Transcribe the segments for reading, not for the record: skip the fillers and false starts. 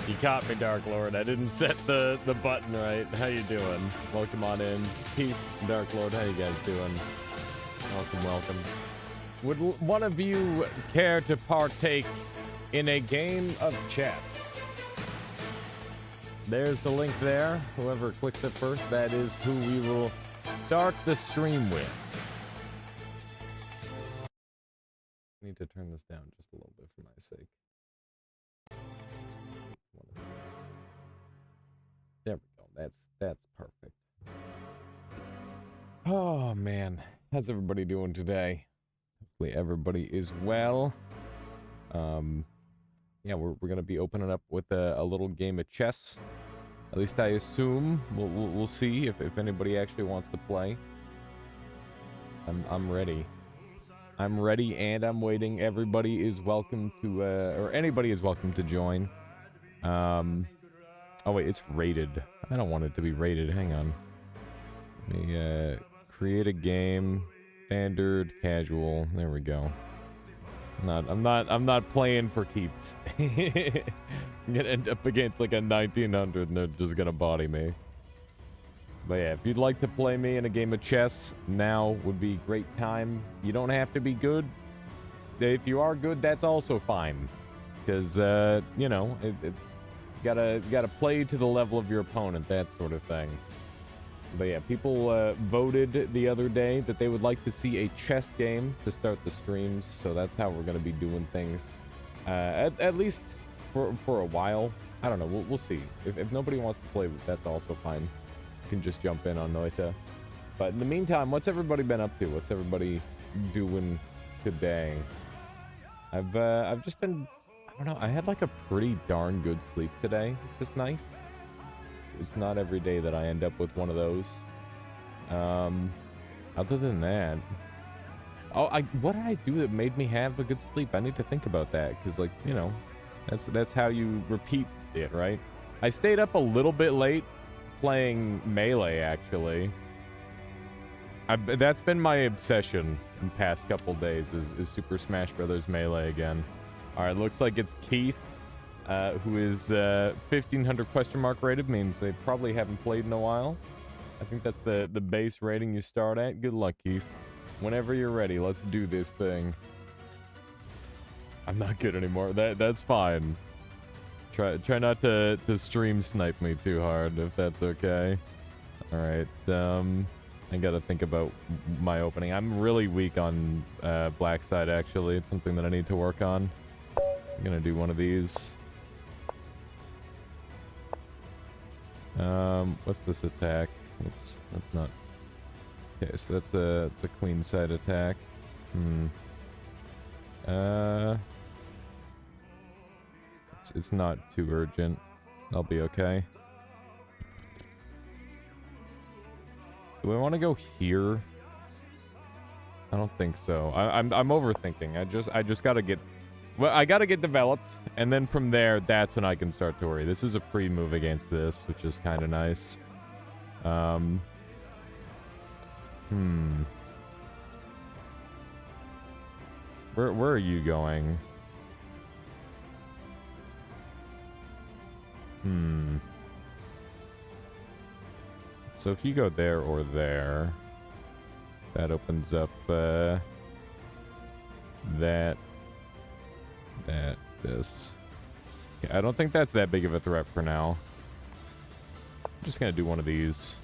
You caught me, Dark Lord. I didn't set the button right. How you doing? Welcome on in. Peace, Dark Lord. How you guys doing? Welcome, welcome. Would one of you care to partake in a game of chess? There's the link there. Whoever clicks it first, that is who we will start the stream with. I need to turn this down just a little bit for my sake. There we go. That's perfect. Oh man, how's everybody doing today? Hopefully everybody is well. Yeah, we're gonna be opening up with a little game of chess. At least I assume. We'll see if anybody actually wants to play. I'm ready. I'm ready and I'm waiting. Everybody is welcome to or anybody is welcome to join. Oh wait, it's rated. I don't want it to be rated. Hang on. Let me create a game. Standard, casual. There we go. I'm not playing for keeps. I'm gonna end up against like a 1900 and they're just gonna body me. But yeah, if you'd like to play me in a game of chess, now would be great time. You don't have to be good. If you are good, that's also fine. Because, you know, Gotta play to the level of your opponent, that sort of thing. But yeah, people voted the other day that they would like to see a chess game to start the streams, so that's how we're gonna be doing things. At least for a while. I don't know. We'll see. If nobody wants to play, that's also fine. You can just jump in on Noita. But in the meantime, what's everybody been up to? What's everybody doing today? I've just been, I don't know. I had like a pretty darn good sleep today, which is nice. It's not every day that I end up with one of those. Other than that, what did I do that made me have a good sleep? I need to think about that, because, like, you know, that's how you repeat it, right? I stayed up a little bit late playing Melee, actually. That's been my obsession in the past couple days, is Super Smash Brothers Melee again. All right, looks like it's Keith, who is 1500 question mark rated, means they probably haven't played in a while. I think that's the base rating you start at. Good luck, Keith. Whenever you're ready, let's do this thing. I'm not good anymore. That's fine. Try not to stream snipe me too hard, if that's okay. All right. I gotta think about my opening. I'm really weak on black side, actually. It's something that I need to work on. I'm gonna do one of these. What's this attack? Oops, that's not. Okay, so that's a queen side attack. It's not too urgent. I'll be okay. Do we want to go here? I don't think so. I'm overthinking. I just gotta get. Well, I gotta get developed, and then from there, that's when I can start to worry. This is a pre-move against this, which is kind of nice. Where are you going? So if you go there or there, that opens up this. Okay, I don't think that's that big of a threat for now. I'm just gonna do one of these.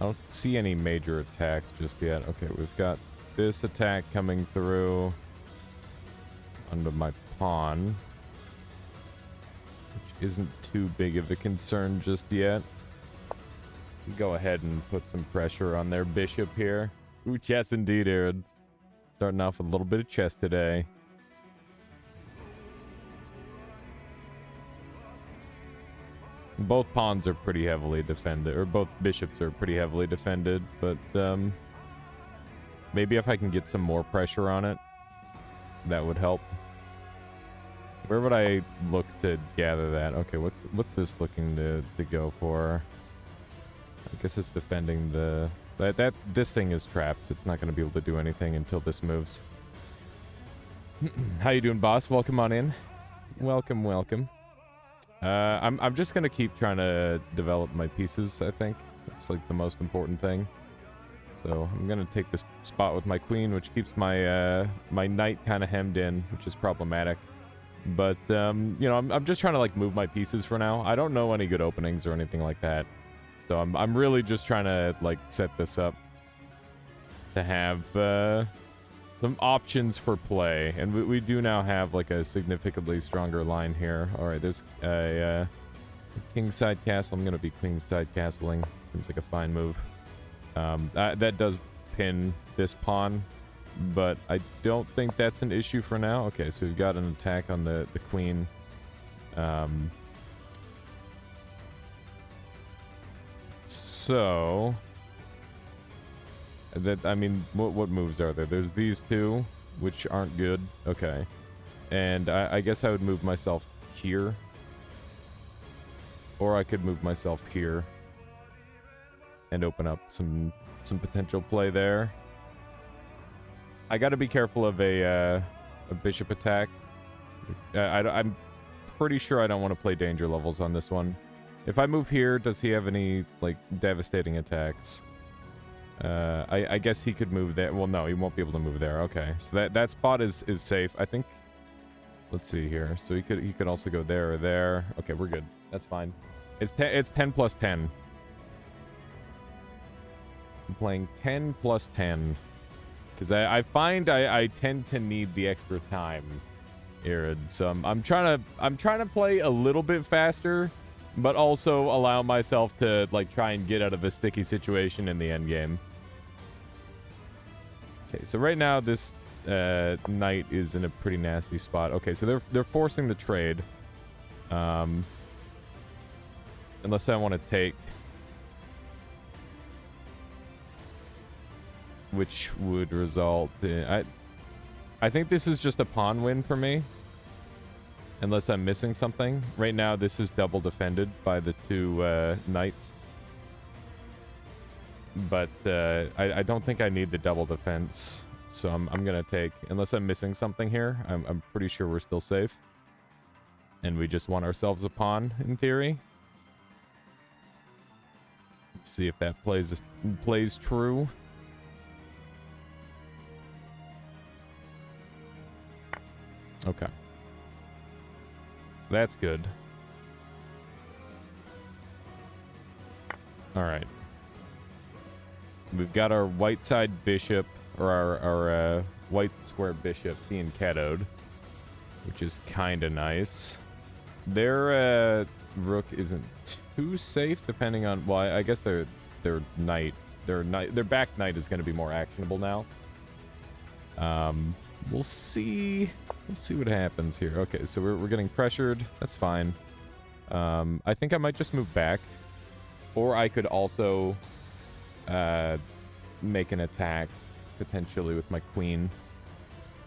I don't see any major attacks just yet. Okay, we've got this attack coming through onto my pawn, which isn't too big of a concern just yet. Go ahead and put some pressure on their bishop here. Ooh, chess indeed, Aaron. Starting off with a little bit of chess today. Both pawns are pretty heavily defended, or both bishops are pretty heavily defended, but maybe if I can get some more pressure on it, that would help. Where would I look to gather that? Okay, what's this looking to go for? I guess it's defending the... This thing is trapped. It's not going to be able to do anything until this moves. How you doing, boss? Welcome on in. Welcome, welcome. I'm just gonna keep trying to develop my pieces. I think that's like the most important thing. So I'm gonna take this spot with my queen, which keeps my my knight kind of hemmed in, which is problematic. But you know, I'm just trying to like move my pieces for now. I don't know any good openings or anything like that, so I'm really just trying to like set this up to have some options for play, and we do now have like a significantly stronger line here. All right, there's a kingside castle. I'm gonna be queenside castling. Seems like a fine move. That does pin this pawn, but I don't think that's an issue for now. Okay, so we've got an attack on the queen. So that, I mean, what moves are there? There's these two, which aren't good. Okay. And I guess I would move myself here. Or I could move myself here. And open up some potential play there. I gotta be careful of a bishop attack. I'm pretty sure I don't want to play danger levels on this one. If I move here, does he have any, like, devastating attacks? I guess he could move there. Well, no, he won't be able to move there. Okay, so that spot is safe. I think... Let's see here. So he could also go there or there. Okay, we're good. That's fine. It's 10 plus 10. I'm playing 10 plus 10. Because I find I tend to need the extra time, Arid. So I'm trying to play a little bit faster, but also allow myself to like try and get out of a sticky situation in the end game. Okay, so right now this knight is in a pretty nasty spot. Okay, so they're forcing the trade. Unless I want to take, which would result in... I think this is just a pawn win for me. Unless I'm missing something. Right now, this is double defended by the two knights. But I don't think I need the double defense. So I'm going to take... Unless I'm missing something here, I'm pretty sure we're still safe. And we just want ourselves a pawn, in theory. Let's see if that plays true. Okay. That's good. Alright. We've got our white side bishop, or our white square bishop being caddoed, which is kind of nice. Their rook isn't too safe, depending on... Well, I guess their knight... Their back knight is going to be more actionable now. We'll see... We'll see what happens here. Okay, so we're getting pressured. That's fine. I think I might just move back. Or I could also make an attack, potentially, with my queen.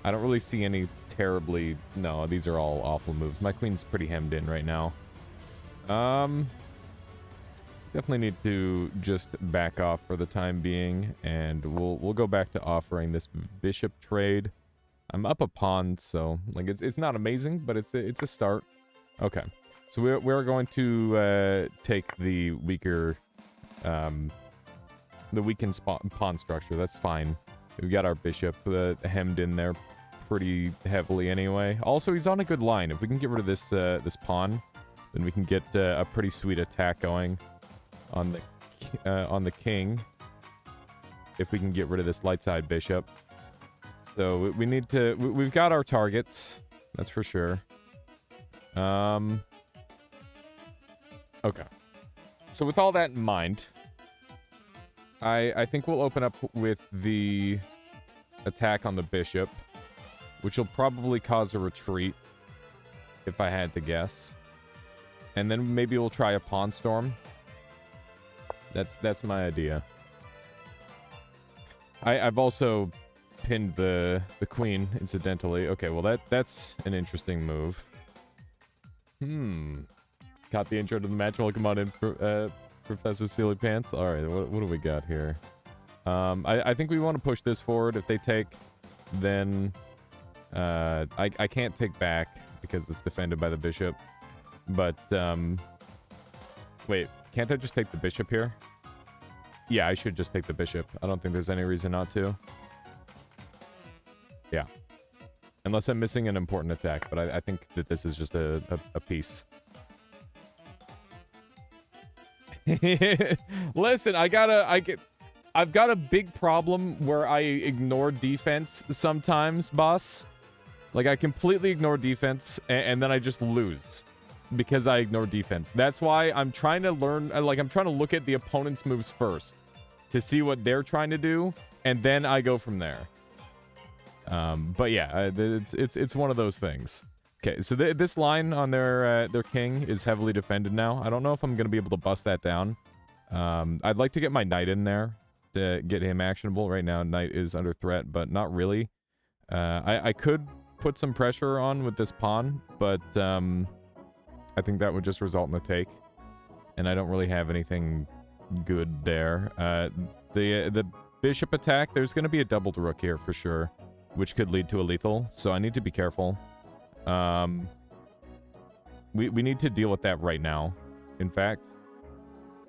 I don't really see any terribly... No, these are all awful moves. My queen's pretty hemmed in right now. Definitely need to just back off for the time being. And we'll go back to offering this bishop trade. I'm up a pawn, so like it's not amazing, but it's a start. Okay, so we're going to take the weaker, the weakened pawn structure. That's fine. We've got our bishop hemmed in there pretty heavily anyway. Also, he's on a good line. If we can get rid of this this pawn, then we can get a pretty sweet attack going on the king. If we can get rid of this light side bishop. So we need to... We've got our targets. That's for sure. Okay. So with all that in mind, I think we'll open up with the attack on the bishop, which will probably cause a retreat, if I had to guess. And then maybe we'll try a pawn storm. That's my idea. I've also... pinned the queen, incidentally. Okay, well, that's an interesting move. Caught the intro to the match. Welcome on in, Professor Silly Pants. Alright, what do we got here? I think we want to push this forward. If they take, then... I can't take back, because it's defended by the bishop. But, wait, can't I just take the bishop here? Yeah, I should just take the bishop. I don't think there's any reason not to. Yeah. Unless I'm missing an important attack, but I think that this is just a piece. Listen, I've got a big problem where I ignore defense sometimes, boss. Like, I completely ignore defense, and then I just lose. Because I ignore defense. That's why I'm trying to learn... Like, I'm trying to look at the opponent's moves first. To see what they're trying to do, and then I go from there. But yeah, it's one of those things. Okay, so this line on their king is heavily defended now. I don't know if I'm going to be able to bust that down. I'd like to get my knight in there to get him actionable. Right now, knight is under threat, but not really. I could put some pressure on with this pawn, but I think that would just result in a take. And I don't really have anything good there. The bishop attack, there's going to be a doubled rook here for sure, which could lead to a lethal, so I need to be careful. We need to deal with that right now. in fact.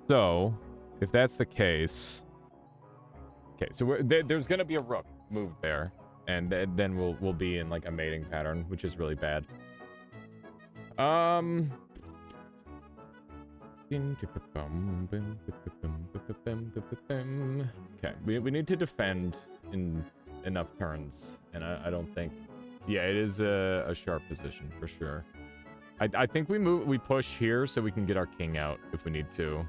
So, if that's the case... Okay, so there's going to be a rook moved there. And then we'll be in, like, a mating pattern, which is really bad. Okay, we need to defend in enough turns, and I don't think... Yeah, it is a sharp position, for sure. I think we push here so we can get our king out if we need to.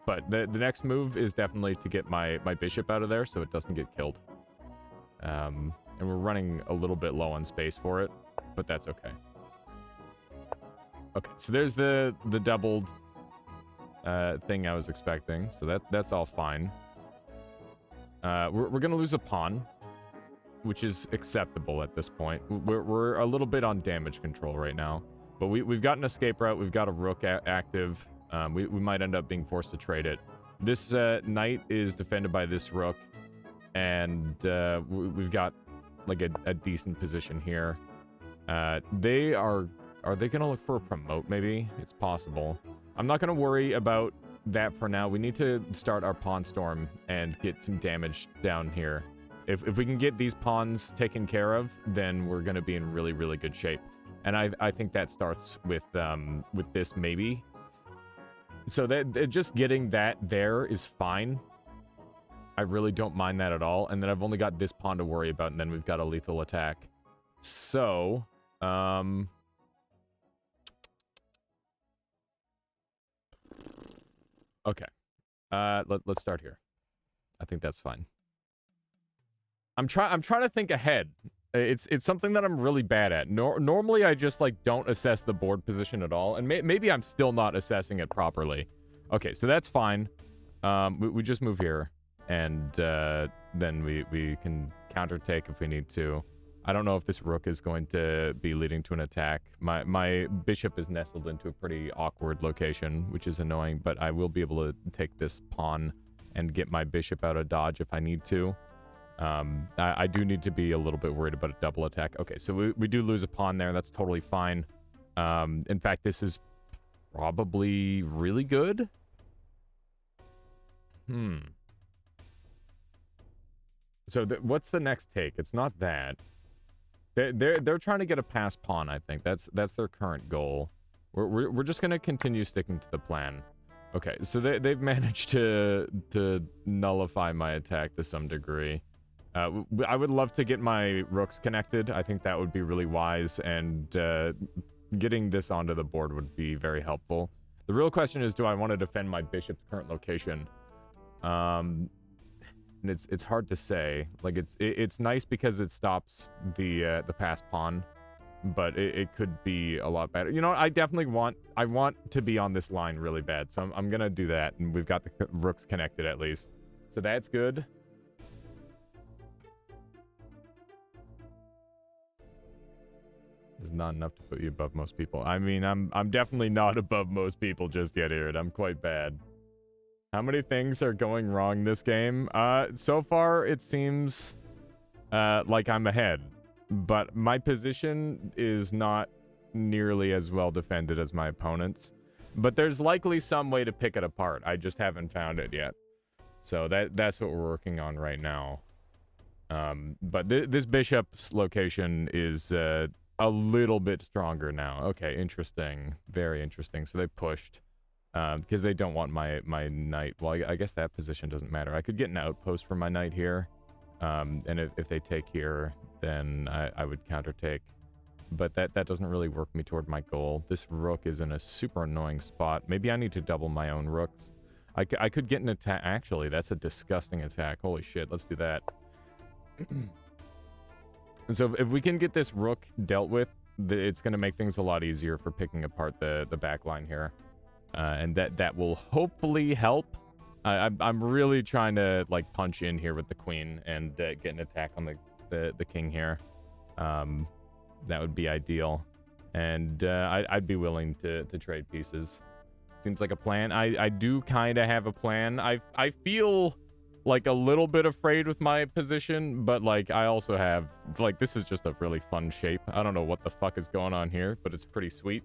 But the next move is definitely to get my bishop out of there so it doesn't get killed. And we're running a little bit low on space for it, but that's okay. Okay, so there's the doubled thing I was expecting, so that's all fine. We're gonna lose a pawn, which is acceptable at this point. We're a little bit on damage control right now, but we've got an escape route. We've got a rook active. We might end up being forced to trade it. This knight is defended by this rook, and we've got like a decent position here. Are they gonna look for a promote? Maybe it's possible. I'm not gonna worry about that for now. We need to start our pawn storm and get some damage down here. If we can get these pawns taken care of, then we're gonna be in really, really good shape. And I think that starts with this maybe. So that just getting that there is fine. I really don't mind that at all. And then I've only got this pawn to worry about, and then we've got a lethal attack. So, okay. Let's start here. I think that's fine. I'm trying to think ahead. It's something that I'm really bad at. Normally, I just, like, don't assess the board position at all. And maybe I'm still not assessing it properly. Okay, so that's fine. We just move here. And then we can countertake if we need to. I don't know if this rook is going to be leading to an attack. My bishop is nestled into a pretty awkward location, which is annoying. But I will be able to take this pawn and get my bishop out of dodge if I need to. I do need to be a little bit worried about a double attack. Okay, so we do lose a pawn there. That's totally fine. In fact, this is probably really good. So what's the next take? It's not that. They're trying to get a passed pawn, I think. That's their current goal. We're just gonna continue sticking to the plan. Okay, so they've managed to nullify my attack to some degree. I would love to get my rooks connected. I think that would be really wise, and getting this onto the board would be very helpful. The real question is, do I want to defend my bishop's current location? And it's hard to say. Like, it's nice because it stops the passed pawn, but it could be a lot better. You know, I want to be on this line really bad, so I'm gonna do that, and we've got the rooks connected at least, so that's good. Is not enough to put you above most people. I mean, I'm definitely not above most people just yet, Irid. I'm quite bad. How many things are going wrong this game? So far it seems like I'm ahead, but my position is not nearly as well defended as my opponent's. But there's likely some way to pick it apart. I just haven't found it yet. So that's what we're working on right now. But this bishop's location is a little bit stronger now. Okay, interesting. Very interesting. So they pushed because they don't want my knight. Well, I guess that position doesn't matter. I could get an outpost for my knight here. And if they take here, then I would countertake. But that doesn't really work me toward my goal. This rook is in a super annoying spot. Maybe I need to double my own rooks. I could get an attack. Actually, that's a disgusting attack. Holy shit, let's do that. And so if we can get this rook dealt with, it's going to make things a lot easier for picking apart the back line here. And that will hopefully help. I'm really trying to, like, punch in here with the queen and get an attack on the king here. That would be ideal. And I'd be willing to trade pieces. Seems like a plan. I do kind of have a plan. I feel like a little bit afraid with my position, but, like, I also have, like, this is just a really fun shape. I don't know what the fuck is going on here, but it's pretty sweet.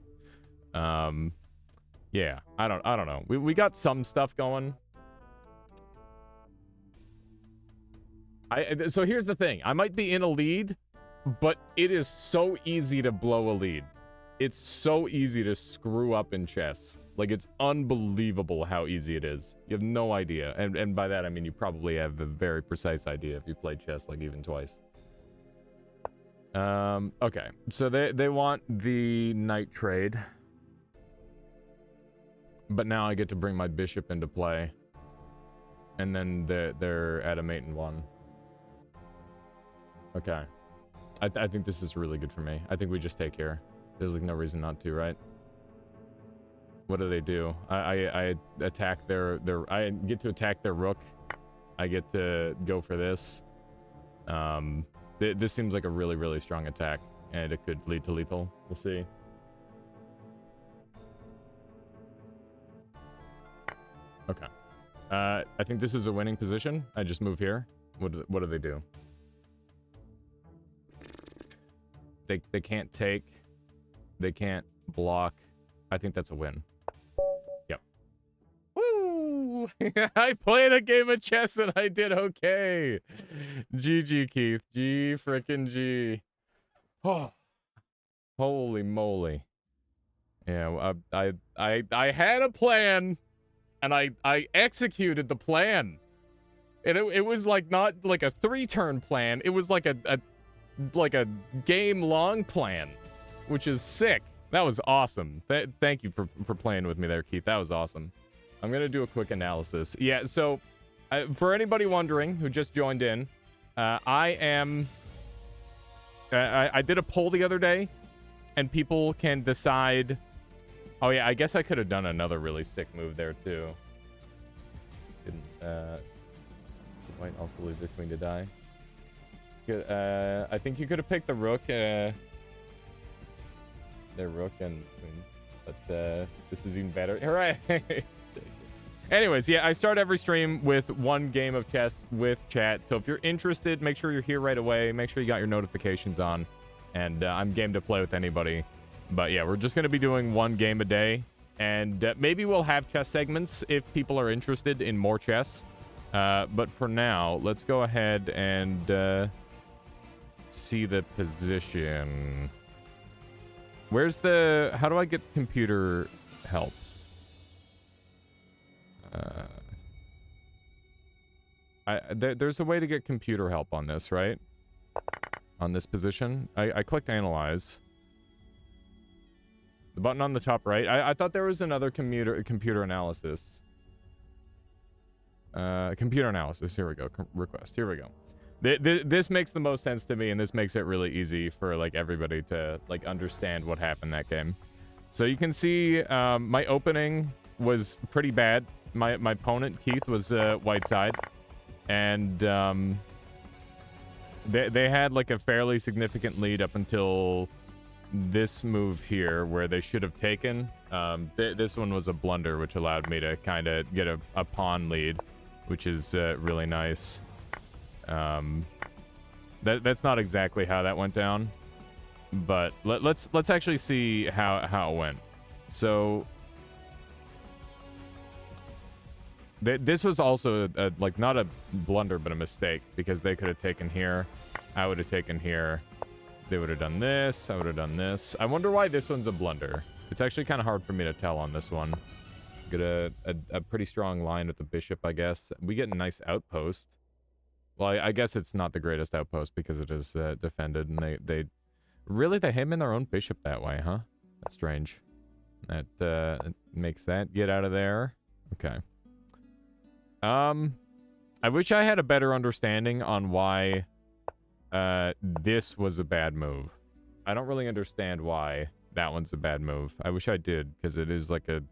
Yeah, I don't know. We got some stuff going. So here's the thing. I might be in a lead, but it is so easy to blow a lead. It's so easy to screw up in chess. Like, it's unbelievable how easy it is. You have no idea. And by that, I mean you probably have a very precise idea if you played chess, like, even twice. Okay. So they want the knight trade. But now I get to bring my bishop into play. And then they're at a mate in 1. Okay. I think this is really good for me. I think we just take here. There's like no reason not to, right? What do they do? I attack their I get to attack their rook. I get to go for this. This seems like a really, really strong attack, and it could lead to lethal. We'll see. Okay. I think this is a winning position. I just move here. What do they do? They can't take. They can't block. I think that's a win. Yep. Woo! I played a game of chess and I did okay. GG, Keith. G frickin' G. Oh. Holy moly. Yeah, I had a plan and I executed the plan. And it was like not like a 3-turn plan. It was like a game-long plan, which is sick. That was awesome. Thank you for playing with me there, Keith. That was awesome. I'm going to do a quick analysis. Yeah, so for anybody wondering who just joined in, I did a poll the other day, and people can decide... Oh, yeah, I guess I could have done another really sick move there, too. Didn't, might also leave the queen to die. I think you could have picked the rook, their rook and queen, but this is even better. Hooray! Anyways, yeah, I start every stream with 1 game of chess with chat, so if you're interested, make sure you're here right away. Make sure you got your notifications on, and I'm game to play with anybody. But yeah, we're just going to be doing 1 game a day, and maybe we'll have chess segments if people are interested in more chess. But for now, let's go ahead and see the position. Where's the... How do I get computer help? There's a way to get computer help on this, right? On this position. I clicked analyze. The button on the top right. I thought there was another computer analysis. Computer analysis. Here we go. Request. Here we go. This makes the most sense to me, and this makes it really easy for like everybody to like understand what happened that game. So you can see my opening was pretty bad. My opponent Keith was white side, and they had like a fairly significant lead up until this move here, where they should have taken. This one was a blunder, which allowed me to kind of get a pawn lead, which is really nice. That's not exactly how that went down, but let's actually see how it went. So this was also like not a blunder but a mistake, because they could have taken here, I would have taken here, they would have done this, I would have done this. I wonder why this one's a blunder. It's actually kind of hard for me to tell on this one. Get a pretty strong line with the bishop, I guess. We get a nice outpost. Well, I guess it's not the greatest outpost because it is defended, and they hem in their own bishop that way, huh? That's strange. That makes that get out of there. Okay. I wish I had a better understanding on why this was a bad move. I don't really understand why that one's a bad move. I wish I did, because it is like a...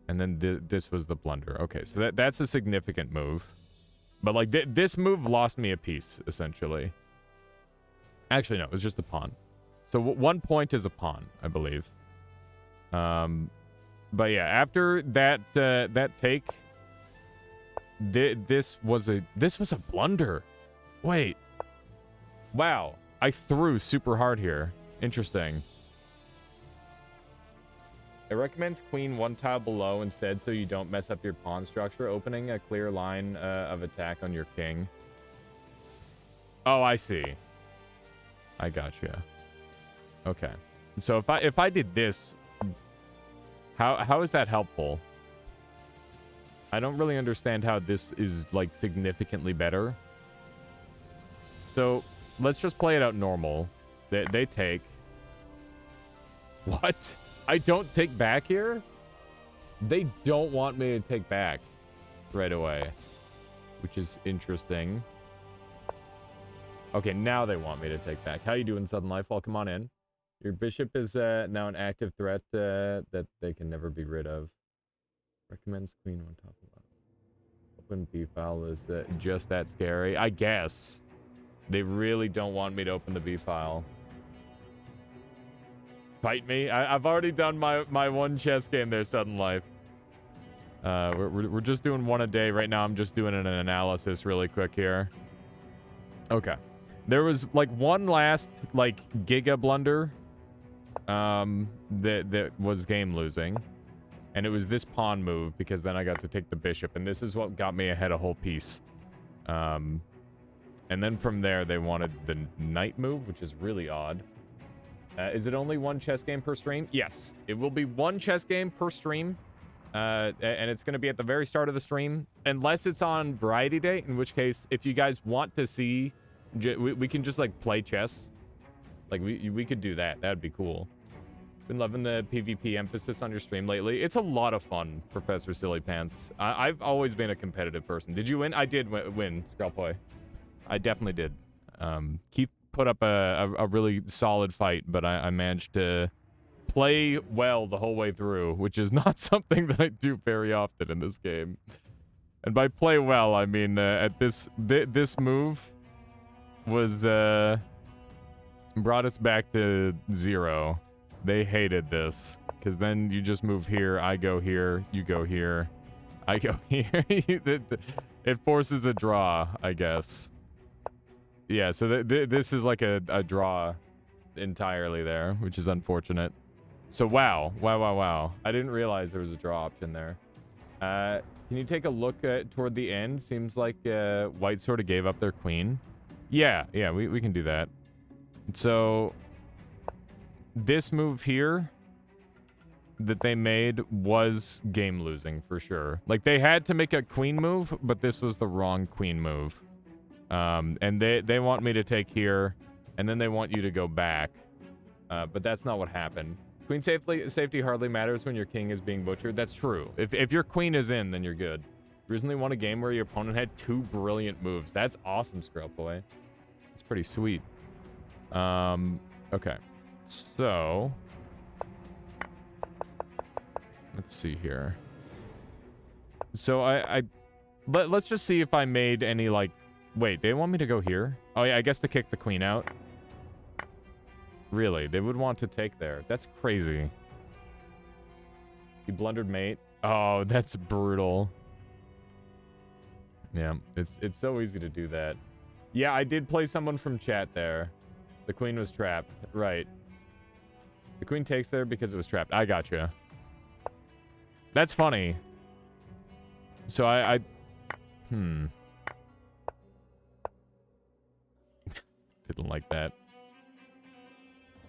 And then this was the blunder. Okay, so that's a significant move. But, like, this move lost me a piece, essentially. Actually, no, it was just a pawn. So 1 point is a pawn, I believe. But yeah, after that take, this was a blunder. Wait. Wow. I threw super hard here. Interesting. It recommends queen one tile below instead so you don't mess up your pawn structure, opening a clear line of attack on your king. Oh, I see. I gotcha. Okay. So if I did this, how is that helpful? I don't really understand how this is like significantly better. So let's just play it out normal. They take. What? I don't take back here? They don't want me to take back right away, which is interesting. Okay, now they want me to take back. How you doing, Southern Life? Well, come on in. Your bishop is now an active threat that they can never be rid of. Recommends queen on top of that. Open B file is just that scary. I guess. They really don't want me to open the B file. Fight me? I've already done my one chess game there, Sudden Life. We're just doing one a day. Right now, I'm just doing an analysis really quick here. Okay. There was, like, one last, like, giga blunder that was game-losing. And it was this pawn move, because then I got to take the bishop. And this is what got me ahead a whole piece. And then from there, they wanted the knight move, which is really odd. Is it only one chess game per stream? Yes. It will be one chess game per stream. And it's going to be at the very start of the stream. Unless it's on Variety Day, in which case, if you guys want to see... We can just, like, play chess. Like, we could do that. That'd be cool. Been loving the PvP emphasis on your stream lately. It's a lot of fun, Professor Silly Pants. I've always been a competitive person. Did you win? I did win, Scrapboy. I definitely did. Keith put up a really solid fight, but I managed to play well the whole way through, which is not something that I do very often in this game. And by play well, I mean at this move was brought us back to 0. They hated this because then you just move here, I go here, you go here, I go here. It forces a draw, I guess. Yeah, so this is like a draw entirely there, which is unfortunate. So wow. I didn't realize there was a draw option there. Can you take a look toward the end? Seems like white sort of gave up their queen. Yeah, we can do that. So this move here that they made was game losing for sure. Like they had to make a queen move, but this was the wrong queen move. And they want me to take here, and then they want you to go back. But that's not what happened. Queen safety hardly matters when your king is being butchered. That's true. If your queen is in, then you're good. Recently won a game where your opponent had 2 brilliant moves. That's awesome, Scrub Boy. It's pretty sweet. Okay. So let's see here. So let's just see if I made any, like, wait, they want me to go here? Oh yeah, I guess to kick the queen out. Really? They would want to take there. That's crazy. You blundered mate. Oh, that's brutal. Yeah, it's so easy to do that. Yeah, I did play someone from chat there. The queen was trapped. Right. The queen takes there because it was trapped. I gotcha. That's funny. So I didn't like that.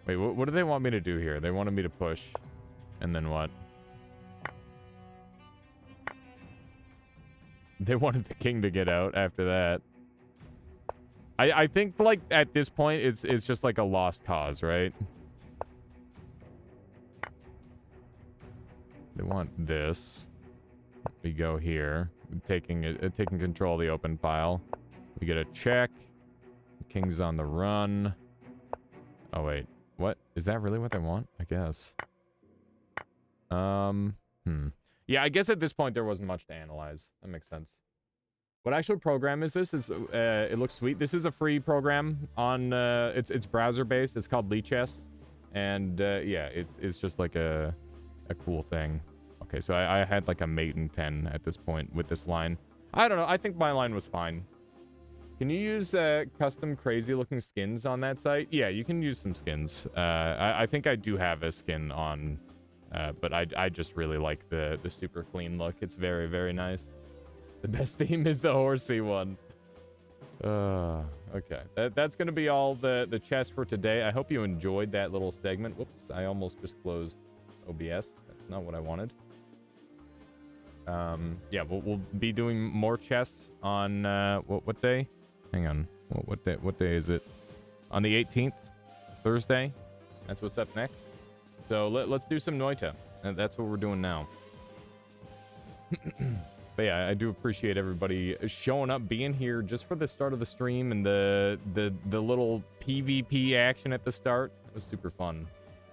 Wait, what do they want me to do here? They wanted me to push. And then what? They wanted the king to get out after that. I think, like, at this point, it's just like a lost cause, right? They want this. We go here. Taking control of the open file. We get a check. The king's on the run. Oh, wait. What? Is that really what they want? I guess. Yeah, I guess at this point there wasn't much to analyze. That makes sense. What actual program is this? It looks sweet. This is a free program on it's browser based. It's called Lichess. And yeah, it's just like a cool thing. Okay, so I had like a mate in 10 at this point with this line. I don't know. I think my line was fine. Can you use custom crazy looking skins on that site? Yeah, you can use some skins. I think I do have a skin on But I just really like the super clean look. It's very, very nice. The best theme is the horsey one. Okay. That's going to be all the chess for today. I hope you enjoyed that little segment. Whoops, I almost just closed OBS. That's not what I wanted. Yeah, we'll be doing more chess on, what day? Hang on. What day is it? On the 18th? Thursday? That's what's up next. So let's do some Noita. And that's what we're doing now. But yeah, I do appreciate everybody showing up, being here just for the start of the stream and the little PvP action at the start. It was super fun.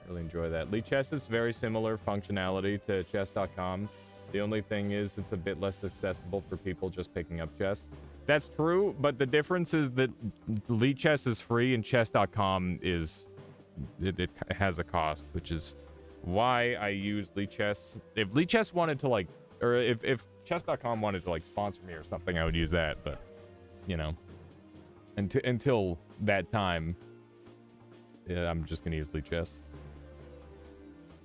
Really enjoy that. Lichess is very similar functionality to chess.com. The only thing is it's a bit less accessible for people just picking up chess. That's true, but the difference is that Lichess is free and chess.com is it has a cost, which is why I use Lichess. If Lichess wanted to like, or if chess.com wanted to like sponsor me or something, I would use that, but you know, until that time, yeah, I'm just gonna use Lichess.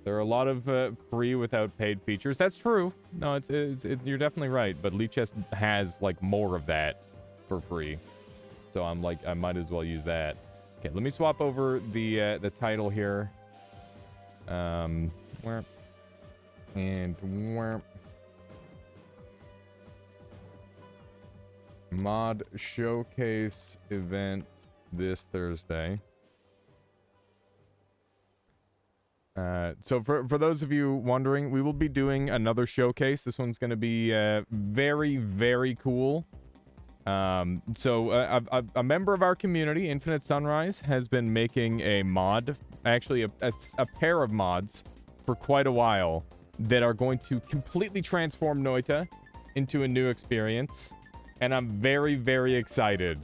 There are a lot of free without paid features. That's true. No, you're definitely right. But Lichess has like more of that for free, so I'm like, I might as well use that. Okay, let me swap over the title here. Where and where mod showcase event this Thursday. So for those of you wondering, we will be doing another showcase. This one's going to be very, very cool. So a member of our community, Infinite Sunrise, has been making a mod, actually a pair of mods for quite a while that are going to completely transform Noita into a new experience. And I'm very, very excited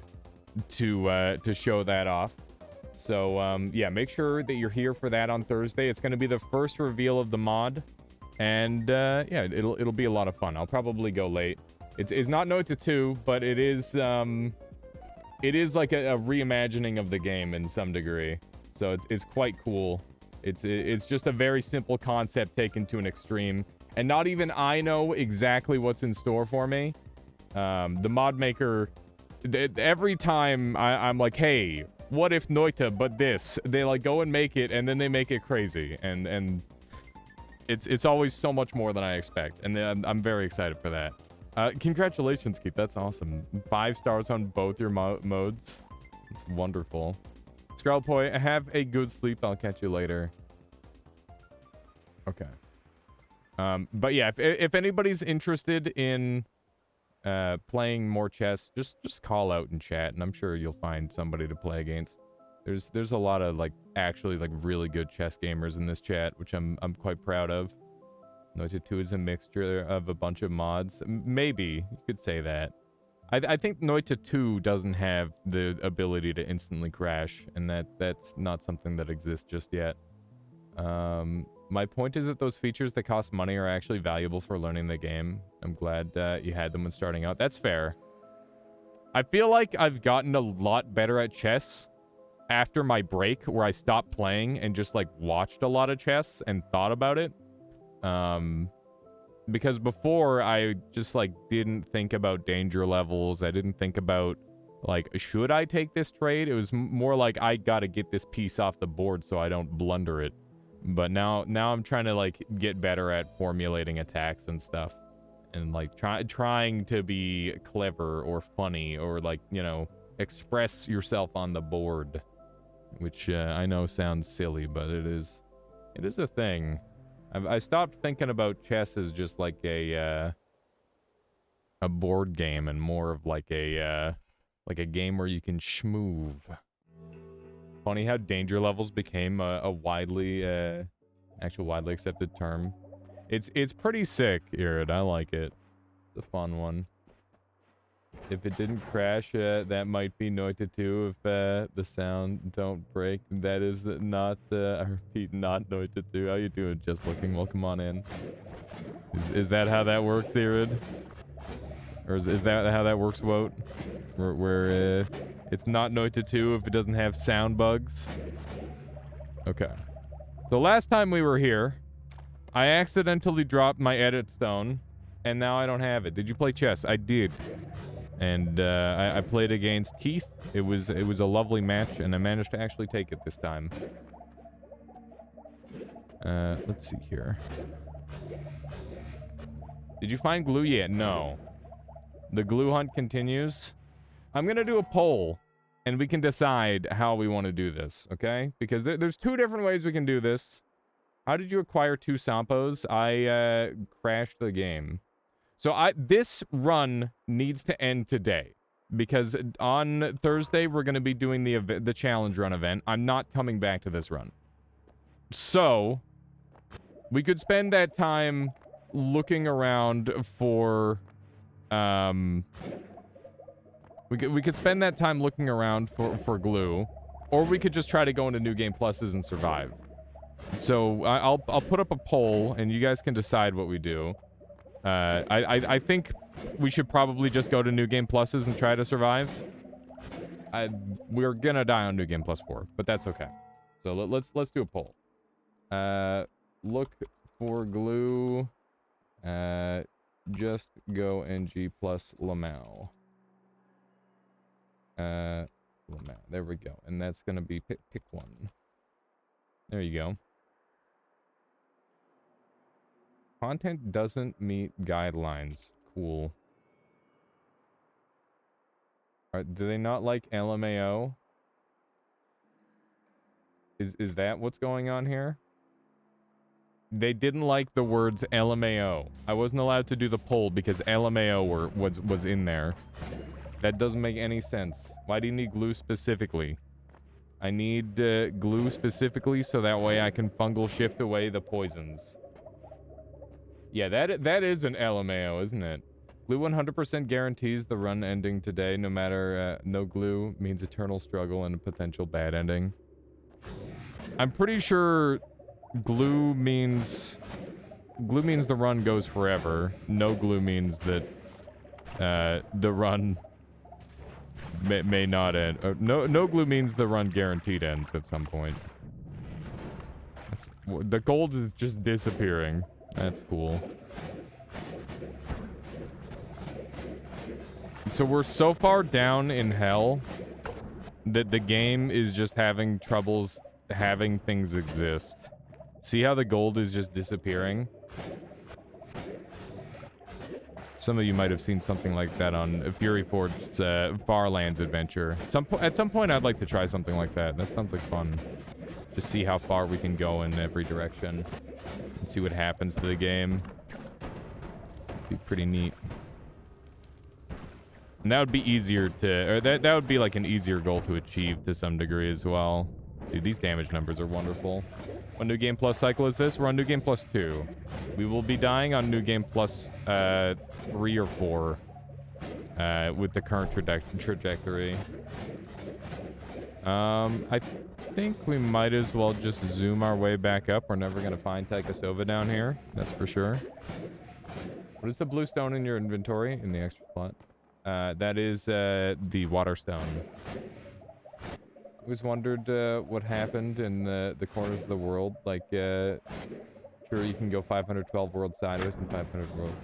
to show that off. So, yeah, make sure that you're here for that on Thursday. It's going to be the first reveal of the mod. And, yeah, it'll be a lot of fun. I'll probably go late. It's not Noita 2, but it is like a reimagining of the game in some degree. So it's quite cool. It's just a very simple concept taken to an extreme. And not even I know exactly what's in store for me. The mod maker, every time I'm like, hey, what if Noita but this? They like go and make it, and then they make it crazy, and it's always so much more than I expect, and I'm very excited for that. Congratulations, Keith. That's awesome. 5 stars on both your modes. It's wonderful. Screllpoi, have a good sleep. I'll catch you later. Okay. But yeah, if anybody's interested in playing more chess, just call out in chat, and I'm sure you'll find somebody to play against. There's a lot of like actually like really good chess gamers in this chat, which I'm quite proud of. Noita 2 is a mixture of a bunch of mods. Maybe you could say that. I think Noita 2 doesn't have the ability to instantly crash, and that's not something that exists just yet. My point is that those features that cost money are actually valuable for learning the game. I'm glad you had them when starting out. That's fair. I feel like I've gotten a lot better at chess after my break, where I stopped playing and just like watched a lot of chess and thought about it. Because before I just like didn't think about danger levels. I didn't think about like, should I take this trade? It was more like, I gotta get this piece off the board so I don't blunder it. But now I'm trying to like get better at formulating attacks and stuff, and like trying to be clever or funny, or like, you know, express yourself on the board, which I know sounds silly, but it is a thing. I stopped thinking about chess as just like a board game, and more of like a game where you can schmoove. Funny how danger levels became a widely accepted term. It's pretty sick, Irid. I like it. It's a fun one. If it didn't crash, that might be Noita 2 if the sound don't break. That is not, I repeat, not Noita 2. How you doing? Just looking. Welcome on in. Is that how that works, Irid? Or is that how that works, Woat? Where it's not Noita 2 if it doesn't have sound bugs? Okay. So last time we were here, I accidentally dropped my edit stone, and now I don't have it. Did you play chess? I did. And I played against Keith. It was a lovely match, and I managed to actually take it this time. Let's see here. Did you find glue yet? No. The glue hunt continues. I'm gonna do a poll, and we can decide how we want to do this, okay? Because there's two different ways we can do this. How did you acquire 2 Sampos? I crashed the game. So this run needs to end today, because on Thursday we're gonna be doing the challenge run event. I'm not coming back to this run. So we could spend that time looking around for we could spend that time looking around for glue, or we could just try to go into New Game Pluses and survive. So I'll put up a poll, and you guys can decide what we do. I think we should probably just go to New Game Pluses and try to survive. We're gonna die on New Game Plus 4, but that's okay. So let's do a poll. Look for glue. Just go NG plus Lamau. Lamau. There we go. And that's gonna be pick one. There you go. Content doesn't meet guidelines. Cool. Do they not like LMAO? Is that what's going on here? They didn't like the words LMAO. I wasn't allowed to do the poll because LMAO was in there. That doesn't make any sense. Why do you need glue specifically? I need glue specifically so that way I can fungal shift away the poisons. Yeah, that is an LMAO, isn't it? Glue 100% guarantees the run ending today, no matter no glue means eternal struggle and a potential bad ending. I'm pretty sure glue means the run goes forever. No glue means that the run may not end. No glue means the run guaranteed ends at some point. The gold is just disappearing. That's cool. So we're so far down in hell that the game is just having troubles having things exist. See how the gold is just disappearing? Some of you might have seen something like that on Fury Forge's Farlands adventure. At some point, I'd like to try something like that. That sounds like fun. Just see how far we can go in every direction. And see what happens to the game. Be pretty neat. And that would be easier to... Or that would be like an easier goal to achieve to some degree as well. Dude, these damage numbers are wonderful. What New Game Plus cycle is this? We're on New Game Plus 2. We will be dying on New Game Plus 3 or 4 with the current trajectory. I think we might as well just zoom our way back up. We're never going to find Taikasova down here. That's for sure. What is the blue stone in your inventory in the extra slot? That is the water stone. I always wondered what happened in the corners of the world. Like, sure, you can go 512 world sideways and 500 world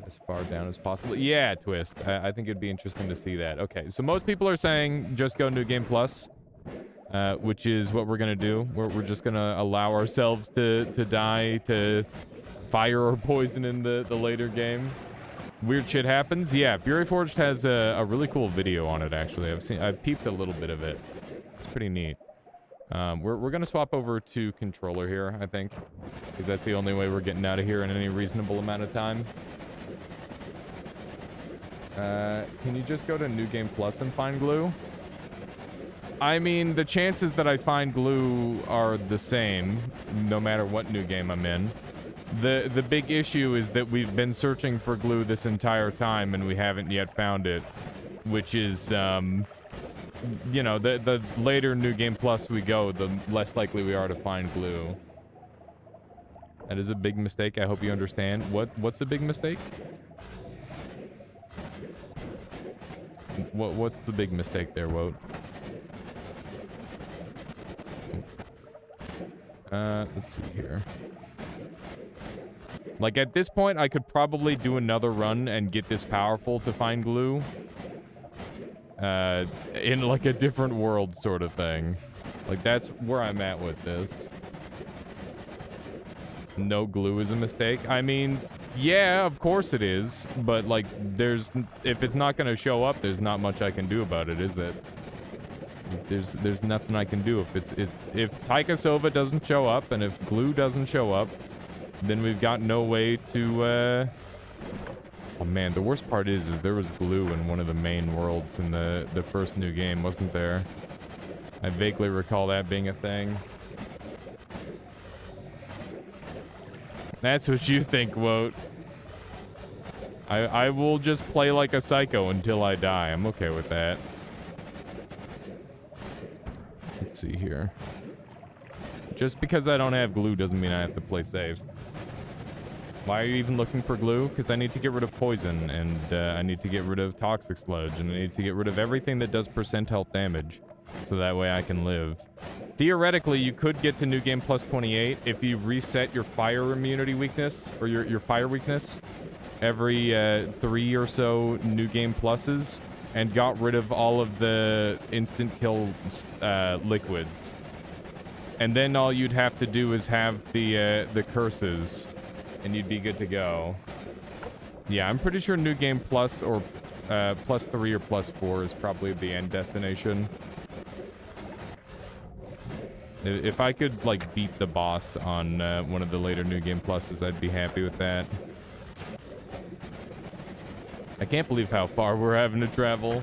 as far down as possible. Yeah, Twist. I think it'd be interesting to see that. Okay, so most people are saying just go New Game Plus, which is what we're going to do. We're just going to allow ourselves to die to fire or poison in the later game. Weird shit happens. Yeah, Fury Forged has a really cool video on it, actually. I've peeped a little bit of it. It's pretty neat. We're gonna swap over to controller here, I think, because that's the only way we're getting out of here in any reasonable amount of time. Can you just go to New Game Plus and find glue? I mean, the chances that I find glue are the same, no matter what new game I'm in. The big issue is that we've been searching for glue this entire time and we haven't yet found it, which is, you know, the later New Game Plus we go, the less likely we are to find glue. That is a big mistake. I hope you understand. What's a big mistake? What's the big mistake there, Woat? Let's see here. Like, at this point, I could probably do another run and get this powerful to find glue. In, like, a different world sort of thing. Like, that's where I'm at with this. No glue is a mistake. I mean, yeah, of course it is. But, like, if it's not going to show up, there's not much I can do about it, is there? There's nothing I can do. If Taikasova doesn't show up, and if glue doesn't show up, then we've got no way to, Oh man, the worst part is there was glue in one of the main worlds in the first new game, wasn't there? I vaguely recall that being a thing. That's what you think, Woat. I will just play like a psycho until I die. I'm okay with that. Let's see here. Just because I don't have glue doesn't mean I have to play safe. Why are you even looking for glue? Because I need to get rid of poison, and I need to get rid of toxic sludge, and I need to get rid of everything that does % health damage, so that way I can live. Theoretically, you could get to New Game Plus 28 if you reset your fire immunity weakness, or your fire weakness, every 3 or so New Game Pluses, and got rid of all of the instant kill liquids. And then all you'd have to do is have the curses, and you'd be good to go. Yeah, I'm pretty sure New Game Plus or plus 3 or plus 4 is probably the end destination. If I could, like, beat the boss on one of the later New Game Pluses, I'd be happy with that. I can't believe how far we're having to travel.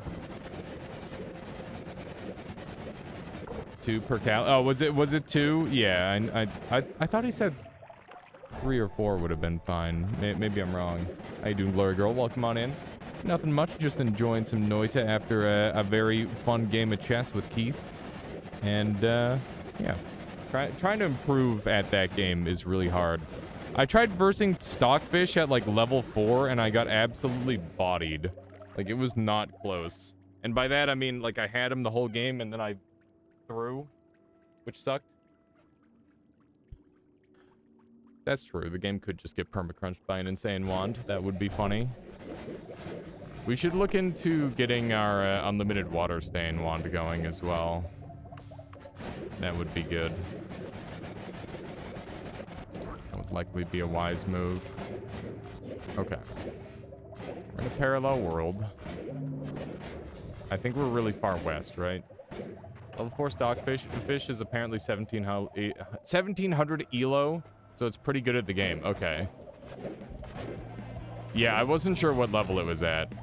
2 per cal. Oh, was it 2? Yeah, I thought he said 3 or 4 would have been fine. Maybe I'm wrong. How you doing, Glory Girl? Welcome on in. Nothing much, just enjoying some Noita after a very fun game of chess with Keith. And, yeah. Trying to improve at that game is really hard. I tried versing Stockfish at, like, level 4, and I got absolutely bodied. Like, it was not close. And by that, I mean, like, I had him the whole game, and then I threw, which sucked. That's true. The game could just get permacrunched by an insane wand. That would be funny. We should look into getting our unlimited water stain wand going as well. That would be good. That would likely be a wise move. Okay. We're in a parallel world. I think we're really far west, right? Level 4 stockfish. Fish is apparently 1700 elo. So it's pretty good at the game. Okay. Yeah, I wasn't sure what level it was at.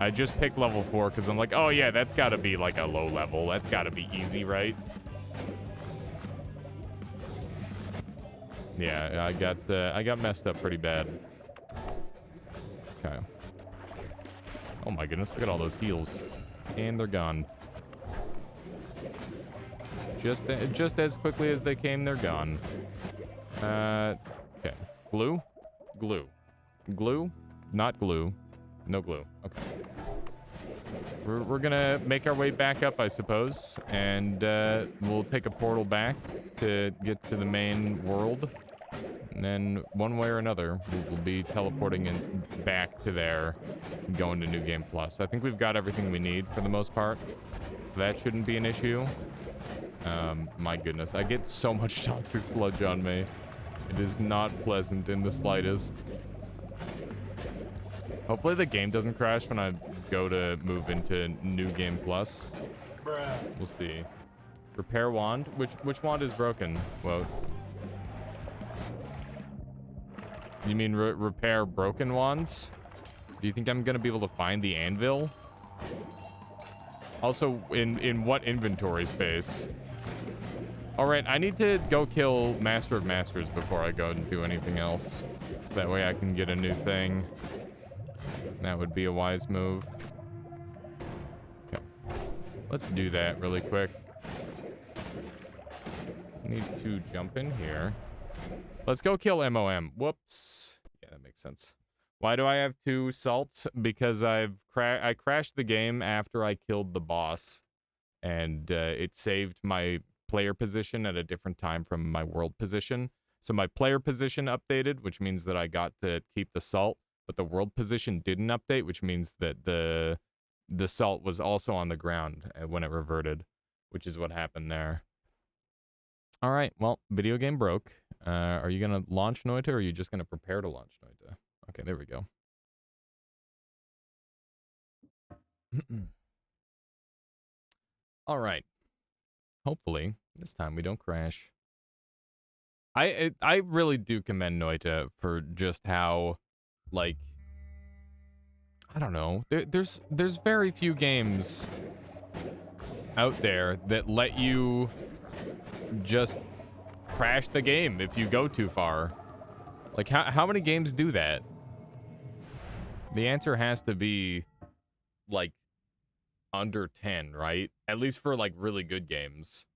I just picked level 4 because I'm like, oh yeah, that's got to be like a low level. That's got to be easy, right? Yeah, I got messed up pretty bad. Okay. Oh my goodness, look at all those heals. And they're gone. Just as quickly as they came, they're gone. Okay. Glue? Glue. Glue? Not glue. No glue. Okay. We're gonna make our way back up, I suppose, and we'll take a portal back to get to the main world. And then, one way or another, we'll be teleporting in back to there, going to New Game Plus. I think we've got everything we need for the most part. That shouldn't be an issue. My goodness, I get so much toxic sludge on me. It is not pleasant in the slightest. Hopefully the game doesn't crash when I go to move into New Game Plus. Bruh. We'll see. Repair wand? Which wand is broken? Whoa. You mean repair broken wands? Do you think I'm gonna be able to find the anvil? Also, in what inventory space? Alright, I need to go kill Master of Masters before I go and do anything else. That way I can get a new thing. That would be a wise move. Okay. Let's do that really quick. Need to jump in here. Let's go kill MOM. Whoops. Yeah, that makes sense. Why do I have 2 salts? Because I crashed the game after I killed the boss. And it saved my player position at a different time from my world position. So my player position updated, which means that I got to keep the salt, but the world position didn't update, which means that the salt was also on the ground when it reverted, which is what happened there. All right, well, video game broke. Are you going to launch Noita, or are you just going to prepare to launch Noita? Okay, there we go. All right. Hopefully, this time we don't crash. I really do commend Noita for just how, like, I don't know. There's very few games out there that let you just crash the game if you go too far. Like, how many games do that? The answer has to be, like, under 10, right? At least for, like, really good games.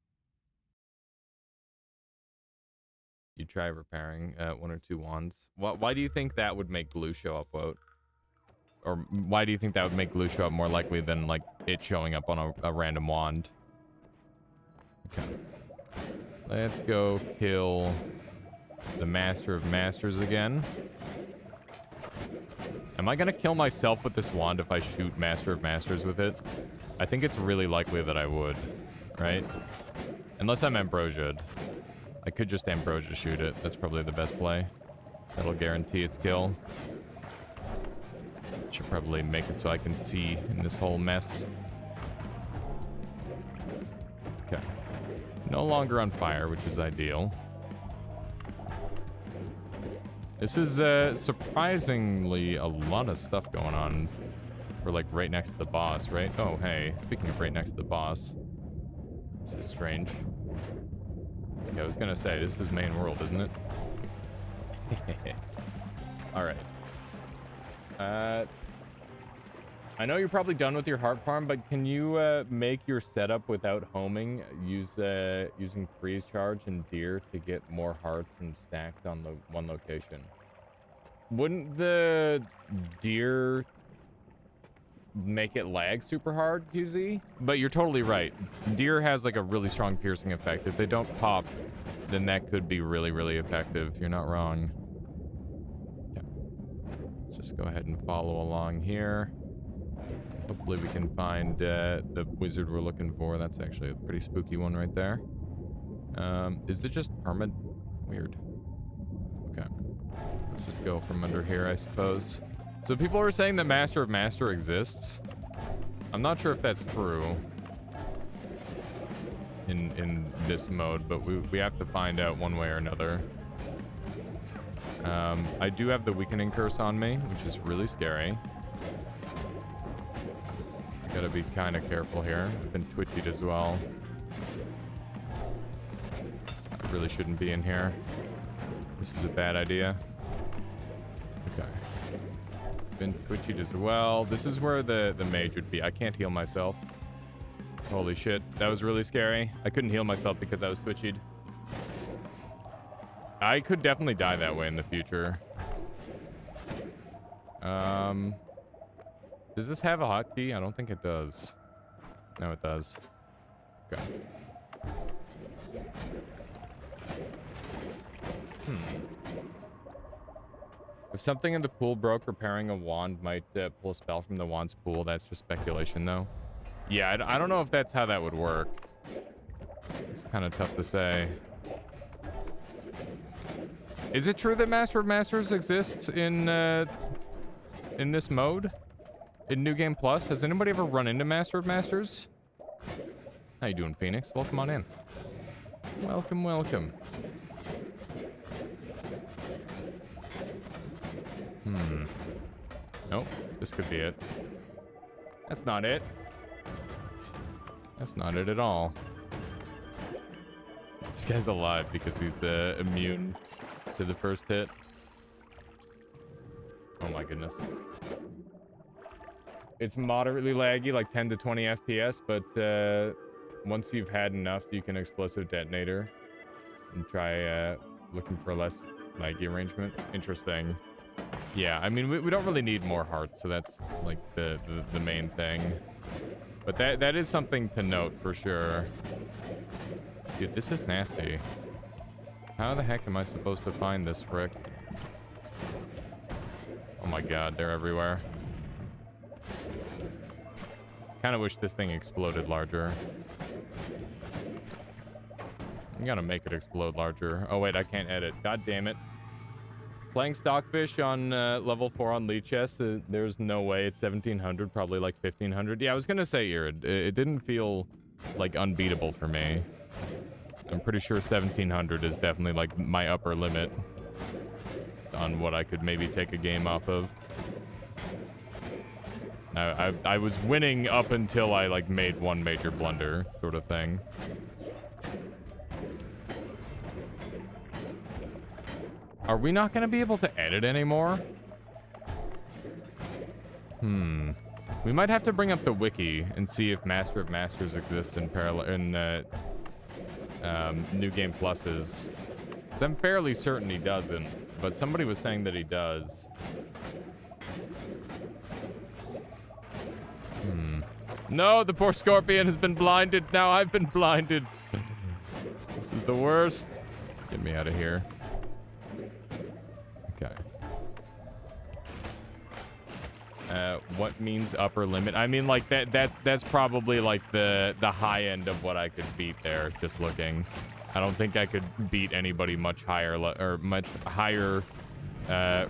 You try repairing 1 or 2 wands. Why do you think that would make glue show up, Wout? Or why do you think that would make glue show up more likely than, like, it showing up on a random wand? Okay. Let's go kill the Master of Masters again. Am I gonna kill myself with this wand if I shoot Master of Masters with it? I think it's really likely that I would, right? Unless I'm Ambrosia'd. I could just Ambrosia shoot it. That's probably the best play. That'll guarantee its kill. Should probably make it so I can see in this whole mess. Okay. No longer on fire, which is ideal. This is surprisingly a lot of stuff going on. We're like right next to the boss, right? Oh, hey. Speaking of right next to the boss. This is strange. Yeah, I was gonna say, this is main world, isn't it? Alright. I know you're probably done with your heart farm, but can you make your setup without homing? Using freeze charge and deer to get more hearts and stacked on the one location. Wouldn't the deer make it lag super hard, QZ? But you're totally right. Deer has like a really strong piercing effect. If they don't pop, then that could be really, really effective. You're not wrong. Okay. Let's just go ahead and follow along here. Hopefully we can find the wizard we're looking for. That's actually a pretty spooky one right there. Is it just permanent? Weird. Okay. Let's just go from under here, I suppose. So people are saying that Master of Master exists. I'm not sure if that's true in this mode, but we have to find out one way or another. I do have the weakening curse on me, which is really scary. I gotta be kind of careful here. I've been twitched as well. I really shouldn't be in here. This is a bad idea. Okay. Been twitched as well. This is where the mage would be. I can't heal myself. Holy shit. That was really scary. I couldn't heal myself because I was twitched. I could definitely die that way in the future. Does this have a hotkey? I don't think it does. No, it does. Okay. If something in the pool broke, repairing a wand might pull a spell from the wand's pool. That's just speculation, though. Yeah, I don't know if that's how that would work. It's kind of tough to say. Is it true that Master of Masters exists in this mode? In New Game Plus? Has anybody ever run into Master of Masters? How you doing, Phoenix? Welcome on in. Welcome, welcome. Nope. This could be it. That's not it. That's not it at all. This guy's alive because he's immune to the first hit. Oh my goodness. It's moderately laggy, like 10 to 20 FPS, but once you've had enough, you can explosive detonator and try looking for a less laggy arrangement. Interesting. Yeah, I mean, we don't really need more hearts, so that's like the main thing. But that is something to note for sure. Dude, this is nasty. How the heck am I supposed to find this frick? Oh my god, they're everywhere. Kind of wish this thing exploded larger. I'm gonna make it explode larger. Oh wait, I can't edit. God damn it. Playing Stockfish on level 4 on Lead Chess, there's no way. It's 1700, probably like 1500. Yeah, I was gonna say, Irid, it didn't feel like unbeatable for me. I'm pretty sure 1700 is definitely like my upper limit on what I could maybe take a game off of. I was winning up until I like made one major blunder sort of thing. Are we not going to be able to edit anymore? We might have to bring up the wiki and see if Master of Masters exists in parallel in New Game Pluses. 'Cause I'm fairly certain he doesn't, but somebody was saying that he does. No, the poor Scorpion has been blinded. Now I've been blinded. This is the worst. Get me out of here. Okay. What means upper limit? I mean, like that's probably like the high end of what I could beat there. Just looking, I don't think I could beat anybody much higher or much higher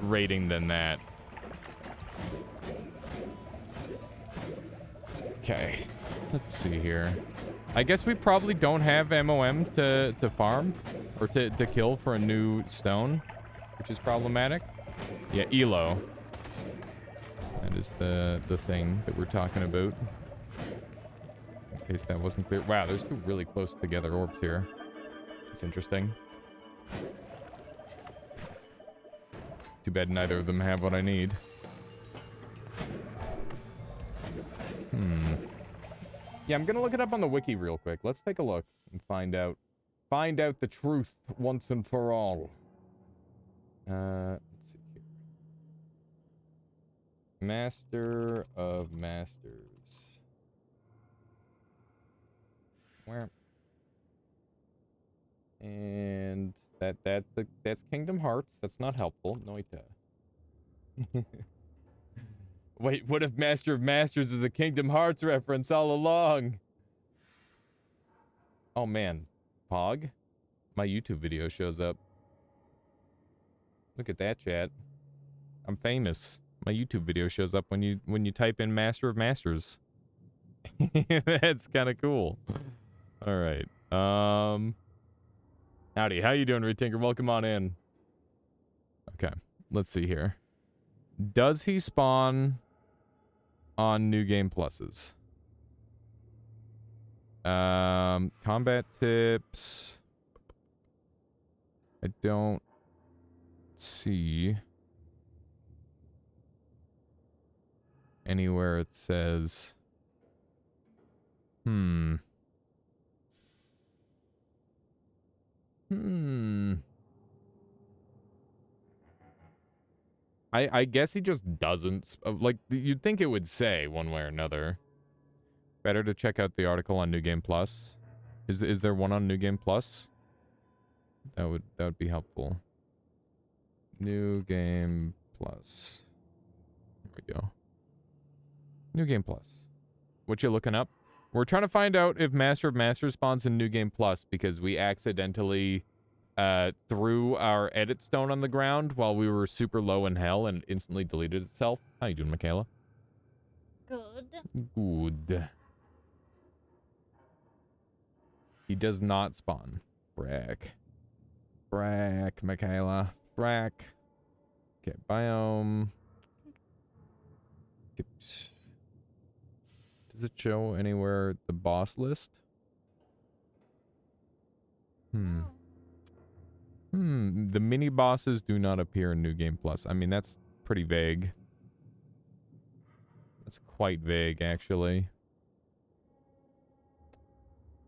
rating than that. Okay, let's see here. I guess we probably don't have MOM to farm or to kill for a new stone, which is problematic. Yeah, Elo. That is the thing that we're talking about. In case that wasn't clear. Wow, there's two really close together orbs here. It's interesting. Too bad neither of them have what I need. Yeah, I'm gonna look it up on the wiki real quick. Let's take a look and find out the truth once and for all. Let's see here. Master of Masters. Where? And that's Kingdom Hearts. That's not helpful. Noita. Wait, what if Master of Masters is a Kingdom Hearts reference all along? Oh man, Pog, my YouTube video shows up. Look at that, chat. I'm famous. My YouTube video shows up when you type in Master of Masters. That's kind of cool. All right. Howdy, how you doing, Retinker? Welcome on in. Okay, let's see here. Does he spawn on New Game Pluses? Combat tips. I don't see anywhere it says. I guess he just doesn't. Like, you'd think it would say one way or another. Better to check out the article on New Game Plus. Is there one on New Game Plus? That would be helpful. New Game Plus. There we go. New Game Plus. What you looking up? We're trying to find out if Master of Masters spawns in New Game Plus because we accidentally threw our edit stone on the ground while we were super low in hell and instantly deleted itself. How you doing, Michaela? Good. Good. He does not spawn. Brack. Brack, Michaela. Brack. Okay, biome. Tips. Does it show anywhere the boss list? The mini bosses do not appear in New Game Plus. I mean, that's pretty vague. That's quite vague, actually.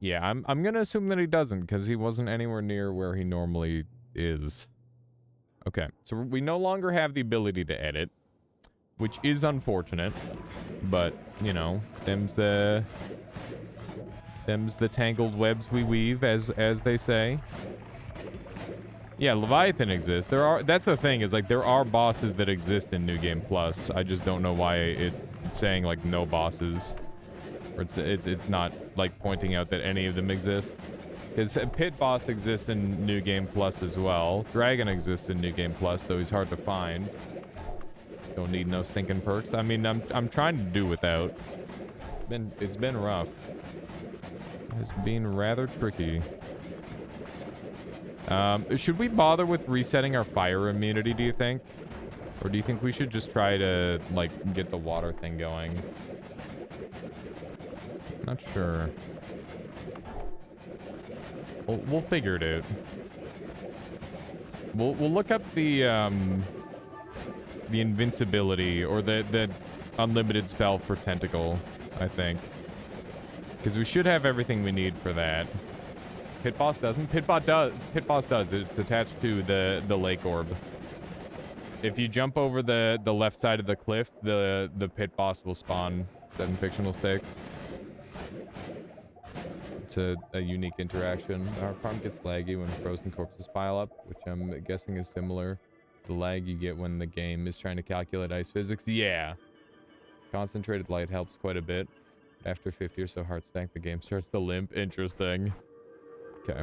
Yeah, I'm gonna assume that he doesn't, because he wasn't anywhere near where he normally is. Okay, so we no longer have the ability to edit, which is unfortunate, but, you know, them's the Them's the tangled webs we weave, as they say. Yeah, Leviathan exists. That's the thing, is like there are bosses that exist in New Game Plus. I just don't know why it's saying like no bosses. Or it's not like pointing out that any of them exist. Because Pit Boss exists in New Game Plus as well. Dragon exists in New Game Plus, though he's hard to find. Don't need no stinking perks. I mean, I'm trying to do without. It's been rough. It's been rather tricky. Should we bother with resetting our fire immunity, do you think? Or do you think we should just try to, like, get the water thing going? Not sure. We'll figure it out. We'll look up the invincibility or the unlimited spell for Tentacle, I think. Because we should have everything we need for that. Pit Boss doesn't? Pit Boss does. It's attached to the lake orb. If you jump over the left side of the cliff, the Pit Boss will spawn 7 fictional stakes. It's a unique interaction. Our farm gets laggy when frozen corpses pile up, which I'm guessing is similar to the lag you get when the game is trying to calculate ice physics. Yeah. Concentrated light helps quite a bit. After 50 or so heart stack, the game starts to limp. Interesting. Okay.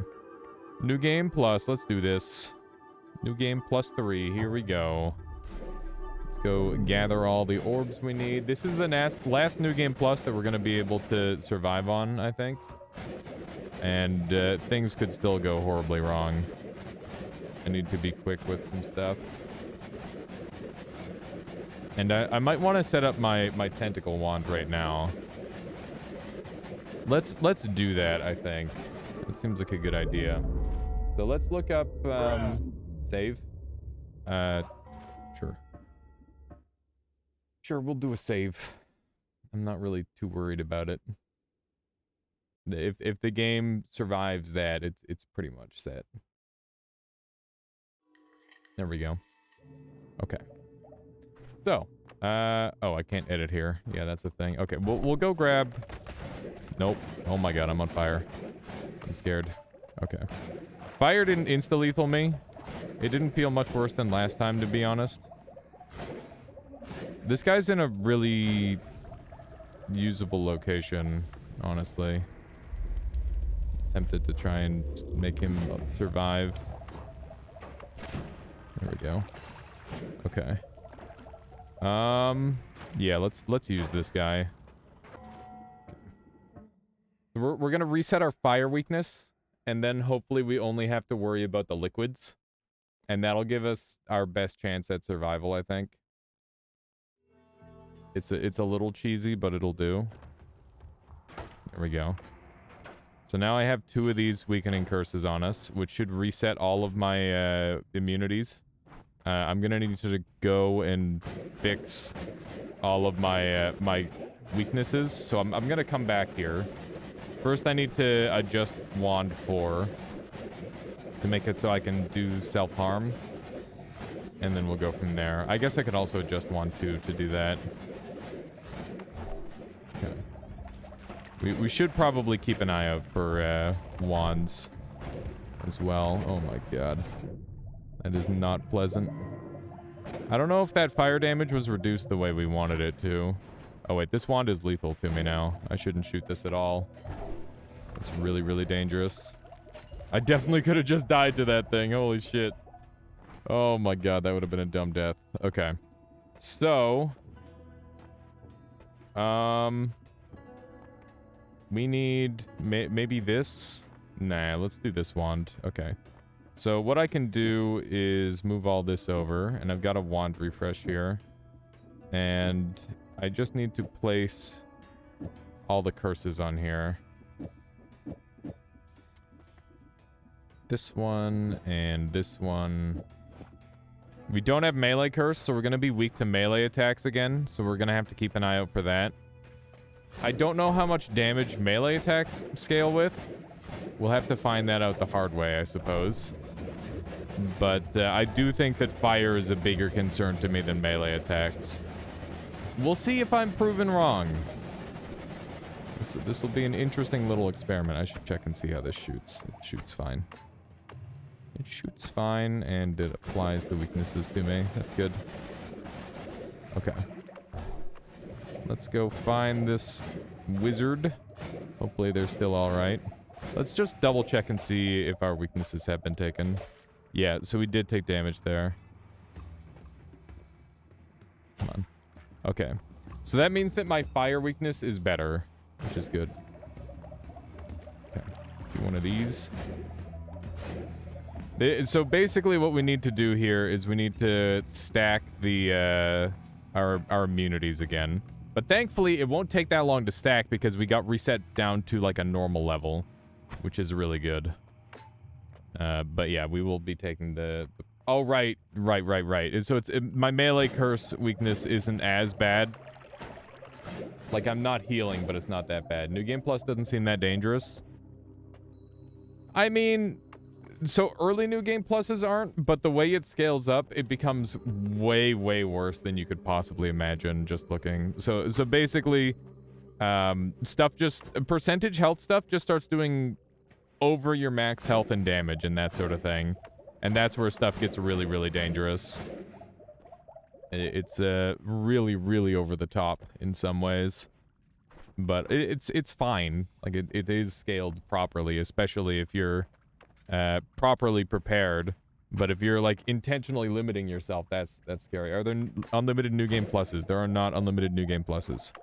New Game Plus. Let's do this. New Game Plus 3. Here we go. Let's go gather all the orbs we need. This is the last New Game Plus that we're going to be able to survive on, I think. And things could still go horribly wrong. I need to be quick with some stuff. And I might want to set up my tentacle wand right now. Let's do that, I think. It seems like a good idea. So let's look up save. Sure. Sure, we'll do a save. I'm not really too worried about it. If the game survives that, it's pretty much set. There we go. Okay. So, oh, I can't edit here. Yeah, that's the thing. Okay, we'll go grab. Nope. Oh my god, I'm on fire. I'm scared. Okay. Fire didn't insta-lethal me. It didn't feel much worse than last time, to be honest. This guy's in a really usable location, honestly. Tempted to try and make him survive. There we go. Okay. Yeah, let's use this guy. We're gonna reset our fire weakness, and then hopefully we only have to worry about the liquids. And that'll give us our best chance at survival, I think. It's a little cheesy, but it'll do. There we go. So now I have 2 of these weakening curses on us, which should reset all of my immunities. I'm gonna need to go and fix all of my my weaknesses. So I'm gonna come back here. First, I need to adjust Wand 4 to make it so I can do self-harm. And then we'll go from there. I guess I could also adjust Wand 2 to do that. Okay. We should probably keep an eye out for wands as well. Oh my god. That is not pleasant. I don't know if that fire damage was reduced the way we wanted it to. Oh wait, this wand is lethal to me now. I shouldn't shoot this at all. It's really, really dangerous. I definitely could have just died to that thing. Holy shit. Oh my god, that would have been a dumb death. Okay. So... we need maybe this? Nah, let's do this wand. Okay. So what I can do is move all this over, and I've got a wand refresh here. And I just need to place all the curses on here. This one and this one. We don't have melee curse, so we're going to be weak to melee attacks again. So we're going to have to keep an eye out for that. I don't know how much damage melee attacks scale with. We'll have to find that out the hard way, I suppose. But I do think that fire is a bigger concern to me than melee attacks. We'll see if I'm proven wrong. So this will be an interesting little experiment. I should check and see how this shoots. It shoots fine. It shoots fine, and it applies the weaknesses to me. That's good. Okay. Let's go find this wizard. Hopefully they're still alright. Let's just double check and see if our weaknesses have been taken. Yeah, so we did take damage there. Come on. Okay. So that means that my fire weakness is better, which is good. Okay. Do one of these. So basically what we need to do here is we need to stack the our immunities again. But thankfully it won't take that long to stack because we got reset down to like a normal level, which is really good. But yeah, we will be taking the oh right. And so my melee curse weakness isn't as bad. Like I'm not healing, but it's not that bad. New Game Plus doesn't seem that dangerous. I mean, so early New Game Pluses aren't, but the way it scales up, it becomes way worse than you could possibly imagine just looking. So basically, stuff just percentage health stuff just starts doing over your max health and damage and that sort of thing, and that's where stuff gets really dangerous. It's really over the top in some ways, but it's fine. Like it is scaled properly, especially if you're properly prepared. But if you're like intentionally limiting yourself, that's scary. Are there unlimited New Game Pluses? There are not unlimited New Game Pluses.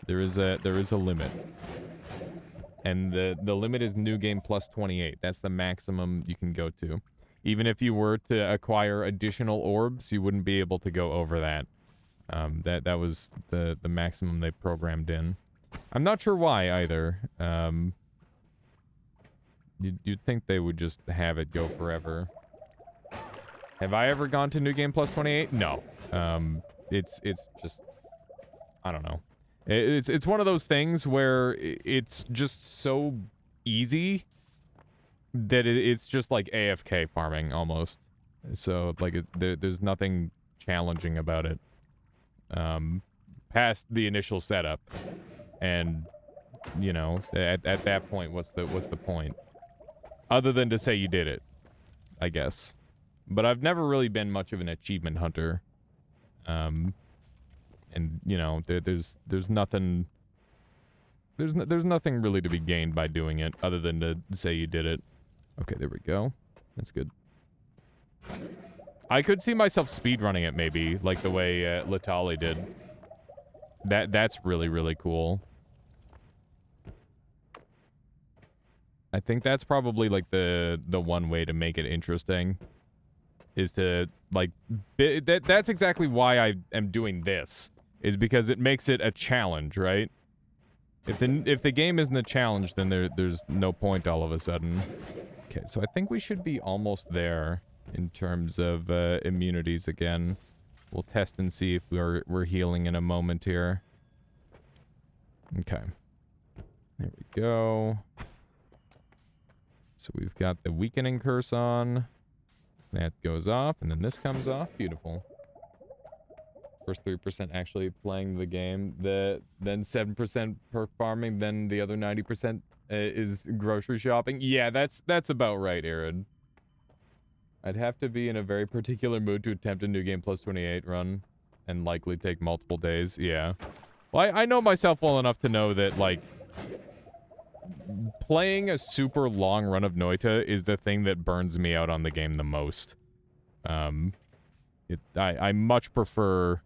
There is a limit. And the limit is New Game Plus 28. That's the maximum you can go to. Even if you were to acquire additional orbs, you wouldn't be able to go over that. That was the maximum they programmed in. I'm not sure why either. You'd think they would just have it go forever. Have I ever gone to New Game Plus 28? No. It's just, I don't know. It's one of those things where it's just so easy that it's just like AFK farming almost. So like there's nothing challenging about it. Past the initial setup, and you know, at that point, what's the point? Other than to say you did it, I guess. But I've never really been much of an achievement hunter. And you know, there's nothing. There's nothing really to be gained by doing it, other than to say you did it. Okay, there we go. That's good. I could see myself speedrunning it, maybe, like the way Latali did. That's really cool. I think that's probably like the one way to make it interesting, is to like that's exactly why I am doing this, is because it makes it a challenge, right? If the game isn't a challenge, then there's no point all of a sudden. Okay, so I think we should be almost there in terms of immunities again. We'll test and see if we're healing in a moment here. Okay. There we go. So we've got the weakening curse on. That goes off, and then this comes off. Beautiful. First 3% actually playing the game. Then 7% perk farming. Then the other 90% is grocery shopping. Yeah, that's about right, Arid. I'd have to be in a very particular mood to attempt a New Game Plus 28 run, and likely take multiple days. Yeah. Well, I know myself well enough to know that, like, playing a super long run of Noita is the thing that burns me out on the game the most. I much prefer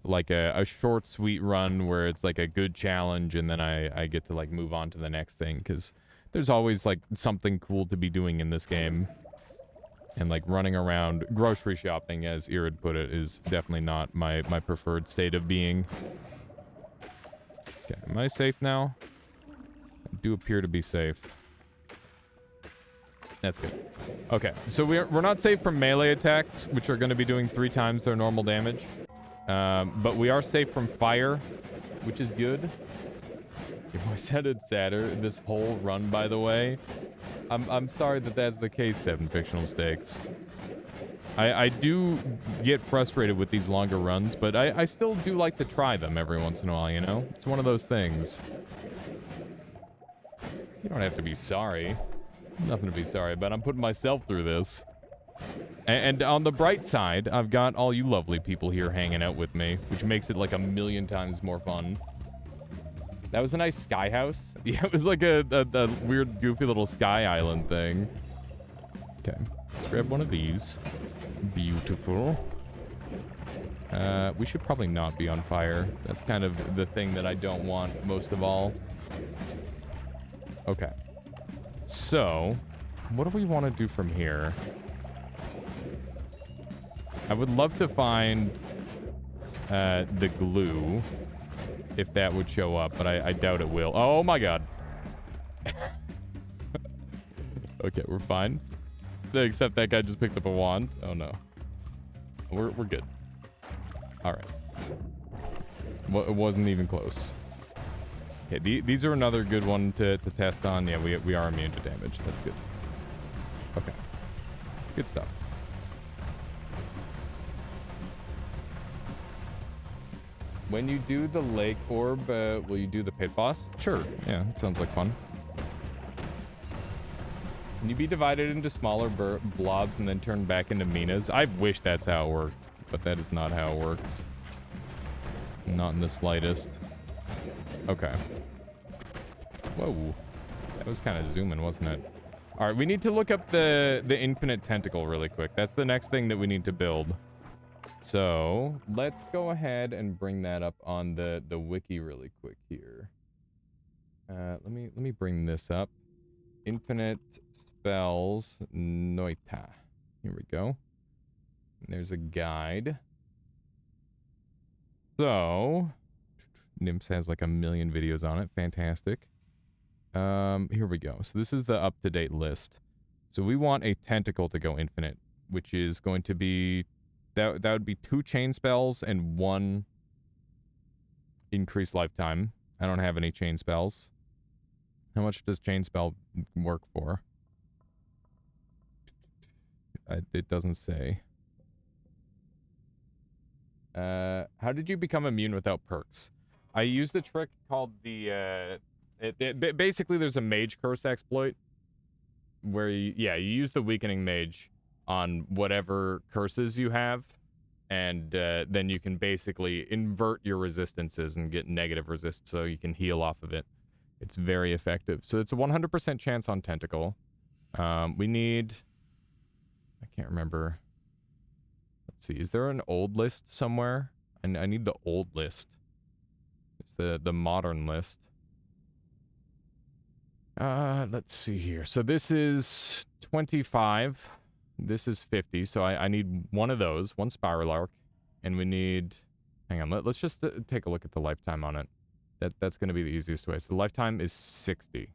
like a short, sweet run where it's like a good challenge, and then I get to like move on to the next thing, because there's always like something cool to be doing in this game. And like running around grocery shopping, as Irid put it, is definitely not my preferred state of being. Okay, am I safe now? I do appear to be safe. That's good. Okay, so we're not safe from melee attacks, which are going to be doing 3 times their normal damage. But we are safe from fire, which is good. If I said it sadder, this whole run, by the way, I'm sorry that that's the case, 7 Fictional Stakes. I do get frustrated with these longer runs, but I still do like to try them every once in a while, you know? It's one of those things. You don't have to be sorry. Nothing to be sorry about. I'm putting myself through this. And on the bright side, I've got all you lovely people here hanging out with me, which makes it like a million times more fun. That was a nice sky house. Yeah, it was like a weird, goofy little sky island thing. Okay, let's grab one of these. Beautiful. We should probably not be on fire. That's kind of the thing that I don't want most of all. Okay. So, what do we want to do from here? I would love to find the glue, if that would show up, but I doubt it will. Oh my god. Okay, we're fine. Except that guy just picked up a wand. Oh no. We're good. Alright. Well, it wasn't even close. Okay, these are another good one to test on. Yeah, we are immune to damage. That's good. Okay. Good stuff. When you do the lake orb, will you do the pit boss? Sure. Yeah, that sounds like fun. Can you be divided into smaller blobs and then turned back into minas? I wish that's how it worked, but that is not how it works. Not in the slightest. Okay. Whoa. That was kind of zooming, wasn't it? All right, we need to look up the infinite tentacle really quick. That's the next thing that we need to build. So let's go ahead and bring that up on the wiki really quick here. Let me bring this up. Infinite spells Noita. Here we go. And there's a guide. So Nymphs has like a million videos on it. Fantastic. Here we go. So this is the up-to-date list. So we want a tentacle to go infinite, which is going to be that would be 2 chain spells and 1 increased lifetime. I don't have any chain spells. How much does chain spell work for? It doesn't say. How did you become immune without perks? I used a trick called the basically there's a mage curse exploit where you use the weakening mage on whatever curses you have, and then you can basically invert your resistances and get negative resist so you can heal off of it. It's very effective. So it's a 100% chance on tentacle. We need, I can't remember. Let's see, is there an old list somewhere? I need the old list. It's the modern list. Let's see here. So this is 25. This is 50. So I need one of those, one spiral arc, and we need. Hang on. Let's just take a look at the lifetime on it. That's going to be the easiest way. So the lifetime is 60.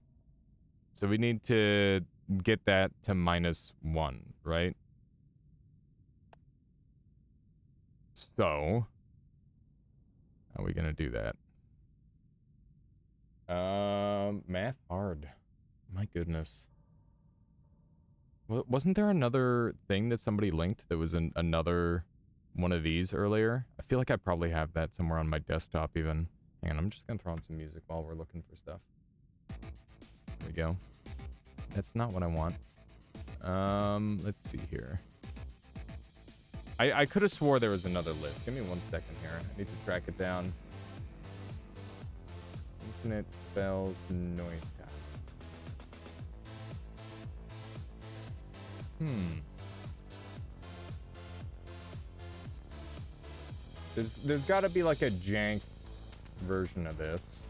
So we need to get that to -1, right? So how are we going to do that? Math hard. My goodness. Well, wasn't there another thing that somebody linked that was another one of these earlier? I feel like I probably have that somewhere on my desktop even. Hang on, I'm just gonna throw on some music while we're looking for stuff. There we go. That's not what I want. Let's see here. I could have swore there was another list. Give me 1 second here. I need to track it down. Infinite spells Noita. There's got to be like a jank version of this.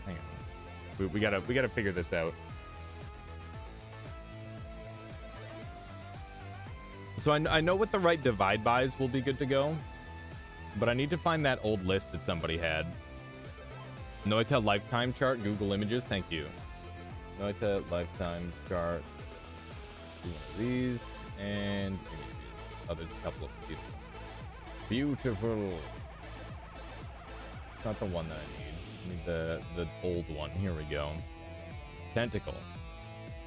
Hang on. We gotta figure this out. So I know what the right divide bys will be good to go, but I need to find that old list that somebody had. Noita lifetime chart, Google Images, thank you. Noita lifetime chart. Do one of these and images. Oh, there's a couple of them. Beautiful. It's not the one that I need. I need the old one. Here we go. Tentacle.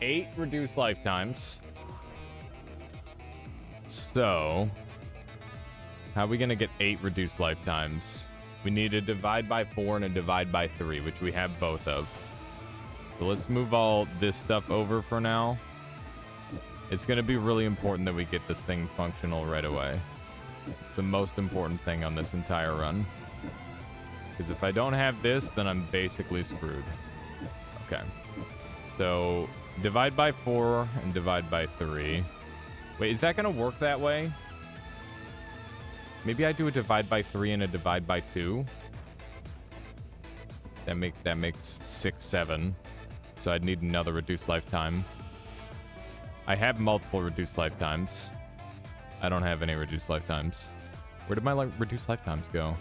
8 reduced lifetimes. So, how are we going to get 8 reduced lifetimes? We need a divide by 4 and a divide by 3, which we have both of. So let's move all this stuff over for now. It's going to be really important that we get this thing functional right away. It's the most important thing on this entire run. Because if I don't have this, then I'm basically screwed. Okay. So, divide by 4 and divide by 3. Wait, is that going to work that way? Maybe I do a divide by 3 and a divide by 2. That makes 6, 7. So I'd need another reduced lifetime. I have multiple reduced lifetimes. I don't have any reduced lifetimes. Where did my reduced lifetimes go?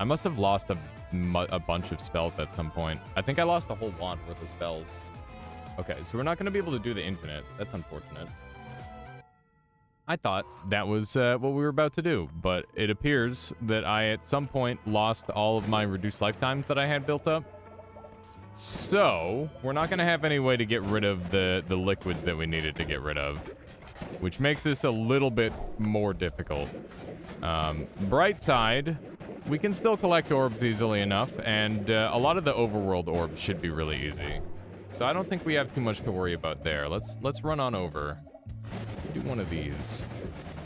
I must have lost a bunch of spells at some point. I think I lost a whole wand worth of spells. Okay, so we're not going to be able to do the infinite. That's unfortunate. I thought that was what we were about to do, but it appears that I at some point lost all of my reduced lifetimes that I had built up. So, we're not going to have any way to get rid of the liquids that we needed to get rid of, which makes this a little bit more difficult. Bright side, we can still collect orbs easily enough, and a lot of the overworld orbs should be really easy. So I don't think we have too much to worry about there. Let's run on over. Do one of these.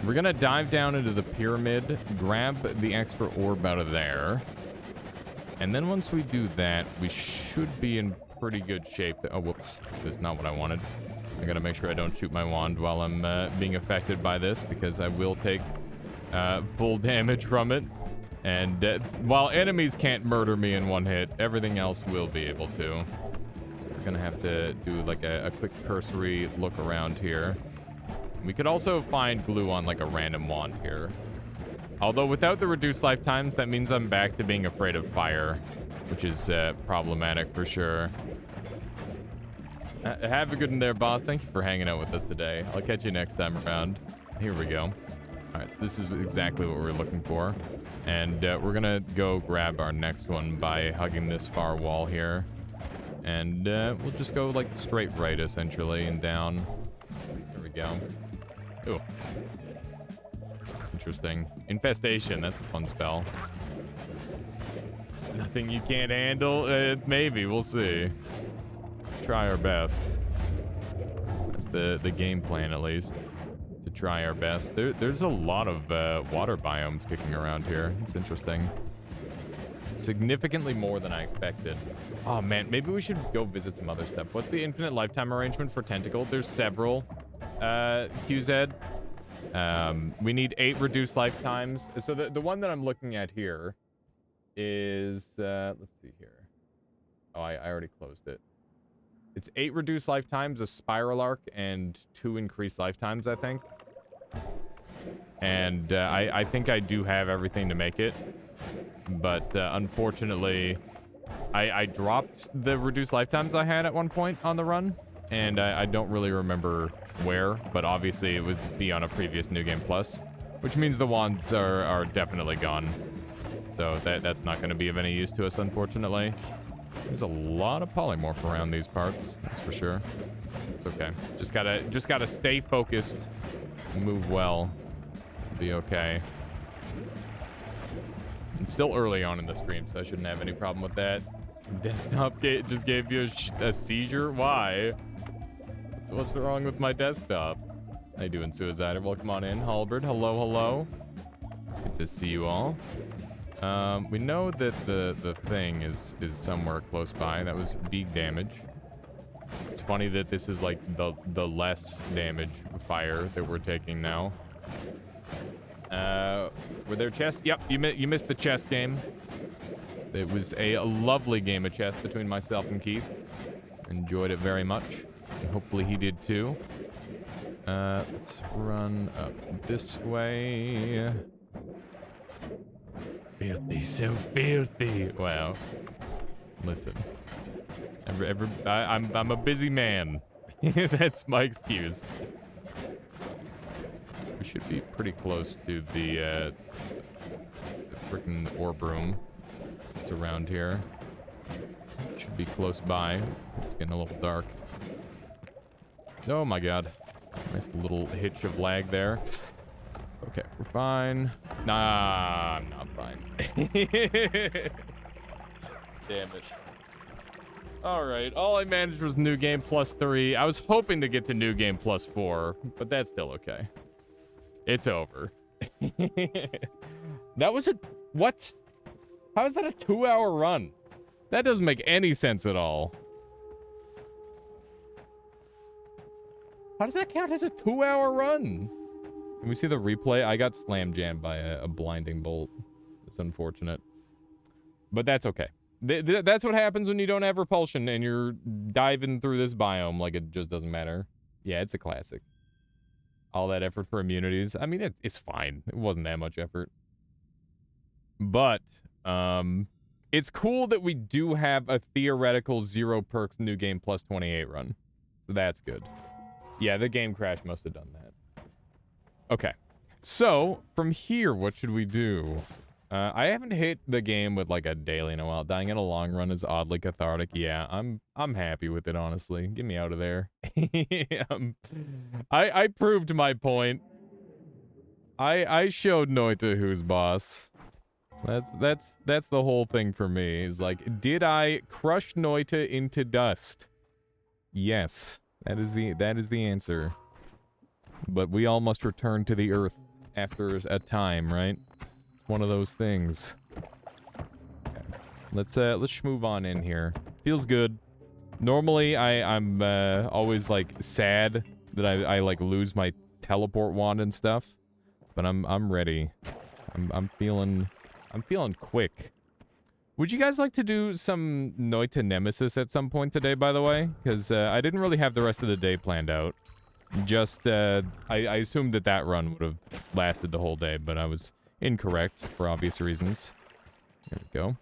We're gonna dive down into the pyramid, grab the extra orb out of there, and then once we do that, we should be in pretty good shape. Oh, whoops. That's not what I wanted. I gotta make sure I don't shoot my wand while I'm being affected by this, because I will take full damage from it. And while enemies can't murder me in one hit, everything else will be able to. We're gonna have to do like a quick cursory look around here. We could also find glue on like a random wand here. Although without the reduced lifetimes, that means I'm back to being afraid of fire, which is problematic for sure. Have a good one there, boss. Thank you for hanging out with us today. I'll catch you next time around. Here we go. All right, so this is exactly what we're looking for. And we're going to go grab our next one by hugging this far wall here. And we'll just go like straight right, essentially, and down. There we go. Ooh. Interesting. Infestation, that's a fun spell. Nothing you can't handle? Maybe, we'll see. Try our best. That's the game plan, at least. To try our best. There's a lot of water biomes kicking around here. It's interesting. Significantly more than I expected. Oh man, maybe we should go visit some other stuff. What's the infinite lifetime arrangement for Tentacle? There's several. QZ. We need 8 reduced lifetimes. So the one that I'm looking at here is let's see here. Oh, I already closed it. It's 8 reduced lifetimes, a spiral arc, and 2 increased lifetimes, I think. And I think I do have everything to make it. But unfortunately, I dropped the reduced lifetimes I had at one point on the run. And I don't really remember where, but obviously it would be on a previous New Game Plus. Which means the wands are definitely gone. So that's not going to be of any use to us, unfortunately. There's a lot of polymorph around these parts, that's for sure. It's okay. Just gotta stay focused, move well, be okay. It's still early on in the stream, so I shouldn't have any problem with that. Desktop just gave you a seizure? Why? What's wrong with my desktop? How you doing, Suicider? Welcome on in. Halberd, hello. Good to see you all. We know that the thing is somewhere close by. That was big damage. It's funny that this is like the less damage fire that we're taking now. Were there chests? Yep, you missed the chess game. It was a lovely game of chess between myself and Keith. Enjoyed it very much. And hopefully he did too. Let's run up this way. Filthy, so filthy. Wow. Listen. I'm a busy man. That's my excuse. We should be pretty close to the freaking orb room. It's around here. Should be close by. It's getting a little dark. Oh my god. Nice little hitch of lag there. Okay, we're fine. Nah, I'm not fine. Damn it. Alright, all I managed was new game +3. I was hoping to get to new game +4, but that's still okay. It's over. That was a... What? How is that a 2-hour run? That doesn't make any sense at all. How does that count as a 2-hour run? Can we see the replay? I got slam jammed by a blinding bolt. It's unfortunate. But that's okay. That's what happens when you don't have repulsion and you're diving through this biome like it just doesn't matter. Yeah, it's a classic. All that effort for immunities. I mean, it's fine. It wasn't that much effort. But, it's cool that we do have a theoretical 0 perks new game +28 run. So that's good. Yeah, the game crash must have done that. Okay. So, from here, what should we do? I haven't hit the game with like a daily in a while. Dying in a long run is oddly cathartic. Yeah, I'm happy with it, honestly. Get me out of there. I proved my point. I showed Noita who's boss. That's the whole thing for me. Is like, did I crush Noita into dust? Yes. That is the answer. But we all must return to the earth after a time, right? One of those things. Okay. Let's move on in here. Feels good. Normally I'm always like sad that I like lose my teleport wand and stuff, but I'm ready. I'm feeling quick. Would you guys like to do some Noita Nemesis at some point today, by the way? Because I didn't really have the rest of the day planned out. Just I assumed that run would have lasted the whole day, but I was incorrect for obvious reasons. There we go.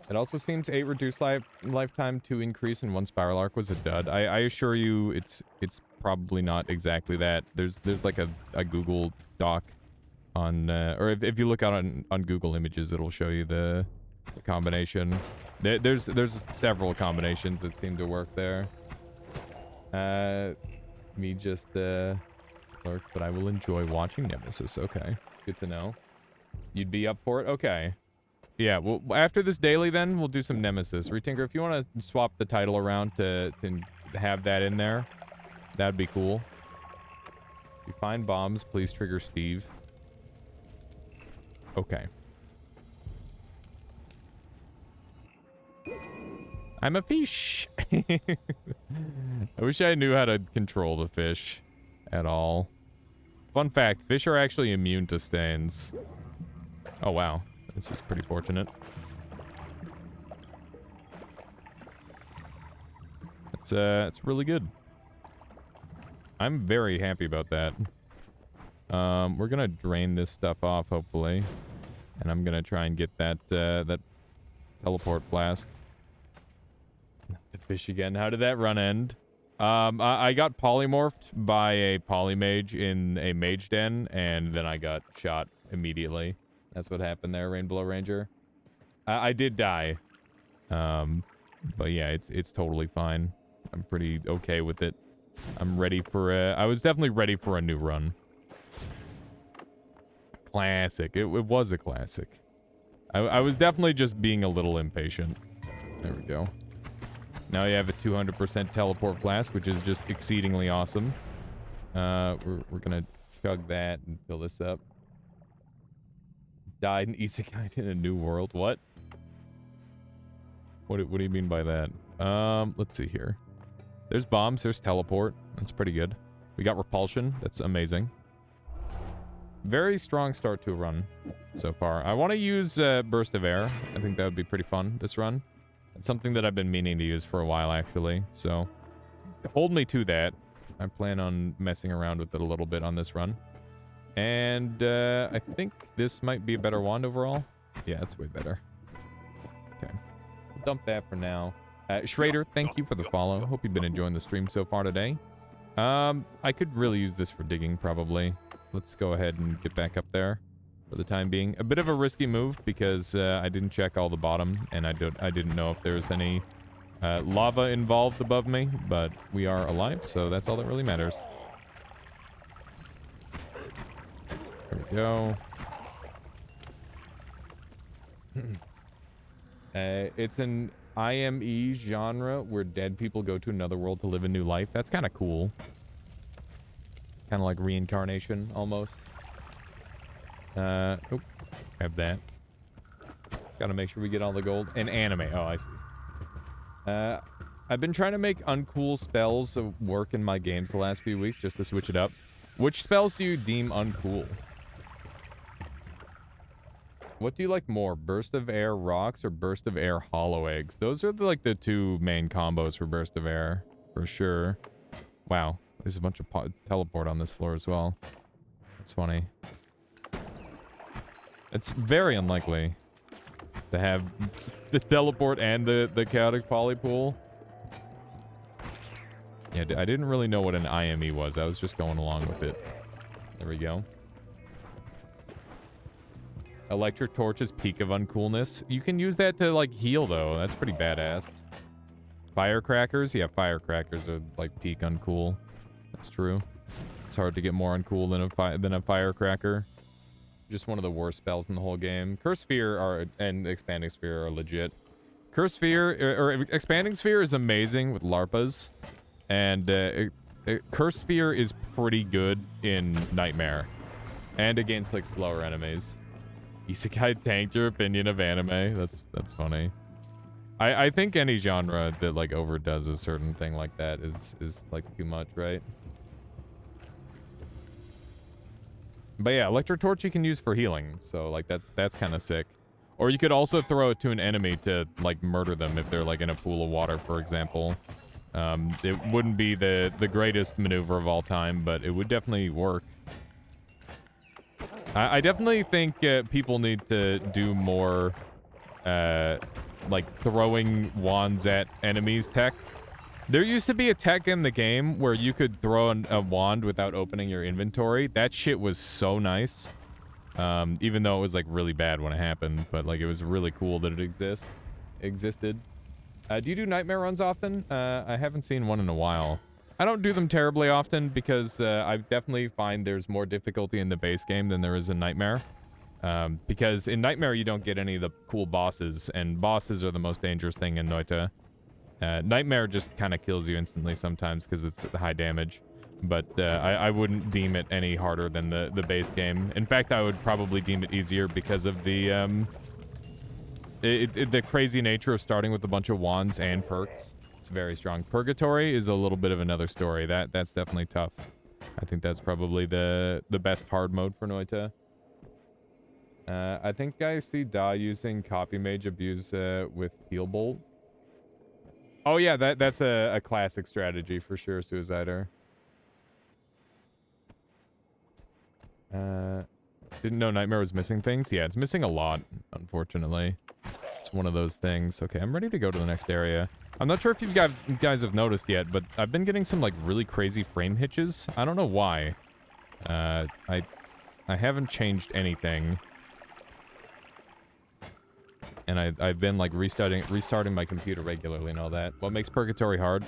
It also seems 8 reduced lifetime, 2 increase, and 1 spiral arc was a dud. I assure you, it's probably not exactly that. There's like a Google doc on, or if you look out on Google Images, it'll show you the combination. There's several combinations that seem to work there. Me just lurk, but I will enjoy watching Nemesis. Okay, good to know. You'd be up for it? Okay. Yeah, well, after this daily then, we'll do some Nemesis. Retinker, if you want to swap the title around to have that in there, that'd be cool. If you find bombs, please trigger Steve. Okay. I'm a fish. I wish I knew how to control the fish at all. Fun fact, fish are actually immune to stains. Oh, wow. This is pretty fortunate. It's really good. I'm very happy about that. We're gonna drain this stuff off, hopefully. And I'm gonna try and get that teleport flask. The fish again. How did that run end? I got polymorphed by a polymage in a mage den, and then I got shot immediately. That's what happened there, Rainbow Ranger. I did die. But yeah, it's totally fine. I'm pretty okay with it. I'm ready for I was definitely ready for a new run. Classic. It was a classic. I was definitely just being a little impatient. There we go. Now you have a 200% teleport flask, which is just exceedingly awesome. We're gonna chug that and fill this up. Died in Isekai in a new world. What? What do you mean by that? Let's see here. There's bombs. There's teleport. That's pretty good. We got repulsion. That's amazing. Very strong start to a run so far. I want to use burst of air. I think that would be pretty fun this run. It's something that I've been meaning to use for a while, actually. So hold me to that. I plan on messing around with it a little bit on this run. And I think this might be a better wand overall. Yeah, it's way better. Okay. Dump that for now. Schrader, thank you for the follow. Hope you've been enjoying the stream so far today. I could really use this for digging, probably. Let's go ahead and get back up there for the time being. A bit of a risky move because I didn't check all the bottom, and I didn't know if there was any Lava involved above me, but we are alive, so that's all that really matters. There we go. It's an IME genre where dead people go to another world to live a new life. That's kind of cool. Kind of like reincarnation, almost. Oop. Have that. Gotta make sure we get all the gold. And anime. Oh, I see. I've been trying to make uncool spells work in my games the last few weeks just to switch it up. Which spells do you deem uncool? What do you like more? Burst of Air Rocks or Burst of Air Hollow Eggs? Those are like the two main combos for Burst of Air, for sure. Wow, there's a bunch of teleport on this floor as well. That's funny. It's very unlikely to have the teleport and the chaotic polypool. Yeah, I didn't really know what an IME was. I was just going along with it. There we go. Electric Torch's peak of uncoolness. You can use that to, like, heal, though. That's pretty badass. Firecrackers? Yeah, firecrackers are, like, peak uncool. That's true. It's hard to get more uncool than a firecracker. Just one of the worst spells in the whole game. Curse Sphere and Expanding Sphere are legit. Curse Sphere, or Expanding Sphere is amazing with LARPas. And Curse Sphere is pretty good in Nightmare. And against, like, slower enemies. Isekai tanked your opinion of anime. That's funny. I think any genre that like overdoes a certain thing like that is like too much, right? But yeah, Electric Torch you can use for healing, so like that's kind of sick. Or you could also throw it to an enemy to like murder them if they're like in a pool of water, for example. It wouldn't be the greatest maneuver of all time, but it would definitely work. I definitely think people need to do more, like, throwing wands at enemies tech. There used to be a tech in the game where you could throw a wand without opening your inventory. That shit was so nice. Even though it was, like, really bad when it happened. But, like, it was really cool that it existed. Do you do nightmare runs often? I haven't seen one in a while. I don't do them terribly often because I definitely find there's more difficulty in the base game than there is in Nightmare. Because in Nightmare you don't get any of the cool bosses, and bosses are the most dangerous thing in Noita. Nightmare just kind of kills you instantly sometimes because it's high damage. But I wouldn't deem it any harder than the base game. In fact, I would probably deem it easier because of the crazy nature of starting with a bunch of wands and perks. It's very strong. Purgatory is a little bit of another story. That's definitely tough. I think that's probably the best hard mode for Noita. I think I see Da using Copy Mage abuse with Heal Bolt. Oh yeah, that's a classic strategy for sure, Suicider. Didn't know Nightmare was missing things. Yeah, it's missing a lot, unfortunately. It's one of those things. Okay, I'm ready to go to the next area. I'm not sure if you guys have noticed yet, but I've been getting some like really crazy frame hitches. I don't know why. I haven't changed anything. And I've been like restarting my computer regularly and all that. What makes Purgatory hard?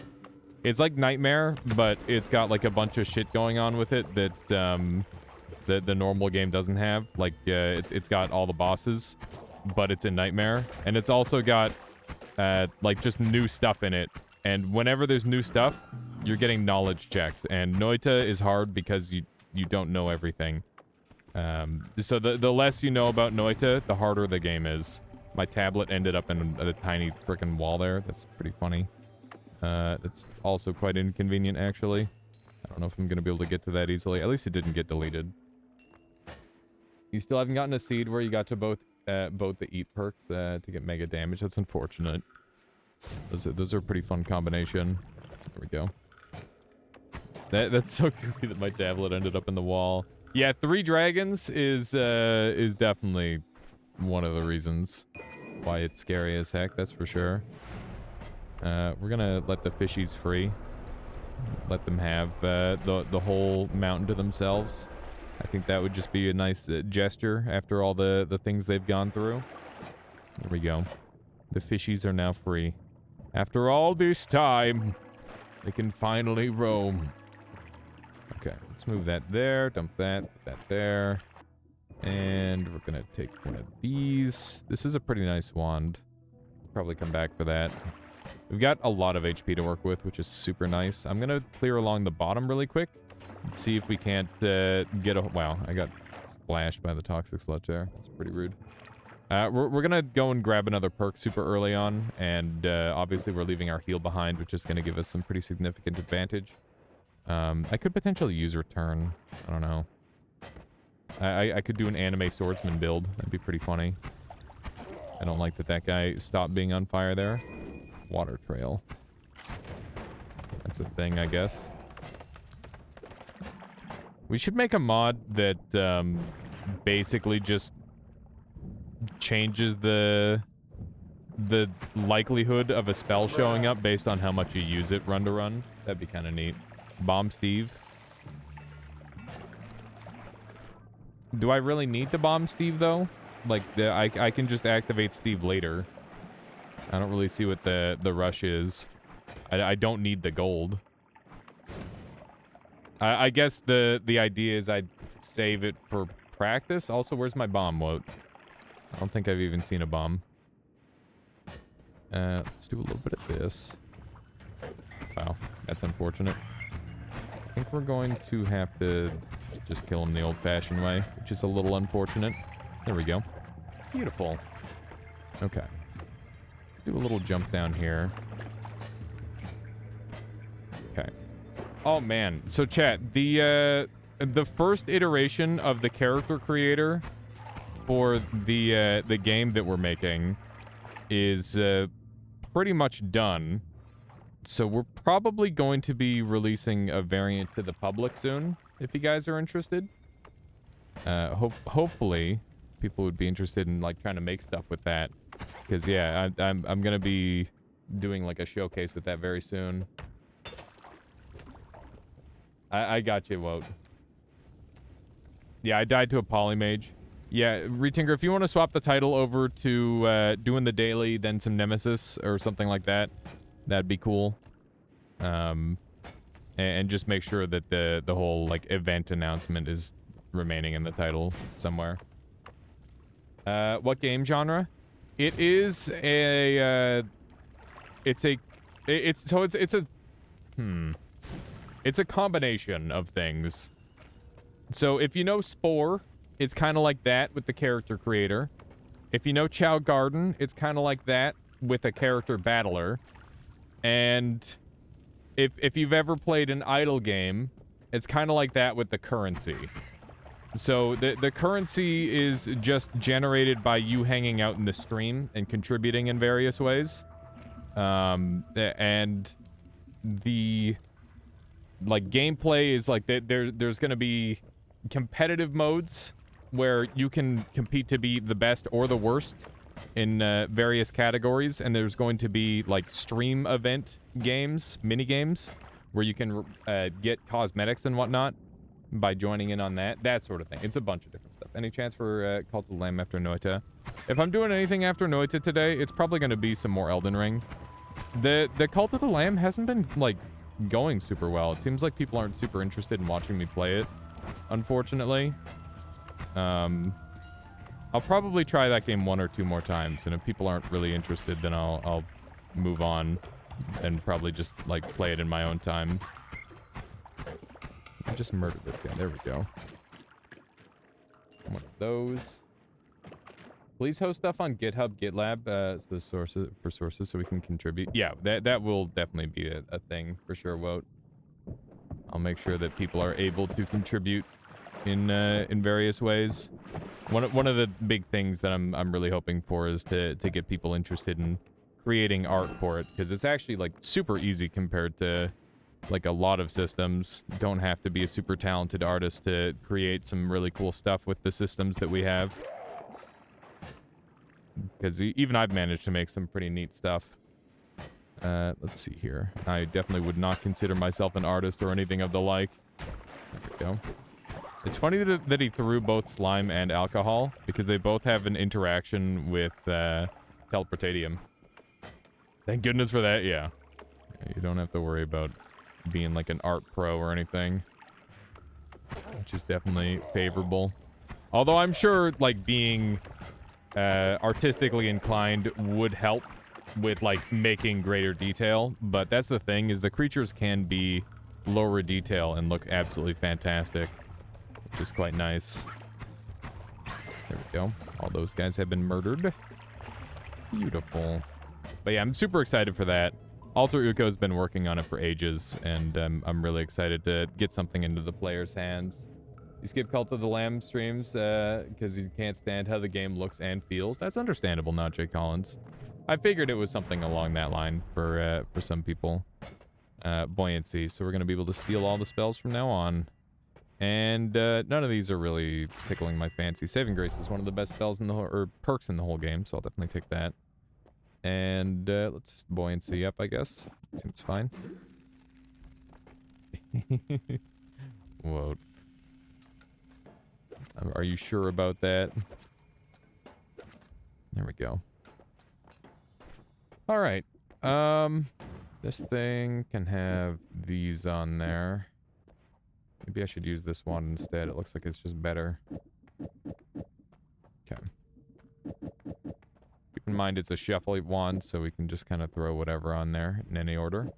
It's like Nightmare, but it's got like a bunch of shit going on with it that the normal game doesn't have. Like it's got all the bosses, but it's in Nightmare, and it's also got like just new stuff in it. And whenever there's new stuff, you're getting knowledge checked. And Noita is hard because you don't know everything. So the less you know about Noita, the harder the game is. My tablet ended up in a tiny frickin' wall there. That's pretty funny. It's also quite inconvenient, actually. I don't know if I'm going to be able to get to that easily. At least it didn't get deleted. You still haven't gotten a seed where you got to both the eat perks to get mega damage. That's unfortunate. Those are a pretty fun combination. There we go. That's so goofy that my tablet ended up in the wall. Yeah, 3 dragons is definitely one of the reasons why it's scary as heck. That's for sure. We're gonna let the fishies free. Let them have the whole mountain to themselves. I think that would just be a nice gesture after all the things they've gone through. There we go. The fishies are now free. After all this time, they can finally roam. Okay, let's move that there, dump that, put that there. And we're gonna take one of these. This is a pretty nice wand. Probably come back for that. We've got a lot of HP to work with, which is super nice. I'm gonna clear along the bottom really quick. See if we can't get a... Wow, I got splashed by the toxic sludge there. That's pretty rude. We're gonna go and grab another perk super early on, and obviously we're leaving our heal behind, which is gonna give us some pretty significant advantage. I could potentially use return. I don't know. I could do an anime swordsman build. That'd be pretty funny. I don't like that that guy stopped being on fire there. Water trail. That's a thing, I guess. We should make a mod that basically just changes the likelihood of a spell showing up based on how much you use it run to run. That'd be kind of neat. Bomb Steve. Do I really need to bomb Steve, though? Like, I can just activate Steve later. I don't really see what the rush is. I don't need the gold. I guess the idea is I'd save it for practice. Also, where's my bomb, Woat? I don't think I've even seen a bomb. Let's do a little bit of this. Wow, that's unfortunate. I think we're going to have to just kill him the old-fashioned way, which is a little unfortunate. There we go. Beautiful. Okay. Do a little jump down here. Okay. Oh, man. So, chat, the first iteration of the character creator for the game that we're making is pretty much done. So we're probably going to be releasing a variant to the public soon, if you guys are interested. Hopefully, people would be interested in like trying to make stuff with that, because yeah, I'm gonna be doing like a showcase with that very soon. I got you, Woat. Yeah, I died to a polymage. Yeah, Retinker, if you want to swap the title over to doing the daily, then some Nemesis or something like that, that'd be cool. And just make sure that the whole like event announcement is remaining in the title somewhere. What game genre? It is a it's a combination of things. So if you know Spore, it's kind of like that with the character creator. If you know Chow Garden, it's kind of like that with a character battler. And if you've ever played an idle game, it's kind of like that with the currency. So the currency is just generated by you hanging out in the stream and contributing in various ways. And the like gameplay is like there's going to be competitive modes where you can compete to be the best or the worst in various categories, and there's going to be like stream event games, mini games, where you can get cosmetics and whatnot by joining in on that sort of thing. It's a bunch of different stuff. Any chance for Cult of the Lamb after Noita? If I'm doing anything after Noita today, it's probably going to be some more Elden Ring. The Cult of the Lamb hasn't been like going super well. It seems like people aren't super interested in watching me play it, unfortunately. I'll probably try that game one or two more times, and if people aren't really interested, then I'll move on and probably just like play it in my own time. I just murdered this guy. There we go. One of those. Please host stuff on GitHub, GitLab, the sources for sources, so we can contribute. Yeah, that will definitely be a thing for sure, Woat. I'll make sure that people are able to contribute in various ways. One of the big things that I'm really hoping for is to get people interested in creating art for it, because it's actually like super easy compared to like a lot of systems. You don't have to be a super talented artist to create some really cool stuff with the systems that we have. Because even I've managed to make some pretty neat stuff. Let's see here. I definitely would not consider myself an artist or anything of the like. There we go. It's funny that he threw both slime and alcohol, because they both have an interaction with teleportatium. Thank goodness for that, yeah. You don't have to worry about being like an art pro or anything, which is definitely favorable. Although I'm sure like being artistically inclined would help with like making greater detail, but that's the thing, is the creatures can be lower detail and look absolutely fantastic, which is quite nice. There we go. All those guys have been murdered. Beautiful. But yeah, I'm super excited for that. Alter Uko's been working on it for ages, and I'm really excited to get something into the players' hands. You skip Cult of the Lamb streams because you can't stand how the game looks and feels. That's understandable, not Jay Collins. I figured it was something along that line for some people. Buoyancy, so we're going to be able to steal all the spells from now on. And none of these are really tickling my fancy. Saving Grace is one of the best spells in the whole, or perks in the whole game, so I'll definitely take that. And let's buoyancy up, I guess. Seems fine. Whoa. Are you sure about that? There we go. All right. This thing can have these on there. Maybe I should use this one instead. It looks like it's just better. Okay. Keep in mind it's a shuffle wand, so we can just kind of throw whatever on there in any order.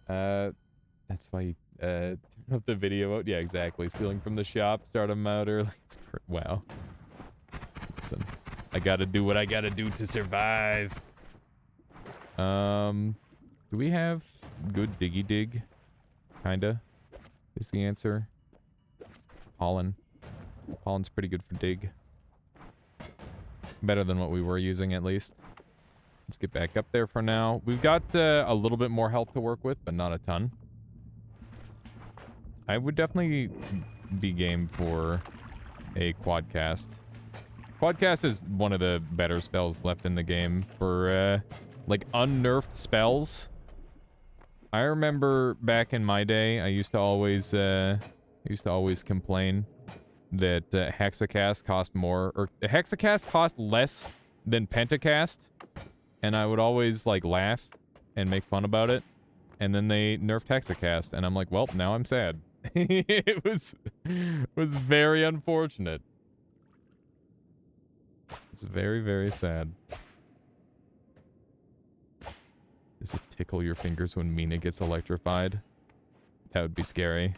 That's why you turn up the video out. Yeah, exactly. Stealing from the shop, start them out early. Wow. Listen, I gotta do what I gotta do to survive. Do we have good diggy dig? Kinda. Is the answer. Pollen. Pollen's pretty good for dig. Better than what we were using, at least. Let's get back up there for now. We've got a little bit more health to work with, but not a ton. I would definitely be game for a quadcast. Quadcast is one of the better spells left in the game for, like, unnerfed spells. I remember back in my day, I used to always complain that Hexacast cost more, or Hexacast cost less than Pentacast, and I would always, like, laugh and make fun about it, and then they nerfed Hexacast, and I'm like, well, now I'm sad. It was very unfortunate. It's very, very sad. Does it tickle your fingers when Mina gets electrified? That would be scary.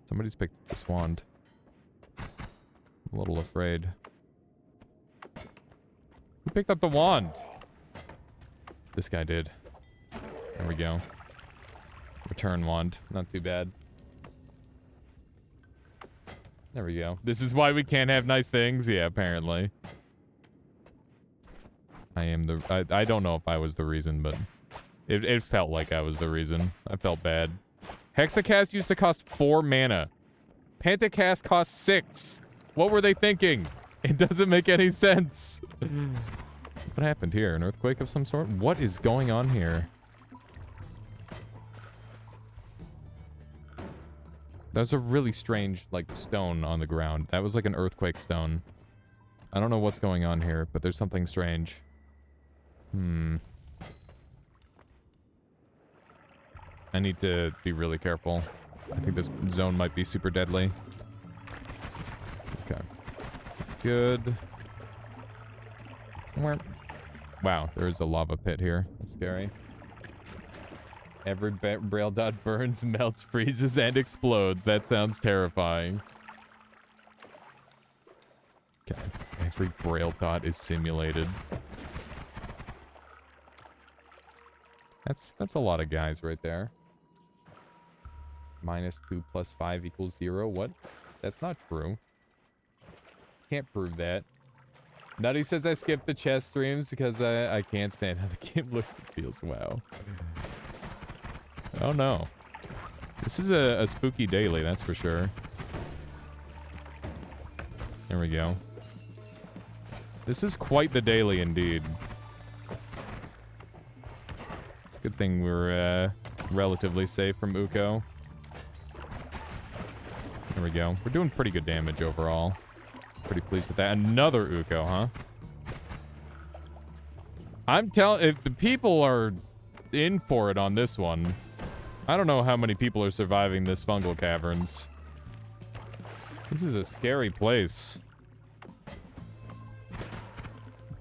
Somebody's picked up this wand. I'm a little afraid. Who picked up the wand? This guy did. There we go. Return wand. Not too bad. There we go. This is why we can't have nice things? Yeah, apparently. I am the... I don't know if I was the reason, but... It felt like I was the reason. I felt bad. Hexacast used to cost 4 mana. Pentacast cost 6. What were they thinking? It doesn't make any sense. What happened here? An earthquake of some sort? What is going on here? That was a really strange, like, stone on the ground. That was like an earthquake stone. I don't know what's going on here, but there's something strange. I need to be really careful. I think this zone might be super deadly. Okay. That's good. Wow, there is a lava pit here. That's scary. Every braille dot burns, melts, freezes, and explodes. That sounds terrifying. Okay. Every braille dot is simulated. That's a lot of guys right there. -2 + 5 = 0. What? That's not true. Can't prove that. Nutty says I skipped the chess streams because I can't stand how the game looks and feels. Wow. Oh no. This is a spooky daily, that's for sure. There we go. This is quite the daily indeed. It's a good thing we're relatively safe from Uko. There we go. We're doing pretty good damage overall. Pretty pleased with that. Another Uko, huh? I'm telling, if the people are in for it on this one, I don't know how many people are surviving this fungal caverns. This is a scary place.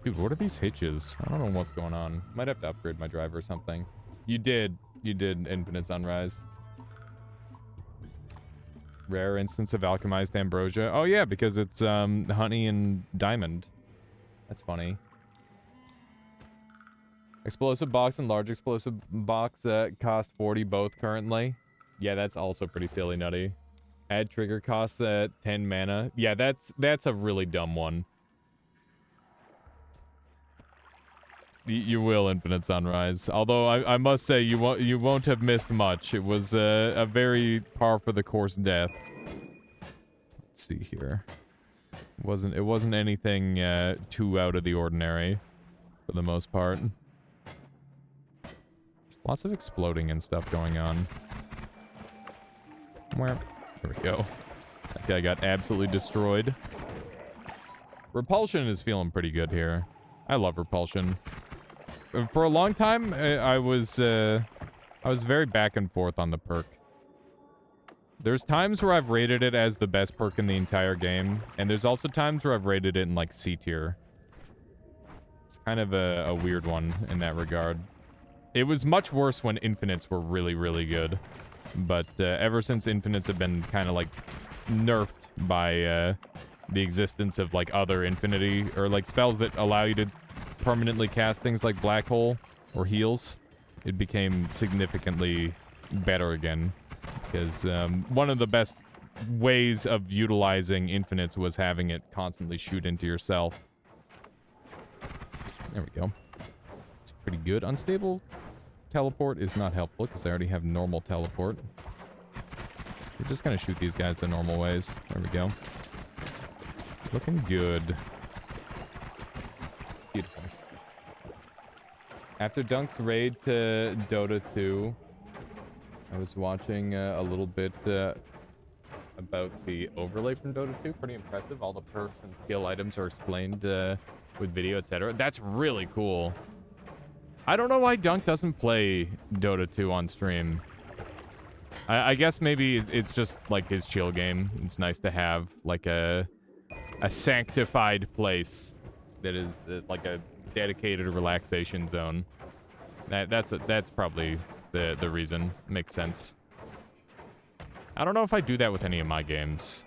Dude, what are these hitches? I don't know what's going on. Might have to upgrade my driver or something. You did Infinite Sunrise. Rare instance of alchemized ambrosia. Oh yeah, because it's honey and diamond. That's funny. Explosive box and large explosive box cost 40 both currently. Yeah, that's also pretty silly nutty. Add trigger costs 10 mana. Yeah, that's a really dumb one. You will Infinite Sunrise. Although I must say you won't have missed much. It was a very par for the course death. Let's see here. It wasn't anything too out of the ordinary for the most part. There's lots of exploding and stuff going on. Where? There we go. That guy got absolutely destroyed. Repulsion is feeling pretty good here. I love Repulsion. For a long time, I was very back and forth on the perk. There's times where I've rated it as the best perk in the entire game, and there's also times where I've rated it in like C tier. It's kind of a weird one in that regard. It was much worse when infinites were really, really good. But ever since infinites have been kind of like nerfed by the existence of like other infinity or like spells that allow you to permanently cast things like Black Hole or Heals, it became significantly better again. Because one of the best ways of utilizing infinites was having it constantly shoot into yourself. There we go. It's pretty good. Unstable teleport is not helpful because I already have normal teleport. We're just gonna shoot these guys the normal ways. There we go. Looking good. Beautiful. After Dunk's raid to Dota 2, I was watching a little bit about the overlay from Dota 2. Pretty impressive. All the perks and skill items are explained with video, etc. That's really cool. I don't know why Dunk doesn't play Dota 2 on stream. I guess maybe it's just like his chill game. It's nice to have like a sanctified place that is like a dedicated relaxation zone. That's probably the reason. Makes sense. I don't know if I do that with any of my games.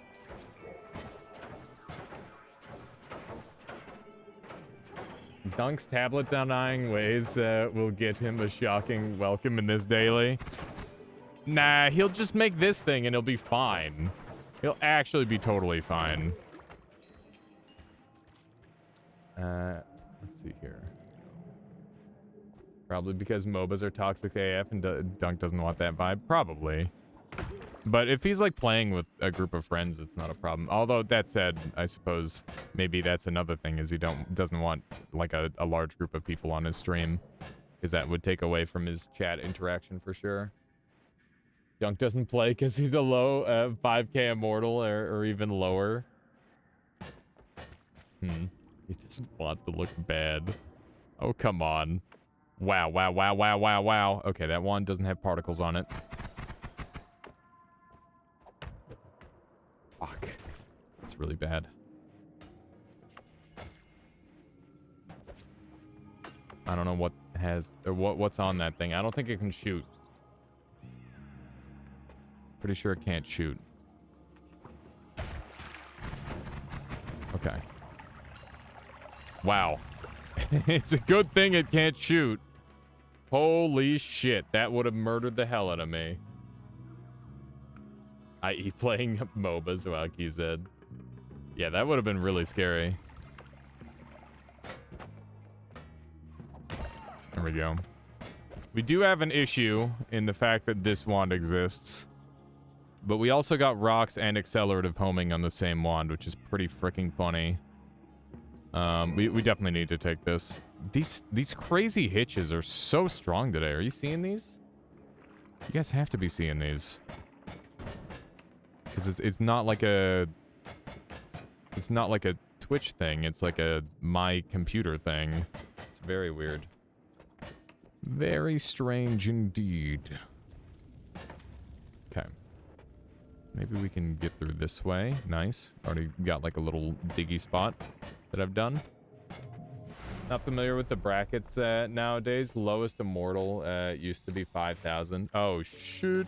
Dunk's tablet denying ways will get him a shocking welcome in this daily. Nah, he'll just make this thing and he'll be fine. He'll actually be totally fine. Let's see here. Probably because MOBAs are toxic AF and Dunk doesn't want that vibe. Probably. But if he's like playing with a group of friends, it's not a problem. Although that said, I suppose maybe that's another thing is he doesn't want like a large group of people on his stream. Because that would take away from his chat interaction for sure. Dunk doesn't play because he's a low 5k immortal or even lower. He doesn't want to look bad. Oh, come on. Wow, wow, wow, wow, wow, wow. Okay, that one doesn't have particles on it. Fuck. That's really bad. I don't know what has or what's on that thing. I don't think it can shoot. Pretty sure it can't shoot. Okay. Wow. It's a good thing it can't shoot. Holy shit. That would have murdered the hell out of me. I.e. playing MOBAs, like he said. Yeah, that would have been really scary. There we go. We do have an issue in the fact that this wand exists. But we also got rocks and accelerative homing on the same wand, which is pretty freaking funny. We definitely need to take this. These crazy hitches are so strong today. Are you seeing these? You guys have to be seeing these. Because it's not like a... It's not like a Twitch thing. It's like a my computer thing. It's very weird. Very strange indeed. Okay. Maybe we can get through this way. Nice. Already got like a little diggy spot that I've done. Not familiar with the brackets nowadays. Lowest immortal used to be 5,000. Oh, shoot.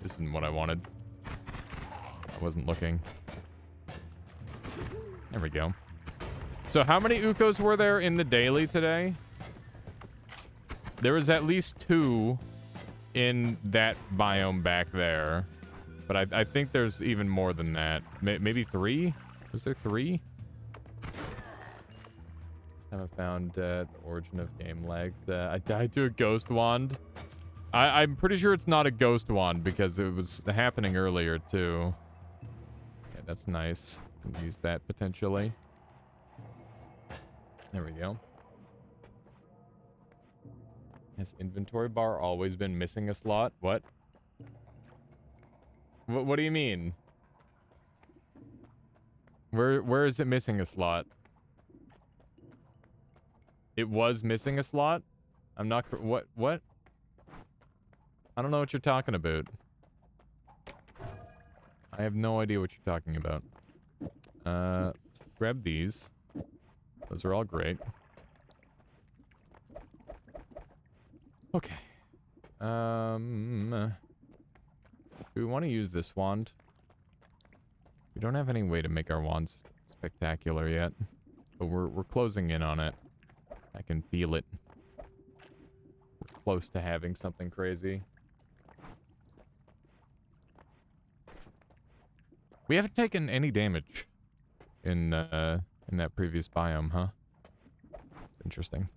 This isn't what I wanted. I wasn't looking. There we go. So how many Ukos were there in the daily today? There was at least 2 in that biome back there. But I think there's even more than that. Maybe 3? Was there 3? This time I found the origin of game lags. I died to a ghost wand. I'm pretty sure it's not a ghost wand because it was happening earlier too. Yeah, that's nice. Can use that potentially. There we go. Has inventory bar always been missing a slot? What? What do you mean? Where is it missing a slot? It was missing a slot? I'm not... What? I don't know what you're talking about. I have no idea what you're talking about. Let's grab these. Those are all great. Okay. Do we want to use this wand? We don't have any way to make our wands spectacular yet. But we're closing in on it. I can feel it. We're close to having something crazy. We haven't taken any damage in that previous biome, huh? Interesting.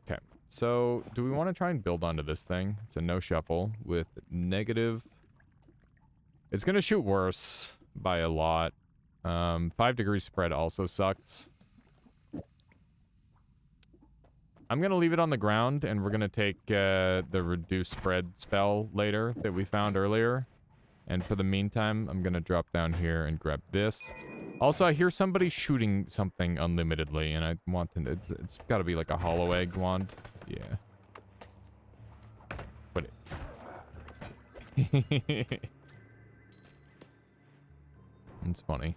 Okay. So, do we want to try and build onto this thing? It's a no shuffle with negative... It's going to shoot worse by a lot. 5 degree spread also sucks. I'm going to leave it on the ground, and we're going to take the reduce spread spell later that we found earlier. And for the meantime, I'm going to drop down here and grab this. Also, I hear somebody shooting something unlimitedly, and I want to... It's got to be like a hollow egg wand. Yeah. Put it. It's funny.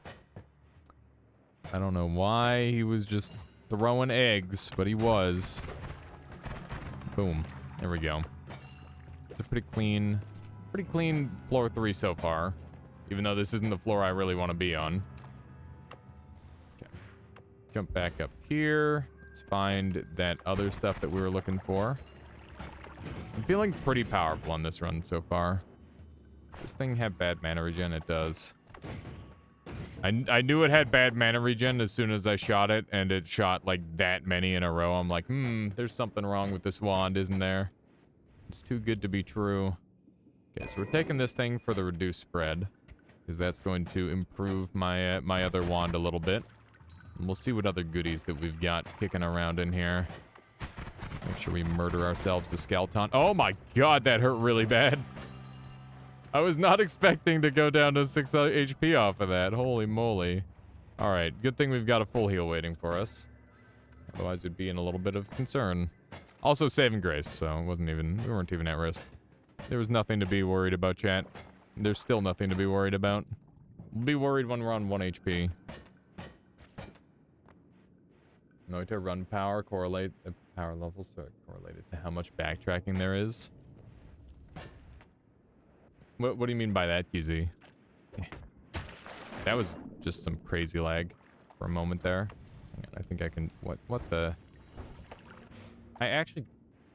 I don't know why he was just throwing eggs, but he was. Boom. There we go. It's a pretty clean floor 3 so far. Even though this isn't the floor I really want to be on. Okay. Jump back up here. Let's find that other stuff that we were looking for. I'm feeling pretty powerful on this run so far. This thing have bad mana regen? It does. I knew it had bad mana regen as soon as I shot it, and it shot like that many in a row. I'm like, there's something wrong with this wand, isn't there? It's too good to be true. Okay, so we're taking this thing for the reduced spread, because that's going to improve my my other wand a little bit. And we'll see what other goodies that we've got kicking around in here. Make sure we murder ourselves a skeleton. Oh my god, that hurt really bad. I was not expecting to go down to 6 HP off of that. Holy moly. Alright, good thing we've got a full heal waiting for us. Otherwise, we'd be in a little bit of concern. Also, saving grace, so we weren't even at risk. There was nothing to be worried about, chat. There's still nothing to be worried about. We'll be worried when we're on 1 HP. Noita run power correlate the power levels, so correlated to how much backtracking there is. What do you mean by that, QZ? That was just some crazy lag for a moment there. Hang on, I think I can... What the... I actually...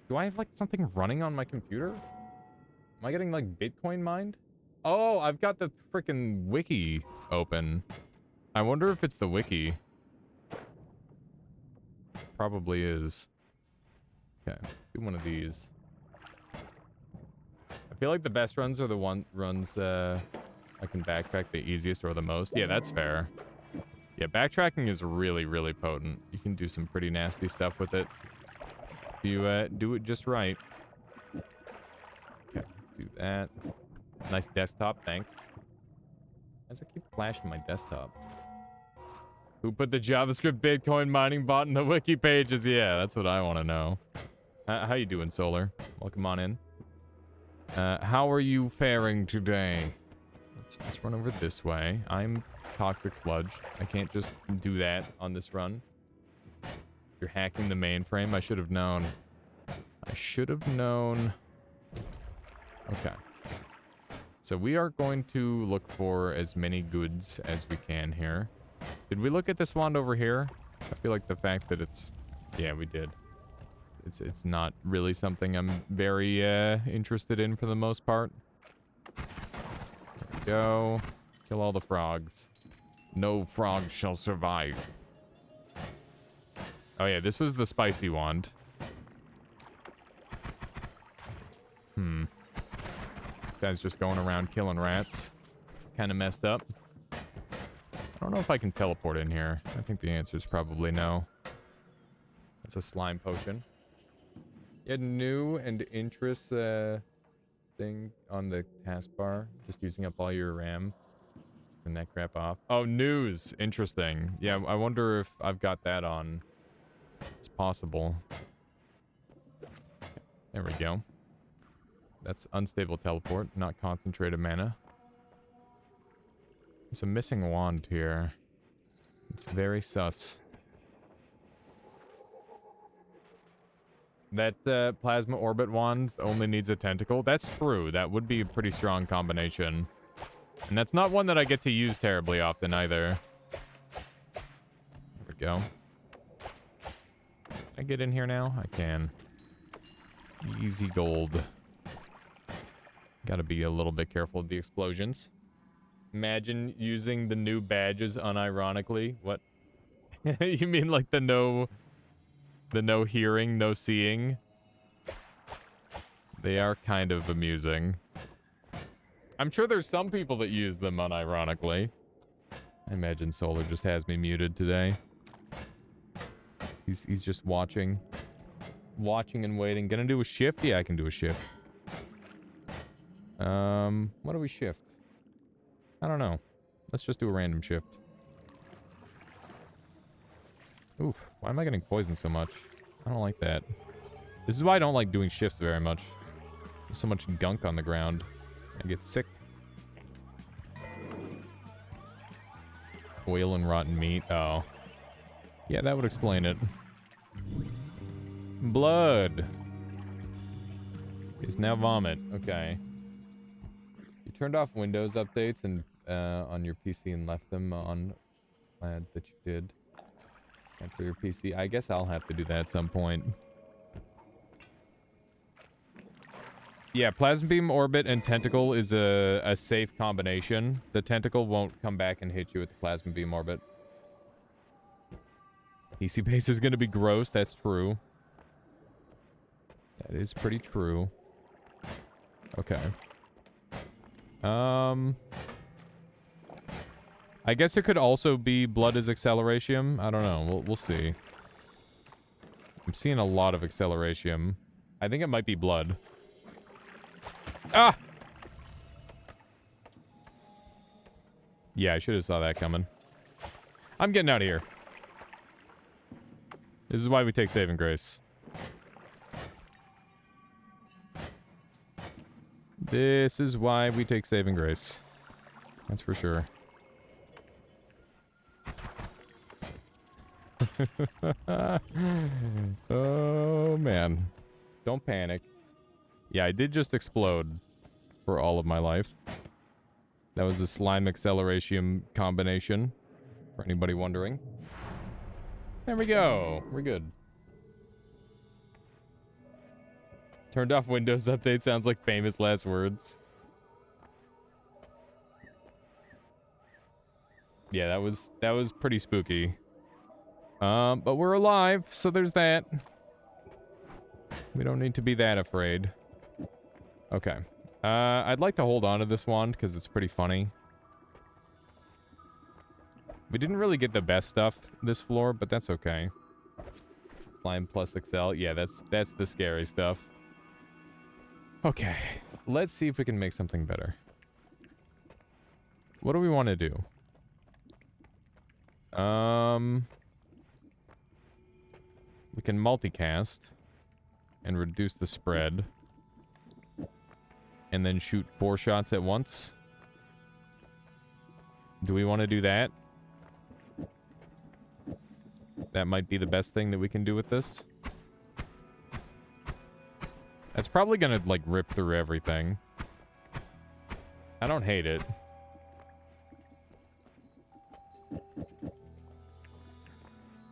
Do I have, like, something running on my computer? Am I getting, like, Bitcoin mined? Oh, I've got the frickin' wiki open. I wonder if it's the wiki. Probably is. Okay, do one of these. I feel like the best runs are the runs I can backtrack the easiest or the most. Yeah, that's fair. Yeah, backtracking is really, really potent. You can do some pretty nasty stuff with it. If you do it just right. Okay, do that. Nice desktop, thanks. Why does it keep flashing my desktop? Who put the JavaScript Bitcoin mining bot in the wiki pages? Yeah, that's what I want to know. How you doing, Solar? Welcome on in. How are you faring today? Let's run over this way. I'm toxic sludge. I can't just do that on this run. You're hacking the mainframe. I should have known. I should have known. Okay. So we are going to look for as many goods as we can here. Did we look at this wand over here? I feel like the fact that it's... Yeah, we did. It's not really something I'm very interested in for the most part. There we go. Kill all the frogs. No frog shall survive. Oh yeah, this was the spicy wand. Guy's just going around killing rats. Kind of messed up. I don't know if I can teleport in here. I think the answer is probably no. That's a slime potion. You had new and interest thing on the taskbar. Just using up all your RAM. Turn that crap off. Oh, news. Interesting. Yeah, I wonder if I've got that on. It's possible. There we go. That's unstable teleport, not concentrated mana. There's a missing wand here. It's very sus. That plasma orbit wand only needs a tentacle. That's true. That would be a pretty strong combination. And that's not one that I get to use terribly often either. There we go. Can I get in here now? I can. Easy gold. Gotta be a little bit careful of the explosions. Imagine using the new badges unironically. What? You mean like the no hearing, no seeing? They are kind of amusing. I'm sure there's some people that use them unironically. I imagine Solar just has me muted today. He's just watching. Watching and waiting. Gonna do a shift? Yeah, I can do a shift. What do we shift? I don't know. Let's just do a random shift. Oof, why am I getting poisoned so much? I don't like that. This is why I don't like doing shifts very much. There's so much gunk on the ground. I get sick. Oil and rotten meat. Oh. Yeah, that would explain it. Blood is now vomit. Okay. You turned off Windows updates and on your PC and left them on. Glad that you did. For your PC. I guess I'll have to do that at some point. Yeah, Plasma Beam Orbit and Tentacle is a safe combination. The Tentacle won't come back and hit you with the Plasma Beam Orbit. PC base is going to be gross. That's true. That is pretty true. Okay. I guess it could also be blood is acceleration. I don't know. We'll see. I'm seeing a lot of acceleration. I think it might be blood. Ah! Yeah, I should have saw that coming. I'm getting out of here. This is why we take saving grace. This is why we take saving grace. That's for sure. Oh, man. Don't panic. Yeah, I did just explode for all of my life. That was a slime acceleration combination, for anybody wondering. There we go. We're good. Turned off Windows update sounds like famous last words. Yeah, that was pretty spooky. But we're alive, so there's that. We don't need to be that afraid. Okay. I'd like to hold on to this wand because it's pretty funny. We didn't really get the best stuff this floor, but that's okay. Slime plus Excel. Yeah, that's the scary stuff. Okay. Let's see if we can make something better. What do we want to do? We can multicast and reduce the spread. And then shoot 4 shots at once. Do we want to do that? That might be the best thing that we can do with this. That's probably gonna, like, rip through everything. I don't hate it.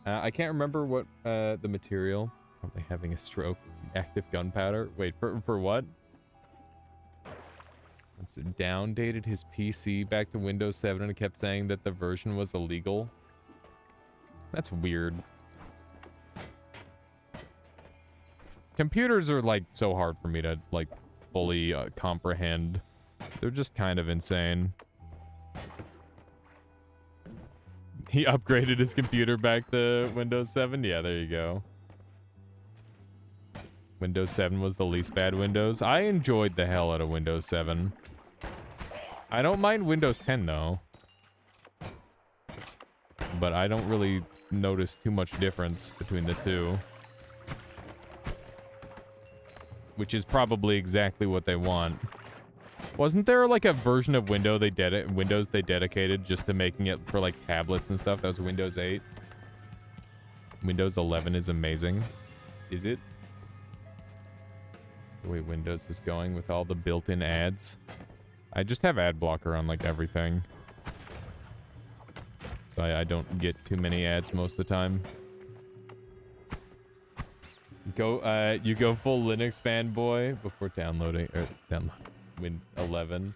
I can't remember what, the material. Probably having a stroke. Active gunpowder. Wait, for what? It's downdated his PC back to Windows 7 and kept saying that the version was illegal. That's weird. Computers are, like, so hard for me to, like, fully comprehend. They're just kind of insane. He upgraded his computer back to Windows 7? Yeah, there you go. Windows 7 was the least bad Windows. I enjoyed the hell out of Windows 7. I don't mind Windows 10, though. But I don't really notice too much difference between the two. Which is probably exactly what they want. Wasn't there, like, a version of Windows they dedicated just to making it for, like, tablets and stuff? That was Windows 8. Windows 11 is amazing. Is it? The way Windows is going with all the built-in ads. I just have ad blocker on, like, everything. So I don't get too many ads most of the time. You go full Linux fanboy before downloading, or Win 11.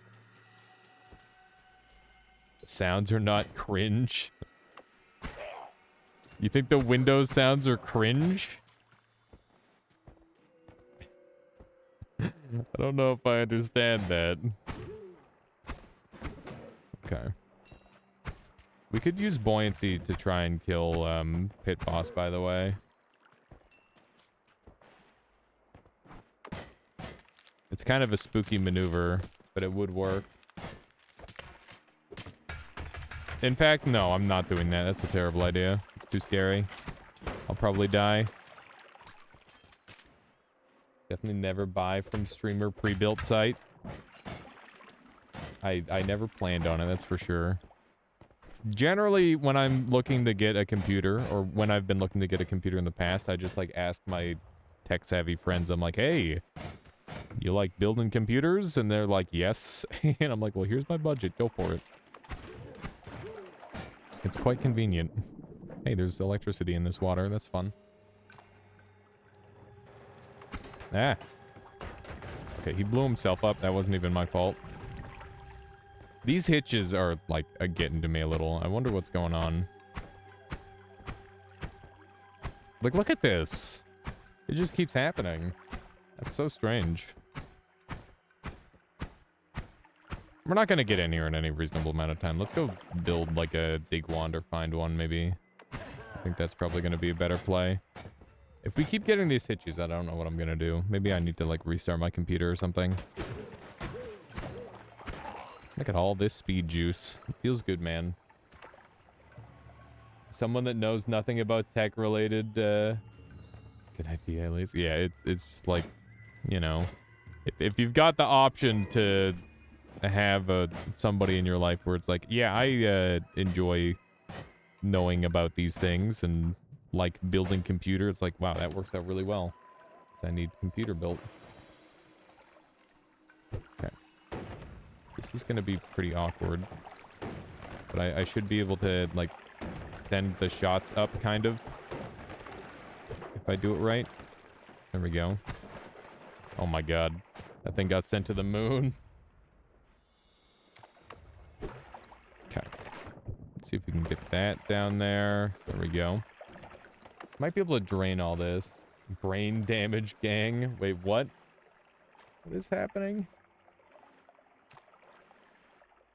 Sounds are not cringe. You think the Windows sounds are cringe? I don't know if I understand that. Okay. We could use buoyancy to try and kill Pit Boss, by the way. It's kind of a spooky maneuver, but it would work. In fact, no, I'm not doing that. That's a terrible idea. It's too scary. I'll probably die. Definitely never buy from streamer pre-built site. I never planned on it, that's for sure. Generally, when I'm looking to get a computer, or when I've been looking to get a computer in the past, I just, like, ask my tech-savvy friends. I'm like, hey, you like building computers? And they're like, yes. And I'm like, well, here's my budget. Go for it. It's quite convenient. Hey, there's electricity in this water. That's fun. Ah. Okay, he blew himself up. That wasn't even my fault. These hitches are, like, getting to me a little. I wonder what's going on. Like, look at this. It just keeps happening. That's so strange. We're not going to get in here in any reasonable amount of time. Let's go build, like, a dig wand or find one, maybe. I think that's probably going to be a better play. If we keep getting these hitches, I don't know what I'm going to do. Maybe I need to, like, restart my computer or something. Look at all this speed juice. It feels good, man. Someone that knows nothing about tech-related, good idea, at least. Yeah, it's just like, you know, if you've got the option to have somebody in your life where it's like, yeah, I enjoy knowing about these things and like building computer, it's like, wow, that works out really well. 'Cause I need computer built. Okay. This is going to be pretty awkward. But I should be able to, like, send the shots up, kind of. If I do it right. There we go. Oh my god. That thing got sent to the moon. Okay. Let's see if we can get that down there. There we go. Might be able to drain all this. Brain damage, gang. Wait, what? What is happening?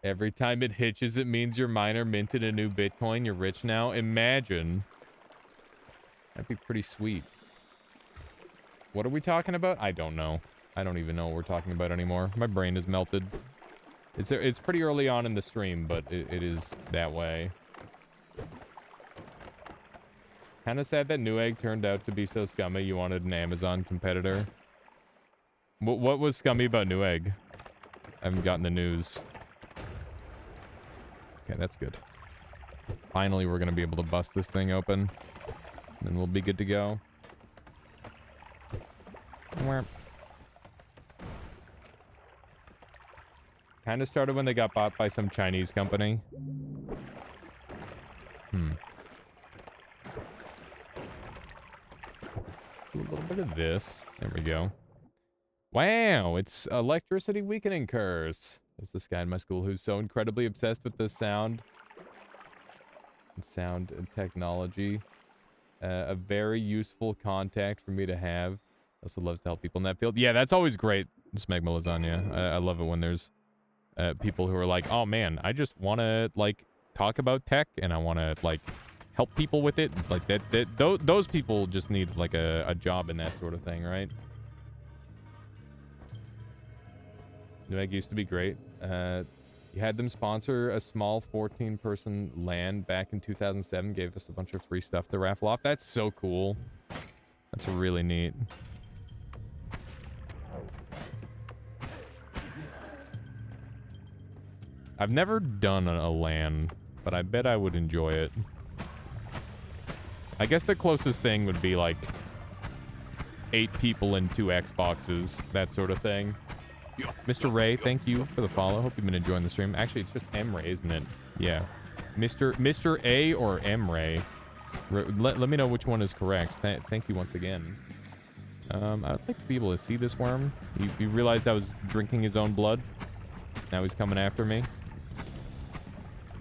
Every time it hitches, it means your miner minted a new Bitcoin. You're rich now. Imagine. That'd be pretty sweet. What are we talking about? I don't know. I don't even know what we're talking about anymore. My brain is melted. It's pretty early on in the stream, but it is that way. Kind of sad that Newegg turned out to be so scummy you wanted an Amazon competitor. What was scummy about Newegg? I haven't gotten the news. Okay, that's good. Finally, we're going to be able to bust this thing open. And we'll be good to go. Kind of started when they got bought by some Chinese company. Do a little bit of this. There we go. Wow, it's electricity weakening curse. There's this guy in my school who's so incredibly obsessed with the sound and technology. A very useful contact for me to have. Also loves to help people in that field. Yeah, that's always great. Smegma lasagna. I love it when there's people who are like, oh man, I just want to like talk about tech and I want to like help people with it. Like those people just need like a job in that sort of thing, right? Newegg used to be great. You had them sponsor a small 14-person LAN back in 2007. Gave us a bunch of free stuff to raffle off. That's so cool. That's really neat. I've never done a LAN, but I bet I would enjoy it. I guess the closest thing would be like 8 people and 2 Xboxes, that sort of thing. Mr. Ray, thank you for the follow. Hope you've been enjoying the stream. Actually, it's just M Ray, isn't it? Yeah. Mr. A or M Ray. Let me know which one is correct. Thank you once again. I'd like to be able to see this worm. He realized I was drinking his own blood. Now he's coming after me.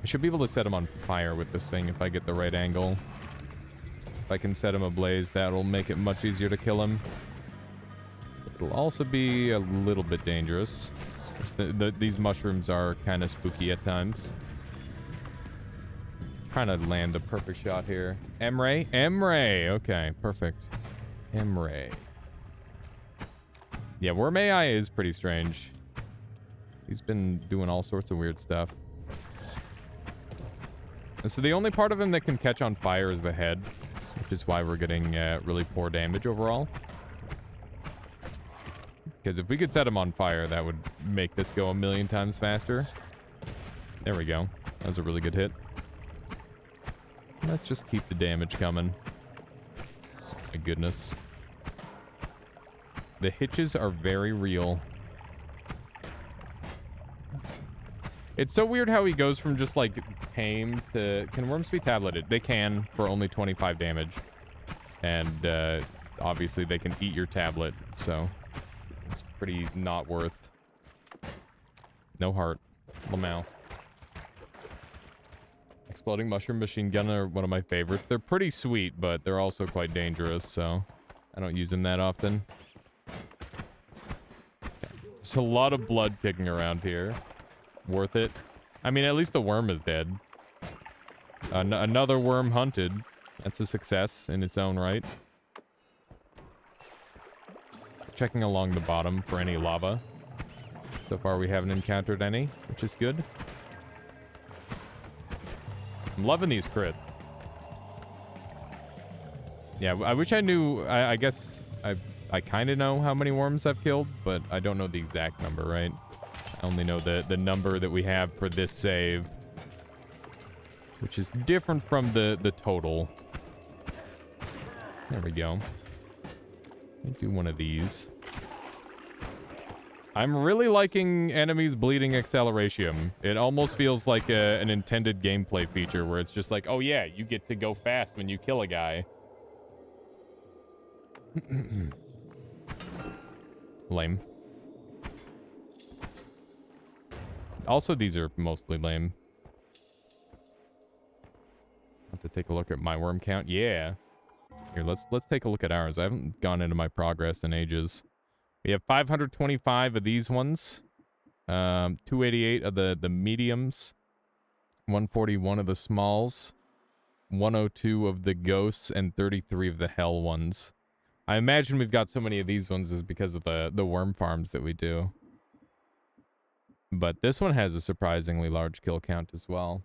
I should be able to set him on fire with this thing if I get the right angle. If I can set him ablaze, that'll make it much easier to kill him. It'll also be a little bit dangerous. These mushrooms are kind of spooky at times. Trying to land the perfect shot here. M-Ray? M-Ray! Okay, perfect. M-Ray. Yeah, Worm AI is pretty strange. He's been doing all sorts of weird stuff. And so the only part of him that can catch on fire is the head, which is why we're getting really poor damage overall. Because if we could set him on fire, that would make this go a million times faster. There we go. That was a really good hit. Let's just keep the damage coming. My goodness. The hitches are very real. It's so weird how he goes from just like tame to... Can worms be tableted? They can for only 25 damage. And obviously they can eat your tablet, so... It's pretty not worth. No heart. Lamau. Exploding mushroom machine gun are one of my favorites. They're pretty sweet, but they're also quite dangerous, so I don't use them that often. There's a lot of blood kicking around here. Worth it. I mean, at least the worm is dead. Another worm hunted. That's a success in its own right. Checking along the bottom for any lava. So far we haven't encountered any, which is good. I'm loving these crits. Yeah, I wish I knew. I guess I kind of know how many worms I've killed, but I don't know the exact number, right? I only know the number that we have for this save, which is different from the total. There we go. Let me do one of these. I'm really liking enemies bleeding acceleration. It almost feels like an intended gameplay feature where it's just like, oh yeah, you get to go fast when you kill a guy. Lame. Also, these are mostly lame. Have to take a look at my worm count. Yeah. Here, let's take a look at ours. I haven't gone into my progress in ages. We have 525 of these ones. 288 of the mediums. 141 of the smalls. 102 of the ghosts and 33 of the hell ones. I imagine we've got so many of these ones is because of the worm farms that we do. But this one has a surprisingly large kill count as well.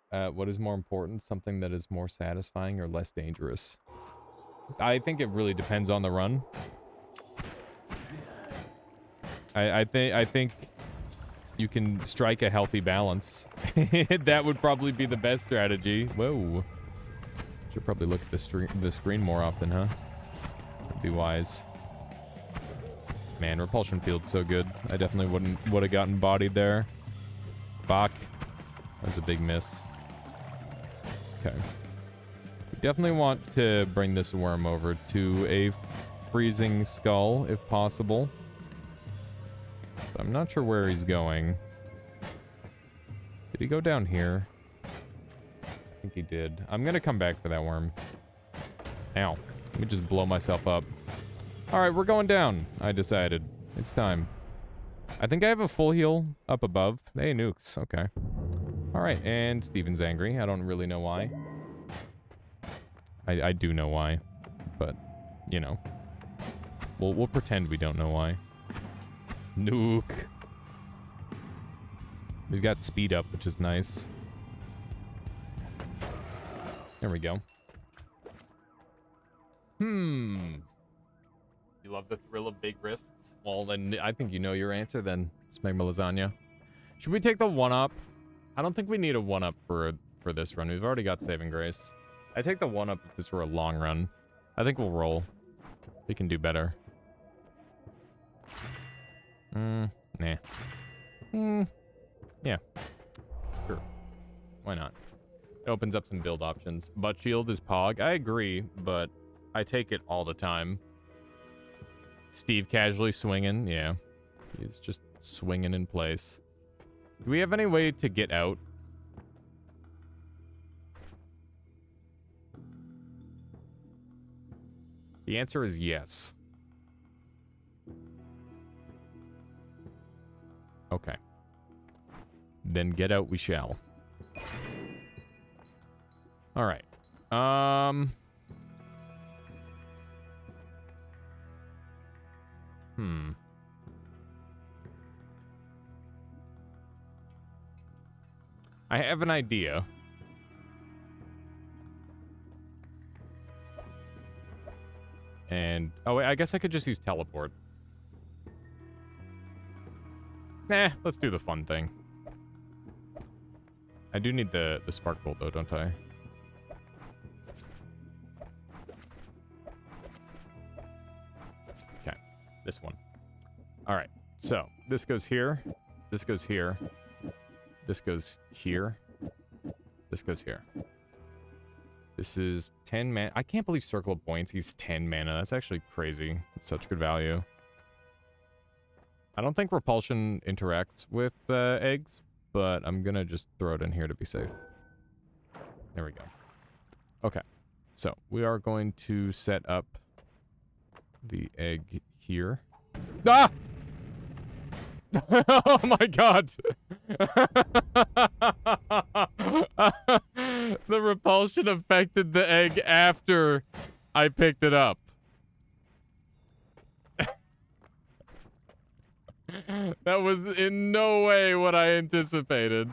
What is more important? Something that is more satisfying or less dangerous? I think it really depends on the run. I think you can strike a healthy balance. That would probably be the best strategy. Whoa. Should probably look at the screen more often, huh? That'd be wise. Man, repulsion field's so good. I definitely would have gotten bodied there. Bach. That was a big miss. Okay. We definitely want to bring this worm over to a freezing skull, if possible. But I'm not sure where he's going. Did he go down here? I think he did. I'm gonna come back for that worm. Ow. Let me just blow myself up. Alright, we're going down. I decided. It's time. I think I have a full heal up above. Hey, nukes. Okay. Alright, and Steven's angry. I don't really know why. I do know why. But, you know. We'll pretend we don't know why. Nuke. We've got speed up, which is nice. There we go. You love the thrill of big risks? Well, then I think you know your answer then, Smegma Lasagna. Should we take the 1-up? I don't think we need a 1-up for this run. We've already got Saving Grace. I take the 1-up if this were a long run. I think we'll roll. We can do better. Nah. Yeah. Sure. Why not? It opens up some build options. Butt shield is Pog. I agree, but I take it all the time. Steve casually swinging. Yeah. He's just swinging in place. Do we have any way to get out? The answer is yes. Okay. Then get out we shall. All right. I have an idea. And oh wait, I guess I could just use teleport. Nah, let's do the fun thing. I do need the spark bolt though, don't I? Okay, this one. All right, so this goes here. This goes here. This goes here. This goes here. This is 10 mana. I can't believe Circle of Buoyancy's 10 mana. That's actually crazy. It's such good value. I don't think Repulsion interacts with eggs, but I'm gonna just throw it in here to be safe. There we go. Okay. So, we are going to set up the egg here. Ah! Oh my god! The repulsion affected the egg after I picked it up. That was in no way what I anticipated.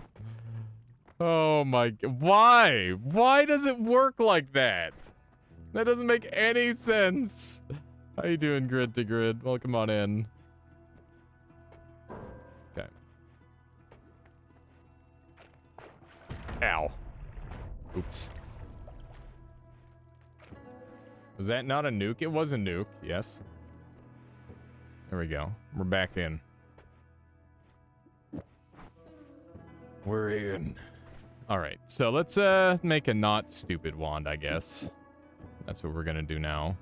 Oh my god. Why? Why does it work like that? That doesn't make any sense. How you doing, Grid to Grid? Welcome on in. Okay. Ow. Oops. Was that not a nuke? It was a nuke, yes. There we go. We're back in. We're in. Alright, so let's make a not stupid wand, I guess. That's what we're gonna do now.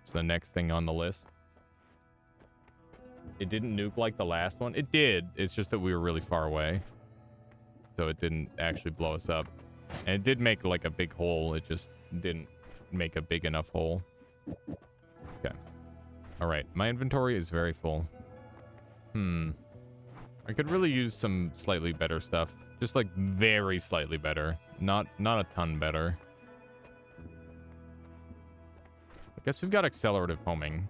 It's the next thing on the list. It didn't nuke like the last one. It did. It's just that we were really far away. So it didn't actually blow us up. And it did make like a big hole. It just didn't make a big enough hole. Okay. Alright, my inventory is very full. I could really use some slightly better stuff. Just like very slightly better. Not a ton better. I guess we've got accelerative homing.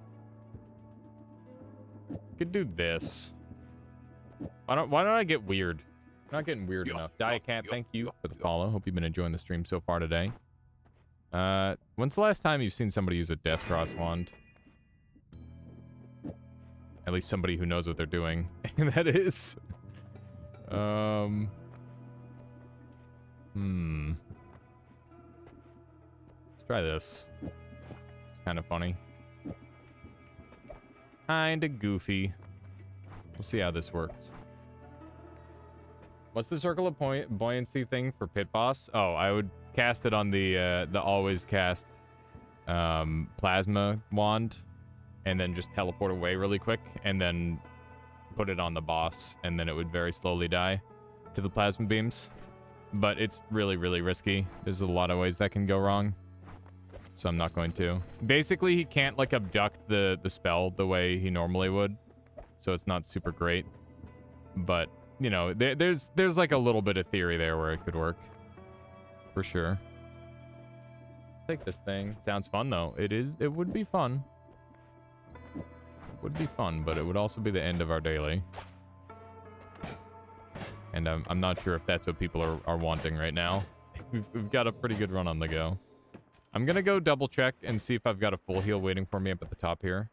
Could do this. Why don't I get weird? Not getting weird enough. Diacat, thank you for the follow. Hope you've been enjoying the stream so far today. When's the last time you've seen somebody use a Death Cross wand? At least somebody who knows what they're doing. That is. Let's try this. It's kind of funny. Kinda goofy. We'll see how this works. What's the circle of buoyancy thing for Pit Boss? Oh, I would cast it on the always cast plasma wand, and then just teleport away really quick, and then put it on the boss, and then it would very slowly die to the plasma beams. But it's really, really risky. There's a lot of ways that can go wrong, so I'm not going to. Basically, he can't like abduct the spell the way he normally would, so it's not super great. But you know, there's like a little bit of theory there where it could work, for sure. Take this thing. Sounds fun though. It would be fun. Would be fun, but it would also be the end of our daily. And I'm not sure if that's what people are wanting right now. We've got a pretty good run on the go. I'm gonna go double check and see if I've got a full heal waiting for me up at the top here.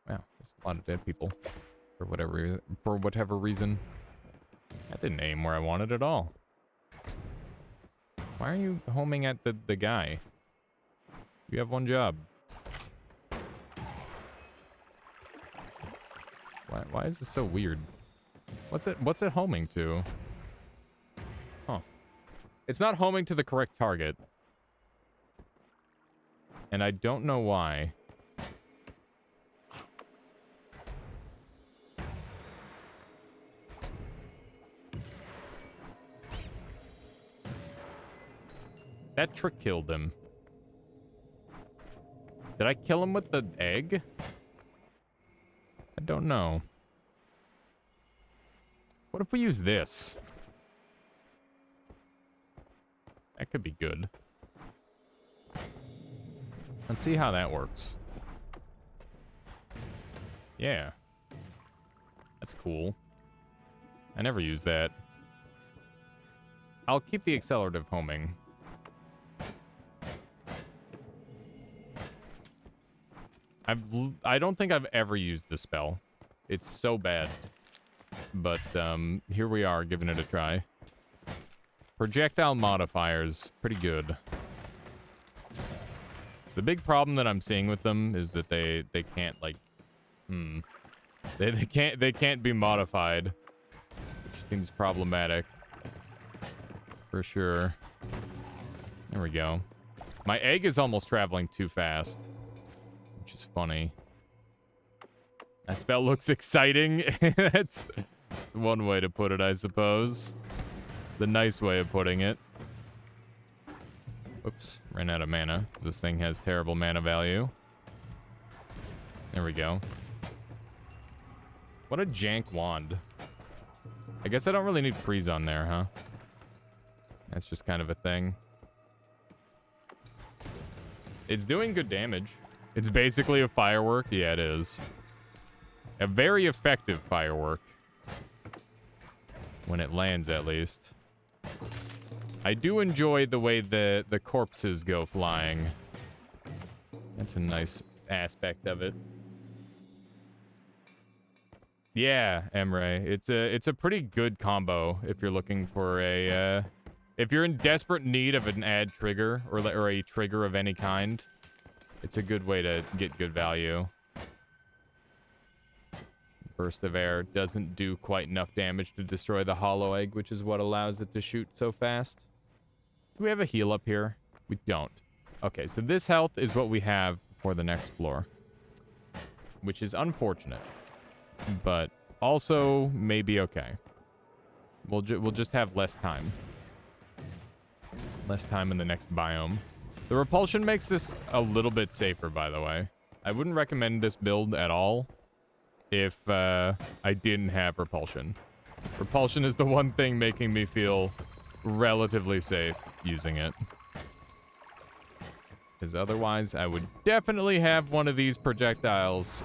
Wow, there's a lot of dead people for whatever reason. That didn't aim where I wanted at all. Why are you homing at the guy? You have one job. Why is this so weird? What's it homing to? Huh. It's not homing to the correct target. And I don't know why. That trick killed him. Did I kill him with the egg? I don't know. What if we use this? That could be good. Let's see how that works. Yeah. That's cool. I never use that. I'll keep the accelerative homing. I don't think I've ever used the spell. It's so bad. But here we are, giving it a try. Projectile modifiers, pretty good. The big problem that I'm seeing with them is that they can't like they can't be modified, which seems problematic for sure. There we go. My egg is almost traveling too fast, which is funny. That spell looks exciting. That's one way to put it, I suppose. The nice way of putting it. Whoops, ran out of mana, because this thing has terrible mana value. There we go. What a jank wand. I guess I don't really need freeze on there, huh? That's just kind of a thing. It's doing good damage. It's basically a firework. Yeah, it is. A very effective firework. When it lands, at least. I do enjoy the way the corpses go flying. That's a nice aspect of it. Yeah, Emre. It's a pretty good combo if you're looking for a if you're in desperate need of an add trigger or a trigger of any kind. It's a good way to get good value. Burst of Air doesn't do quite enough damage to destroy the hollow egg, which is what allows it to shoot so fast. Do we have a heal up here? We don't. Okay, so this health is what we have for the next floor, which is unfortunate, but also maybe okay. We'll just have less time. Less time in the next biome. The repulsion makes this a little bit safer, by the way. I wouldn't recommend this build at all if I didn't have repulsion. Repulsion is the one thing making me feel relatively safe using it. Because otherwise, I would definitely have one of these projectiles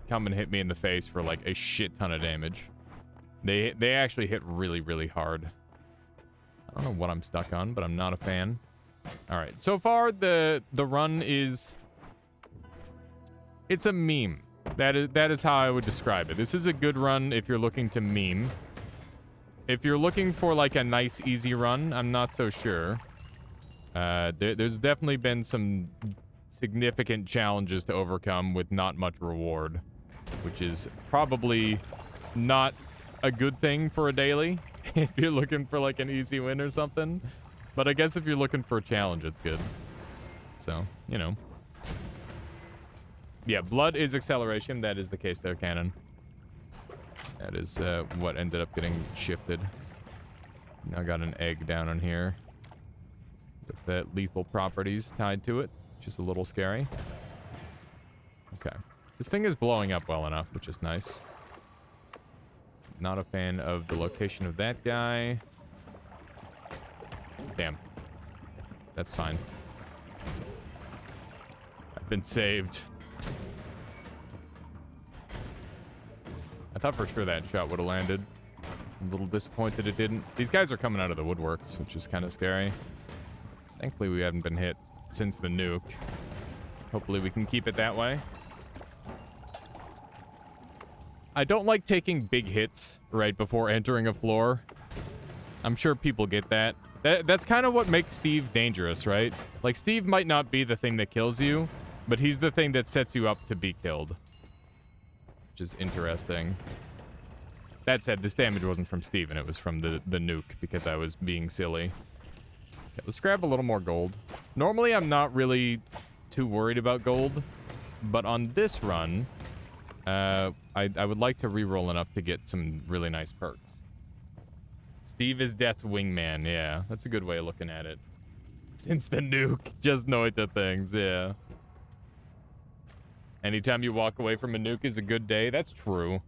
come and hit me in the face for like a shit ton of damage. They actually hit really, really hard. I don't know what I'm stuck on, but I'm not a fan. All right, so far the run is... It's a meme. That is how I would describe it. This is a good run if you're looking to meme. If you're looking for like a nice, easy run, I'm not so sure. There's definitely been some significant challenges to overcome with not much reward, which is probably not a good thing for a daily if you're looking for like an easy win or something. But I guess if you're looking for a challenge, it's good. So, you know. Yeah, blood is acceleration. That is the case there, Cannon. That is what ended up getting shifted. Now got an egg down on here with the lethal properties tied to it, which is a little scary. Okay. This thing is blowing up well enough, which is nice. Not a fan of the location of that guy. Damn. That's fine. I've been saved. I thought for sure that shot would have landed. I'm a little disappointed it didn't. These guys are coming out of the woodworks, which is kind of scary. Thankfully, we haven't been hit since the nuke. Hopefully, we can keep it that way. I don't like taking big hits right before entering a floor. I'm sure people get that. That's kind of what makes Steve dangerous, right? Like, Steve might not be the thing that kills you, but he's the thing that sets you up to be killed. Which is interesting. That said, this damage wasn't from Steven, it was from the nuke, because I was being silly. Okay, let's grab a little more gold. Normally, I'm not really too worried about gold, but on this run, I would like to reroll enough to get some really nice perks. Steve is Death's wingman, yeah. That's a good way of looking at it. Since the nuke, just know it to things, yeah. Anytime you walk away from a nuke is a good day. That's true.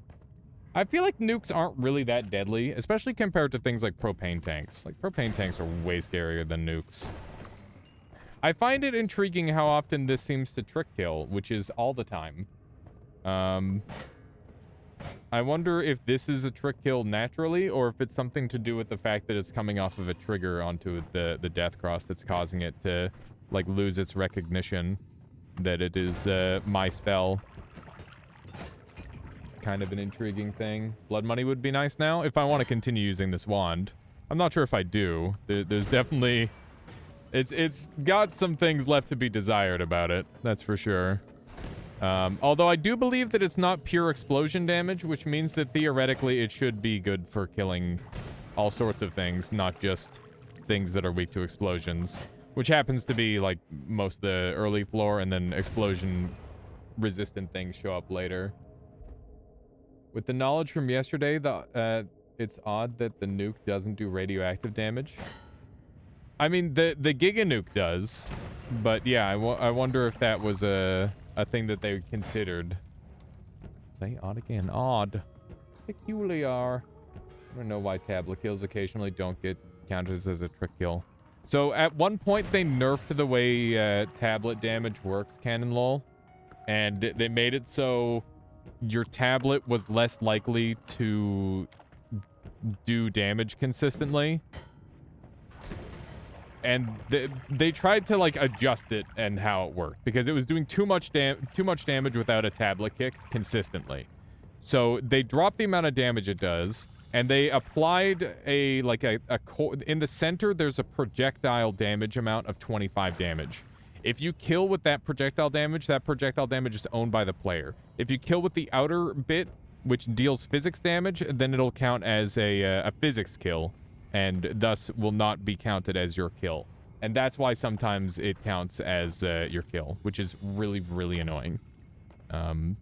I feel like nukes aren't really that deadly, especially compared to things like propane tanks. Like, propane tanks are way scarier than nukes. I find it intriguing how often this seems to trick kill, which is all the time. I wonder if this is a trick kill naturally, or if it's something to do with the fact that it's coming off of a trigger onto the death cross that's causing it to, like, lose its recognition that it is my spell. Kind of an intriguing thing. Blood money would be nice now if I want to continue using this wand. I'm not sure if I do. There's definitely... It's got some things left to be desired about it. That's for sure. Although I do believe that it's not pure explosion damage, which means that theoretically it should be good for killing all sorts of things, not just things that are weak to explosions. Which happens to be, like, most of the early floor, and then explosion-resistant things show up later. With the knowledge from yesterday, it's odd that the nuke doesn't do radioactive damage. I mean, the Giga Nuke does, but yeah, I wonder if that was a thing that they considered. Say odd again. Odd. Peculiar. I don't know why tablet kills occasionally don't get counted as a trick kill. So at one point they nerfed the way tablet damage works, Canon lol, and they made it so your tablet was less likely to do damage consistently. And they tried to, like, adjust it and how it worked, because it was doing too much damage without a tablet kick consistently. So they dropped the amount of damage it does, and they applied a in the center there's a projectile damage amount of 25 damage. If you kill with that projectile damage is owned by the player. If you kill with the outer bit, which deals physics damage, then it'll count as a physics kill, and thus will not be counted as your kill. And that's why sometimes it counts as your kill, which is really, really annoying.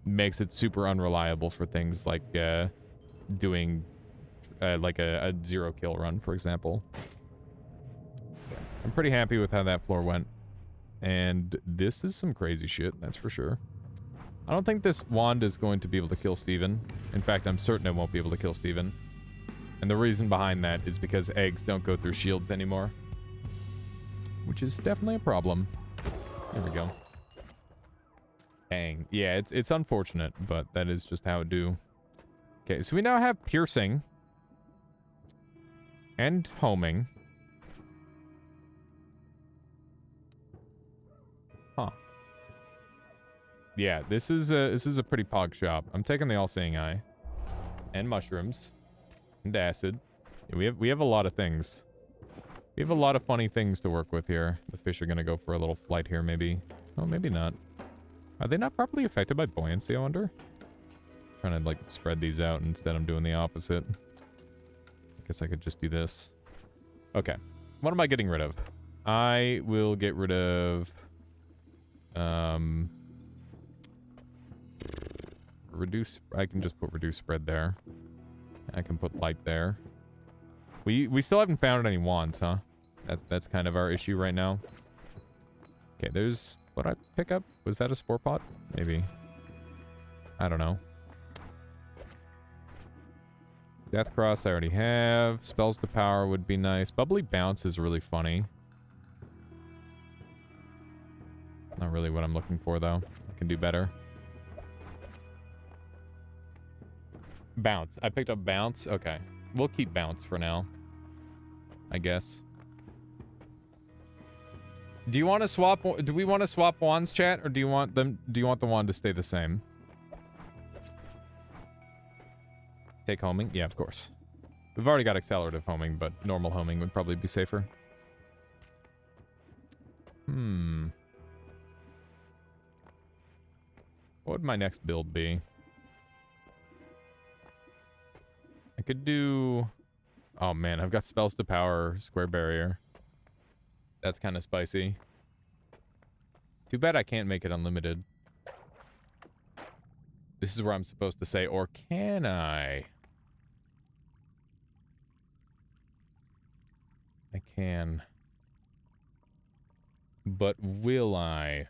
Makes it super unreliable for things like doing like a 0 kill run, for example. Yeah. I'm pretty happy with how that floor went. And this is some crazy shit, that's for sure. I don't think this wand is going to be able to kill Steven. In fact, I'm certain it won't be able to kill Steven. And the reason behind that is because eggs don't go through shields anymore. Which is definitely a problem. There we go. Dang. Yeah, it's unfortunate, but that is just how it do. Okay, so we now have piercing, And homing. Huh. Yeah, this is a pretty pog shop. I'm taking the all-seeing eye. And mushrooms. And acid. Yeah, we have a lot of things. We have a lot of funny things to work with here. The fish are gonna go for a little flight here, maybe. Oh, maybe not. Are they not properly affected by buoyancy, I wonder? Trying to, like, spread these out, and instead I'm doing the opposite. I guess I could just do this. Okay. What am I getting rid of? I will get rid of... reduce... I can just put reduce spread there. I can put light there. We still haven't found any wands, huh? That's kind of our issue right now. Okay, there's... What I pick up? Was that a spore pot? Maybe. I don't know. Death Cross I already have. Spells to power would be nice. Bubbly Bounce is really funny. Not really what I'm looking for, though. I can do better. Bounce. I picked up Bounce? Okay. We'll keep Bounce for now, I guess. Do you want to swap... Do we want to swap wands, chat? Or do you want them... Do you want the wand to stay the same? Take homing? Yeah, of course. We've already got accelerative homing, but normal homing would probably be safer. What would my next build be? I could do... Oh man, I've got spells to power, square barrier. That's kind of spicy. Too bad I can't make it unlimited. This is where I'm supposed to say, or can I? I can. But will I?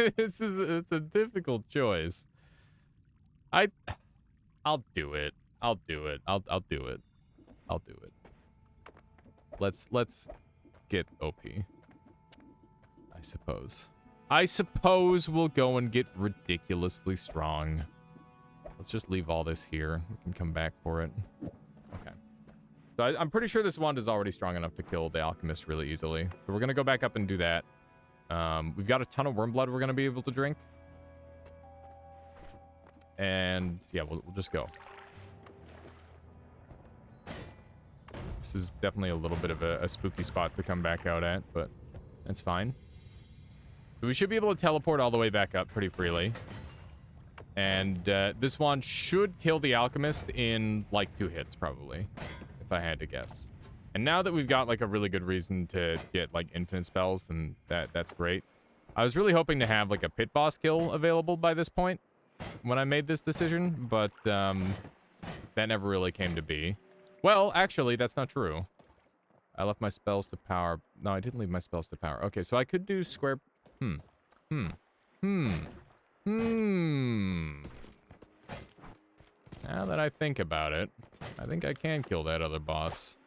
It's a difficult choice. I'll do it. I'll do it. I'll do it. I'll do it. Let's get OP. I suppose. I suppose we'll go and get ridiculously strong. Let's just leave all this here. We can come back for it. Okay. So I'm pretty sure this wand is already strong enough to kill the alchemist really easily. So we're gonna go back up and do that. We've got a ton of worm blood we're gonna be able to drink. And yeah, we'll just go. This is definitely a little bit of a spooky spot to come back out at, but that's fine. So we should be able to teleport all the way back up pretty freely. And this wand should kill the alchemist in like 2 hits, probably, if I had to guess. And now that we've got like a really good reason to get like infinite spells, then that's great. I was really hoping to have like a pit boss kill available by this point when I made this decision, but that never really came to be. Well, actually, that's not true. I left my spells to power. No, I didn't leave my spells to power. Okay, so I could do square... Now that I think about it, I think I can kill that other boss.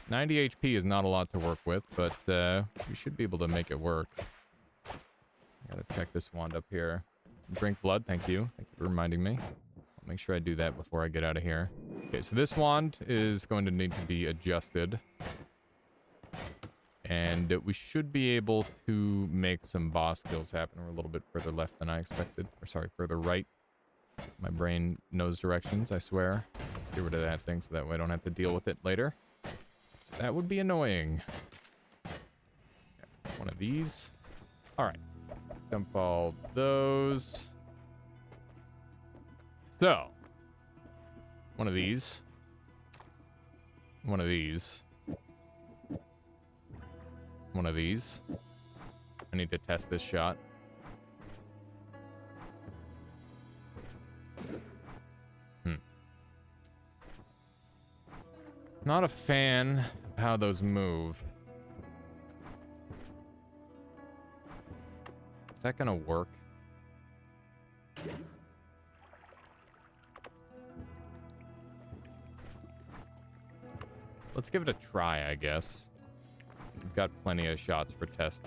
90 HP is not a lot to work with, but we should be able to make it work. Gotta check this wand up here. Drink blood, thank you. Thank you for reminding me. I'll make sure I do that before I get out of here. Okay, so this wand is going to need to be adjusted. And we should be able to make some boss kills happen. We're a little bit further left than I expected. Or sorry, further right. My brain knows directions, I swear. Let's get rid of that thing so that way I don't have to deal with it later. So that would be annoying. One of these. Alright. Dump all those. So. One of these. One of these. One of these. I need to test this shot. Not a fan of how those move. Is that gonna work? Let's give it a try, I guess. We've got plenty of shots for test.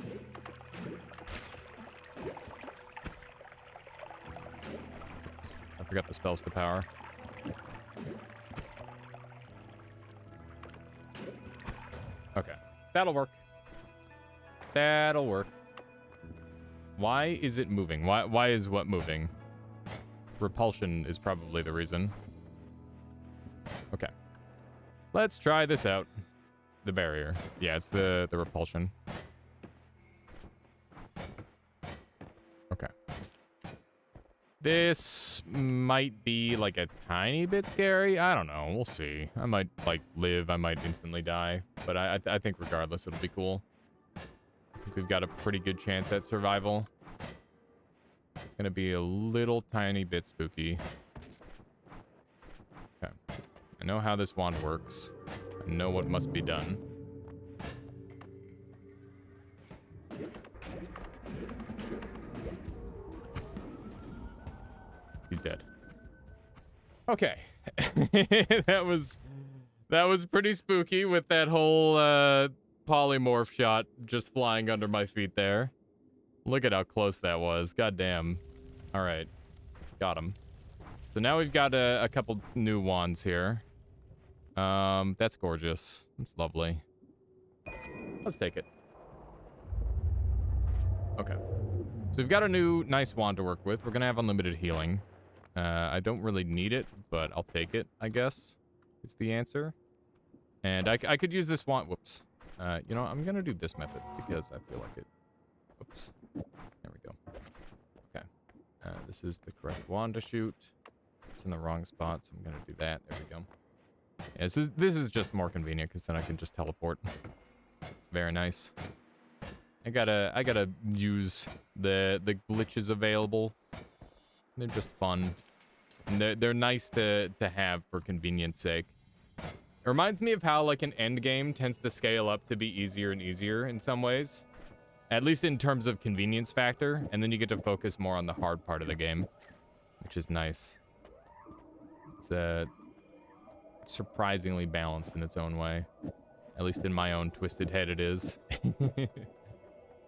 Forgot the spells to power. Okay. That'll work. That'll work. Why is it moving? Why is what moving? Repulsion is probably the reason. Okay. Let's try this out. The barrier. Yeah, it's the repulsion. Okay. This might be like a tiny bit scary. I don't know. We'll see. I might like live. I might instantly die. But I think regardless, it'll be cool. I think we've got a pretty good chance at survival. It's going to be a little tiny bit spooky. Okay. I know how this wand works. I know what must be done. He's dead. Okay. that was pretty spooky with that whole polymorph shot just flying under my feet there. Look at how close that was. God damn. All right. Got him. So now we've got a couple new wands here. That's gorgeous. That's lovely. Let's take it. Okay. So we've got a new nice wand to work with. We're going to have unlimited healing. I don't really need it, but I'll take it, I guess. Is the answer. And I could use this wand. Whoops. You know, I'm going to do this method because I feel like it. Whoops. There we go. Okay. This is the correct wand to shoot. It's in the wrong spot, so I'm going to do that. There we go. Yeah, this is just more convenient because then I can just teleport. It's very nice. I gotta use the glitches available. They're just fun. And they're nice to have for convenience sake. It reminds me of how like an end game tends to scale up to be easier and easier in some ways. At least in terms of convenience factor, and then you get to focus more on the hard part of the game, which is nice. It's surprisingly balanced in its own way. At least in my own twisted head it is.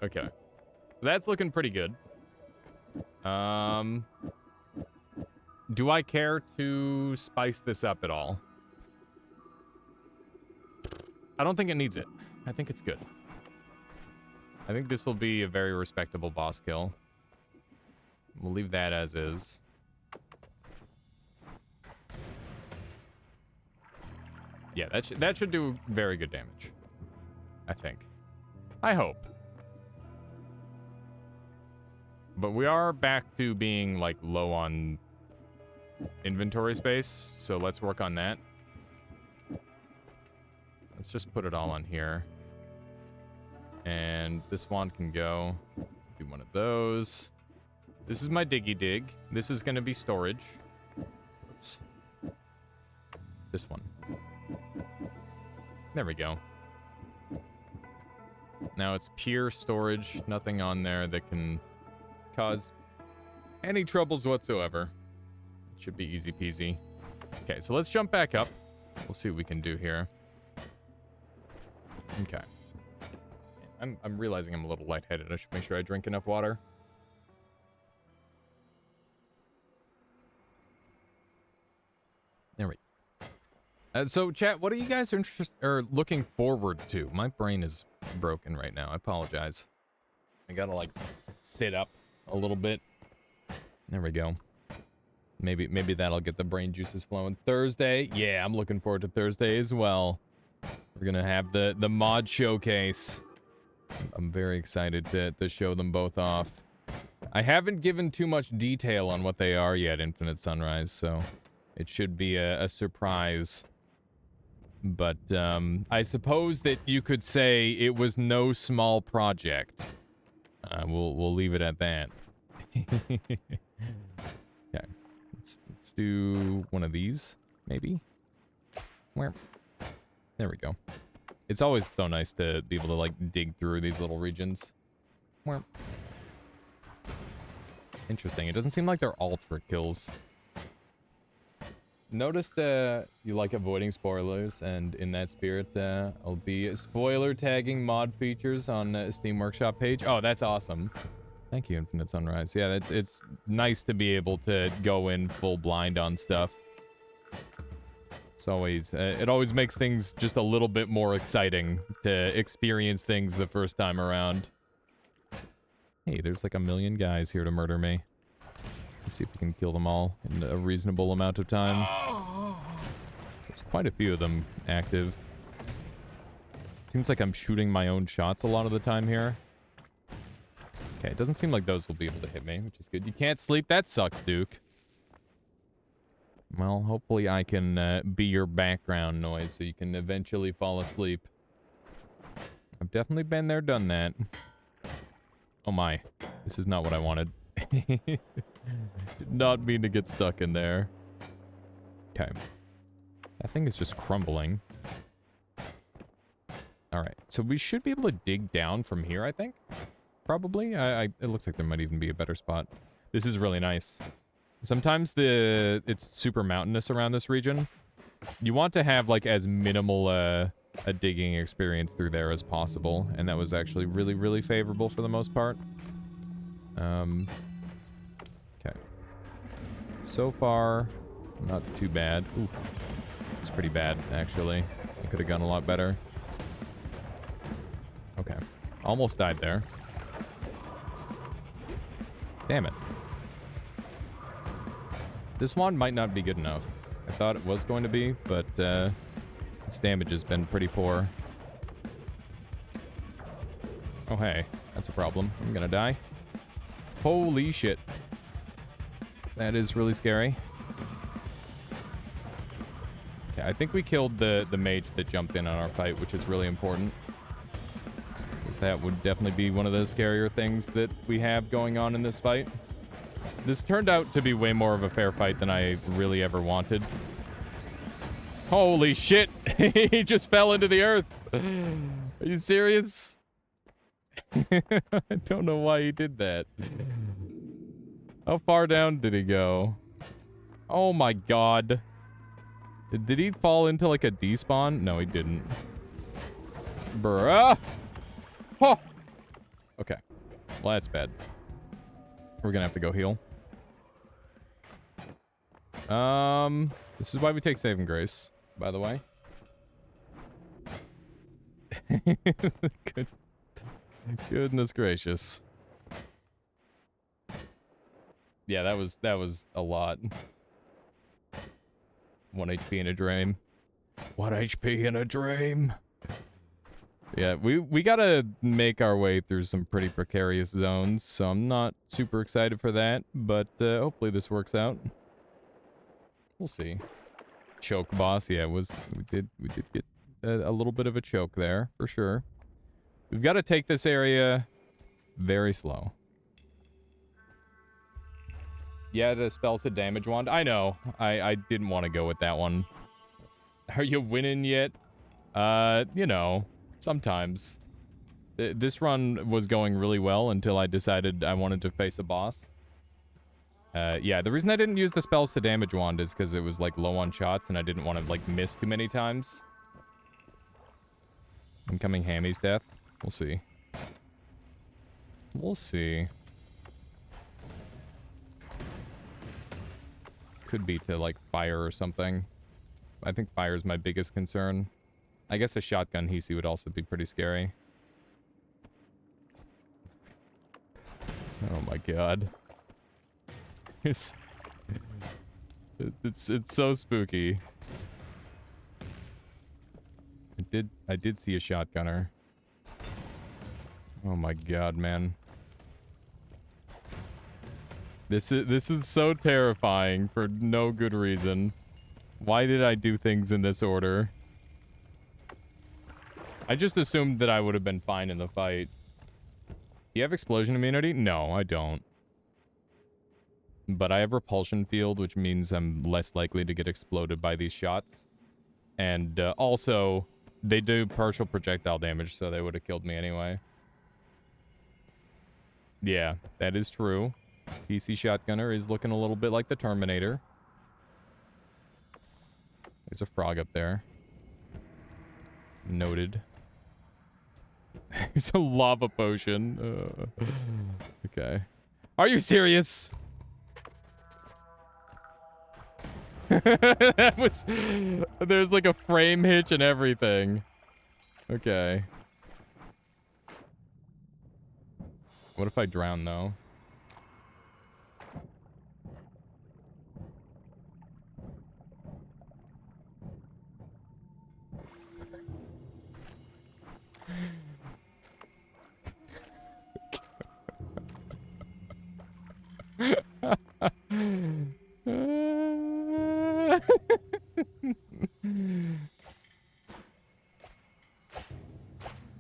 Okay. So that's looking pretty good. Do I care to spice this up at all? I don't think it needs it. I think it's good. I think this will be a very respectable boss kill. We'll leave that as is. Yeah, that should do very good damage. I think. I hope. But we are back to being, like, low on inventory space, so let's work on that. Let's just put it all on here. And this wand can go. Do one of those. This is my diggy dig. This is going to be storage. Oops. This one. There we go. Now it's pure storage. Nothing on there that can cause any troubles whatsoever. It should be easy peasy. Okay, so let's jump back up. We'll see what we can do here. Okay. I'm realizing I'm a little lightheaded. I should make sure I drink enough water. There we go. So, chat, what are you guys looking forward to? My brain is broken right now. I apologize. I gotta, like, sit up a little bit. There we go. Maybe that'll get the brain juices flowing. Thursday? Yeah, I'm looking forward to Thursday as well. We're gonna have the mod showcase. I'm very excited to show them both off. I haven't given too much detail on what they are yet, Infinite Sunrise, so it should be a surprise. But I suppose that you could say it was no small project. We'll leave it at that. Okay, let's do one of these, maybe. Where? There we go. It's always so nice to be able to, like, dig through these little regions. Where? Interesting. It doesn't seem like they're all trick kills. Notice that you like avoiding spoilers, and in that spirit, I'll be spoiler tagging mod features on Steam Workshop page. Oh, that's awesome. Thank you, Infinite Sunrise. Yeah, it's nice to be able to go in full blind on stuff. It's always, it always makes things just a little bit more exciting to experience things the first time around. Hey, there's like a million guys here to murder me. Let's see if we can kill them all in a reasonable amount of time. There's quite a few of them active. Seems like I'm shooting my own shots a lot of the time here. Okay, it doesn't seem like those will be able to hit me, which is good. You can't sleep? That sucks, Duke. Well, hopefully I can be your background noise so you can eventually fall asleep. I've definitely been there, done that. Oh my. This is not what I wanted. Did not mean to get stuck in there. Okay. That thing is just crumbling. Alright, so we should be able to dig down from here, I think. Probably. It looks like there might even be a better spot. This is really nice. Sometimes it's super mountainous around this region. You want to have like as minimal a digging experience through there as possible, and that was actually really, really favorable for the most part. Okay. So far, not too bad. Ooh, it's pretty bad actually. It could have gone a lot better. Okay, almost died there. Damn it. This one might not be good enough. I thought it was going to be, but its damage has been pretty poor. Oh, hey. That's a problem. I'm gonna die. Holy shit. That is really scary. Okay, I think we killed the mage that jumped in on our fight, which is really important. Because that would definitely be one of the scarier things that we have going on in this fight. This turned out to be way more of a fair fight than I really ever wanted. Holy shit! He just fell into the earth! Are you serious? I don't know why he did that. How far down did he go? Oh my god. Did he fall into like a despawn? No, he didn't. Bruh! Oh! Okay. Well, that's bad. We're gonna have to go heal. This is why we take saving grace, by the way. Goodness gracious. Yeah, that was a lot. 1 HP in a dream. 1 HP in a dream. Yeah, we gotta make our way through some pretty precarious zones, so I'm not super excited for that, but hopefully this works out. We'll see. Choke boss, yeah, we did get a little bit of a choke there, for sure. We've got to take this area very slow. Yeah, the spells to damage wand. I know. I didn't want to go with that one. Are you winning yet? You know, sometimes. This run was going really well until I decided I wanted to face a boss. Yeah, the reason I didn't use the spells to damage wand is because it was, like, low on shots, and I didn't want to, like, miss too many times. Incoming Hammy's death. We'll see. We'll see. Could be to, like, fire or something. I think fire is my biggest concern. I guess a shotgun Hisi would also be pretty scary. Oh my god. It's so spooky. I did see a shotgunner. Oh my god, man. This is so terrifying for no good reason. Why did I do things in this order? I just assumed that I would have been fine in the fight. Do you have explosion immunity? No, I don't. But I have repulsion field, which means I'm less likely to get exploded by these shots. And also, they do partial projectile damage, so they would have killed me anyway. Yeah, that is true. PC Shotgunner is looking a little bit like the Terminator. There's a frog up there. Noted. It's a lava potion. Okay. Are you serious? That was... There's like a frame hitch and everything. Okay. What if I drown, though?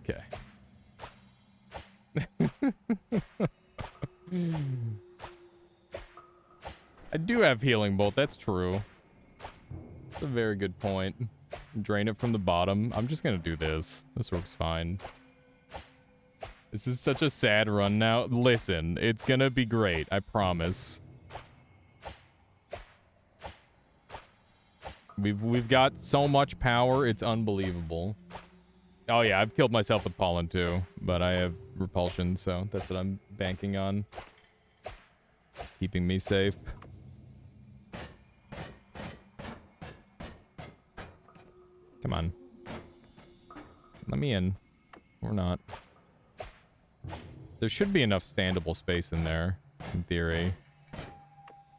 Okay. I do have healing bolt, that's true. That's a very good point. Drain it from the bottom. I'm just gonna do this. This works fine. This is such a sad run now. Listen, it's gonna be great, I promise. We've got so much power, it's unbelievable. Oh yeah, I've killed myself with pollen too, but I have repulsion, so that's what I'm banking on. Keeping me safe. Come on. Let me in. Or not. There should be enough standable space in there, in theory.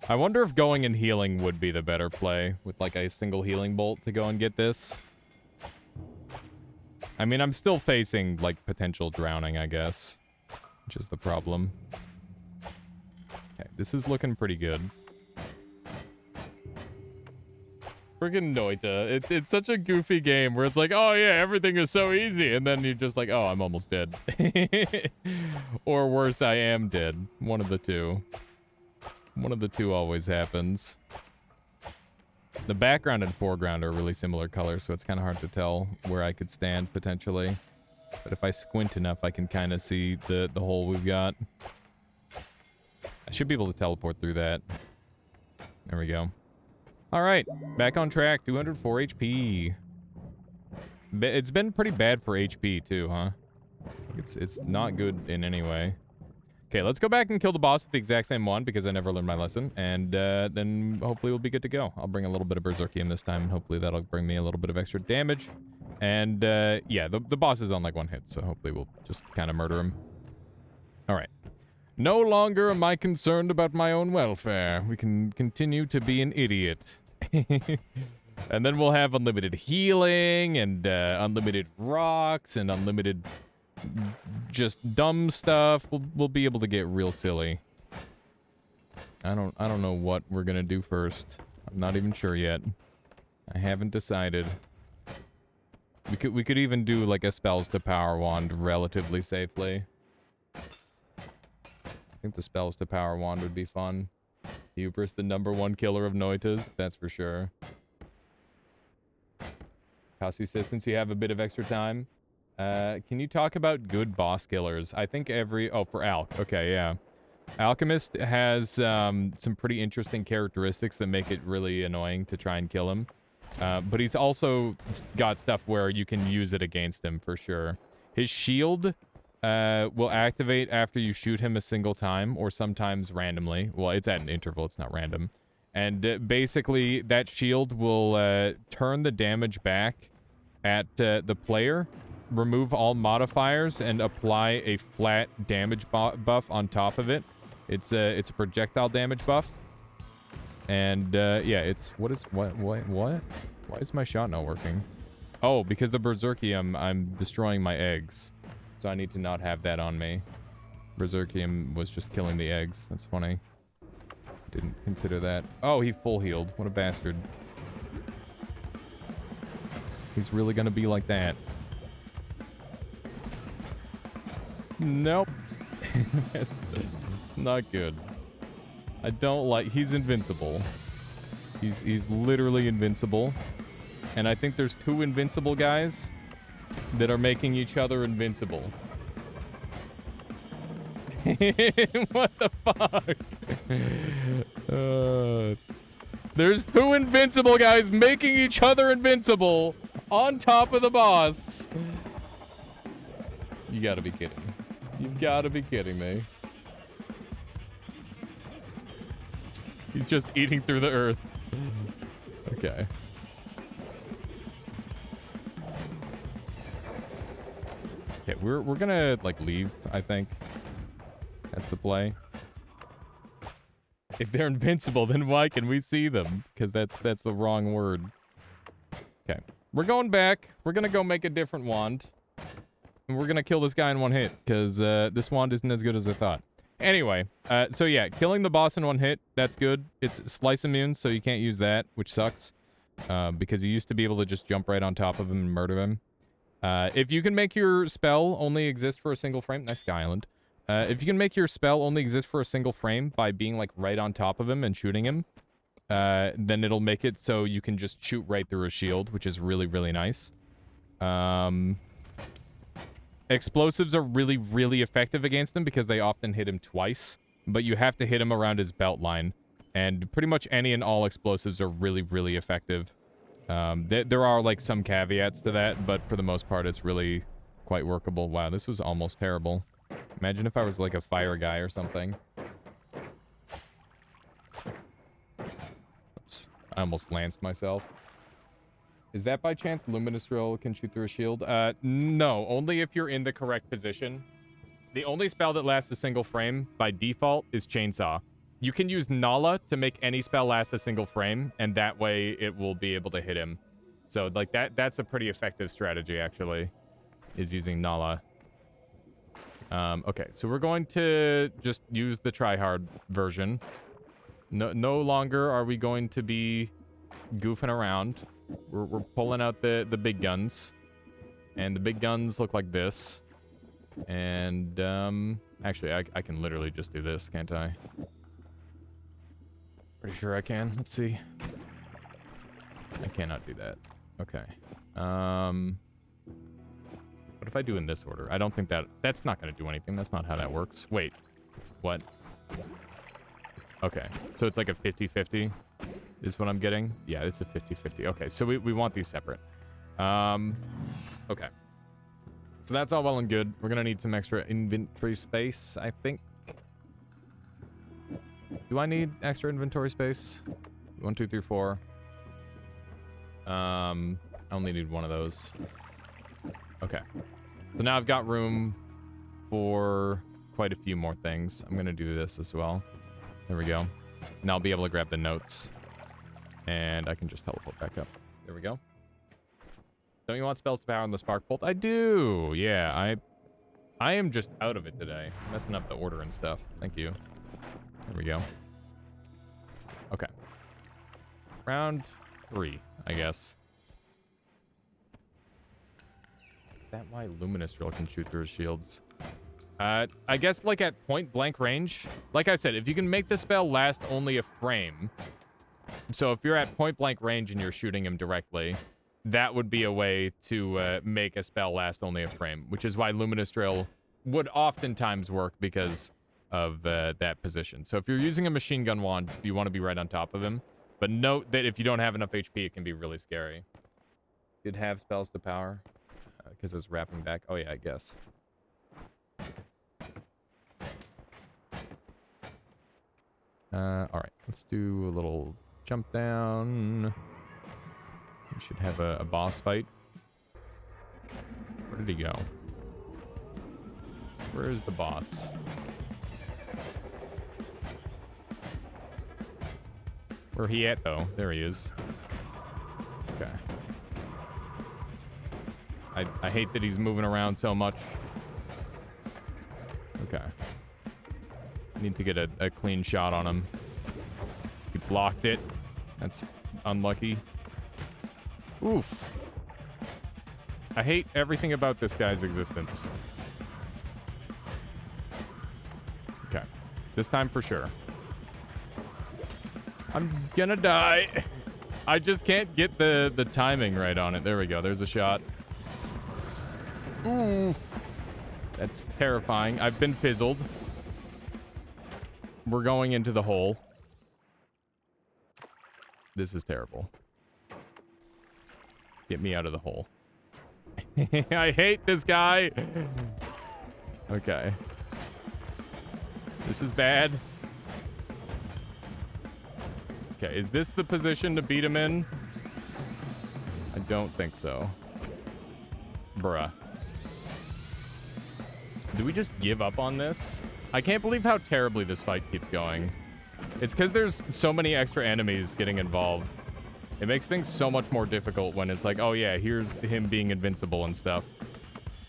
I wonder if going and healing would be the better play, with like a single healing bolt to go and get this. I mean, I'm still facing, like, potential drowning, I guess. Which is the problem. Okay, this is looking pretty good. Freaking Noita. It's such a goofy game where it's like, oh yeah, everything is so easy. And then you're just like, oh, I'm almost dead. Or worse, I am dead. One of the two. One of the two always happens. The background and foreground are really similar colors, so it's kind of hard to tell where I could stand, potentially. But if I squint enough, I can kind of see the hole we've got. I should be able to teleport through that. There we go. Alright, back on track, 204 HP. It's been pretty bad for HP, too, huh? It's not good in any way. Okay, let's go back and kill the boss at the exact same one, because I never learned my lesson, and then hopefully we'll be good to go. I'll bring a little bit of Berserkium this time, and hopefully that'll bring me a little bit of extra damage. And, yeah, the boss is on, like, one hit, so hopefully we'll just kind of murder him. Alright. No longer am I concerned about my own welfare. We can continue to be an idiot. And then we'll have unlimited healing, and, unlimited rocks, and unlimited... just dumb stuff. We'll be able to get real silly. I don't know what we're gonna do first. I'm not even sure yet. I haven't decided. We could even do like a spells to power wand relatively safely. I think the spells to power wand would be fun. Hubris, the #1 killer of Noitas, that's for sure. Kasu says, since you have a bit of extra time, can you talk about good boss killers? I think oh, for Alk. Okay, yeah. Alchemist has some pretty interesting characteristics that make it really annoying to try and kill him. But he's also got stuff where you can use it against him for sure. His shield will activate after you shoot him a single time, or sometimes randomly. Well, it's at an interval, it's not random. And basically, that shield will turn the damage back at the player, remove all modifiers, and apply a flat damage buff on top of it. It's a projectile damage buff. And yeah, it's what? Why is my shot not working? Oh, because the Berserkium, I'm destroying my eggs. So I need to not have that on me. Berserkium was just killing the eggs. That's funny. Didn't consider that. Oh, he full healed. What a bastard. He's really gonna be like that. Nope. it's not good. I don't like... He's invincible. He's literally invincible. And I think there's 2 invincible guys that are making each other invincible. What the fuck? There's 2 invincible guys making each other invincible on top of the boss. You gotta be kidding me. You've gotta be kidding me. He's just eating through the earth. Okay. Okay, we're gonna like leave, I think. That's the play. If they're invincible, then why can we see them? Because that's the wrong word. Okay. We're going back. We're gonna go make a different wand. And we're gonna kill this guy in one hit, because this wand isn't as good as I thought. Anyway, so yeah, killing the boss in one hit, that's good. It's slice immune, so you can't use that, which sucks. Because you used to be able to just jump right on top of him and murder him. If you can make your spell only exist for a single frame, nice Sky Island. If you can make your spell only exist for a single frame by being like right on top of him and shooting him, then it'll make it so you can just shoot right through a shield, which is really, really nice. Explosives are really, really effective against him because they often hit him twice, but you have to hit him around his belt line. And pretty much any and all explosives are really, really effective. There are like some caveats to that, but for the most part, it's really quite workable. Wow, this was almost terrible. Imagine if I was like a fire guy or something. Oops, I almost lanced myself. Is that by chance Luminous Drill can shoot through a shield? No, only if you're in the correct position. The only spell that lasts a single frame by default is Chainsaw. You can use Nala to make any spell last a single frame, and that way it will be able to hit him. So, like, that's a pretty effective strategy, actually, is using Nala. Okay, so we're going to just use the tryhard version. No longer are we going to be goofing around. We're pulling out the big guns. And the big guns look like this. And, actually, I can literally just do this, can't I? Pretty sure I can. Let's see. I cannot do that. Okay. What if I do in this order? I don't think that's not going to do anything. That's not how that works. Wait. What? Okay. So it's like a 50-50 is what I'm getting? Yeah, it's a 50-50. Okay, so we want these separate. Okay. So that's all well and good. We're going to need some extra inventory space, I think. Do I need extra inventory space? 1, 2, 3, 4. I only need one of those. Okay. So now I've got room for quite a few more things. I'm going to do this as well. There we go. Now I'll be able to grab the notes. And I can just teleport back up. There we go. Don't you want spells to power on the Spark Bolt? I do! Yeah, I am just out of it today. Messing up the order and stuff. Thank you. There we go. Okay. Round 3, I guess. Is that why Luminous Drill can shoot through his shields? I guess, like, at point-blank range. Like I said, if you can make the spell last only a frame... So if you're at point-blank range and you're shooting him directly, that would be a way to make a spell last only a frame, which is why Luminous Drill would oftentimes work because of that position. So if you're using a machine gun wand, you want to be right on top of him. But note that if you don't have enough HP, it can be really scary. Did have spells to power? Because it was wrapping back. Oh yeah, I guess. Alright, let's do a little jump down. We should have a boss fight. Where did he go? Where is the boss? Where he at, though? There he is. Okay. I hate that he's moving around so much. Okay. Need to get a clean shot on him. He blocked it. That's unlucky. Oof. I hate everything about this guy's existence. Okay. This time for sure. I'm gonna die. I just can't get the timing right on it. There we go. There's a shot. Oof. That's terrifying. I've been fizzled. We're going into the hole. This is terrible. Get me out of the hole. I hate this guy. Okay. This is bad. Okay, is this the position to beat him in? I don't think so. Bruh. Do we just give up on this? I can't believe how terribly this fight keeps going. It's because there's so many extra enemies getting involved. It makes things so much more difficult when it's like, oh yeah, here's him being invincible and stuff.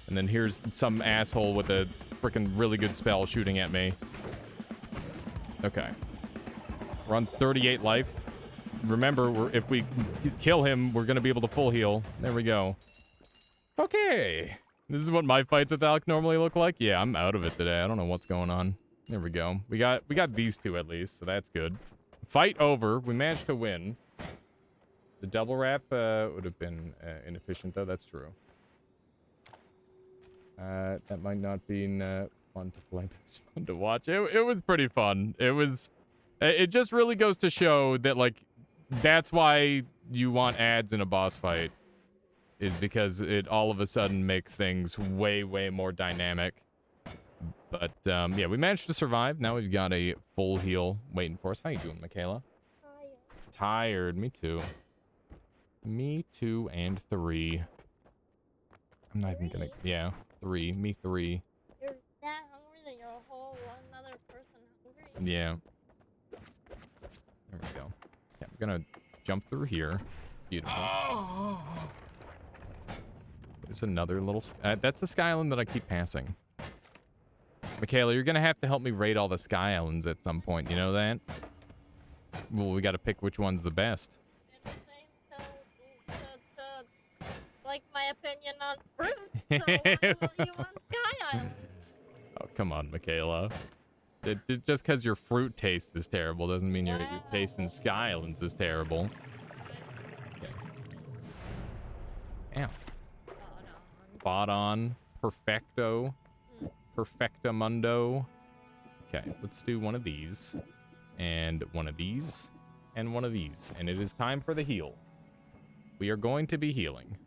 And then here's some asshole with a freaking really good spell shooting at me. Okay. We're on 38 life. Remember, if we kill him, we're going to be able to full heal. There we go. Okay. This is what my fights with Alec normally look like. Yeah, I'm out of it today. I don't know what's going on. There we go. We got these two at least, so that's good. Fight over. We managed to win. The double wrap would have been inefficient, though. That's true. That might not be fun to play, but it's fun to watch. It was pretty fun. It just really goes to show that, like, that's why you want ads in a boss fight, is because it all of a sudden makes things way, way more dynamic. But, yeah, we managed to survive. Now we've got a full heal waiting for us. How you doing, Michaela? Tired. Me too. Me too, and 3. I'm not even gonna... Yeah, 3. Me 3. You're that hungry that you're a whole another person hungry? Yeah. There we go. Yeah, I'm gonna jump through here. Beautiful. Oh. There's another little... that's the Sky Island that I keep passing. Michaela, you're gonna have to help me raid all the Sky Islands at some point. You know that? Well, we gotta pick which one's the best. Like my opinion on fruit, so why will you want Sky Islands? Oh, come on, Michaela. Just because your fruit taste is terrible doesn't mean your taste in Sky Islands is terrible. Yes. Ow. Spot on. Perfecto. Perfectamundo. Okay, let's do one of these. And one of these. And one of these. And it is time for the heal. We are going to be healing.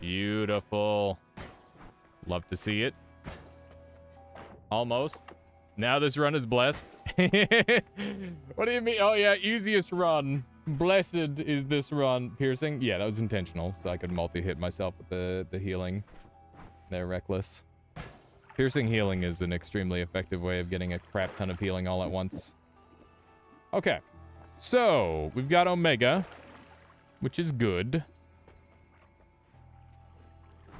Beautiful. Love to see it. Almost. Now this run is blessed. What do you mean? Oh, yeah, easiest run. Blessed is this run. Piercing? Yeah, that was intentional, so I could multi-hit myself with the healing. They're reckless. Piercing healing is an extremely effective way of getting a crap ton of healing all at once. Okay. So, we've got Omega, which is good.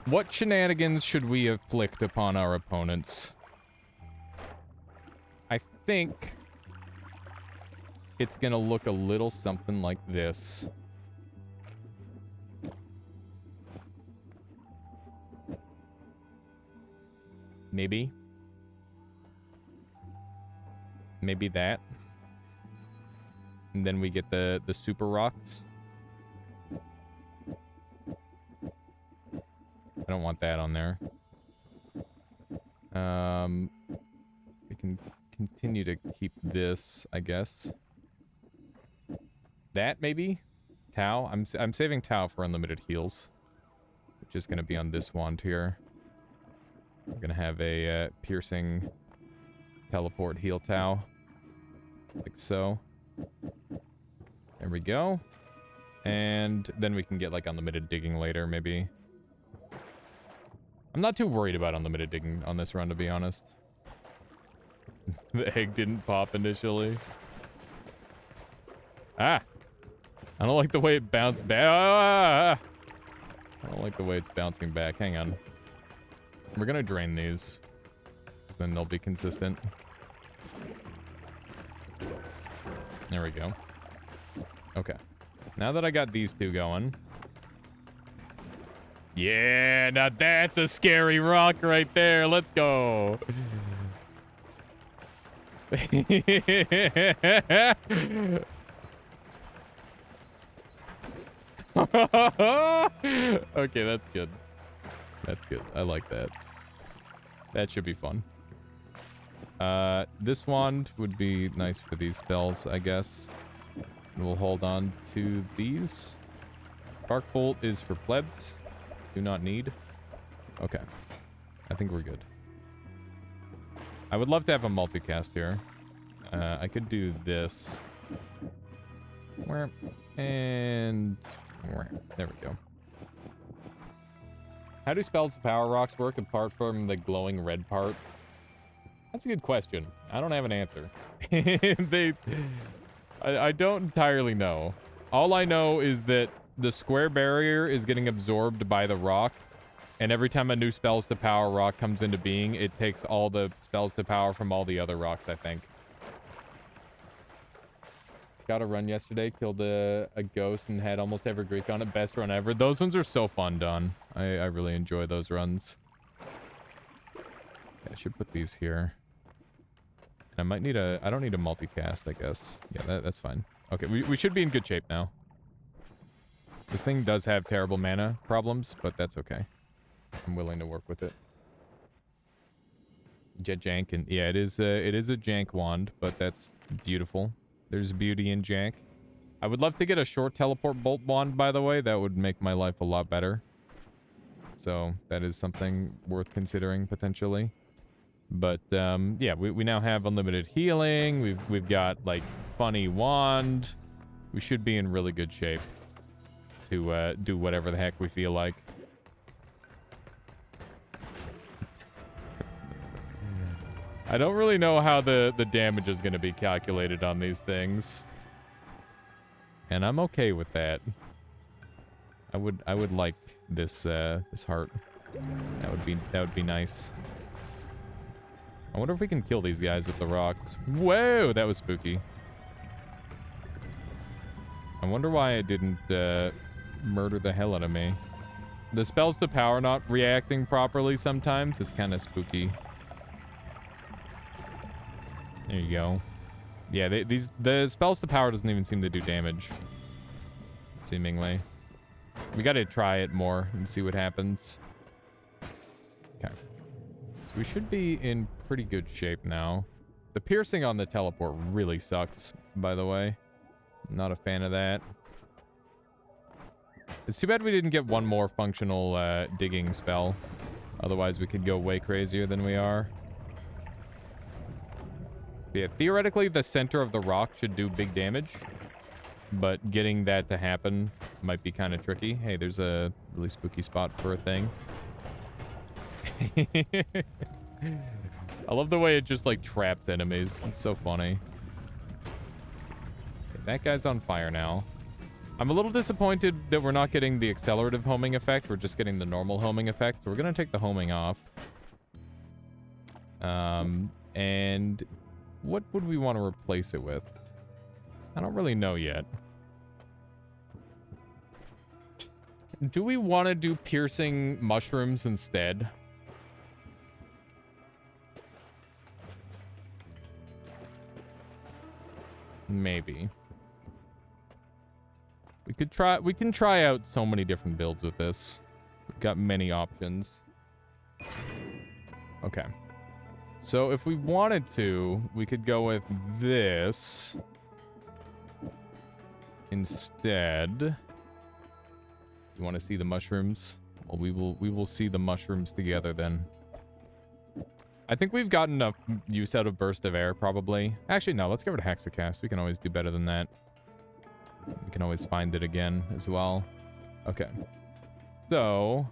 What shenanigans should we inflict upon our opponents? I think it's gonna look a little something like this. Maybe. Maybe that. And then we get the super rocks. I don't want that on there. We can continue to keep this, I guess. That, maybe? Tau? I'm saving Tau for unlimited heals. Which is going to be on this wand here. We're going to have a piercing teleport heal Tau. Like so. There we go. And then we can get, like, unlimited digging later, maybe. I'm not too worried about unlimited digging on this run, to be honest. The egg didn't pop initially. Ah! I don't like the way it bounced back. Ah! I don't like the way it's bouncing back. Hang on. We're gonna drain these. So then they'll be consistent. There we go. Okay. Now that I got these two going... Yeah, now that's a scary rock right there. Let's go. Okay, that's good. That's good. I like that. That should be fun. This wand would be nice for these spells, I guess. And we'll hold on to these. Spark Bolt is for plebs. Do not need. Okay. I think we're good. I would love to have a multicast here. I could do this. And... There we go. How do spells to power rocks work apart from the glowing red part? That's a good question. I don't have an answer. I don't entirely know. All I know is that the square barrier is getting absorbed by the rock, and every time a new spells to power rock comes into being, it takes all the spells to power from all the other rocks, I think. Got a run yesterday, killed a ghost and had almost every Greek on it. Best run ever. Those ones are so fun done. I really enjoy those runs. Okay, I should put these here. I might need a... I don't need a multicast, I guess. Yeah, that's fine. Okay, we should be in good shape now. This thing does have terrible mana problems, but that's okay. I'm willing to work with it. Jet jank, and yeah, it is a jank wand, but that's beautiful. There's beauty in jank. I would love to get a short teleport bolt wand, by the way. That would make my life a lot better. So that is something worth considering potentially. But yeah, we now have unlimited healing. We've got like funny wand. We should be in really good shape to do whatever the heck we feel like. I don't really know how the damage is going to be calculated on these things. And I'm okay with that. I would like this this heart. That would be nice. I wonder if we can kill these guys with the rocks. Whoa, that was spooky. I wonder why I didn't murder the hell out of me. The spells to power not reacting properly sometimes is kind of spooky. There you go. Yeah, the spells to power doesn't even seem to do damage. Seemingly. We gotta try it more and see what happens. Okay. So we should be in pretty good shape now. The piercing on the teleport really sucks, by the way. I'm not a fan of that. It's too bad we didn't get one more functional digging spell. Otherwise, we could go way crazier than we are. Yeah, theoretically, the center of the rock should do big damage. But getting that to happen might be kind of tricky. Hey, there's a really spooky spot for a thing. I love the way it just, like, traps enemies. It's so funny. Okay, that guy's on fire now. I'm a little disappointed that we're not getting the accelerative homing effect. We're just getting the normal homing effect. So we're going to take the homing off. And what would we want to replace it with? I don't really know yet. Do we want to do piercing mushrooms instead? Maybe. We can try out so many different builds with this. We've got many options. Okay. So if we wanted to, we could go with this instead. You want to see the mushrooms? Well, we will see the mushrooms together then. I think we've gotten enough use out of Burst of Air, probably. Actually, no, let's get rid of Hexacast. We can always do better than that. We can always find it again as well. Okay. So,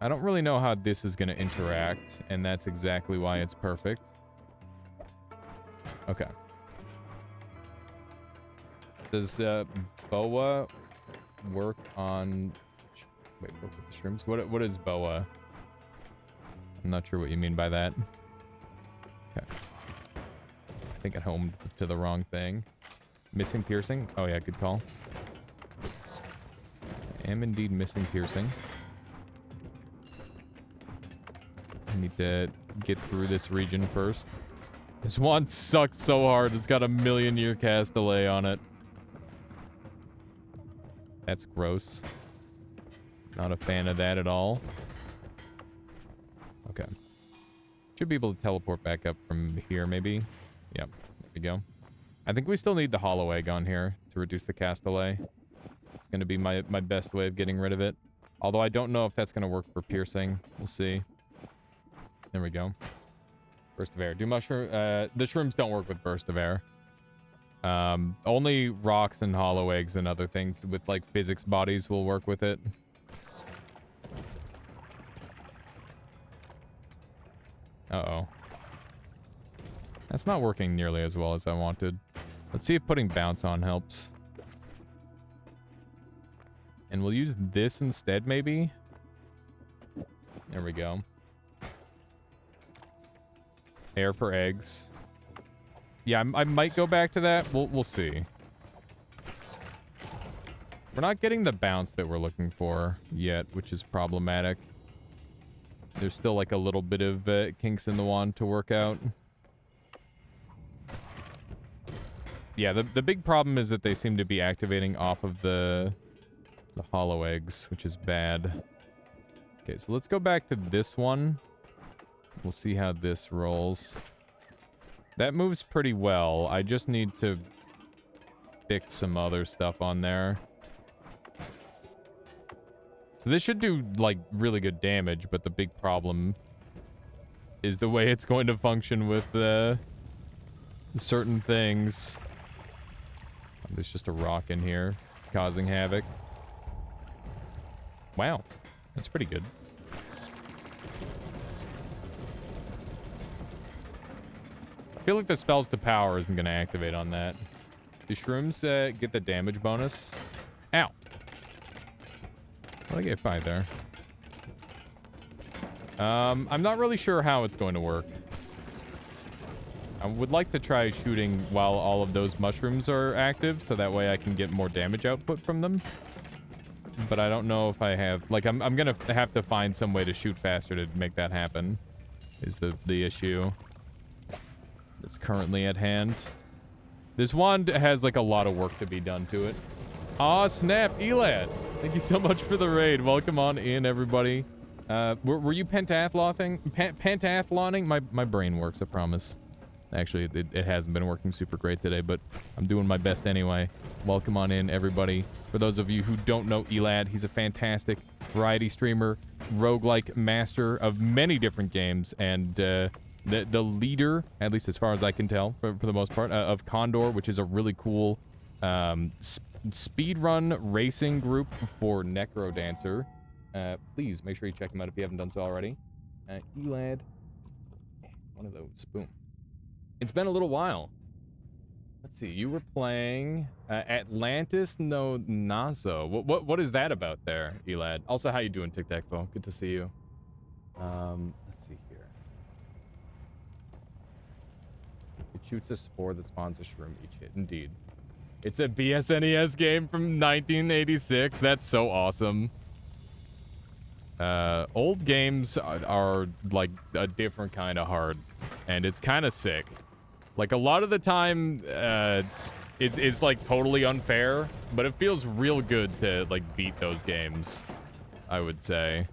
I don't really know how this is going to interact, and that's exactly why it's perfect. Okay. Does Boa work on... Wait, look at the shrooms. What is Boa? I'm not sure what you mean by that. Okay. I think I homed to the wrong thing. Missing piercing? Oh yeah, good call. I am indeed missing piercing. I need to get through this region first. This wand sucks so hard. It's got a 1,000,000-year cast delay on it. That's gross. Not a fan of that at all. Okay. Should be able to teleport back up from here, maybe. Yep, there we go. I think we still need the hollow egg on here to reduce the cast delay. It's going to be my best way of getting rid of it. Although I don't know if that's going to work for piercing. We'll see. There we go. Burst of air. Do mushroom... the shrooms don't work with burst of air. Only rocks and hollow eggs and other things with, like, physics bodies will work with it. Uh-oh. That's not working nearly as well as I wanted. Let's see if putting bounce on helps. And we'll use this instead, maybe? There we go. Air for eggs. Yeah, I might go back to that. We'll see. We're not getting the bounce that we're looking for yet, which is problematic. There's still like a little bit of kinks in the wand to work out. Yeah, the big problem is that they seem to be activating off of the hollow eggs, which is bad. Okay, so let's go back to this one. We'll see how this rolls. That moves pretty well. I just need to fix some other stuff on there. So this should do, like, really good damage, but the big problem is the way it's going to function with certain things. There's just a rock in here causing havoc. Wow, that's pretty good. I feel like the spells to power isn't going to activate on that. The shrooms get the damage bonus. Ow. What did I get by there? I'm not really sure how it's going to work. I would like to try shooting while all of those mushrooms are active, so that way I can get more damage output from them. But I don't know if I have... Like, I'm gonna have to find some way to shoot faster to make that happen, is the issue that's currently at hand. This wand has, like, a lot of work to be done to it. Aw, snap, Elad! Thank you so much for the raid. Welcome on in, everybody. Were you pentathlon-ing? Pentathlon-ing? My brain works, I promise. Actually, it hasn't been working super great today, but I'm doing my best anyway. Welcome on in, everybody. For those of you who don't know Elad, he's a fantastic variety streamer, roguelike master of many different games, and the leader, at least as far as I can tell, for the most part, of Condor, which is a really cool speedrun racing group for Necrodancer. Please make sure you check him out if you haven't done so already. Elad, one of those, boom. It's been a little while. Let's see, you were playing Atlantis no Nazo. What is that about there, Elad? Also, how you doing, Tic Tac Bo? Good to see you. Let's see here. It shoots a spore that spawns a shroom each hit. Indeed. It's a BSNES game from 1986. That's so awesome. Old games are like a different kind of hard, and it's kind of sick. Like, a lot of the time, it's like totally unfair, but it feels real good to, like, beat those games, I would say.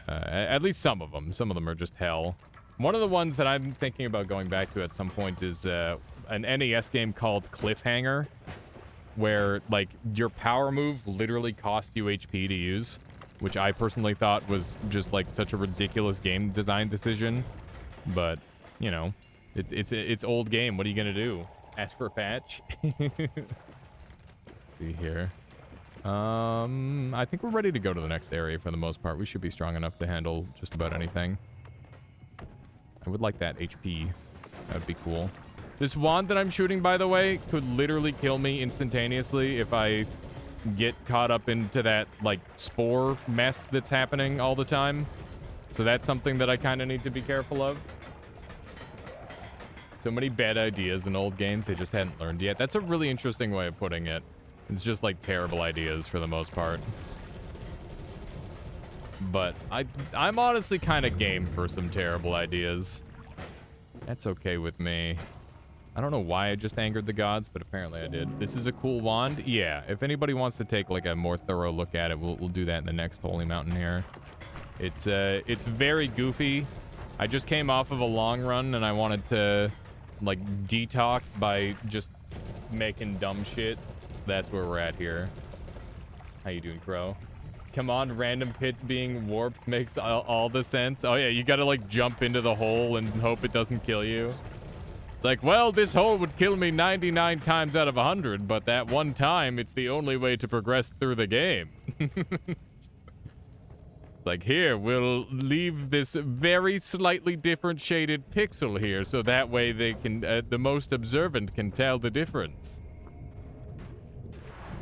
At least some of them. Some of them are just hell. One of the ones that I'm thinking about going back to at some point is an NES game called Cliffhanger, where, like, your power move literally costs you HP to use, which I personally thought was just, like, such a ridiculous game design decision. But, you know, it's old game. What are you gonna do? Ask for a patch? Let's see here. I think we're ready to go to the next area for the most part. We should be strong enough to handle just about anything. I would like that HP. That would be cool. This wand that I'm shooting, by the way, could literally kill me instantaneously if I get caught up into that, like, spore mess that's happening all the time. So that's something that I kind of need to be careful of. So many bad ideas in old games they just hadn't learned yet. That's a really interesting way of putting it. It's just, like, terrible ideas for the most part. But I'm honestly kind of game for some terrible ideas. That's okay with me. I don't know why I just angered the gods, but apparently I did. This is a cool wand. Yeah, if anybody wants to take, like, a more thorough look at it, we'll do that in the next Holy Mountain here. It's very goofy. I just came off of a long run, and I wanted to, like, detox by just making dumb shit. So that's where we're at here. How you doing, Crow? Come on, random pits being warps makes all the sense. Oh yeah, you gotta like jump into the hole and hope it doesn't kill you. It's like, well, this hole would kill me 99 times out of 100, but that one time, it's the only way to progress through the game. Like, here, we'll leave this very slightly different shaded pixel here, so that way they can, the most observant can tell the difference.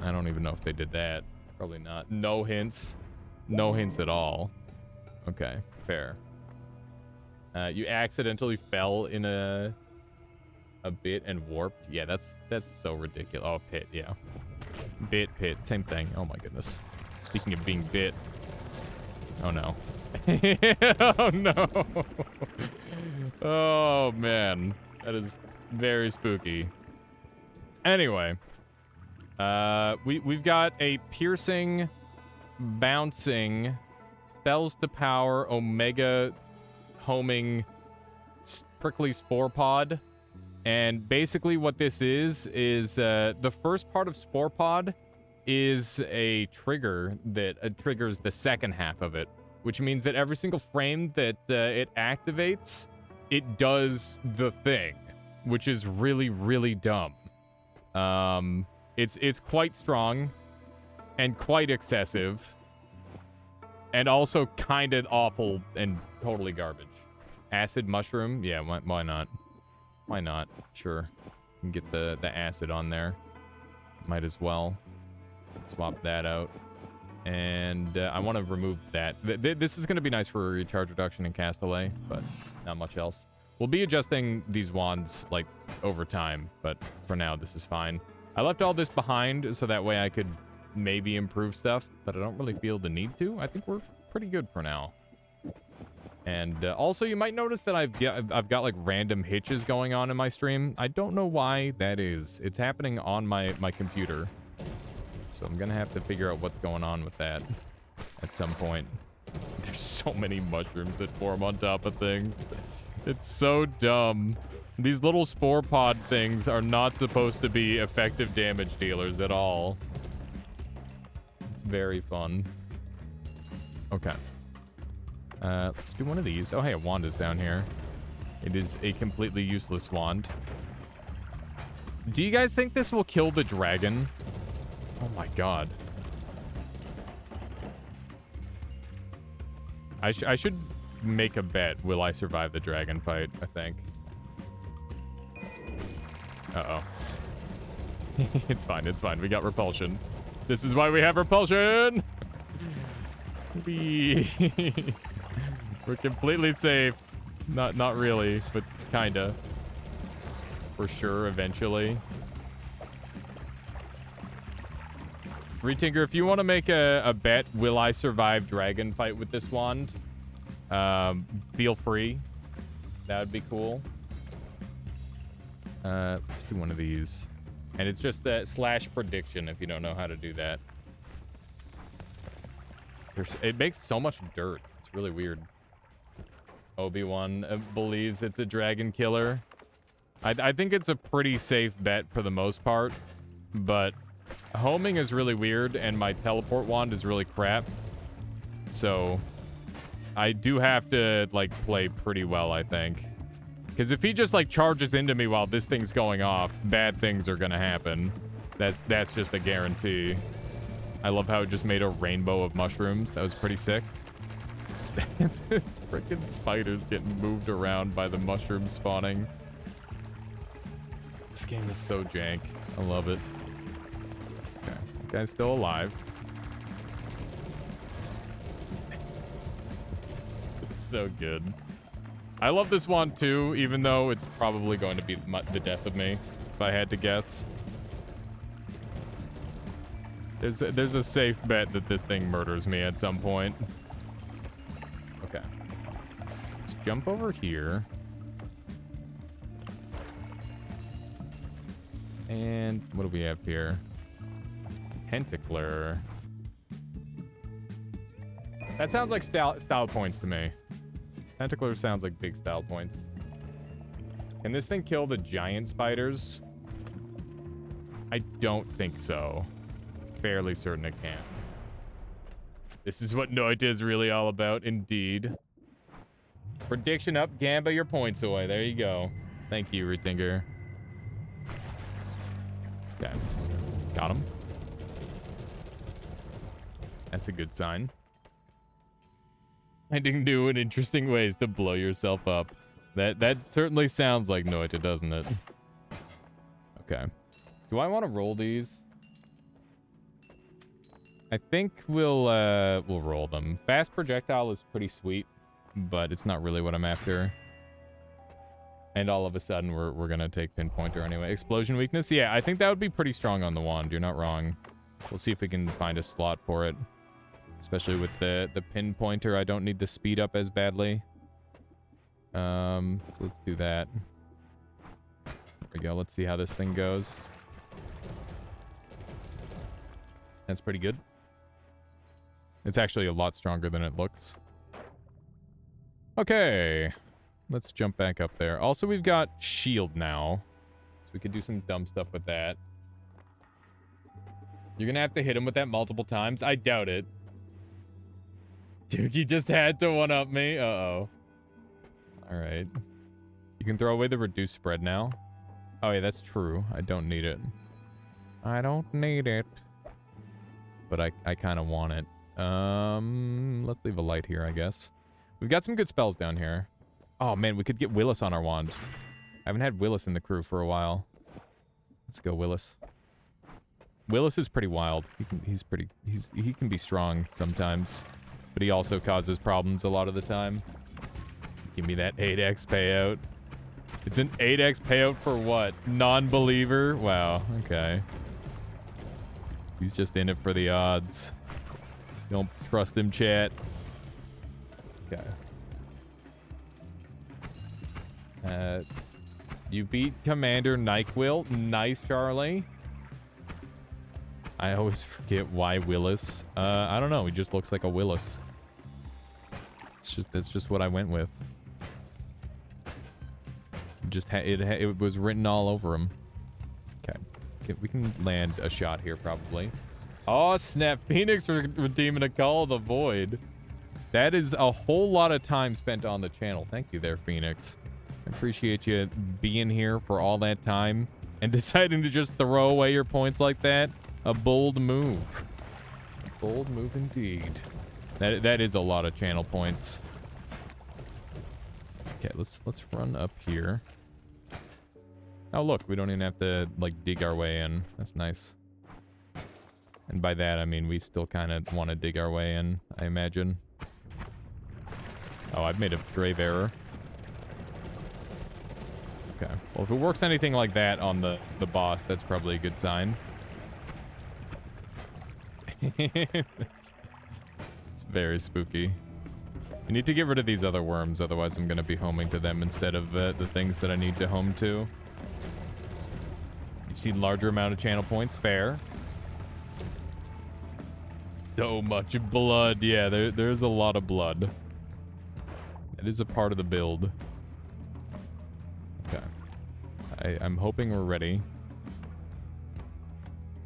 I don't even know if they did that. Probably not. No hints. No hints at all. Okay, fair. You accidentally fell in a bit and warped. Yeah, that's so ridiculous. Oh, pit, yeah. Bit, pit, same thing. Oh my goodness. Speaking of being bit. Oh no. Oh no. Oh man. That is very spooky. Anyway. We've got a piercing, bouncing, spells to power, omega, homing, prickly spore pod. And basically what this is the first part of spore pod is a trigger that triggers the second half of it, which means that every single frame that it activates, it does the thing, which is really, really dumb. It's quite strong and quite excessive and also kind of awful and totally garbage. Acid mushroom? Yeah, why not? Why not? Sure. You can get the acid on there. Might as well. Swap that out. And I want to remove that. This is going to be nice for recharge reduction and cast delay, but not much else. We'll be adjusting these wands, like, over time, but for now, this is fine. I left all this behind so that way I could maybe improve stuff, but I don't really feel the need to. I think we're pretty good for now. And also, you might notice that I've got like random hitches going on in my stream. I don't know why that is. It's happening on my computer. So I'm going to have to figure out what's going on with that at some point. There's so many mushrooms that form on top of things. It's so dumb. These little spore pod things are not supposed to be effective damage dealers at all. It's very fun. Okay. Let's do one of these. Oh, hey, a wand is down here. It is a completely useless wand. Do you guys think this will kill the dragon? Oh my god. I should make a bet. Will I survive the dragon fight, I think. Uh-oh. It's fine, it's fine. We got repulsion. This is why we have repulsion! We're completely safe. Not really, but kinda. For sure, eventually. Retinker, if you want to make a bet, will I survive dragon fight with this wand? Feel free. That would be cool. Let's do one of these. And it's just that / prediction if you don't know how to do that. It makes so much dirt. It's really weird. Obi-Wan believes it's a dragon killer. I think it's a pretty safe bet for the most part, but homing is really weird and my teleport wand is really crap. So I do have to like play pretty well, I think. Because if he just like charges into me while this thing's going off, bad things are gonna happen. That's just a guarantee. I love how it just made a rainbow of mushrooms. That was pretty sick. Frickin' spiders getting moved around by the mushrooms spawning. This game is so jank. I love it. Okay, that guy's still alive. It's so good. I love this one too, even though it's probably going to be the death of me, if I had to guess. There's a safe bet that this thing murders me at some point. Okay. Let's jump over here. And what do we have here? Tentacler. That sounds like style points to me. Tentacler sounds like big style points. Can this thing kill the giant spiders? I don't think so. Fairly certain it can. This is what Noita is really all about, indeed. Prediction up, Gamba your points away. There you go. Thank you, Retinger. Okay. Got him. That's a good sign. Finding new and interesting ways to blow yourself up. That certainly sounds like Noita, doesn't it? Okay. Do I want to roll these? I think we'll roll them. Fast projectile is pretty sweet, but it's not really what I'm after. And all of a sudden, we're gonna take pinpointer anyway. Explosion weakness? Yeah, I think that would be pretty strong on the wand. You're not wrong. We'll see if we can find a slot for it. Especially with the pinpointer, I don't need the speed up as badly. So let's do that. There we go. Let's see how this thing goes. That's pretty good. It's actually a lot stronger than it looks. Okay. Let's jump back up there. Also, we've got shield now. So we could do some dumb stuff with that. You're gonna have to hit him with that multiple times? I doubt it. Dookie just had to one-up me. Uh-oh. Alright. You can throw away the reduced spread now. Oh, yeah, that's true. I don't need it. I don't need it. But I kind of want it. Let's leave a light here, I guess. We've got some good spells down here. Oh, man, we could get Willis on our wand. I haven't had Willis in the crew for a while. Let's go, Willis. Willis is pretty wild. He can be strong sometimes. But he also causes problems a lot of the time. Give me that 8x payout. It's an 8x payout for what? Non-believer? Wow, okay. He's just in it for the odds. Don't trust him, chat. Okay. You beat Commander Nyquil. Nice, Charlie. I always forget why Willis. I don't know. He just looks like a Willis. That's just what I went with. It was written all over him. Okay. We can land a shot here probably. Oh snap! Phoenix redeeming a Call of the Void. That is a whole lot of time spent on the channel. Thank you there, Phoenix. I appreciate you being here for all that time and deciding to just throw away your points like that. A bold move. A bold move indeed. That is a lot of channel points. Okay, let's run up here. Oh look, we don't even have to like dig our way in. That's nice. And by that I mean we still kind of want to dig our way in, I imagine. Oh, I've made a grave error. Okay. Well, if it works anything like that on the boss, that's probably a good sign. It's very spooky. I need to get rid of these other worms, otherwise I'm going to be homing to them instead of the things that I need to home to. You've seen larger amount of channel points, fair. So much blood. Yeah, there's a lot of blood. That is a part of the build. Okay. I'm hoping we're ready.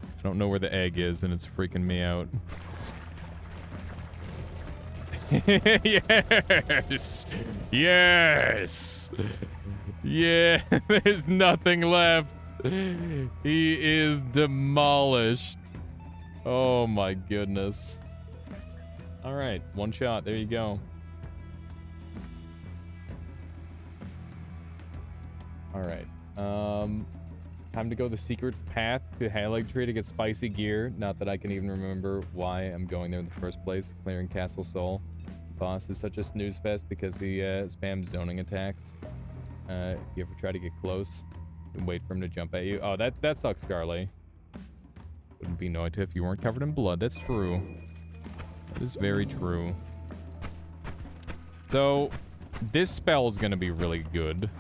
I don't know where the egg is, and it's freaking me out. Yes! Yes! Yeah, there's nothing left. He is demolished. Oh my goodness. Alright, one shot. There you go. Alright. Time to go the secret path to Halig Tree to get spicy gear. Not that I can even remember why I'm going there in the first place. Clearing Castle Soul. Boss is such a snooze fest because he spams zoning attacks. If you ever try to get close and wait for him to jump at you. Oh, that sucks, Garley. Wouldn't be Noita if you weren't covered in blood. That's true. That is very true. So, this spell is going to be really good.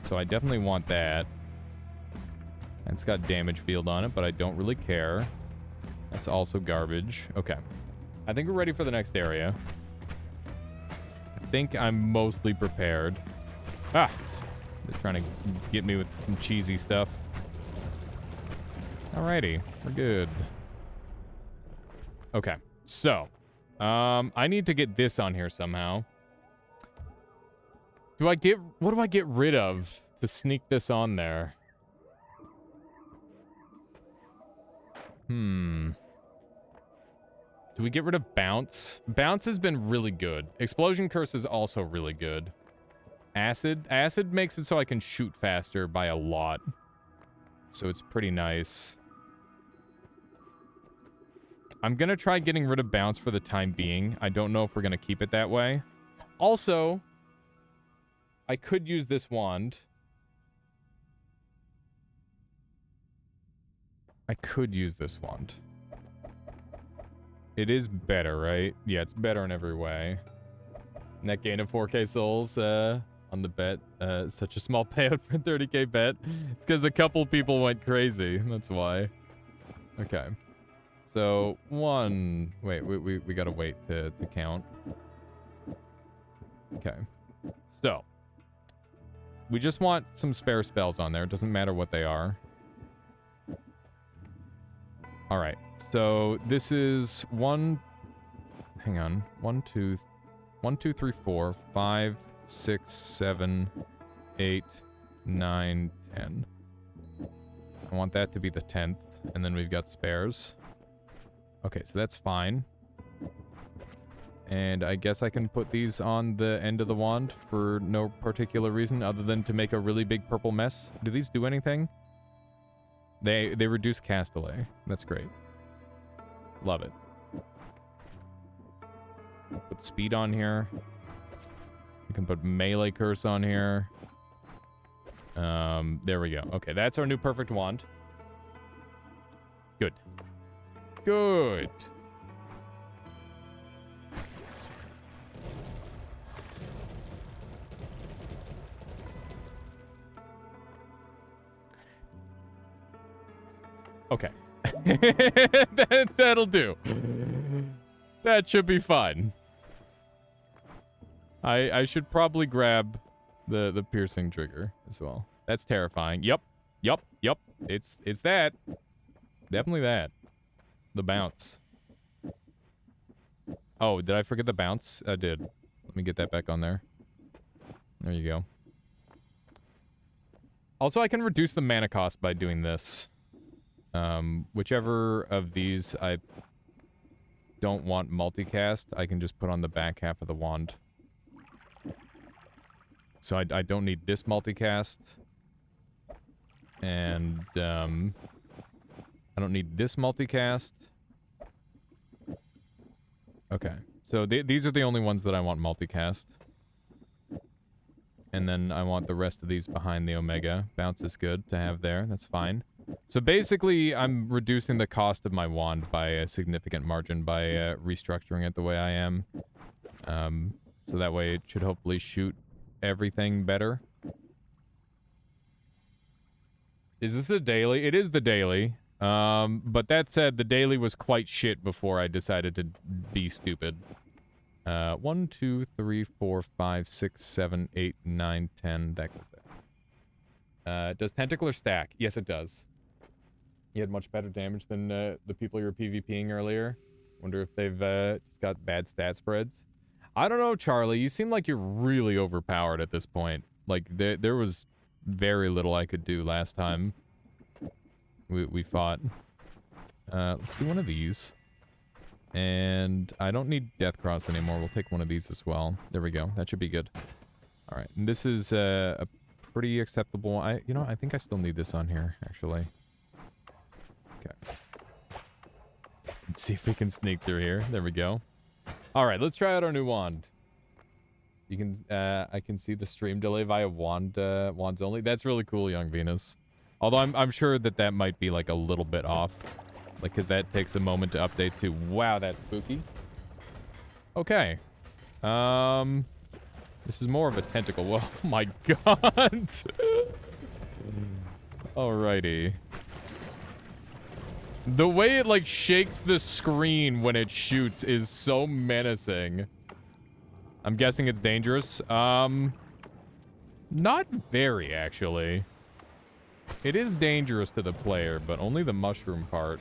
So I definitely want that. It's got damage field on it, but I don't really care. That's also garbage. Okay. I think we're ready for the next area. I think I'm mostly prepared. Ah! They're trying to get me with some cheesy stuff. Alrighty. We're good. Okay, so I need to get this on here somehow. What do I get rid of to sneak this on there? Do we get rid of bounce? Bounce has been really good. Explosion curse is also really good. Acid makes it so I can shoot faster by a lot. So it's pretty nice. I'm gonna try getting rid of bounce for the time being. I don't know if we're gonna keep it that way. Also, I could use this wand. It is better, right? Yeah, it's better in every way. Net gain of 4k souls on the bet. Such a small payout for a 30k bet. It's because a couple people went crazy. That's why. Okay. So, one... Wait, we gotta wait to count. Okay. So. We just want some spare spells on there. It doesn't matter what they are. Alright. So, this is one... Hang on. 1, 2, 3, 4, 5, 6, 7, 8, 9, 10. I want that to be the 10th. And then we've got spares. Okay, so that's fine. And I guess I can put these on the end of the wand for no particular reason other than to make a really big purple mess. Do these do anything? They reduce cast delay. That's great. Love it. Put speed on here. You can put melee curse on here. There we go. Okay, that's our new perfect wand. Good. Good. Okay. That'll do. That should be fun. I should probably grab the piercing trigger as well. That's terrifying. Yep. It's that. It's definitely that. The bounce. Oh, did I forget the bounce? I did. Let me get that back on there. There you go. Also, I can reduce the mana cost by doing this. Whichever of these I don't want multicast, I can just put on the back half of the wand. So I don't need this multicast. And, I don't need this multicast. Okay. So these are the only ones that I want multicast. And then I want the rest of these behind the Omega. Bounce is good to have there. That's fine. So basically, I'm reducing the cost of my wand by a significant margin by restructuring it the way I am. So that way it should hopefully shoot everything better. Is this a daily? It is the daily. But that said, the daily was quite shit before I decided to be stupid. 1, 2, 3, 4, 5, 6, 7, 8, 9, 10. That goes there. Does Tentacular stack? Yes, it does. You had much better damage than the people you were PvPing earlier. Wonder if they've just got bad stat spreads. I don't know, Charlie. You seem like you're really overpowered at this point. Like, there was very little I could do last time we fought. Let's do one of these. And I don't need Death Cross anymore. We'll take one of these as well. There we go. That should be good. All right. And this is a pretty acceptable... You know, I think I still need this on here, actually. Okay. Let's see if we can sneak through here. There we go. All right, let's try out our new wand. You can, I can see the stream delay via wands only. That's really cool, Young Venus. Although I'm sure that might be like a little bit off, like because that takes a moment to update to. Wow, that's spooky. Okay. This is more of a tentacle. Whoa, oh my god. Alrighty. The way it, like, shakes the screen when it shoots is so menacing. I'm guessing it's dangerous. Not very, actually. It is dangerous to the player, but only the mushroom part.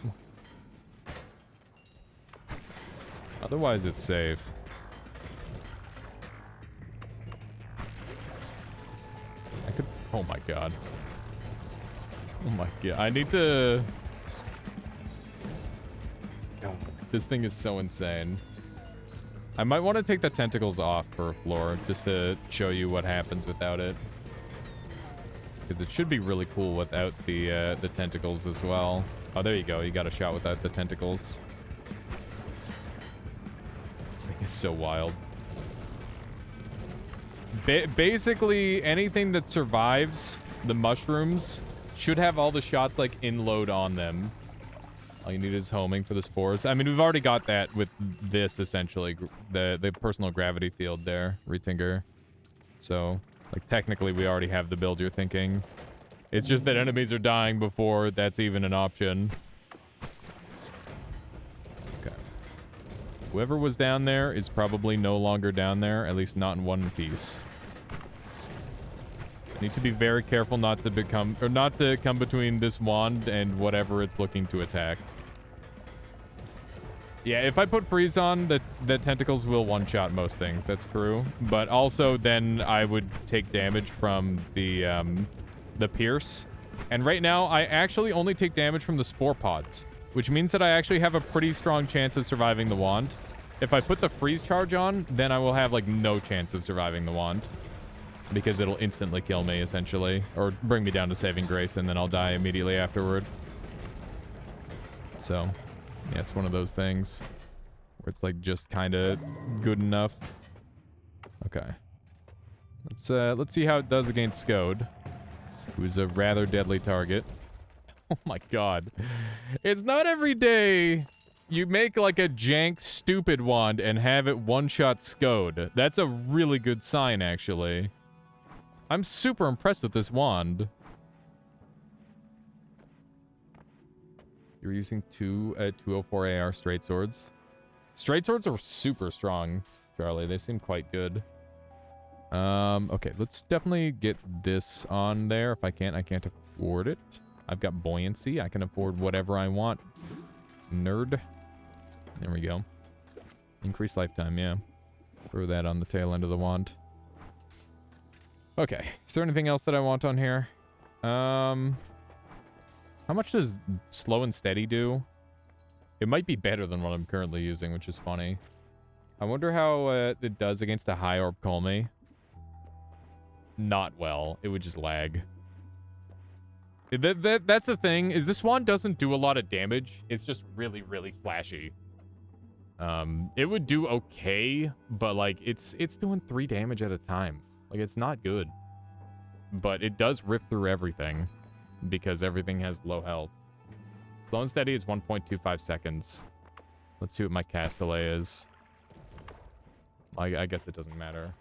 Otherwise, it's safe. I could... Oh my god. Oh my god. I need to... God, this thing is so insane. I might want to take the tentacles off for a floor, just to show you what happens without it. Because it should be really cool without the tentacles as well. Oh, there you go. You got a shot without the tentacles. This thing is so wild. Basically, anything that survives the mushrooms should have all the shots, like, in load on them. All you need is homing for the spores. I mean, we've already got that with this, essentially. The personal gravity field there, Retinger. So... like, technically, we already have the build you're thinking. It's just that enemies are dying before that's even an option. Okay. Whoever was down there is probably no longer down there, at least not in one piece. Need to be very careful not to come between this wand and whatever it's looking to attack. Yeah, if I put freeze on, the tentacles will one-shot most things. That's true. But also, then I would take damage from the pierce. And right now, I actually only take damage from the spore pods, which means that I actually have a pretty strong chance of surviving the wand. If I put the freeze charge on, then I will have, like, no chance of surviving the wand. Because it'll instantly kill me, essentially. Or bring me down to saving grace, and then I'll die immediately afterward. So... yeah, it's one of those things where it's like just kind of good enough. Okay. Let's see how it does against Skode, who's a rather deadly target. Oh my god. It's not every day you make like a jank stupid wand and have it one-shot Skode. That's a really good sign, actually. I'm super impressed with this wand. You're using two 204 AR straight swords. Straight swords are super strong, Charlie. They seem quite good. Okay, let's definitely get this on there. If I can't afford it. I've got buoyancy. I can afford whatever I want. Nerd. There we go. Increased lifetime, yeah. Throw that on the tail end of the wand. Okay. Is there anything else that I want on here? How much does slow and steady do? It might be better than what I'm currently using, which is funny. I wonder how it does against a high orb Colme. Not well. It would just lag. That's the thing, is this wand doesn't do a lot of damage. It's just really, really flashy. It would do okay, but like it's doing 3 damage at a time. Like, it's not good. But it does rip through everything because everything has low health. Slow and steady is 1.25 seconds. Let's see what my cast delay is. I guess it doesn't matter.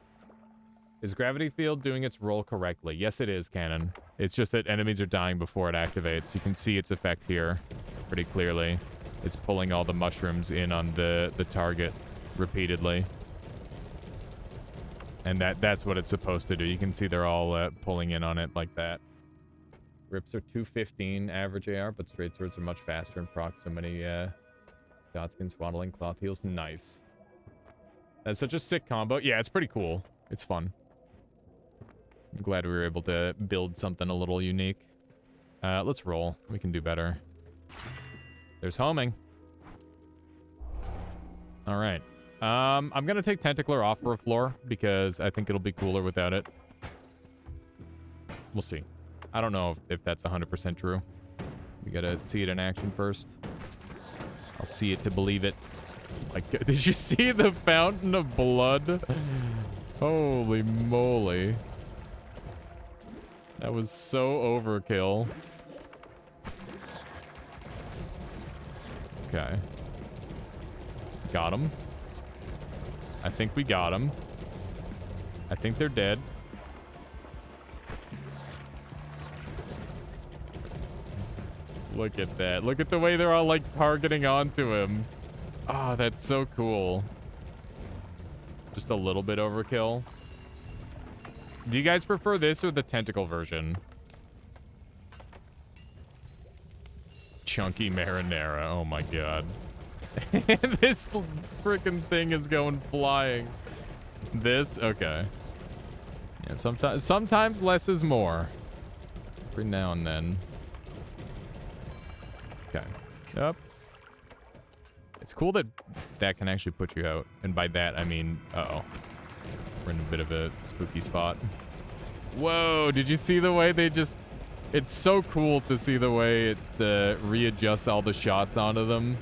Is gravity field doing its role correctly? Yes, it is, Cannon. It's just that enemies are dying before it activates. You can see its effect here pretty clearly. It's pulling all the mushrooms in on the target repeatedly. And that's what it's supposed to do. You can see they're all pulling in on it like that. Rips are 215 average AR, but straight swords are much faster in proc. So many Godskin swaddling cloth heals. Nice. That's such a sick combo. Yeah, it's pretty cool. It's fun. I'm glad we were able to build something a little unique. Let's roll. We can do better. There's homing. All right. I'm going to take Tentacler off for a floor because I think it'll be cooler without it. We'll see. I don't know if that's 100% true. We got to see it in action first. I'll see it to believe it. Like, did you see the fountain of blood? Holy moly. That was so overkill. Okay. Got him. I think we got him. I think they're dead. Look at that. Look at the way they're all, like, targeting onto him. Oh, that's so cool. Just a little bit overkill. Do you guys prefer this or the tentacle version? Chunky marinara. Oh my god. This freaking thing is going flying. This? Okay. Yeah, sometimes less is more. Every now and then. Okay. Yep. It's cool that that can actually put you out. And by that, I mean... Uh-oh. We're in a bit of a spooky spot. Whoa, did you see the way they just... It's so cool to see the way it readjusts all the shots onto them.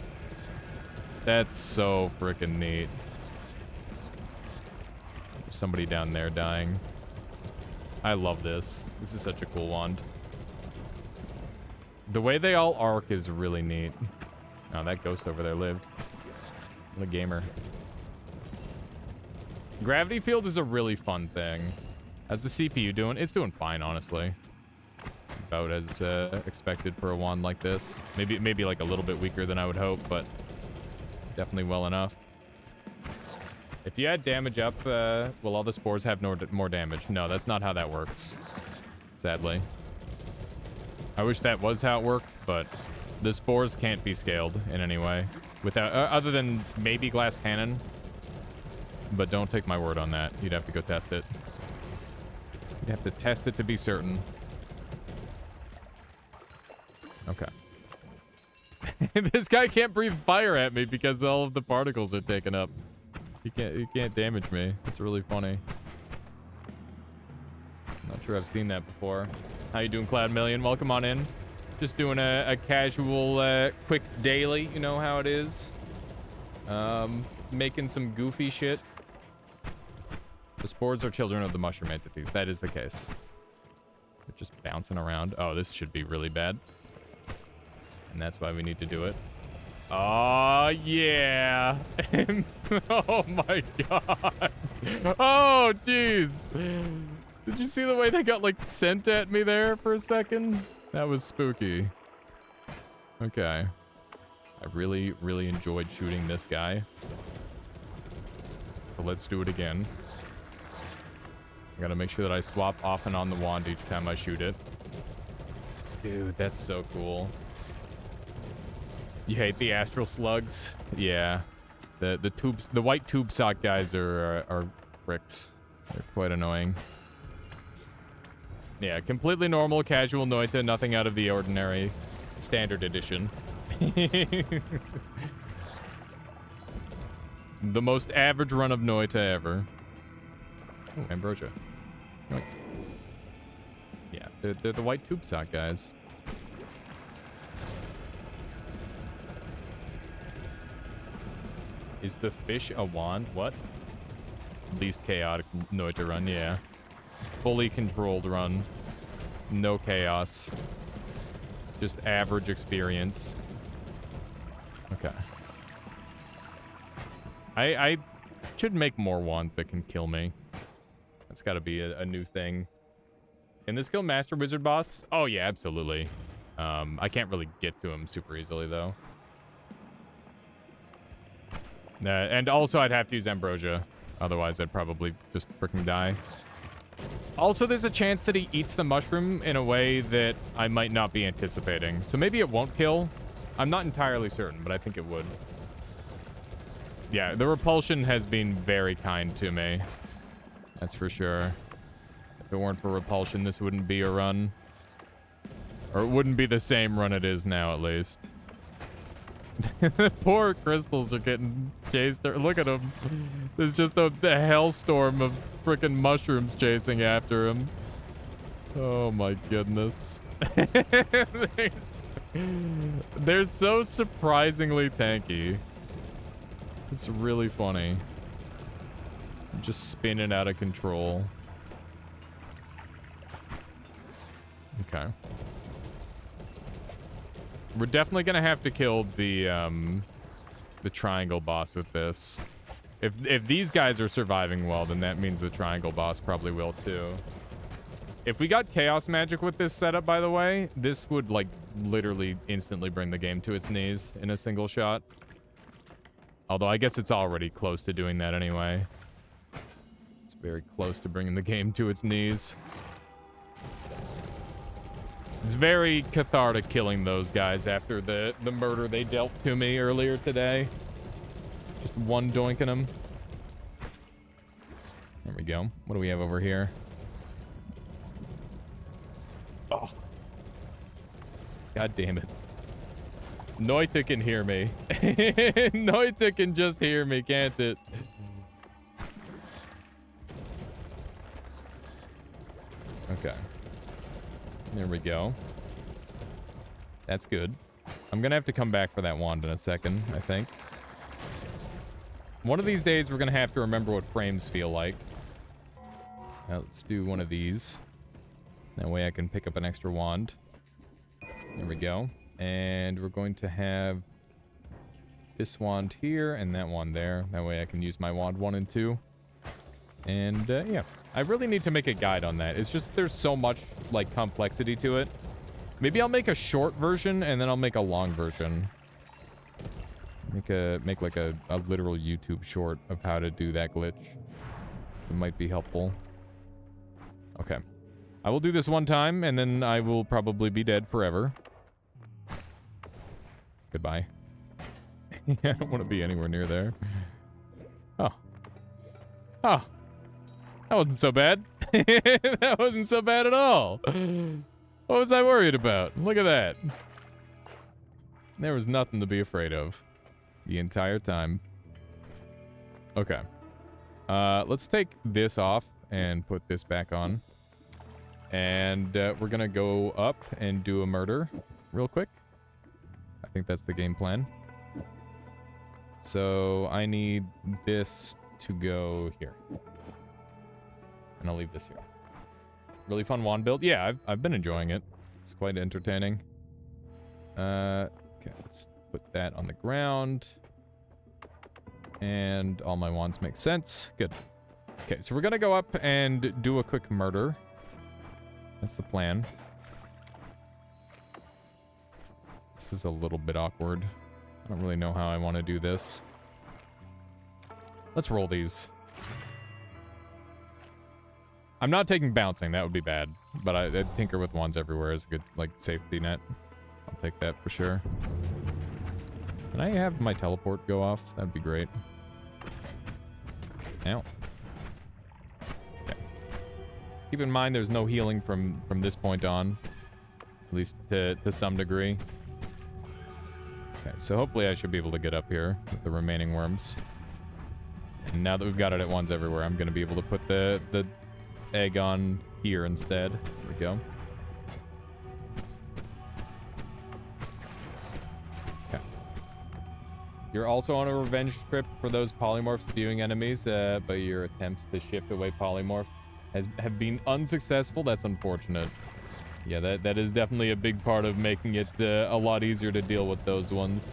That's so freaking neat. There's somebody down there dying. I love this. This is such a cool wand. The way they all arc is really neat. Oh, that ghost over there lived. The gamer. Gravity field is a really fun thing. How's the CPU doing? It's doing fine, honestly. About as expected for a wand like this. Maybe like a little bit weaker than I would hope, but definitely well enough. If you add damage up, will all the spores have more damage? No, that's not how that works. Sadly. I wish that was how it worked, but the spores can't be scaled in any way. Without, other than maybe glass cannon. But don't take my word on that. You'd have to go test it. You'd have to test it to be certain. Okay. This guy can't breathe fire at me because all of the particles are taken up. He can't damage me. It's really funny. Not sure I've seen that before. How you doing, Cloud Million? Welcome on in. Just doing a casual, quick daily. You know how it is. Making some goofy shit. The spores are children of the mushroom entities. That is the case. They're just bouncing around. Oh, this should be really bad. And that's why we need to do it. Oh, yeah. Oh, my God. Oh, jeez. Did you see the way they got, like, sent at me there for a second? That was spooky. Okay. I really, really enjoyed shooting this guy. So let's do it again. I gotta make sure that I swap off and on the wand each time I shoot it. Dude, that's so cool. You hate the astral slugs? Yeah. The tubes, the white tube sock guys are bricks. They're quite annoying. Yeah, completely normal, casual Noita, nothing out of the ordinary. Standard edition. The most average run of Noita ever. Oh, ambrosia. Nope. Yeah, they're the white tube sock guys. Is the fish a wand? What? Least chaotic Noita run, yeah. Fully controlled run. No chaos. Just average experience. Okay. I should make more wands that can kill me. That's got to be a new thing. Can this kill Master Wizard boss? Oh yeah, absolutely. I can't really get to him super easily though. And also I'd have to use ambrosia. Otherwise I'd probably just freaking die. Also, there's a chance that he eats the mushroom in a way that I might not be anticipating. So maybe it won't kill. I'm not entirely certain, but I think it would. Yeah, the repulsion has been very kind to me. That's for sure. If it weren't for repulsion, this wouldn't be a run. Or it wouldn't be the same run it is now, at least. Poor crystals are getting chased. Look at them. There's just a hellstorm of freaking mushrooms chasing after him. Oh my goodness. They're so surprisingly tanky. It's really funny. Just spinning out of control. Okay. We're definitely gonna have to kill the triangle boss with this. If these guys are surviving well, then that means the triangle boss probably will too. If we got chaos magic with this setup, by the way, this would like literally instantly bring the game to its knees in a single shot. Although I guess it's already close to doing that anyway. It's very close to bringing the game to its knees. It's very cathartic killing those guys after the murder they dealt to me earlier today. Just one doinking them. There we go. What do we have over here? Oh. God damn it. Noita can hear me. Noita can just hear me, can't it? Okay. There we go. That's good. I'm gonna have to come back for that wand in a second, I think. One of these days, we're gonna have to remember what frames feel like. Now, let's do one of these. That way I can pick up an extra wand. There we go. And we're going to have this wand here and that wand there. That way I can use my wand 1 and 2. And, yeah. I really need to make a guide on that. It's just there's so much, like, complexity to it. Maybe I'll make a short version, and then I'll make a long version. Make like a literal YouTube short of how to do that glitch. It might be helpful. Okay. I will do this one time, and then I will probably be dead forever. Goodbye. I don't want to be anywhere near there. Oh. Oh. That wasn't so bad. That wasn't so bad at all. What was I worried about? Look at that. There was nothing to be afraid of the entire time. Okay. Let's take this off and put this back on. And we're gonna go up and do a murder real quick. I think that's the game plan. So I need this to go here. And I'll leave this here. Really fun wand build. Yeah, I've been enjoying it. It's quite entertaining. Okay, let's put that on the ground. And all my wands make sense. Good. Okay, so we're gonna go up and do a quick murder. That's the plan. This is a little bit awkward. I don't really know how I want to do this. Let's roll these. I'm not taking bouncing. That would be bad. But I tinker with wands everywhere is a good, like, safety net. I'll take that for sure. Can I have my teleport go off? That'd be great. Ow. Okay. Keep in mind there's no healing from this point on. At least to some degree. Okay, so hopefully I should be able to get up here with the remaining worms. And now that we've got it at wands everywhere, I'm going to be able to put the egg on here instead. There we go. Okay. You're also on a revenge trip for those polymorphs spewing enemies, but your attempts to shift away polymorphs have been unsuccessful. That's unfortunate. Yeah, that is definitely a big part of making it a lot easier to deal with those ones.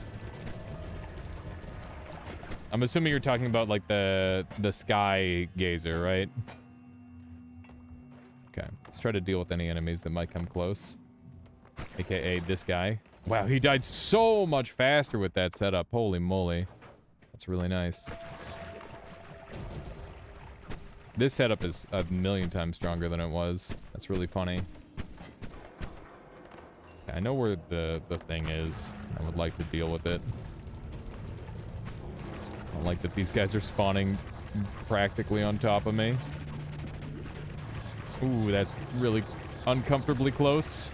I'm assuming you're talking about, like, the sky gazer, right? Okay, let's try to deal with any enemies that might come close. AKA this guy. Wow, he died so much faster with that setup. Holy moly. That's really nice. This setup is a million times stronger than it was. That's really funny. Okay, I know where the thing is. I would like to deal with it. I don't like that these guys are spawning practically on top of me. Ooh, that's really uncomfortably close.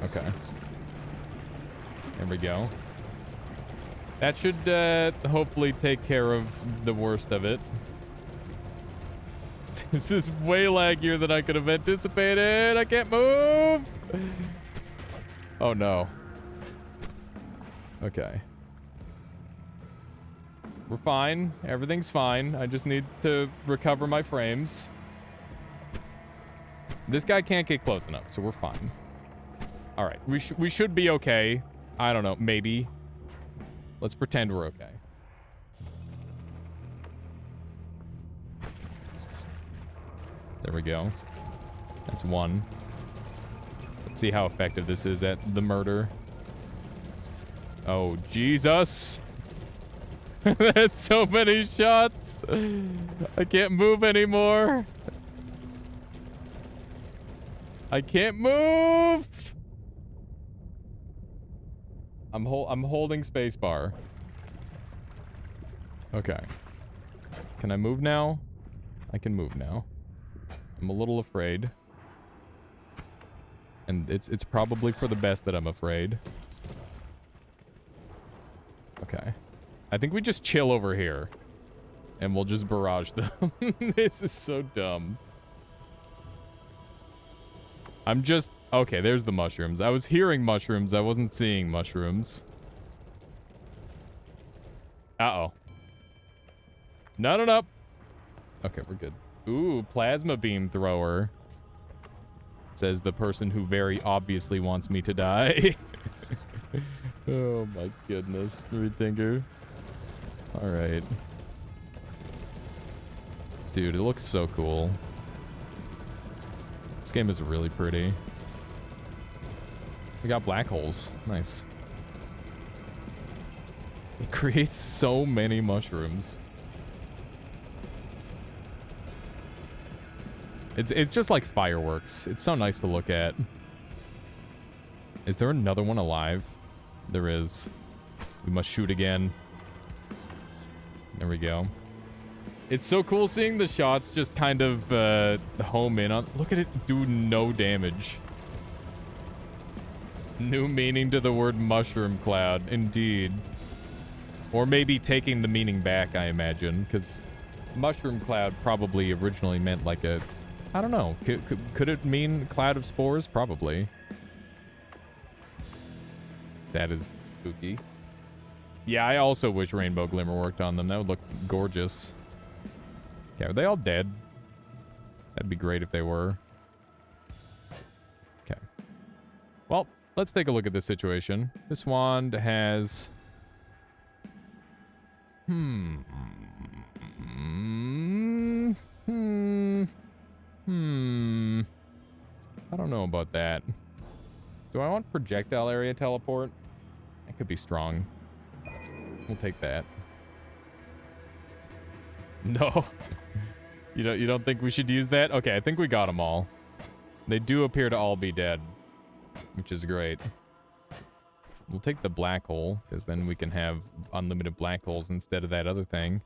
Okay. There we go. That should hopefully take care of the worst of it. This is way laggier than I could have anticipated. I can't move. Oh no. Okay. We're fine. Everything's fine. I just need to recover my frames. This guy can't get close enough, so we're fine. All right, we should be okay. I don't know, maybe. Let's pretend we're okay. There we go. That's one. Let's see how effective this is at the murder. Oh, Jesus. That's so many shots. I can't move anymore. I can't move. I'm holding spacebar. Okay. Can I move now? I can move now. I'm a little afraid. And it's probably for the best that I'm afraid. Okay. I think we just chill over here. And we'll just barrage them. This is so dumb. I'm just... Okay, there's the mushrooms. I was hearing mushrooms. I wasn't seeing mushrooms. Uh-oh. No. Okay, we're good. Ooh, plasma beam thrower. Says the person who very obviously wants me to die. Oh my goodness. Tinker. Alright. Dude, it looks so cool. This game is really pretty. We got black holes. Nice. It creates so many mushrooms. It's just like fireworks. It's so nice to look at. Is there another one alive? There is. We must shoot again. There we go. It's so cool seeing the shots just kind of home in on. Look at it do no damage. New meaning to the word mushroom cloud, indeed. Or maybe taking the meaning back, I imagine, because mushroom cloud probably originally meant like a... I don't know. Could it mean cloud of spores? Probably. That is spooky. Yeah, I also wish Rainbow Glimmer worked on them. That would look gorgeous. Okay, are they all dead? That'd be great if they were. Okay. Well, let's take a look at this situation. This wand has... I don't know about that. Do I want projectile area teleport? That could be strong. We'll take that. No. You don't think we should use that? Okay, I think we got them all. They do appear to all be dead, which is great. We'll take the black hole, because then we can have unlimited black holes instead of that other thing.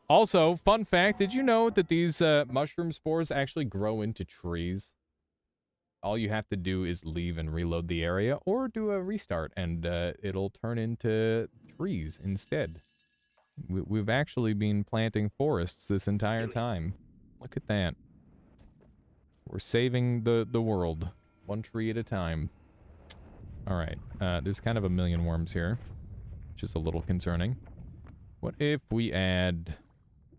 Also, fun fact, did you know that these mushroom spores actually grow into trees? All you have to do is leave and reload the area, or do a restart, and it'll turn into trees instead. We've actually been planting forests this entire time. Look at that. We're saving the world, one tree at a time. Alright, there's kind of a million worms here, which is a little concerning. What if we add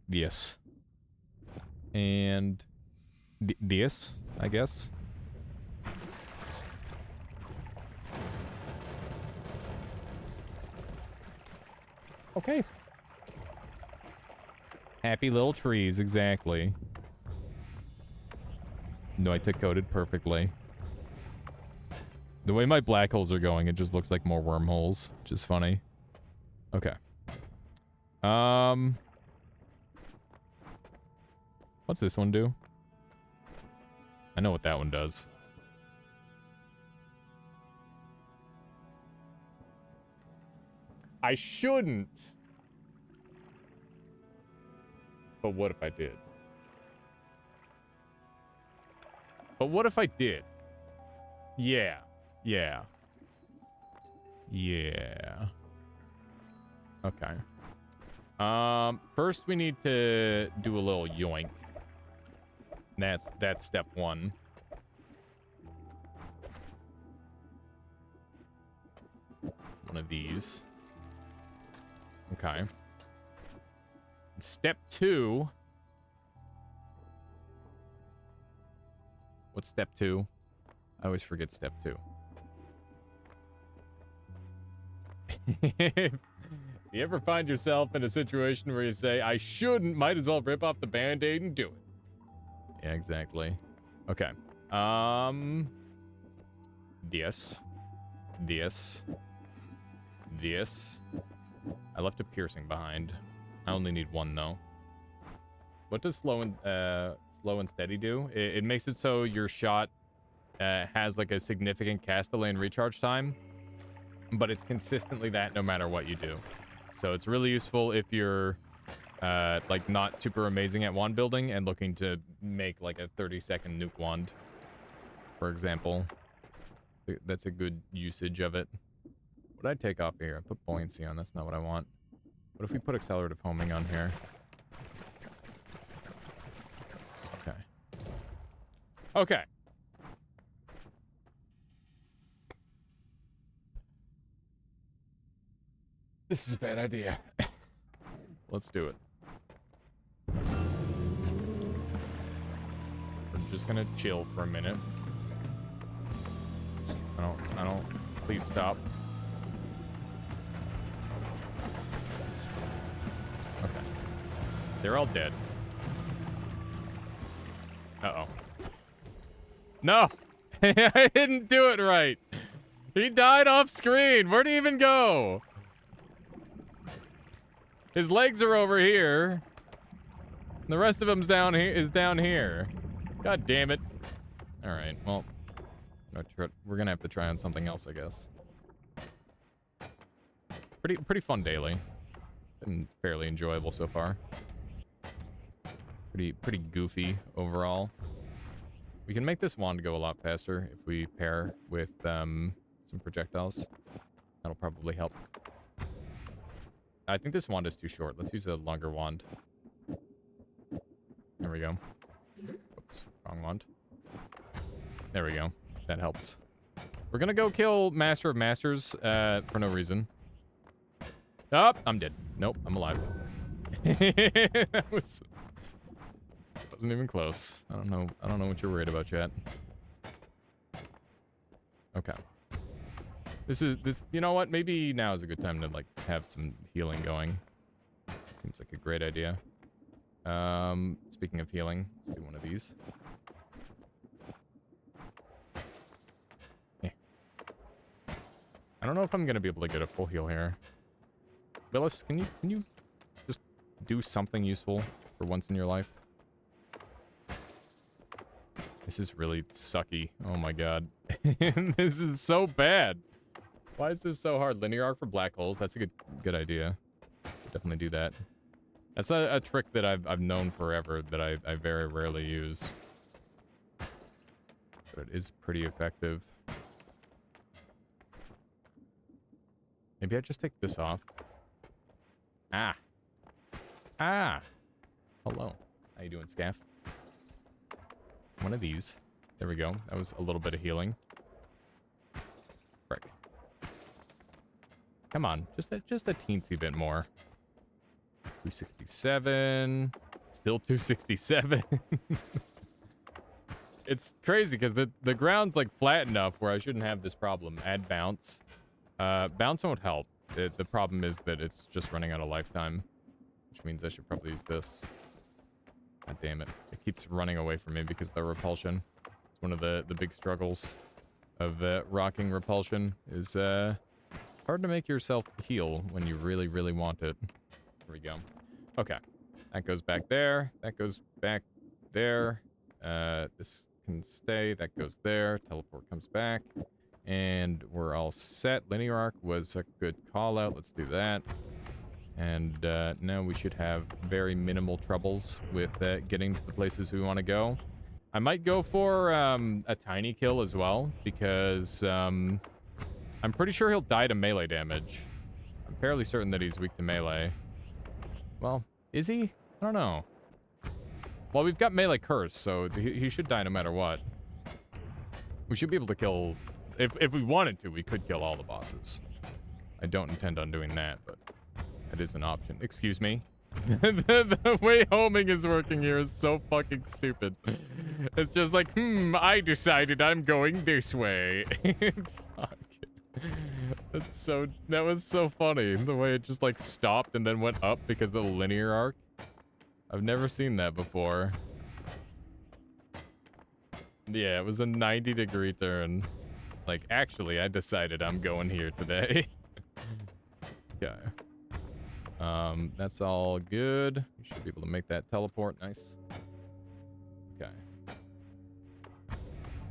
this? And this, I guess? Okay. Happy little trees, exactly. No, I coded perfectly. The way my black holes are going, it just looks like more wormholes, which is funny. Okay. What's this one do? I know what that one does. I shouldn't. But what if I did? But what if I did? Yeah. Yeah. Yeah. Okay. First we need to do a little yoink. That's step one. One of these. Okay. Step two. What's step two? I always forget step two. If you ever find yourself in a situation where you say, I shouldn't, might as well rip off the band-aid and do it. Yeah, exactly. Okay. This. I left a piercing behind. I only need one, though. What does slow and steady do? It makes it so your shot has like a significant cast delay and recharge time, but it's consistently that no matter what you do. So it's really useful if you're like not super amazing at wand building and looking to make like a 30-second nuke wand, for example. That's a good usage of it. What did I take off here? I put buoyancy on. That's not what I want. What if we put accelerative homing on here? Okay. Okay. This is a bad idea. Let's do it. We're just gonna chill for a minute. I don't, please stop. Okay. They're all dead. Uh-oh. No! I didn't do it right! He died off screen! Where'd he even go? His legs are over here. And the rest of him's down here. Down here. God damn it! All right. Well, we're gonna have to try on something else, I guess. Pretty fun daily. Been fairly enjoyable so far. Pretty goofy overall. We can make this wand go a lot faster if we pair with some projectiles. That'll probably help. I think this wand is too short. Let's use a longer wand. There we go. Oops, wrong wand. There we go. That helps. We're gonna go kill Master of Masters for no reason. Oh, I'm dead. Nope, I'm alive. That wasn't even close. I don't know what you're worried about, chat. Okay. This you know what? Maybe now is a good time to like have some healing going. Seems like a great idea. Speaking of healing, let's do one of these. Yeah. I don't know if I'm gonna be able to get a full heal here. Willis, can you just do something useful for once in your life? This is really sucky. Oh my god. This is so bad. Why is this so hard? Linear arc for black holes. That's a good idea. Definitely do that. That's a trick that I've known forever that I very rarely use. But it is pretty effective. Maybe I just take this off. Ah. Ah. Hello. How you doing, Scaff? One of these. There we go. That was a little bit of healing. Frick. Come on. Just a teensy bit more. 267. Still 267. It's crazy because the ground's like flat enough where I shouldn't have this problem. Add bounce. Bounce won't help. The problem is that it's just running out of lifetime. Which means I should probably use this. God damn it. It keeps running away from me because of the repulsion. It's one of the big struggles of rocking repulsion is hard to make yourself heal when you really, really want it. There we go. Okay. That goes back there. That goes back there. This can stay. That goes there. Teleport comes back. And we're all set. Linear arc was a good call out. Let's do that. And now we should have very minimal troubles with getting to the places we want to go. I might go for a tiny kill as well, because I'm pretty sure he'll die to melee damage. I'm fairly certain that he's weak to melee. Well, is he? I don't know. Well, we've got melee curse, so he should die no matter what. We should be able to kill... If we wanted to, we could kill all the bosses. I don't intend on doing that, but... it is an option. Excuse me. The way homing is working here is so fucking stupid. It's just like, I decided I'm going this way. Fuck. That was so funny. The way it just like stopped and then went up because of the linear arc. I've never seen that before. Yeah, it was a 90-degree turn. Like, actually, I decided I'm going here today. Okay. That's all good. We should be able to make that teleport. Nice. Okay.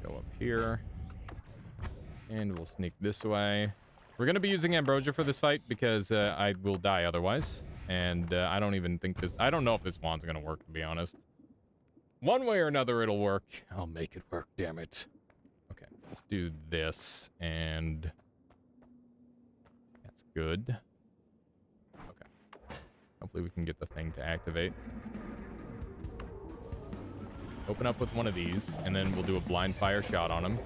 Go up here. And we'll sneak this way. We're going to be using Ambrosia for this fight because I will die otherwise. And I don't even think this... I don't know if this wand's going to work, to be honest. One way or another, it'll work. I'll make it work, damn it. Okay, let's do this. And... that's good. Okay. Hopefully we can get the thing to activate. Open up with one of these, and then we'll do a blind fire shot on him.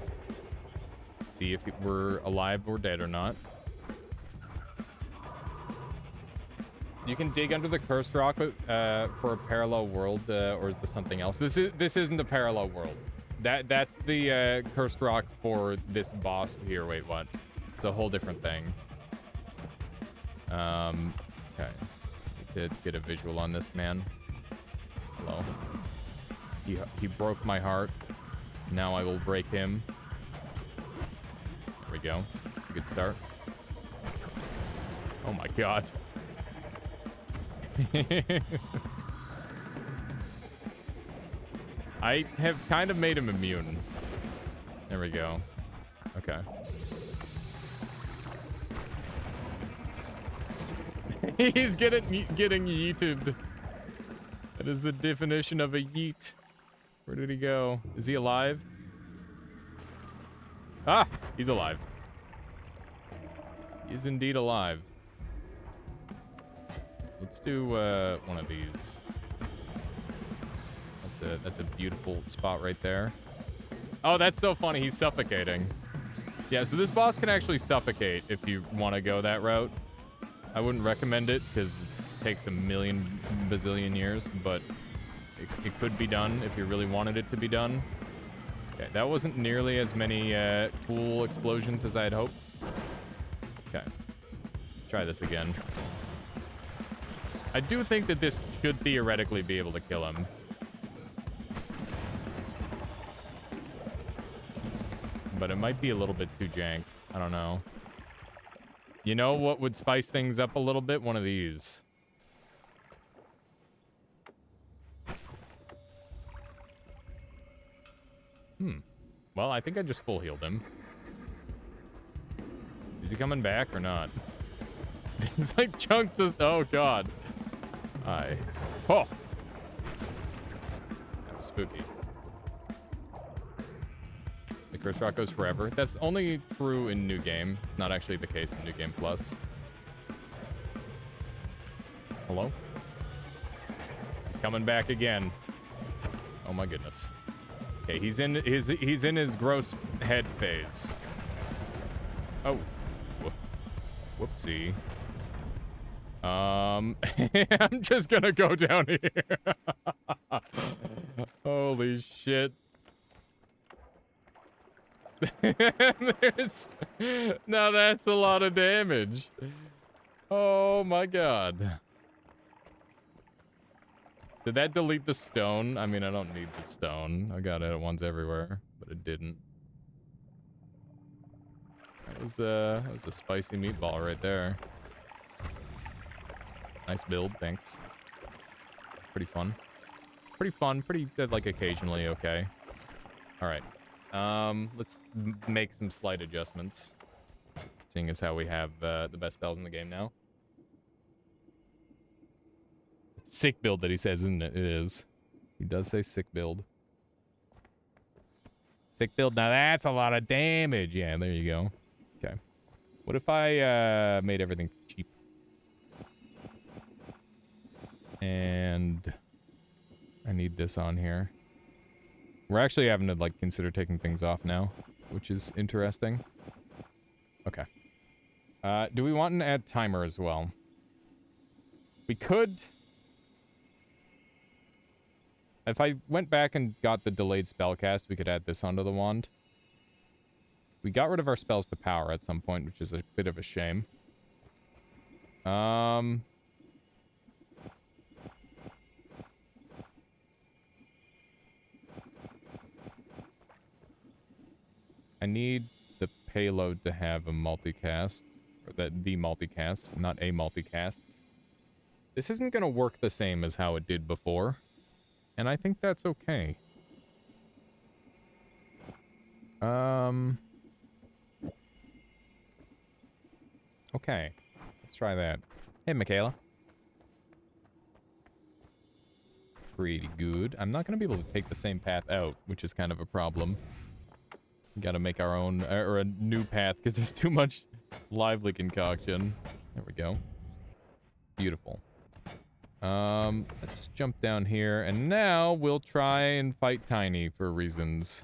See if we're alive or dead or not. You can dig under the cursed rock for a parallel world, or is this something else? This isn't a parallel world. That's the cursed rock for this boss here. Wait, what? It's a whole different thing. Okay. Need to get a visual on this man. Hello. He broke my heart. Now I will break him. There we go. That's a good start. Oh my god. I have kind of made him immune. There we go. Okay. He's getting yeeted. That is the definition of a yeet. Where did he go? Is he alive? Ah! He's alive. He is indeed alive. Let's do one of these. That's a beautiful spot right there. Oh, that's so funny. He's suffocating. Yeah, so this boss can actually suffocate if you want to go that route. I wouldn't recommend it because it takes a million bazillion years, but it could be done if you really wanted it to be done. Okay, that wasn't nearly as many cool explosions as I had hoped. Okay, let's try this again. I do think that this should theoretically be able to kill him. But it might be a little bit too jank. I don't know. You know what would spice things up a little bit? One of these. Well, I think I just full healed him. Is he coming back or not? It's like chunks of... oh, God. Hi. Oh! That was spooky. The curse rock goes forever. That's only true in New Game. It's not actually the case in New Game Plus. Hello? He's coming back again. Oh my goodness. Okay, he's in his gross head phase. Oh. Whoopsie. I'm just gonna go down here. Holy shit. Now that's a lot of damage. Oh my god. Did that delete the stone? I mean, I don't need the stone. I got it ones everywhere, but it didn't. That was a spicy meatball right there. Nice build, thanks. Pretty fun. Pretty fun, pretty, like, occasionally okay. Alright. Let's make some slight adjustments. Seeing as how we have the best spells in the game now. Sick build that he says, isn't it? It is. He does say sick build. Sick build. Now that's a lot of damage. Yeah, there you go. Okay. What if I made everything cheap? And I need this on here. We're actually having to, like, consider taking things off now, which is interesting. Okay. Do we want an add timer as well? We could... if I went back and got the delayed spellcast, we could add this onto the wand. We got rid of our spells to power at some point, which is a bit of a shame. I need the payload to have a multicast, or the multicasts, not a multicasts. This isn't going to work the same as how it did before. And I think that's okay. Okay. Let's try that. Hey, Michaela. Pretty good. I'm not going to be able to take the same path out, which is kind of a problem. We gotta make our own, or a new path, because there's too much lively concoction. There we go. Beautiful. Let's jump down here, and now we'll try and fight Tiny for reasons.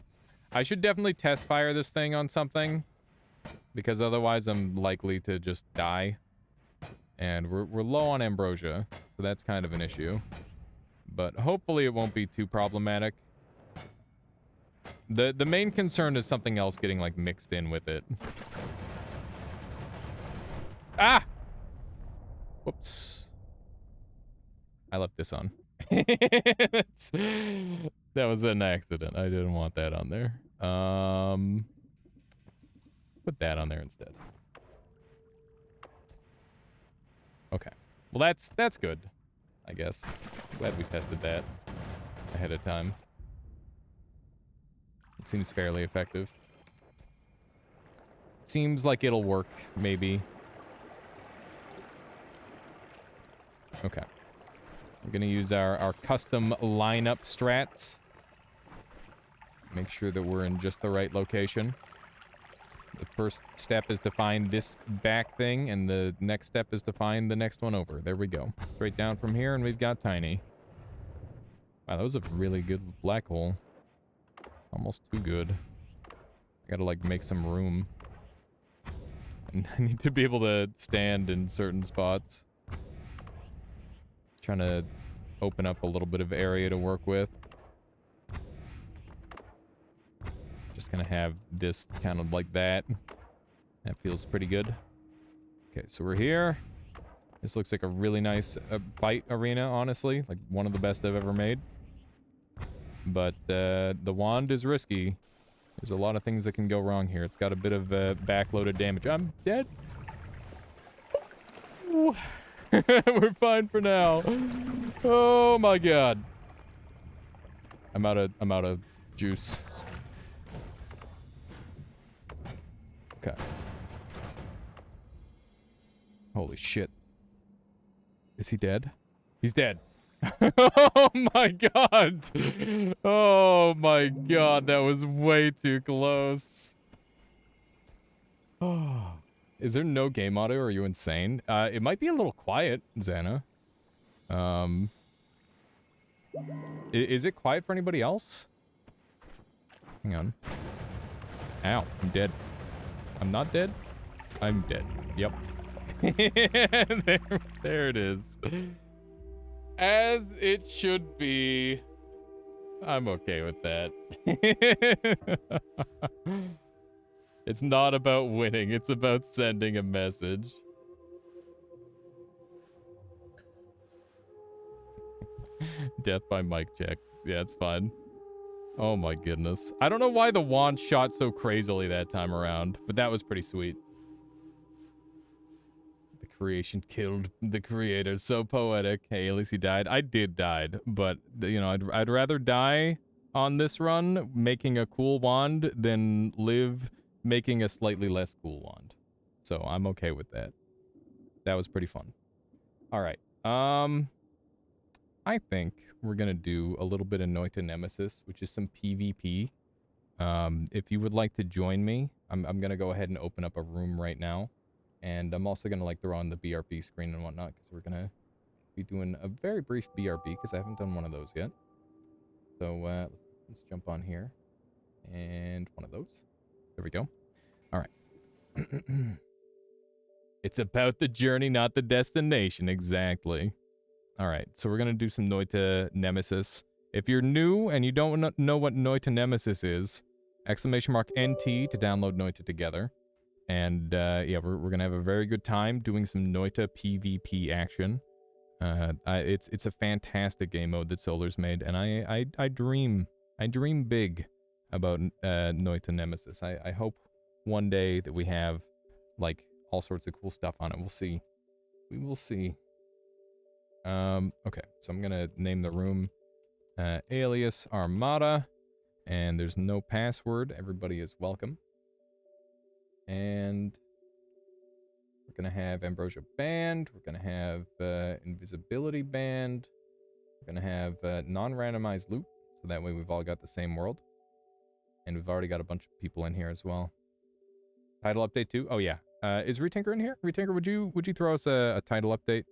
I should definitely test fire this thing on something, because otherwise I'm likely to just die. And we're low on ambrosia, so that's kind of an issue. But hopefully it won't be too problematic. The main concern is something else getting, like, mixed in with it. Ah! Whoops. I left this on. That was an accident. I didn't want that on there. Put that on there instead. Okay. Well, that's good, I guess. Glad we tested that ahead of time. It seems fairly effective. Seems like it'll work, maybe. Okay. We're gonna use our custom lineup strats. Make sure that we're in just the right location. The first step is to find this back thing, and the next step is to find the next one over. There we go. Straight down from here, and we've got Tiny. Wow, that was a really good black hole. Almost too good. I gotta, like, make some room. And I need to be able to stand in certain spots. Trying to open up a little bit of area to work with. Just gonna have this kind of like that. That feels pretty good. Okay, so we're here. This looks like a really nice fight arena, honestly. Like, one of the best I've ever made. But the wand is risky. There's a lot of things that can go wrong here. It's got a bit of backloaded damage. I'm dead. We're fine for now. Oh my god. I'm out of juice. Okay. Holy shit. Is he dead? He's dead. Oh my god. Oh my god, that was way too close. Oh. Is there no game audio? Are you insane? It might be a little quiet, Xana. Is it quiet for anybody else? Hang on. Ow, I'm dead. I'm not dead? I'm dead. Yep. there it is. As it should be. I'm okay with that. It's not about winning, it's about sending a message. Death by mic check. Yeah, it's fine. Oh my goodness. I don't know why the wand shot so crazily that time around, but that was pretty sweet. The creation killed the creator. So poetic. Hey, at least he died. I did die, but, you know, I'd rather die on this run making a cool wand than live making a slightly less cool wand. So I'm okay with that. That was pretty fun. All right. I think we're gonna do a little bit of Noita Nemesis, which is some PvP. If you would like to join me, I'm gonna go ahead and open up a room right now, and I'm also gonna, like, throw on the BRB screen and whatnot, because we're gonna be doing a very brief BRB, because I haven't done one of those yet. So let's jump on here, and one of those. There we go. All right. It's about the journey, not the destination. Exactly. All right, so we're going to do some Noita Nemesis. If you're new and you don't know what Noita Nemesis is, !NT to download Noita together. And yeah, we're going to have a very good time doing some Noita PvP action. It's a fantastic game mode that Solar's made, and I dream big about Noita Nemesis. I hope one day that we have, like, all sorts of cool stuff on it. We'll see. We will see. Okay, so I'm gonna name the room Alias Armada, And there's no password. Everybody is welcome. And we're going to have Ambrosia Band. We're going to have Invisibility Band. We're going to have non-randomized loop. So that way we've all got the same world. And we've already got a bunch of people in here as well. Title update too? Oh yeah. Is Retinker in here? Retinker, would you throw us a title update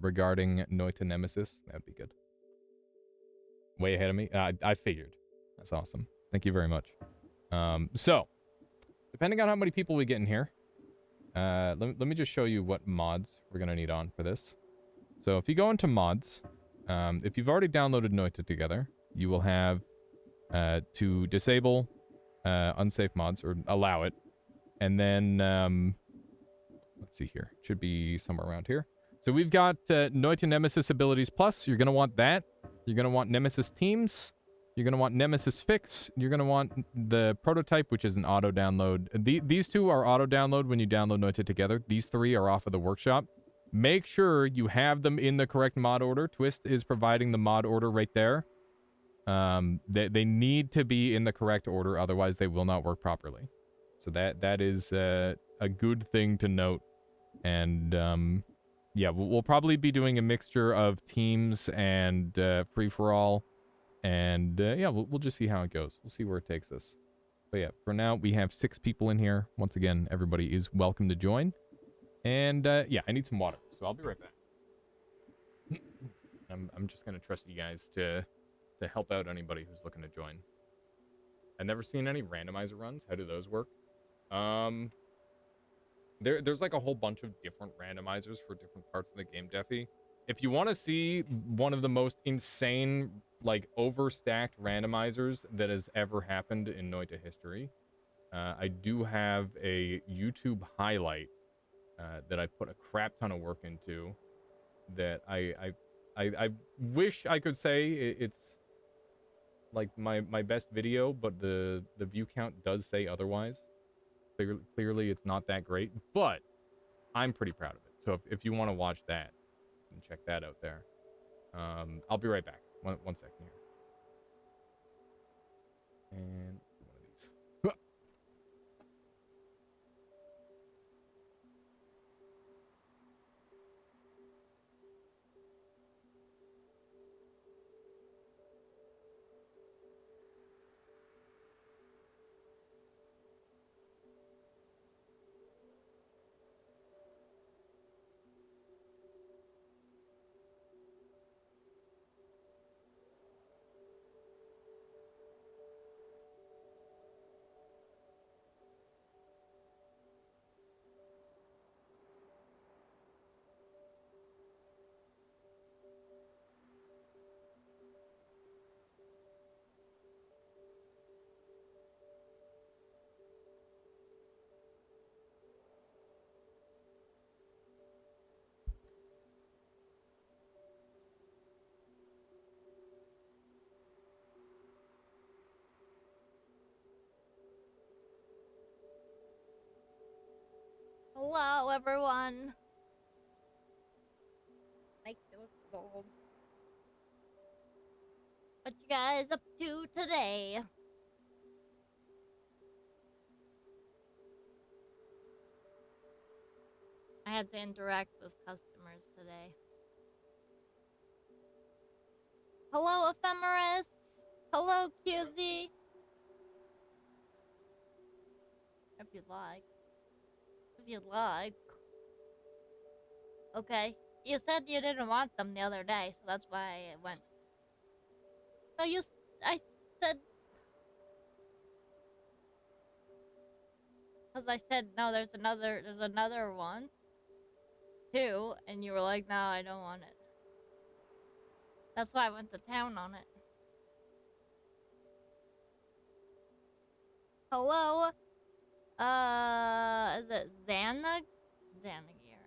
regarding Noita Nemesis? That would be good. Way ahead of me. I figured. That's awesome. Thank you very much. So, depending on how many people we get in here, let me just show you what mods we're going to need on for this. So if you go into mods, if you've already downloaded Noita together, you will have to disable unsafe mods or allow it. And then, let's see here. Should be somewhere around here. So we've got Noita Nemesis Abilities Plus. You're going to want that. You're going to want Nemesis Teams. You're going to want Nemesis Fix. You're going to want the Prototype, which is an auto-download. These two are auto-download when you download Noita together. These three are off of the workshop. Make sure you have them in the correct mod order. Twist is providing the mod order right there. They need to be in the correct order, otherwise they will not work properly. So that is a good thing to note. And yeah, we'll probably be doing a mixture of teams and free-for-all. And yeah, we'll just see how it goes. We'll see where it takes us. But yeah, for now, we have 6 people in here. Once again, everybody is welcome to join. And yeah, I need some water, so I'll be right back. I'm just going to trust you guys to help out anybody who's looking to join. I've never seen any randomizer runs. How do those work? There's like a whole bunch of different randomizers for different parts of the game, Defy. If you want to see one of the most insane, like, overstacked randomizers that has ever happened in Noita history, I do have a YouTube highlight that I put a crap ton of work into that I wish I could say it's like my best video, but the view count does say otherwise. Clearly it's not that great, but I'm pretty proud of it. So if you want to watch that, and check that out there. I'll be right back. One second here. And one of these. Hello, everyone. Makes me look old. What you guys up to today? I had to interact with customers today. Hello, Ephemeris. Hello, QZ. If you'd like. If you'd like. Okay. You said you didn't want them the other day, so that's why I went. No, I said... Because I said, no, there's another one. 2, and you were like, no, I don't want it. That's why I went to town on it. Hello? Is it Xanagir? Xanagir.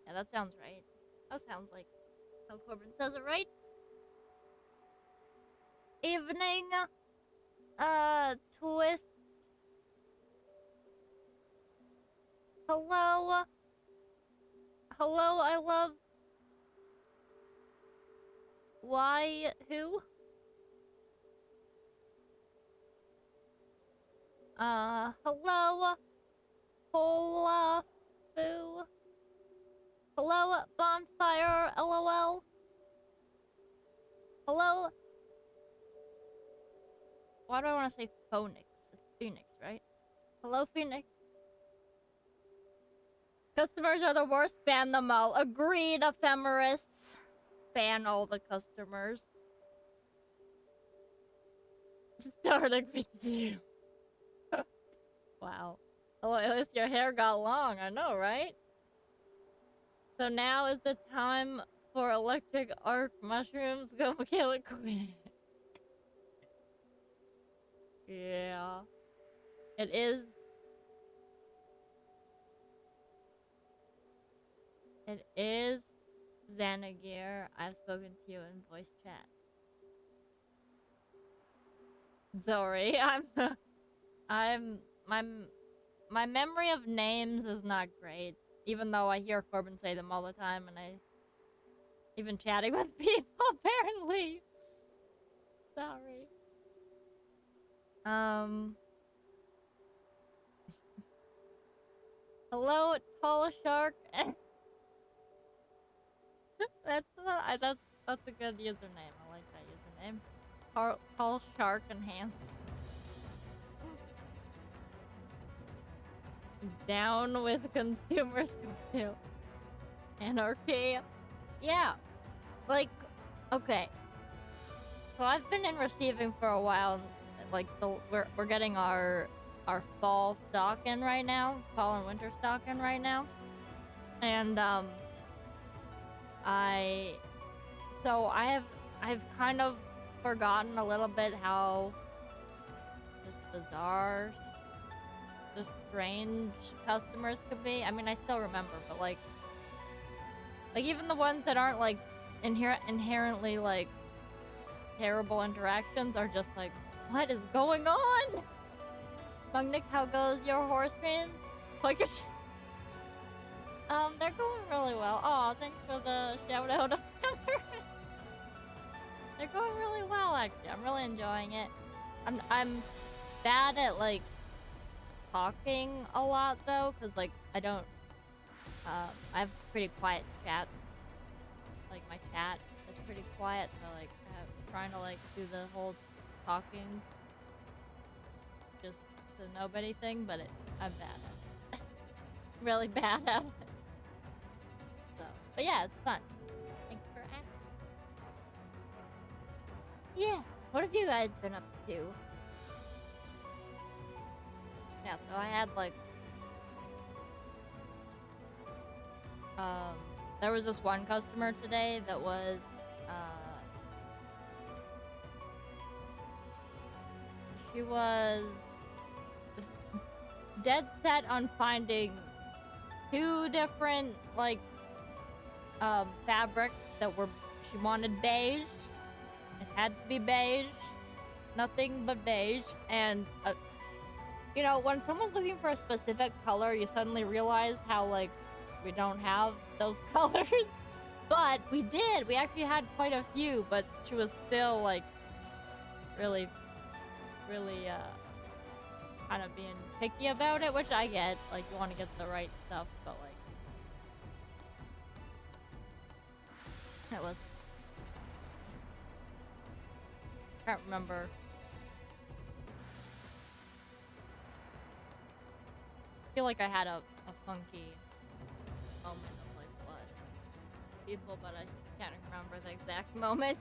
Yeah, that sounds right. That sounds like how Corbin says it, right? Evening, Twist. Hello? Hello, I love... Why? Who? Hello, Hola Foo. Hello, Bonfire, LOL. Hello. Why do I want to say Phoenix? It's Phoenix, right? Hello, Phoenix. Customers are the worst. Ban them all. Agreed, Ephemeris. Ban all the customers. Starting with you. Wow. Oh, at least your hair got long. I know, right? So now is the time for electric arc mushrooms. Go kill it quick. Yeah. It is. It is Xanagir. I've spoken to you in voice chat. Sorry, I'm my memory of names is not great. Even though I hear Corbin say them all the time, and I even chatting with people apparently. Sorry. Hello, tall shark. That's a good username. I like that username. Tall shark enhance. Down with consumers compute. Anarchy. Yeah. Like, okay. So I've been in receiving for a while. Like we're getting our fall stock in right now, fall and winter stock in right now, and I've kind of forgotten a little bit how just bizarre, just strange customers could be. I mean, I still remember, but like even the ones that aren't like inherently like terrible interactions are just like, what is going on? Mugnik, how goes your horse streams? Like they're going really well. Oh, thanks for the shout out. They're going really well, actually. I'm really enjoying it. I'm bad at like talking a lot though, cause like I don't. I have pretty quiet chats. Like my chat is pretty quiet, so like I'm trying to like do the whole talking just to nobody thing, but I'm bad at it. Really bad at it. So, but yeah, it's fun. Thanks for asking. Yeah, what have you guys been up to? Yeah, so I had like, there was this one customer today that was, she was dead set on finding 2 different, like, fabrics that were, she wanted beige. It had to be beige. Nothing but beige. And, you know, when someone's looking for a specific color, you suddenly realize how, like, we don't have those colors. But we did. We actually had quite a few, but she was still, like, really, kind of being picky about it, which I get. Like, you want to get the right stuff, but, like, it was... I can't remember. I feel like I had a funky moment of, like, what? People, but I can't remember the exact moment.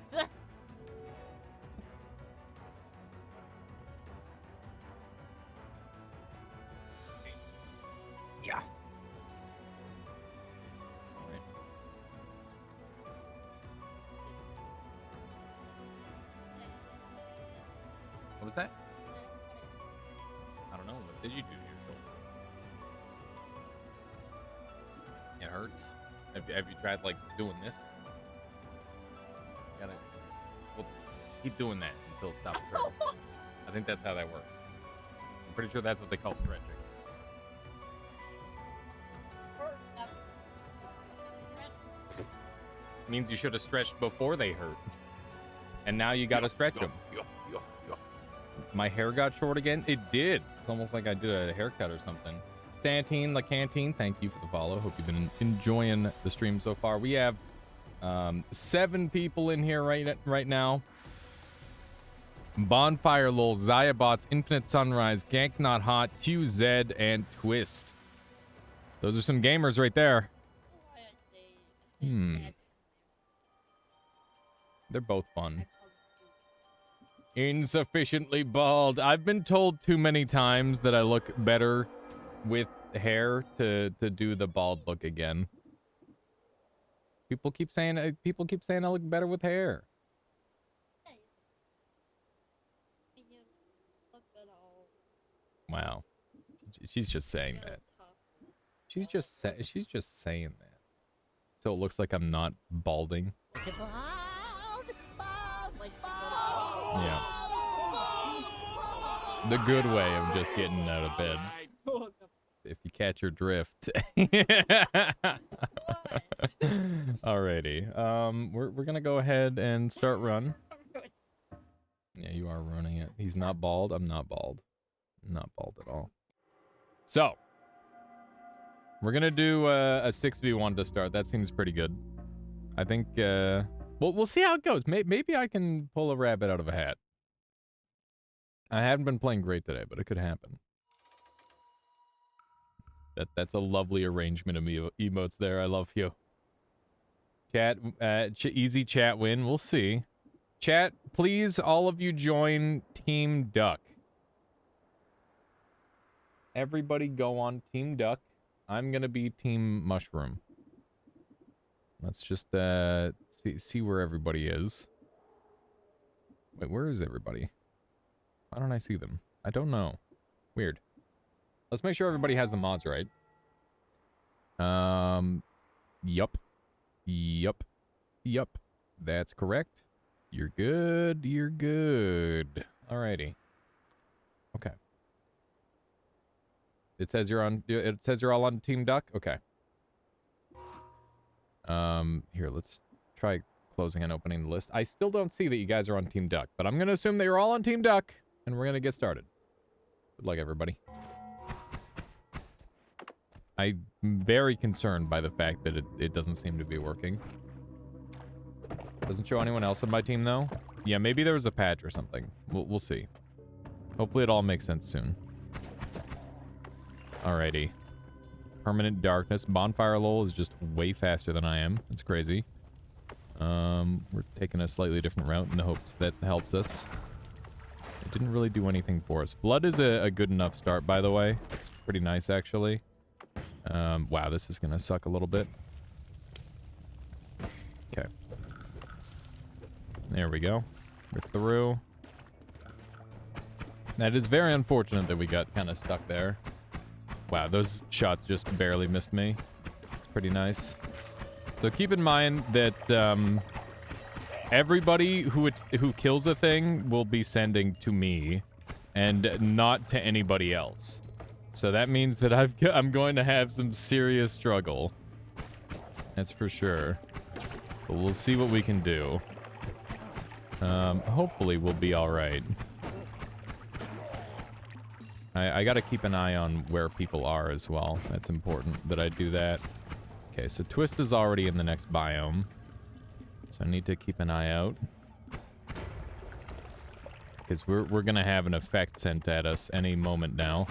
Yeah. What was that? I don't know. What did you do to your shoulder? It hurts. Have you tried like doing this? You gotta. Well, keep doing that until it stops hurting. I think that's how that works. I'm pretty sure that's what they call stretching. Means you should have stretched before they hurt, and now you gotta stretch them. My hair got short again? It did. It's almost like I did a haircut or something. Santine La Canteen, thank you for the follow. Hope you've been enjoying the stream so far. We have 7 people in here right now. Bonfire Lol, Zayabots, Infinite Sunrise, Gank Not Hot, QZ, and Twist. Those are some gamers right there. They're both fun. Insufficiently bald. I've been told too many times that I look better with hair to do the bald look again. People keep saying I look better with hair. Wow. She's just saying that. She's just saying that. So it looks like I'm not balding. Yeah. The good way of just getting out of bed. If you catch your drift. Alrighty. We're gonna go ahead and start run. Yeah, you are running it. He's not bald. I'm not bald. I'm not bald at all. So we're gonna do a 6v1 to start. That seems pretty good. I think we'll see how it goes. Maybe I can pull a rabbit out of a hat. I haven't been playing great today, but it could happen. That's a lovely arrangement of emotes there. I love you. Chat, easy chat win. We'll see. Chat, please, all of you join Team Duck. Everybody go on Team Duck. I'm gonna be Team Mushroom. Let's just see where everybody is. Wait, where is everybody? Why don't I see them? I don't know. Weird. Let's make sure everybody has the mods right. Yup. That's correct. You're good. You're good. Alrighty. Okay. It says you're all on Team Duck? Okay. Here, let's try closing and opening the list. I still don't see that you guys are on Team Duck, but I'm gonna assume that you're all on Team Duck, and we're gonna get started. Good luck, everybody. I'm very concerned by the fact that it doesn't seem to be working. Doesn't show anyone else on my team, though. Yeah, maybe there was a patch or something. We'll see. Hopefully it all makes sense soon. Alrighty. Permanent Darkness. Bonfire Lol is just way faster than I am. It's crazy. We're taking a slightly different route in the hopes that helps us. It didn't really do anything for us. Blood is a good enough start, by the way. It's pretty nice, actually. Wow, this is gonna suck a little bit. Okay. There we go. We're through. That is very unfortunate that we got kind of stuck there. Wow, those shots just barely missed me. It's pretty nice. So keep in mind that everybody who kills a thing will be sending to me and not to anybody else. So that means that I'm going to have some serious struggle. That's for sure. But we'll see what we can do. Hopefully we'll be alright. I gotta keep an eye on where people are as well. That's important that I do that. Okay, so Twist is already in the next biome. So I need to keep an eye out. Because we're gonna have an effect sent at us any moment now.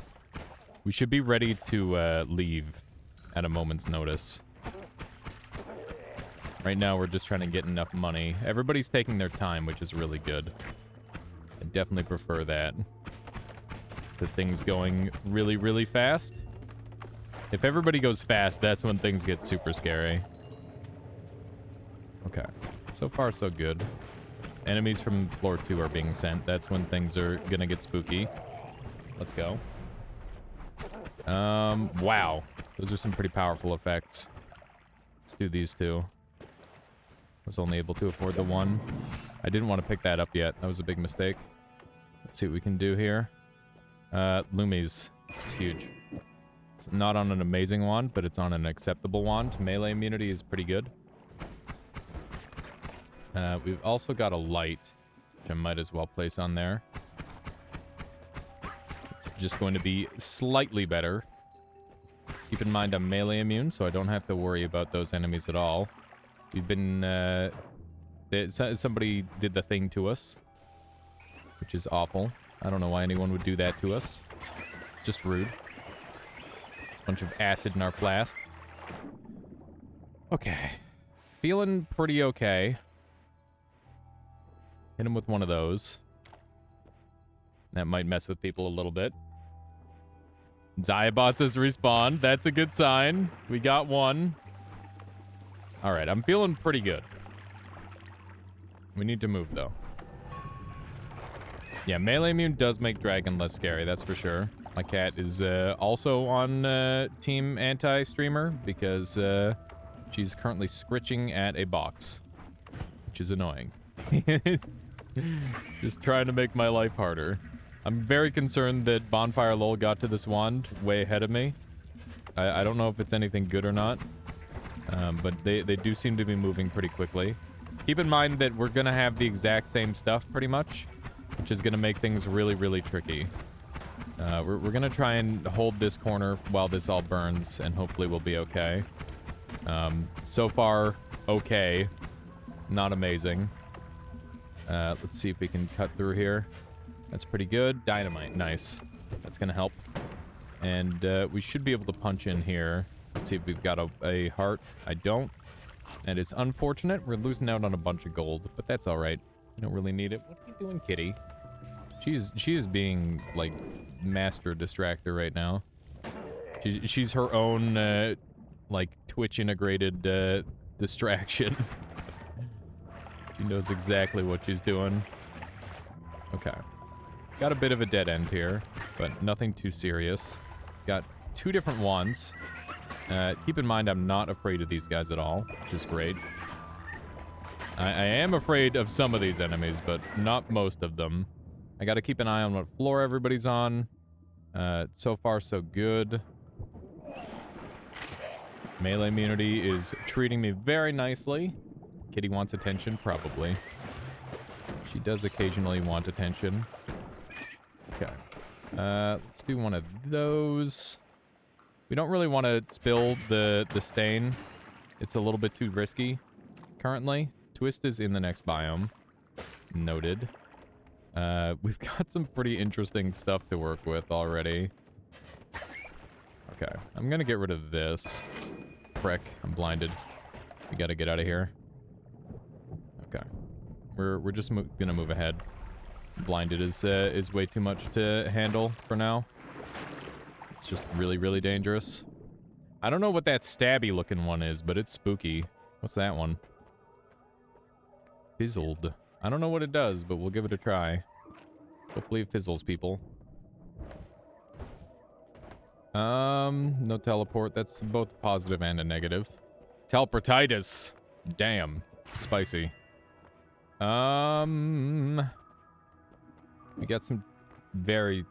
We should be ready to leave at a moment's notice. Right now we're just trying to get enough money. Everybody's taking their time, which is really good. I definitely prefer that. The things going really, really fast. If everybody goes fast, that's when things get super scary. Okay. So far, so good. Enemies from floor 2 are being sent. That's when things are gonna get spooky. Let's go. Wow. Those are some pretty powerful effects. Let's do these two. Was only able to afford the one. I didn't want to pick that up yet. That was a big mistake. Let's see what we can do here. Lumis. It's huge. It's not on an amazing wand, but it's on an acceptable wand. Melee immunity is pretty good. We've also got a light, which I might as well place on there. just going to be slightly better. Keep in mind I'm melee immune, so I don't have to worry about those enemies at all. We've been, somebody did the thing to us, which is awful. I don't know why anyone would do that to us. It's just rude. It's a bunch of acid in our flask. Okay. Feeling pretty okay. Hit him with one of those. That might mess with people a little bit. Zayabot says respawn. That's a good sign. We got one. Alright, I'm feeling pretty good. We need to move, though. Yeah, melee immune does make dragon less scary, that's for sure. My cat is also on Team Anti-Streamer because she's currently scritching at a box, which is annoying. Just trying to make my life harder. I'm very concerned that Bonfire Lol got to this wand way ahead of me. I don't know if it's anything good or not, but they do seem to be moving pretty quickly. Keep in mind that we're going to have the exact same stuff pretty much, which is going to make things really, really tricky. We're going to try and hold this corner while this all burns, and hopefully we'll be okay. So far, okay. Not amazing. Let's see if we can cut through here. That's pretty good. Dynamite. Nice. That's going to help. And we should be able to punch in here. Let's see if we've got a heart. I don't. That is unfortunate. We're losing out on a bunch of gold, but that's all right. We don't really need it. What are you doing, kitty? She is being, like, master distractor right now. She's her own, like, Twitch-integrated distraction. She knows exactly what she's doing. Okay. Got a bit of a dead end here, but nothing too serious. Got 2 different wands. Keep in mind I'm not afraid of these guys at all, which is great. I am afraid of some of these enemies, but not most of them. I gotta keep an eye on what floor everybody's on. So far, so good. Melee immunity is treating me very nicely. Kitty wants attention, probably. She does occasionally want attention. Okay. Let's do one of those. We don't really want to spill the stain. It's a little bit too risky currently. Twist is in the next biome. Noted. We've got some pretty interesting stuff to work with already. Okay. I'm going to get rid of this. Frick. I'm blinded. We got to get out of here. Okay. We're just gonna move ahead. Blinded is way too much to handle for now. It's just really, really dangerous. I don't know what that stabby looking one is, but it's spooky. What's that one? Fizzled. I don't know what it does, but we'll give it a try. Hopefully it fizzles people. No teleport. That's both a positive and a negative. Teleportitis. Damn. Spicy. We got some very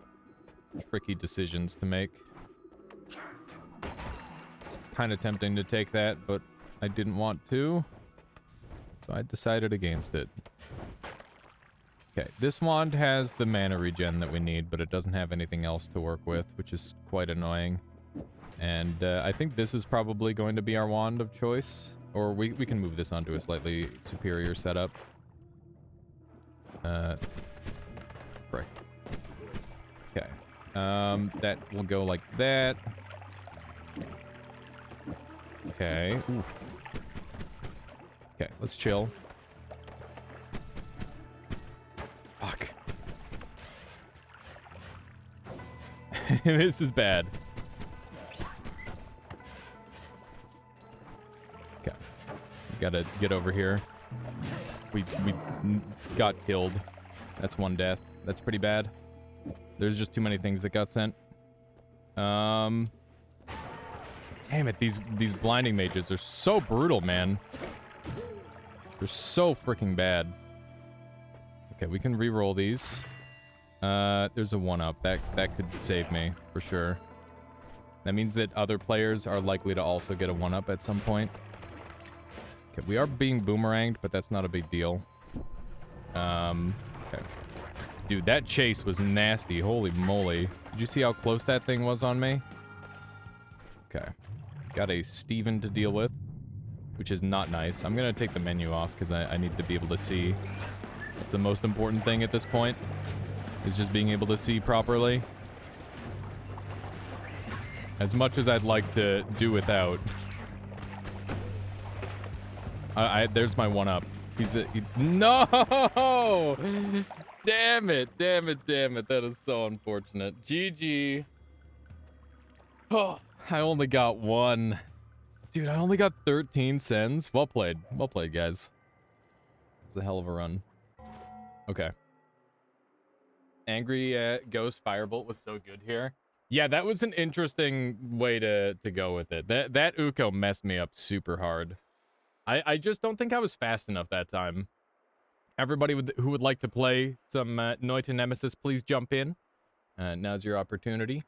tricky decisions to make. It's kind of tempting to take that, but I didn't want to. So I decided against it. Okay, this wand has the mana regen that we need, but it doesn't have anything else to work with, which is quite annoying. And I think this is probably going to be our wand of choice. Or we can move this onto a slightly superior setup. Frick. Okay. That will go like that. Okay. Oof. Okay, let's chill. Fuck. This is bad. Okay. We gotta get over here. We got killed. That's one death. That's pretty bad. There's just too many things that got sent. Damn it, these blinding mages are so brutal, man. They're so freaking bad. Okay, we can re-roll these. There's a 1-up. That could save me, for sure. That means that other players are likely to also get a 1-up at some point. Okay, we are being boomeranged, but that's not a big deal. Okay. Dude, that chase was nasty. Holy moly. Did you see how close that thing was on me? Okay. Got a Steven to deal with, which is not nice. I'm going to take the menu off because I need to be able to see. That's the most important thing at this point, is just being able to see properly. As much as I'd like to do without. There's my one-up. No! Damn it, damn it, damn it. That is so unfortunate. GG. Oh, I only got one. Dude, I only got 13 cents. Well played. Well played, guys. It's a hell of a run. Okay. Angry Ghost Firebolt was so good here. Yeah, that was an interesting way to go with it. That Uko messed me up super hard. I just don't think I was fast enough that time. Everybody who would like to play some Noita Nemesis, please jump in. Now's your opportunity.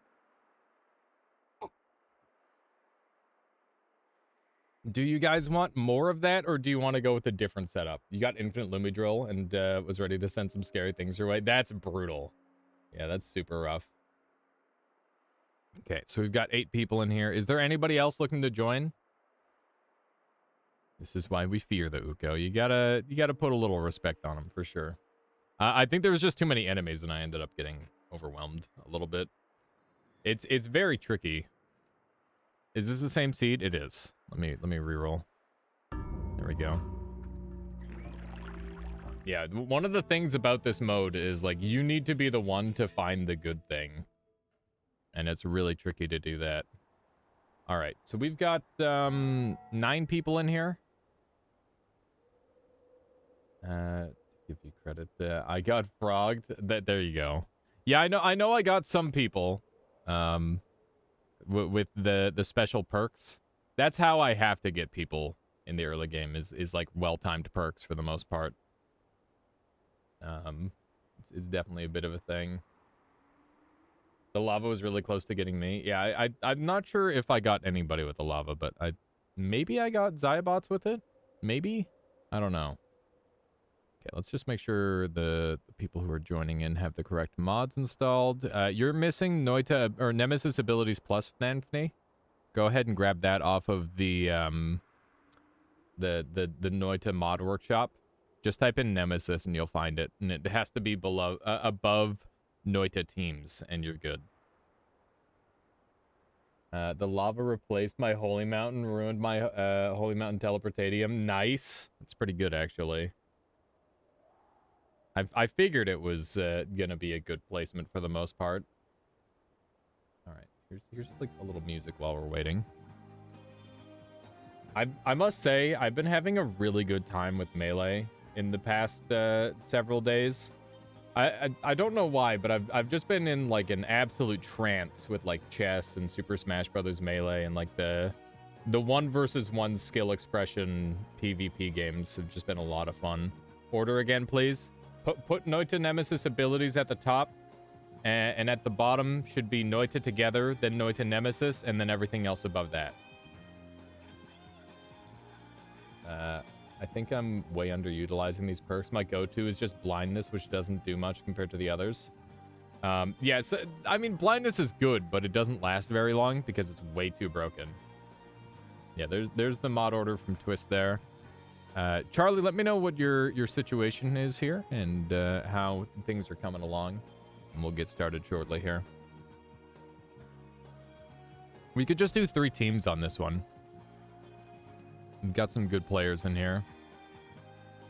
Do you guys want more of that, or do you want to go with a different setup? You got Infinite Lumidrill and was ready to send some scary things your way. That's brutal. Yeah, that's super rough. Okay, so we've got 8 people in here. Is there anybody else looking to join? This is why we fear the Uko. You gotta put a little respect on him for sure. I think there was just too many enemies, and I ended up getting overwhelmed a little bit. It's very tricky. Is this the same seed? It is. Let me reroll. There we go. Yeah, one of the things about this mode is like you need to be the one to find the good thing, and it's really tricky to do that. All right, so we've got 9 people in here. Give you credit. I got frogged. There you go. Yeah, I know. I got some people. With the special perks. That's how I have to get people in the early game. Is like well-timed perks for the most part. It's definitely a bit of a thing. The lava was really close to getting me. Yeah, I'm not sure if I got anybody with the lava, but maybe I got Zyobots with it. Maybe, I don't know. Okay, let's just make sure the people who are joining in have the correct mods installed. You're missing Noita or Nemesis Abilities Plus, Nanfni. Go ahead and grab that off of the Noita mod workshop. Just type in Nemesis and you'll find it, and it has to be below above Noita teams, and you're good. The lava replaced my Holy Mountain, ruined my Holy Mountain Teleportadium. Nice. That's pretty good, actually. I figured it was gonna be a good placement for the most part. All right, here's like a little music while we're waiting. I must say I've been having a really good time with Melee in the past several days. I don't know why, but I've just been in like an absolute trance with like chess and Super Smash Brothers Melee, and like the 1v1 skill expression PvP games have just been a lot of fun. Order again, please. Put Noita Nemesis abilities at the top, and at the bottom should be Noita Together, then Noita Nemesis, and then everything else above that. I think I'm way underutilizing these perks. My go-to is just Blindness, which doesn't do much compared to the others. Yeah, so, I mean, Blindness is good, but it doesn't last very long because it's way too broken. Yeah, there's the mod order from Twist there. Charlie, let me know what your situation is here and how things are coming along, and we'll get started shortly here. We could just do 3 teams on this one. We've got some good players in here.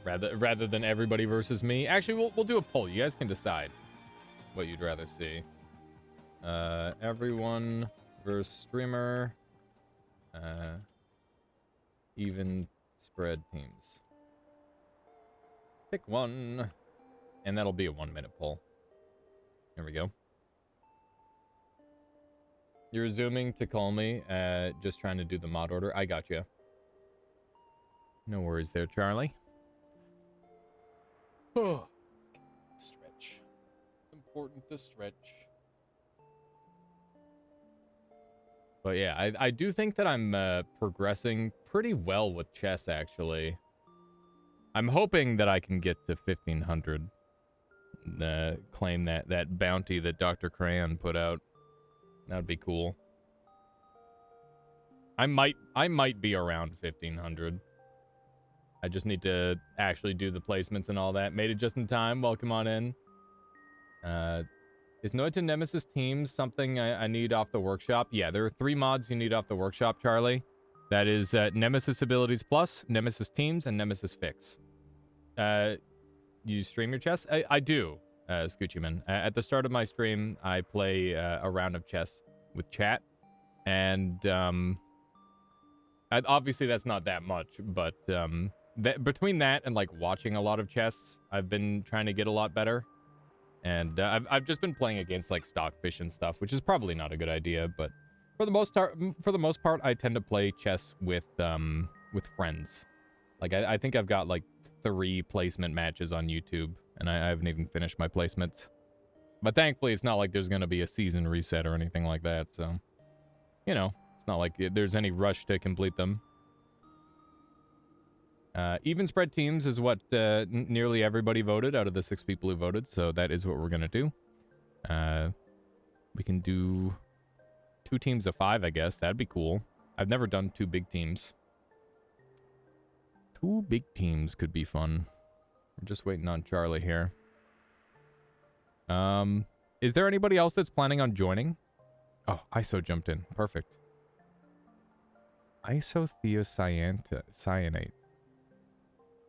Rather than everybody versus me. Actually, we'll do a poll. You guys can decide what you'd rather see. Everyone versus streamer. Even spread teams. Pick one. And that'll be a 1-minute poll. Here we go. You're zooming to call me. Just trying to do the mod order. I got you. No worries there, Charlie. Oh, stretch. Important to stretch. But yeah, I do think that I'm progressing pretty well with chess, actually. I'm hoping that I can get to 1500. claim that bounty that Dr. Crayon put out. That would be cool. I might be around 1500. I just need to actually do the placements and all that. Made it just in time. Welcome on in. Is Noita Nemesis Teams something I need off the workshop? Yeah, there are 3 mods you need off the workshop, Charlie. That is Nemesis Abilities Plus, Nemesis Teams, and Nemesis Fix. You stream your chess? I do, Scoochieman. At the start of my stream, I play a round of chess with chat. And obviously that's not that much, but between that and like watching a lot of chess, I've been trying to get a lot better. And I've just been playing against like Stockfish and stuff, which is probably not a good idea, but for the most part, I tend to play chess with friends. Like I think I've got like 3 placement matches on YouTube, and I haven't even finished my placements. But thankfully, it's not like there's going to be a season reset or anything like that, so, you know, it's not like there's any rush to complete them. Even spread teams is what nearly everybody voted out of the 6 people who voted, so that is what we're going to do. We can do 2 teams of 5, I guess. That'd be cool. I've never done 2 big teams. 2 big teams could be fun. We're just waiting on Charlie here. Is there anybody else that's planning on joining? Oh, ISO jumped in. Perfect. Isothiocyanate.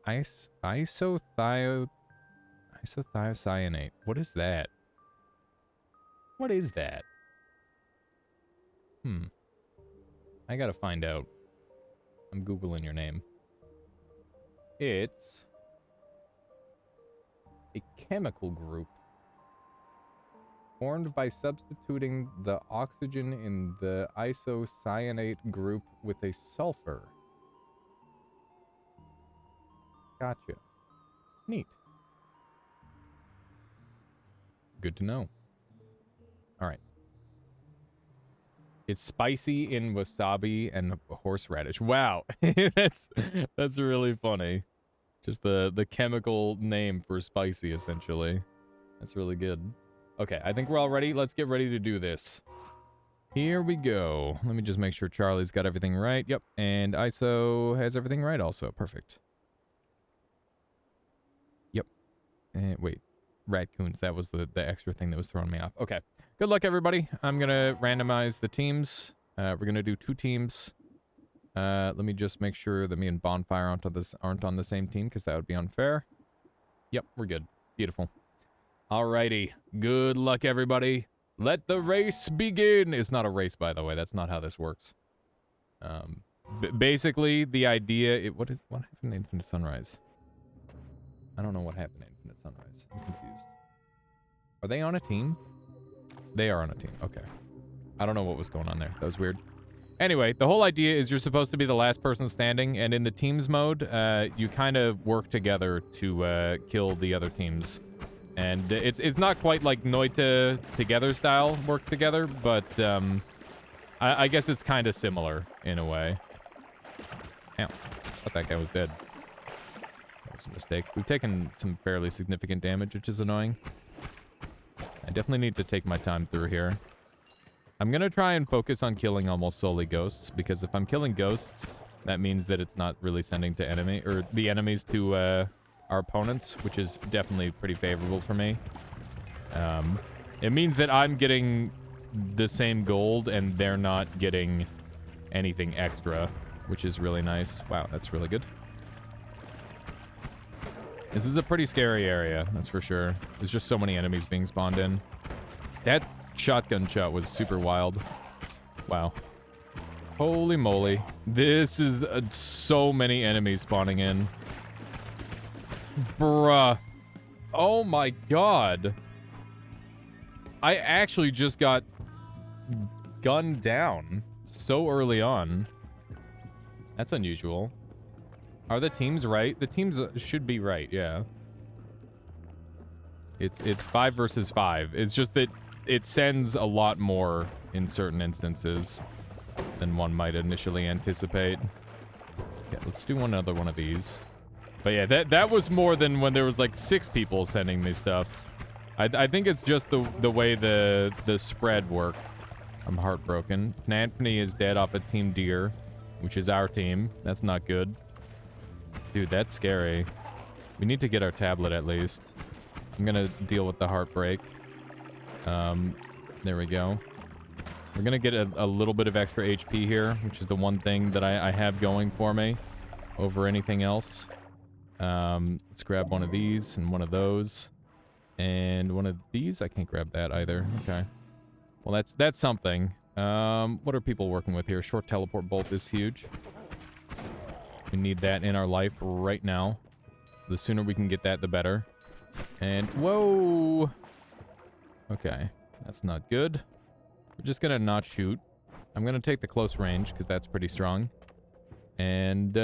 Isothiocyanate. What is that? What is that? I gotta find out. I'm Googling your name. It's a chemical group formed by substituting the oxygen in the isocyanate group with a sulfur. Gotcha. Neat. Good to know. All right. It's spicy in wasabi and horseradish. Wow. that's really funny. Just the chemical name for spicy, essentially. That's really good. Okay, I think we're all ready. Let's get ready to do this. Here we go. Let me just make sure Charlie's got everything right. Yep, and ISO has everything right also. Perfect. Yep. And wait, raccoons. That was the extra thing that was throwing me off. Okay. Good luck, everybody. I'm going to randomize the teams. We're going to do 2 teams. Let me just make sure that me and Bonfire aren't on the same team, because that would be unfair. Yep, we're good. Beautiful. Alrighty. Good luck, everybody. Let the race begin. It's not a race, by the way. That's not how this works. Basically, the idea... what happened to Infinite Sunrise? I don't know what happened to Infinite Sunrise. I'm confused. Are they on a team? They are on a team. Okay. I don't know what was going on there. That was weird. Anyway, the whole idea is you're supposed to be the last person standing, and in the teams mode, you kind of work together to kill the other teams. And it's not quite like Noita together style work together, but I guess it's kind of similar in a way. Ow. I thought that guy was dead. That was a mistake. We've taken some fairly significant damage, which is annoying. I definitely need to take my time through here. I'm going to try and focus on killing almost solely ghosts, because if I'm killing ghosts, that means that it's not really sending to the enemies to our opponents, which is definitely pretty favorable for me. It means that I'm getting the same gold and they're not getting anything extra, which is really nice. Wow, that's really good. This is a pretty scary area, that's for sure. There's just so many enemies being spawned in. That shotgun shot was super wild. Wow. Holy moly. This is so many enemies spawning in. Bruh. Oh my god. I actually just got gunned down so early on. That's unusual. Are the teams right? The teams should be right, yeah. It's 5 versus 5. It's just that it sends a lot more in certain instances than one might initially anticipate. Yeah, let's do another one of these. But yeah, that was more than when there was like 6 people sending me stuff. I think it's just the way the spread worked. I'm heartbroken. Anthony is dead off of Team Deer, which is our team. That's not good. Dude, that's scary. We need to get our tablet at least. I'm gonna deal with the heartbreak. There we go. We're gonna get a little bit of extra HP here, which is the one thing that I have going for me over anything else. Let's grab one of these and one of those. And one of these? I can't grab that either. Okay. Well, that's something. What are people working with here? Short teleport bolt is huge. We need that in our life right now. So the sooner we can get that, the better. And, whoa! Okay, that's not good. We're just gonna not shoot. I'm gonna take the close range, because that's pretty strong. And,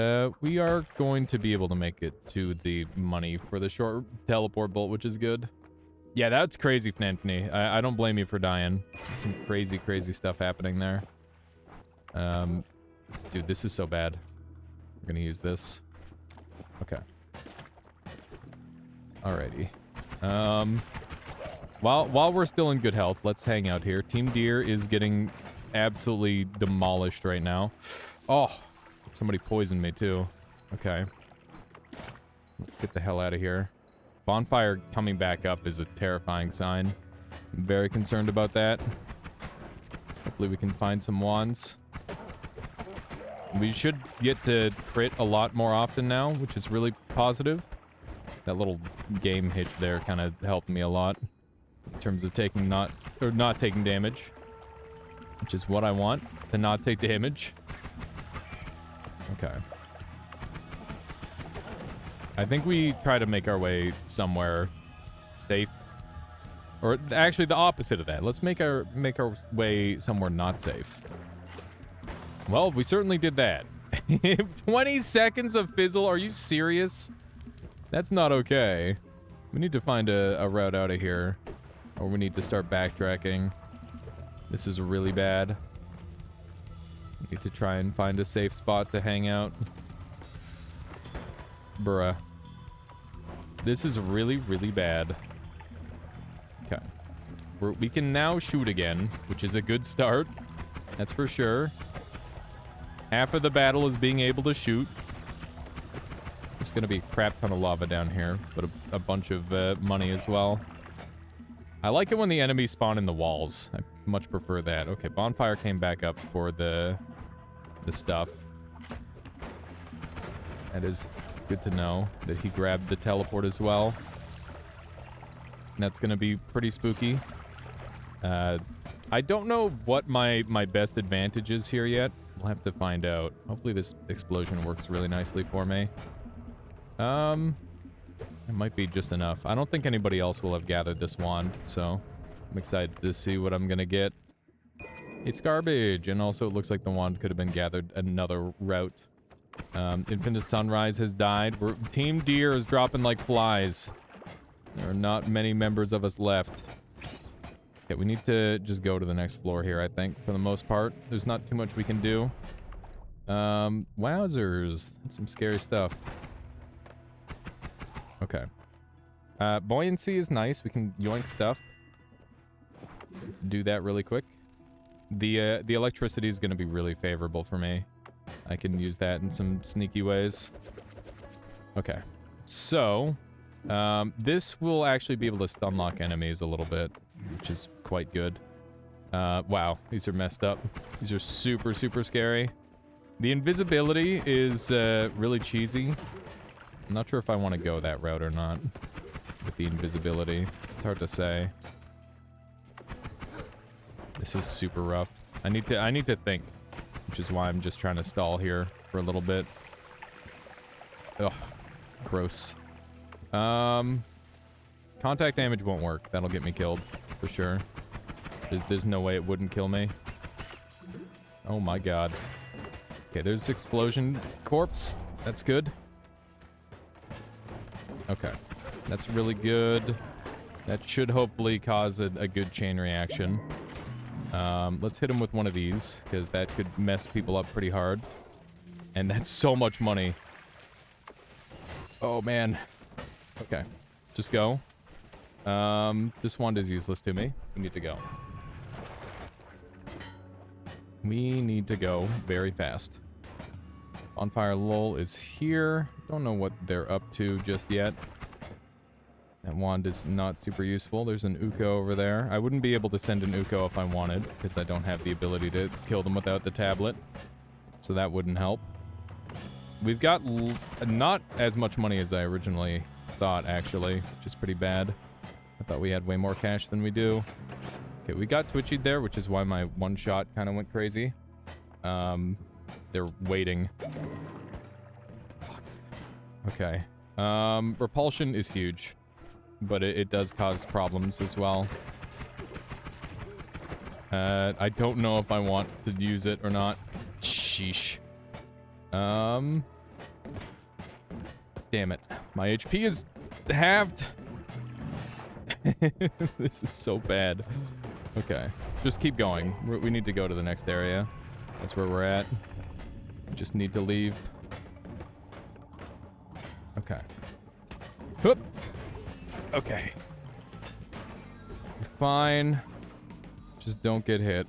we are going to be able to make it to the money for the short teleport bolt, which is good. Yeah, that's crazy, Anthony. I don't blame you for dying. Some crazy, crazy stuff happening there. Dude, this is so bad. We're gonna use this. Okay. Alrighty. While we're still in good health, let's hang out here. Team Deer is getting absolutely demolished right now. Oh, somebody poisoned me too. Okay. Let's get the hell out of here. Bonfire coming back up is a terrifying sign. I'm very concerned about that. Hopefully we can find some wands. We should get to crit a lot more often now, which is really positive. That little game hitch there kind of helped me a lot in terms of not taking damage, which is what I want, to not take damage. Okay. I think we try to make our way somewhere safe. Or actually the opposite of that. Let's make our way somewhere not safe. Well, we certainly did that. 20 seconds of fizzle? Are you serious? That's not okay. We need to find a route out of here. Or we need to start backtracking. This is really bad. We need to try and find a safe spot to hang out. Bruh. This is really, really bad. Okay. We can now shoot again, which is a good start. That's for sure. Half of the battle is being able to shoot. There's gonna be a crap ton of lava down here, but a bunch of money as well. I like it when the enemies spawn in the walls. I much prefer that. Okay, bonfire came back up for the stuff. That is good to know that he grabbed the teleport as well. And that's gonna be pretty spooky. I don't know what my best advantage is here yet. We'll have to find out. Hopefully this explosion works really nicely for me. It might be just enough. I don't think anybody else will have gathered this wand, so I'm excited to see what I'm gonna get. It's garbage, and also it looks like the wand could have been gathered another route. Infinite Sunrise has died. Team Deer is dropping like flies. There are not many members of us left. Okay, we need to just go to the next floor here, I think, for the most part. There's not too much we can do. Wowzers. That's some scary stuff. Okay. Buoyancy is nice. We can yoink stuff. Let's do that really quick. The electricity is going to be really favorable for me. I can use that in some sneaky ways. Okay. So, this will actually be able to stun lock enemies a little bit, which is quite good. Wow, these are messed up. These are super, super scary. The invisibility is really cheesy. I'm not sure if I want to go that route or not with the invisibility. It's hard to say. This is super rough. I need to think, which is why I'm just trying to stall here for a little bit. Ugh, gross. Contact damage won't work. That'll get me killed for sure. There's no way it wouldn't kill me. Oh my god. Okay, there's explosion corpse. That's good. Okay, that's really good. That should hopefully cause a good chain reaction. Let's hit him with one of these, because that could mess people up pretty hard. And that's so much money. Oh, man. Okay. Just go. This wand is useless to me. We need to go. We need to go very fast. Bonfire Lol is here. Don't know what they're up to just yet. That wand is not super useful. There's an Uko over there. I wouldn't be able to send an Uko if I wanted, because I don't have the ability to kill them without the tablet. So that wouldn't help. We've got not as much money as I originally thought, actually, which is pretty bad. I thought we had way more cash than we do. Okay, we got Twitchied there, which is why my one shot kind of went crazy. They're waiting. Fuck. Okay. Repulsion is huge, but it does cause problems as well. I don't know if I want to use it or not. Sheesh. Damn it. My HP is halved. This is so bad. Okay. Just keep going. We need to go to the next area. That's where we're at. We just need to leave. Okay. Whoop. Okay. Fine. Just don't get hit.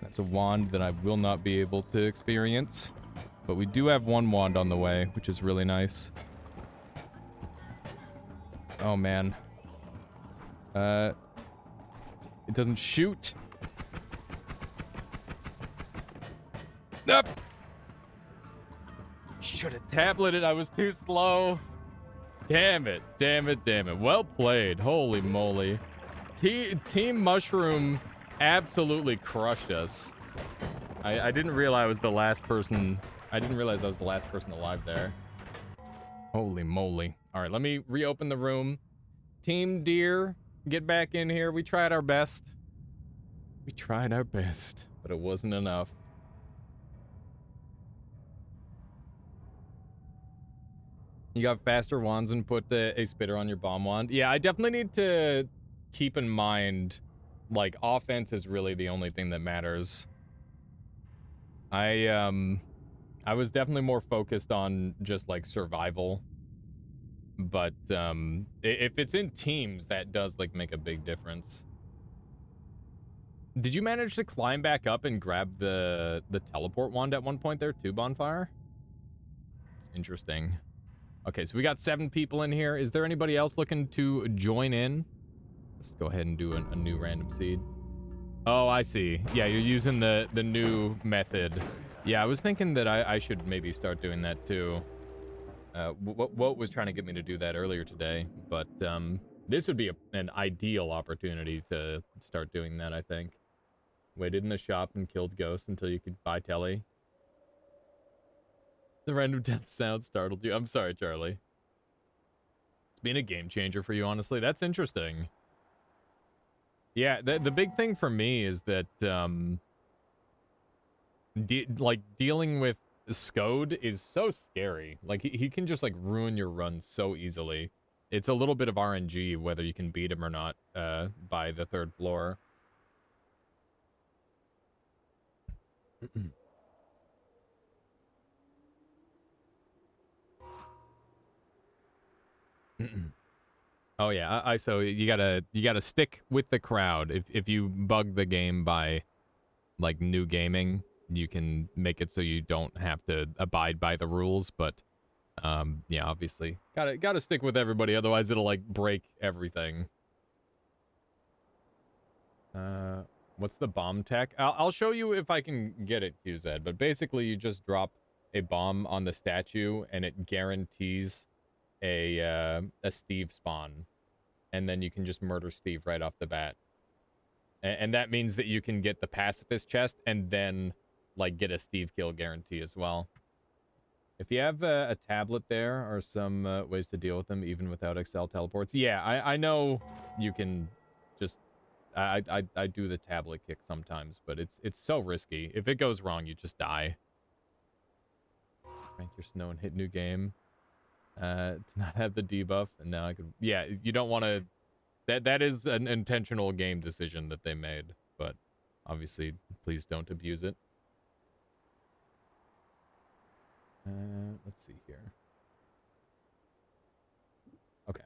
That's a wand that I will not be able to experience. But we do have one wand on the way, which is really nice. Oh, man. It doesn't shoot. Nope. Should have tableted. I was too slow. Damn it. Damn it. Damn it. Well played. Holy moly. Team Mushroom absolutely crushed us. I didn't realize I was the last person. I didn't realize I was the last person alive there. Holy moly. All right, let me reopen the room. Team Deer, get back in here. We tried our best. We tried our best, but it wasn't enough. You got faster wands and put a spitter on your bomb wand. Yeah, I definitely need to keep in mind, like, offense is really the only thing that matters. I was definitely more focused on just, like, survival. But, if it's in teams, that does, like, make a big difference. Did you manage to climb back up and grab the teleport wand at one point there, too, Bonfire? It's interesting. Okay, so we got 7 people in here. Is there anybody else looking to join in? Let's go ahead and do a new random seed. Oh, I see. Yeah, you're using the new method. Yeah, I was thinking that I should maybe start doing that too. What was trying to get me to do that earlier today, but this would be an ideal opportunity to start doing that, I think. Waited in a shop and killed ghosts until you could buy telly. The random death sound startled you. I'm sorry, Charlie. It's been a game changer for you, honestly. That's interesting. Yeah, the big thing for me is that, dealing with Scode is so scary. Like, he can just, like, ruin your run so easily. It's a little bit of RNG whether you can beat him or not, by the 3rd floor. Oh yeah, so you gotta stick with the crowd. If you bug the game by, like, new gaming, you can make it so you don't have to abide by the rules, but yeah, obviously gotta stick with everybody, otherwise it'll, like, break everything. What's the bomb tech? I'll show you if I can get it, QZ, but basically you just drop a bomb on the statue and it guarantees a Steve spawn, and then you can just murder Steve right off the bat. And that means that you can get the pacifist chest and then, like, get a Steve kill guarantee as well. If you have a tablet, there are some ways to deal with them even without Excel teleports. Yeah, I know you can just... I do the tablet kick sometimes, but it's so risky. If it goes wrong, you just die. Rank your snow and hit new game. To not have the debuff, and now I could... Yeah, you don't want to... That is an intentional game decision that they made, but obviously, please don't abuse it. Let's see here. Okay.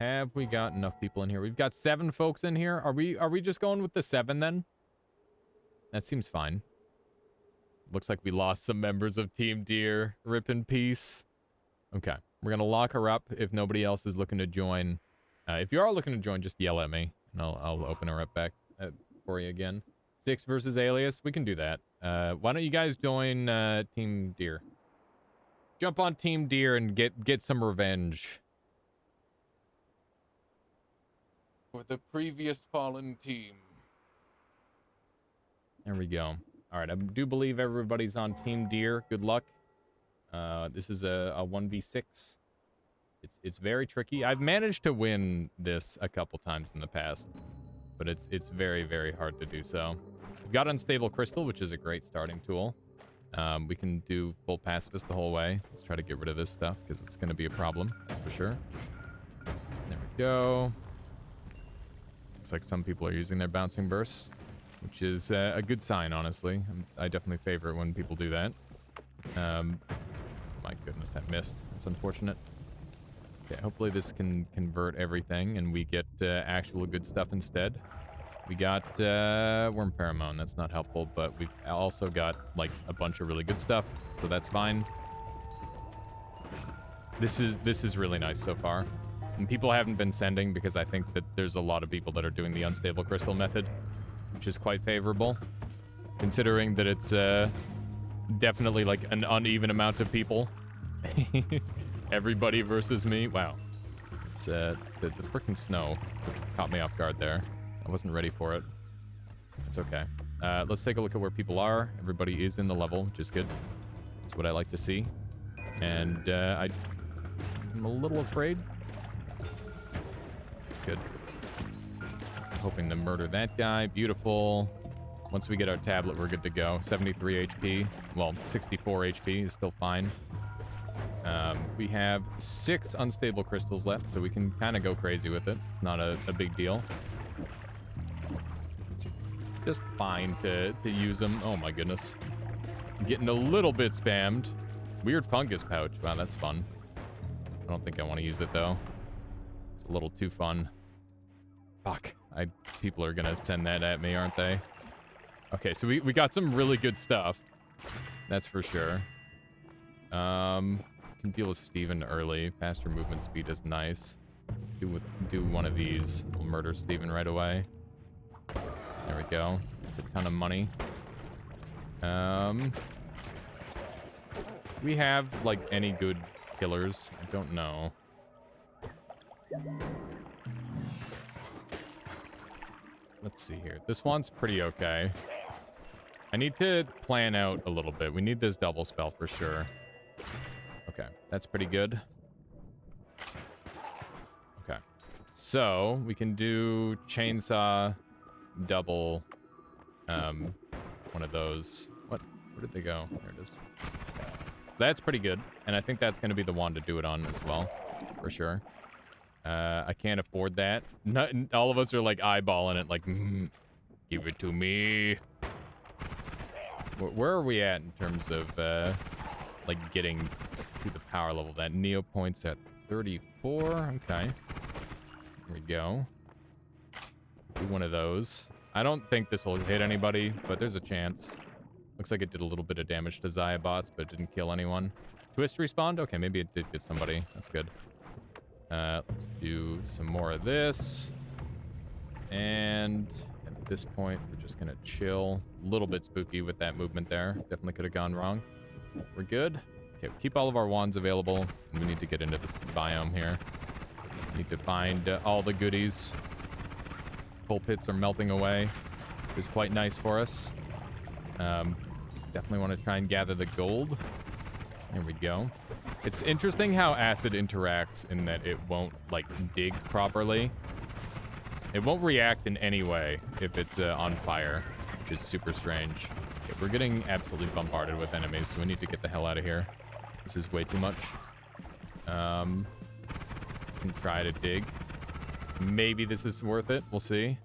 Have we got enough people in here? We've got 7 folks in here. Are we just going with the 7 then? That seems fine. Looks like we lost some members of Team Deer. Rip in peace. Okay. We're going to lock her up if nobody else is looking to join. If you are looking to join, just yell at me, and I'll open her up back for you again. 6 versus Alias. We can do that. Why don't you guys join Team Deer? Jump on Team Deer and get some revenge. For the previous fallen team. There we go. Alright, I do believe everybody's on Team Deer. Good luck. This is a 1v6. It's very tricky. I've managed to win this a couple times in the past, but it's very, very hard to do so. We've got Unstable Crystal, which is a great starting tool. We can do full pacifist the whole way. Let's try to get rid of this stuff, because it's going to be a problem, that's for sure. There we go. Looks like some people are using their bouncing bursts, which is a good sign, honestly. I definitely favor it when people do that. My goodness, that missed. That's unfortunate. Okay, hopefully this can convert everything and we get actual good stuff instead. We got Worm Pheromone. That's not helpful, but we've also got like a bunch of really good stuff, so that's fine. This is really nice so far. And people haven't been sending because I think that there's a lot of people that are doing the Unstable Crystal method, which is quite favorable, considering that it's definitely like an uneven amount of people. Everybody versus me. Wow. It's, the freaking snow caught me off guard there. I wasn't ready for it. It's okay. Let's take a look at where people are. Everybody is in the level, which is good. That's what I like to see. And I'm a little afraid. That's good. Hoping to murder that guy. Beautiful. Once we get our tablet, we're good to go. 73 HP. Well, 64 HP is still fine. We have 6 unstable crystals left, so we can kind of go crazy with it. It's not a big deal. It's just fine to use them. Oh my goodness. I'm getting a little bit spammed. Weird fungus pouch. Wow, that's fun. I don't think I want to use it, though. It's a little too fun. Fuck. People are gonna send that at me, aren't they? Okay, so we got some really good stuff. That's for sure. Can deal with Steven early. Faster movement speed is nice. Do one of these. We'll murder Steven right away. There we go. It's a ton of money. We have, like, any good killers? I don't know. Let's see here. This one's pretty okay. I need to plan out a little bit. We need this double spell for sure. Okay, that's pretty good. Okay. So, we can do chainsaw, double, one of those. Where did they go? There it is. So that's pretty good. And I think that's going to be the one to do it on as well, for sure. I can't afford that. All of us are like eyeballing it, like, give it to me. Where are we at in terms of, like, getting to the power level? That Neo point's at 34. Okay. Here we go. Do one of those. I don't think this will hit anybody, but there's a chance. Looks like it did a little bit of damage to Zyabots, but it didn't kill anyone. Twist respawned? Okay, maybe it did get somebody. That's good. Let's do some more of this. And at this point, we're just gonna chill. A little bit spooky with that movement there. Definitely could have gone wrong. We're good. Okay, we keep all of our wands available. And we need to get into this biome here. Need to find all the goodies. Coal pits are melting away. It's quite nice for us. Definitely want to try and gather the gold. There we go. It's interesting how acid interacts in that it won't, like, dig properly. It won't react in any way if it's on fire, which is super strange. Okay, we're getting absolutely bombarded with enemies, so we need to get the hell out of here. This is way too much. Can try to dig. Maybe this is worth it. We'll see.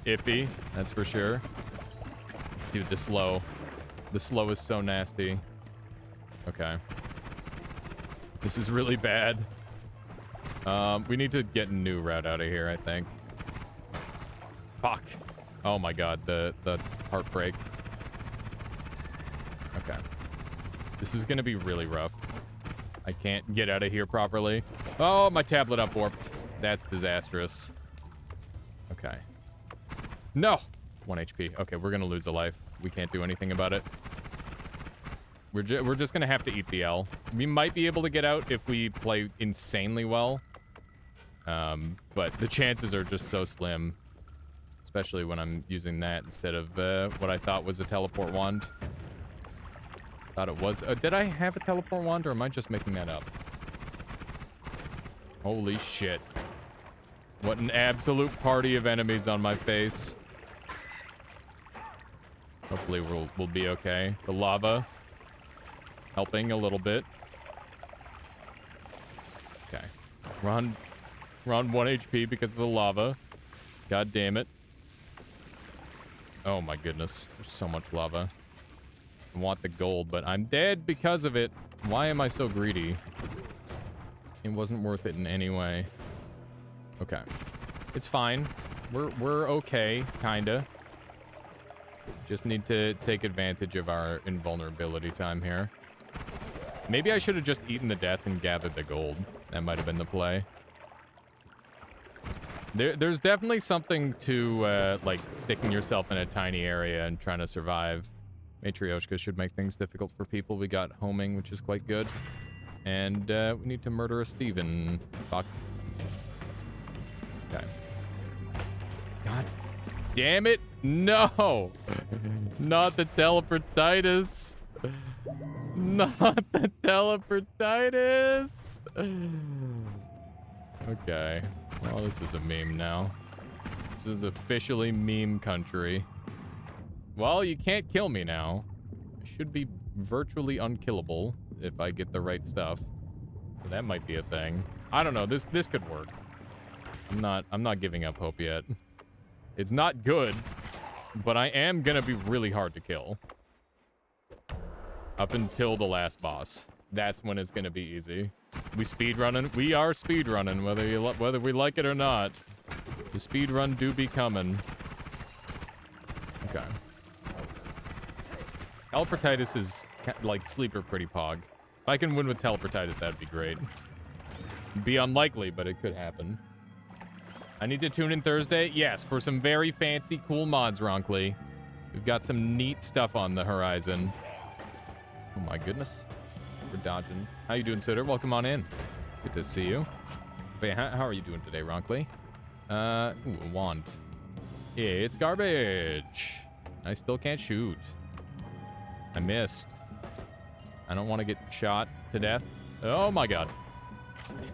Iffy, that's for sure. Dude, the slow. The slow is so nasty. Okay. This is really bad. We need to get a new route out of here, I think. Fuck. Oh my god, the heartbreak. Okay. This is gonna be really rough. I can't get out of here properly. Oh, my tablet up warped. That's disastrous. Okay. No! 1 HP. Okay, we're gonna lose a life. We can't do anything about it. We're just gonna have to eat the L. We might be able to get out if we play insanely well. But the chances are just so slim. Especially when I'm using that instead of what I thought was a teleport wand. Thought it was. Did I have a teleport wand or am I just making that up? Holy shit. What an absolute party of enemies on my face. Hopefully we'll be okay. The lava helping a little bit. Okay. We're on 1 HP because of the lava. God damn it. Oh my goodness. There's so much lava. I want the gold, but I'm dead because of it. Why am I so greedy? It wasn't worth it in any way. Okay. It's fine. We're okay, kinda. Just need to take advantage of our invulnerability time here. Maybe I should have just eaten the death and gathered the gold. That might have been the play. There's definitely something to, like, sticking yourself in a tiny area and trying to survive. Matryoshka should make things difficult for people. We got homing, which is quite good. And, we need to murder a Steven. Fuck. Okay. God damn it! No! Not the teleportitis! Not the teleportitis! Okay. Well, this is a meme now. This is officially meme country. Well, you can't kill me now. I should be virtually unkillable if I get the right stuff. So that might be a thing. I don't know. This could work. I'm not giving up hope yet. It's not good, but I am gonna be really hard to kill. Up until the last boss. That's when it's gonna be easy. We speedrunning? We are speedrunning, whether we like it or not. The speedrun do be coming. Okay. Teleportitis is, like, sleeper pretty pog. If I can win with teleportitis, that'd be great. Be unlikely, but it could happen. I need to tune in Thursday? Yes, for some very fancy, cool mods, Ronkley. We've got some neat stuff on the horizon. Oh my goodness. We're dodging. How you doing, Sitter? Welcome on in. Good to see you. Wait, how are you doing today, Ronkley? Ooh, a wand. It's garbage. I still can't shoot. I missed. I don't want to get shot to death. Oh my god.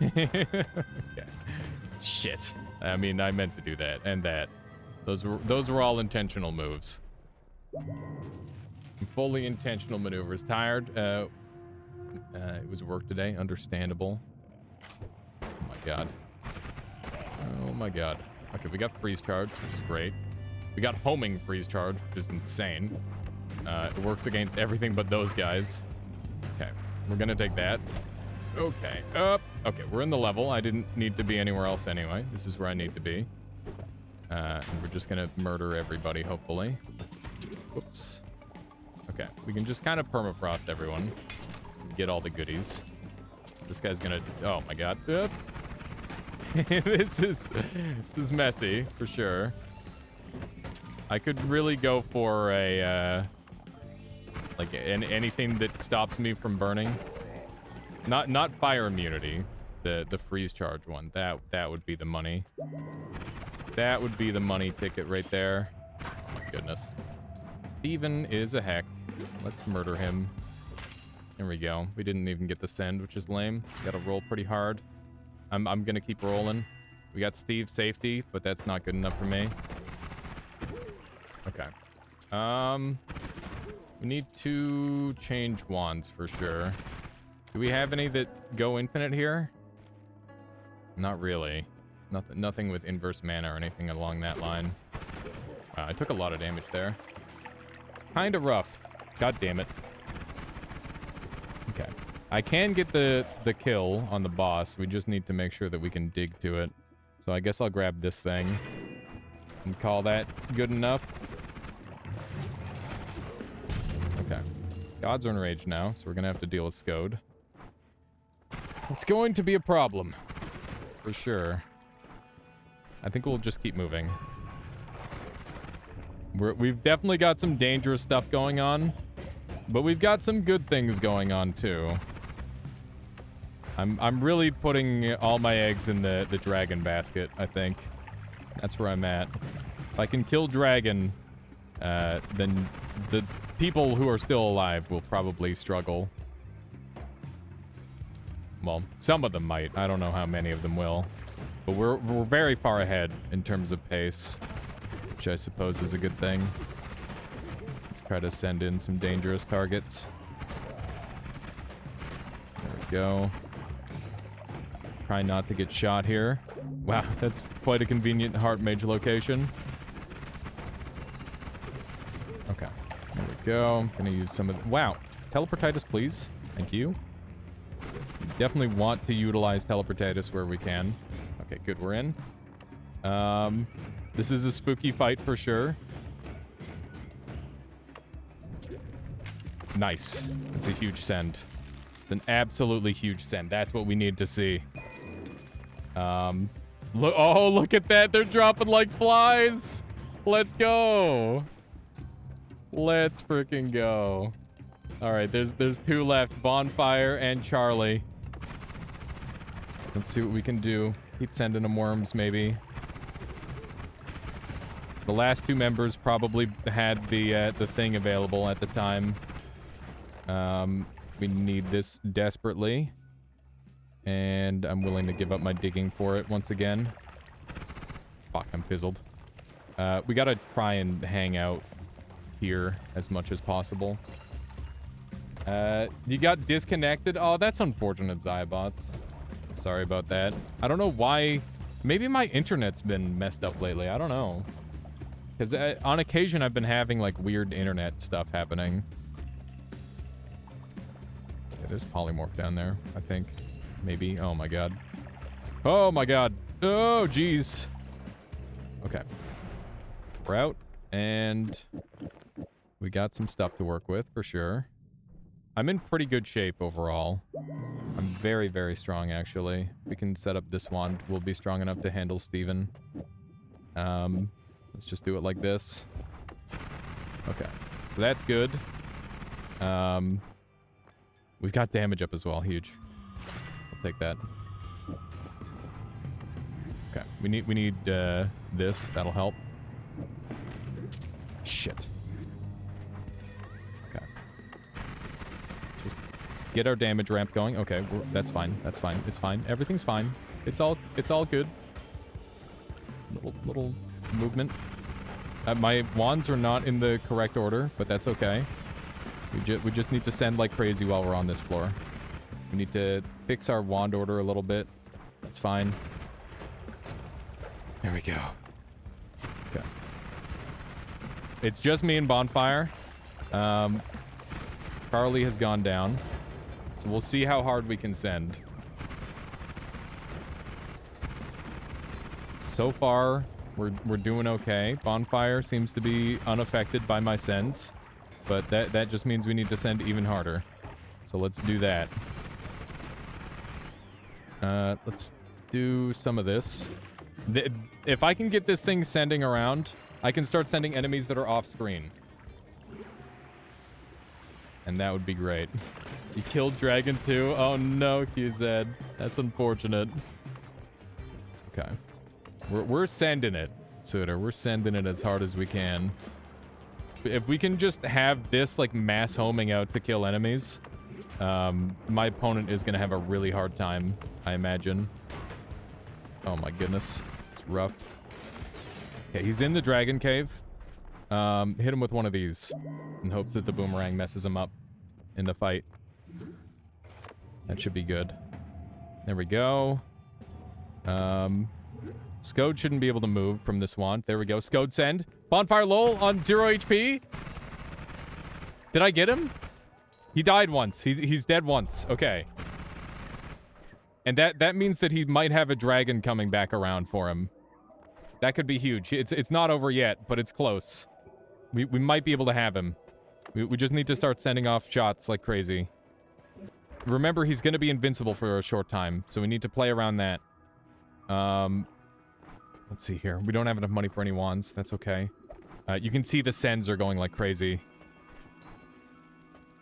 Okay. Shit. I mean, I meant to do that and that. Those were all intentional moves. Fully intentional maneuvers. Tired. It was work today. Understandable. Oh my god. Oh my god. Okay, we got freeze charge, which is great. We got homing freeze charge, which is insane. It works against everything but those guys. Okay, we're gonna take that. Okay, okay, we're in the level. I didn't need to be anywhere else anyway. This is where I need to be. And we're just gonna murder everybody, hopefully. Whoops. Okay, we can just kind of permafrost everyone. Get all the goodies. This guy's gonna... Oh my god. This is messy, for sure. I could really go for a, like, anything that stops me from burning. Not fire immunity. The freeze charge one. That would be the money. That would be the money ticket right there. Oh my goodness. Steven is a heck. Let's murder him. There we go. We didn't even get the send, which is lame. Gotta roll pretty hard. I'm gonna keep rolling. We got Steve's safety, but that's not good enough for me. Okay. We need to change wands for sure. Do we have any that go infinite here? Not really. Nothing with inverse mana or anything along that line. I took a lot of damage there. It's kind of rough. God damn it. Okay. I can get the kill on the boss. We just need to make sure that we can dig to it. So I guess I'll grab this thing and call that good enough. Okay. Gods are enraged now, so we're gonna have to deal with Skode. It's going to be a problem. For sure. I think we'll just keep moving. We've definitely got some dangerous stuff going on, but we've got some good things going on too. I'm really putting all my eggs in the dragon basket, I think. That's where I'm at. If I can kill dragon, then the people who are still alive will probably struggle. Well, some of them might. I don't know how many of them will. But we're very far ahead in terms of pace, which I suppose is a good thing. Let's try to send in some dangerous targets. There we go. Try not to get shot here. Wow, that's quite a convenient heart mage location. Okay, there we go. I'm gonna use some of... Wow, teleportitis, please. Thank you. Definitely want to utilize teleportitis where we can. Okay, good, we're in. This is a spooky fight for sure. Nice. That's a huge send. It's an absolutely huge send. That's what we need to see. Look, oh, look at that. They're dropping like flies. Let's go. Let's freaking go. All right, there's two left. Bonfire and Charlie. Let's see what we can do. Keep sending them worms, maybe. The last two members probably had the thing available at the time. We need this desperately. And I'm willing to give up my digging for it once again. Fuck, I'm fizzled. We gotta try and hang out here as much as possible. You got disconnected? Oh, that's unfortunate, Zybots. Sorry about that. I don't know why. Maybe my internet's been messed up lately. I don't know. Because on occasion, I've been having, like, weird internet stuff happening. Yeah, there's polymorph down there, I think. Maybe. Oh, my God. Oh, my God. Oh, jeez. Okay. We're out. And we got some stuff to work with, for sure. I'm in pretty good shape overall. I'm very, very strong, actually. We can set up this wand. We'll be strong enough to handle Steven. Let's just do it like this. Okay. So that's good. We've got damage up as well. Huge. I'll take that. Okay. We need this. That'll help. Shit. Okay. Just get our damage ramp going. Okay, that's fine. That's fine. It's fine. Everything's fine. It's all good. Little movement. My wands are not in the correct order, but that's okay. We just need to send like crazy while we're on this floor. We need to fix our wand order a little bit. That's fine. There we go. Okay. It's just me and Bonfire. Charlie has gone down. So we'll see how hard we can send. So far, we're doing okay. Bonfire seems to be unaffected by my sends. But that just means we need to send even harder. So let's do that. Let's do some of this. If I can get this thing sending around, I can start sending enemies that are off screen. And that would be great. You killed Dragon too? Oh no, QZ. That's unfortunate. Okay. We're sending it, Suitor. We're sending it as hard as we can. If we can just have this, like, mass homing out to kill enemies, my opponent is going to have a really hard time, I imagine. Oh my goodness. It's rough. Okay, he's in the dragon cave. Hit him with one of these in hopes that the boomerang messes him up in the fight. That should be good. There we go. Skode shouldn't be able to move from this wand. There we go. Skode send. Bonfire lol on 0 HP. Did I get him? He died once. He's dead once. Okay. And that means that he might have a dragon coming back around for him. That could be huge. It's not over yet, but it's close. We might be able to have him. We just need to start sending off shots like crazy. Remember, he's going to be invincible for a short time, so we need to play around that. Let's see here. We don't have enough money for any wands. That's okay. You can see the sends are going like crazy.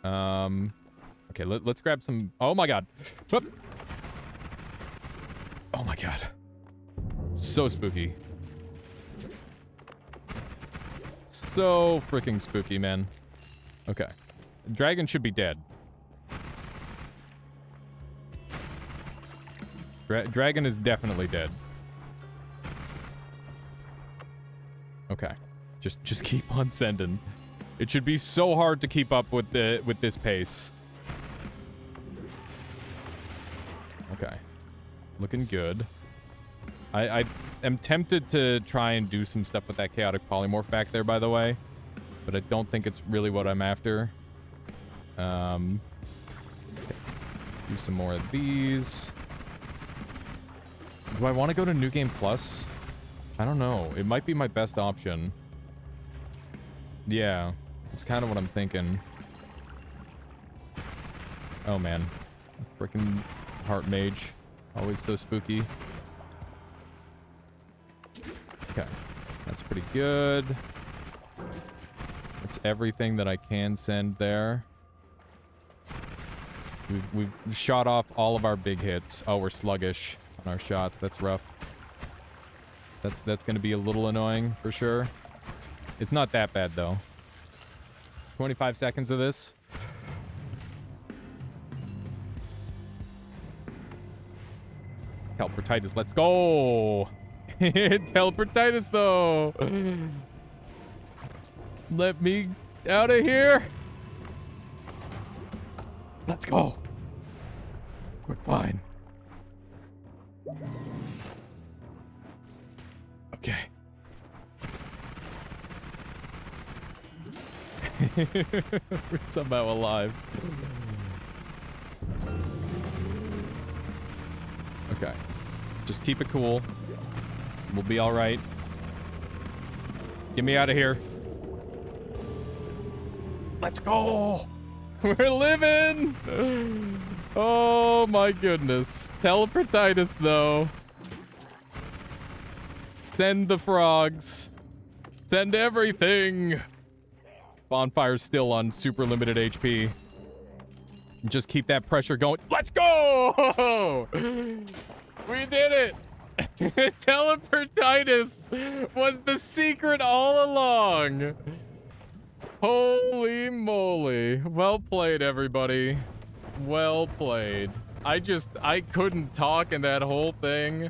Okay, let's grab some... Oh my god. Whoop. Oh my god. So spooky. So freaking spooky, man. Okay. Dragon should be dead. Dragon is definitely dead. Okay. Just keep on sending. It should be so hard to keep up with this pace. Okay. Looking good. I am tempted to try and do some stuff with that chaotic polymorph back there, by the way. But I don't think it's really what I'm after. Do some more of these. Do I want to go to New Game Plus? I don't know. It might be my best option. Yeah. That's kind of what I'm thinking. Oh, man. Frickin' Heart Mage. Always so spooky. Okay. That's pretty good. That's everything that I can send there. We've shot off all of our big hits. Oh, we're sluggish on our shots. That's rough. That's going to be a little annoying for sure. It's not that bad, though. 25 seconds of this. Teleportitis, let's go! Teleportitis, though! Let me out of here! Let's go! We're fine. Okay. We're somehow alive. Okay. Just keep it cool. We'll be alright. Get me out of here. Let's go! We're living! Oh my goodness. Teleportitis, though. Send the frogs. Send everything. Bonfire's still on super limited HP. Just keep that pressure going. Let's go! We did it! Teleportitis was the secret all along. Holy moly. Well played, everybody. Well played. I couldn't talk in that whole thing.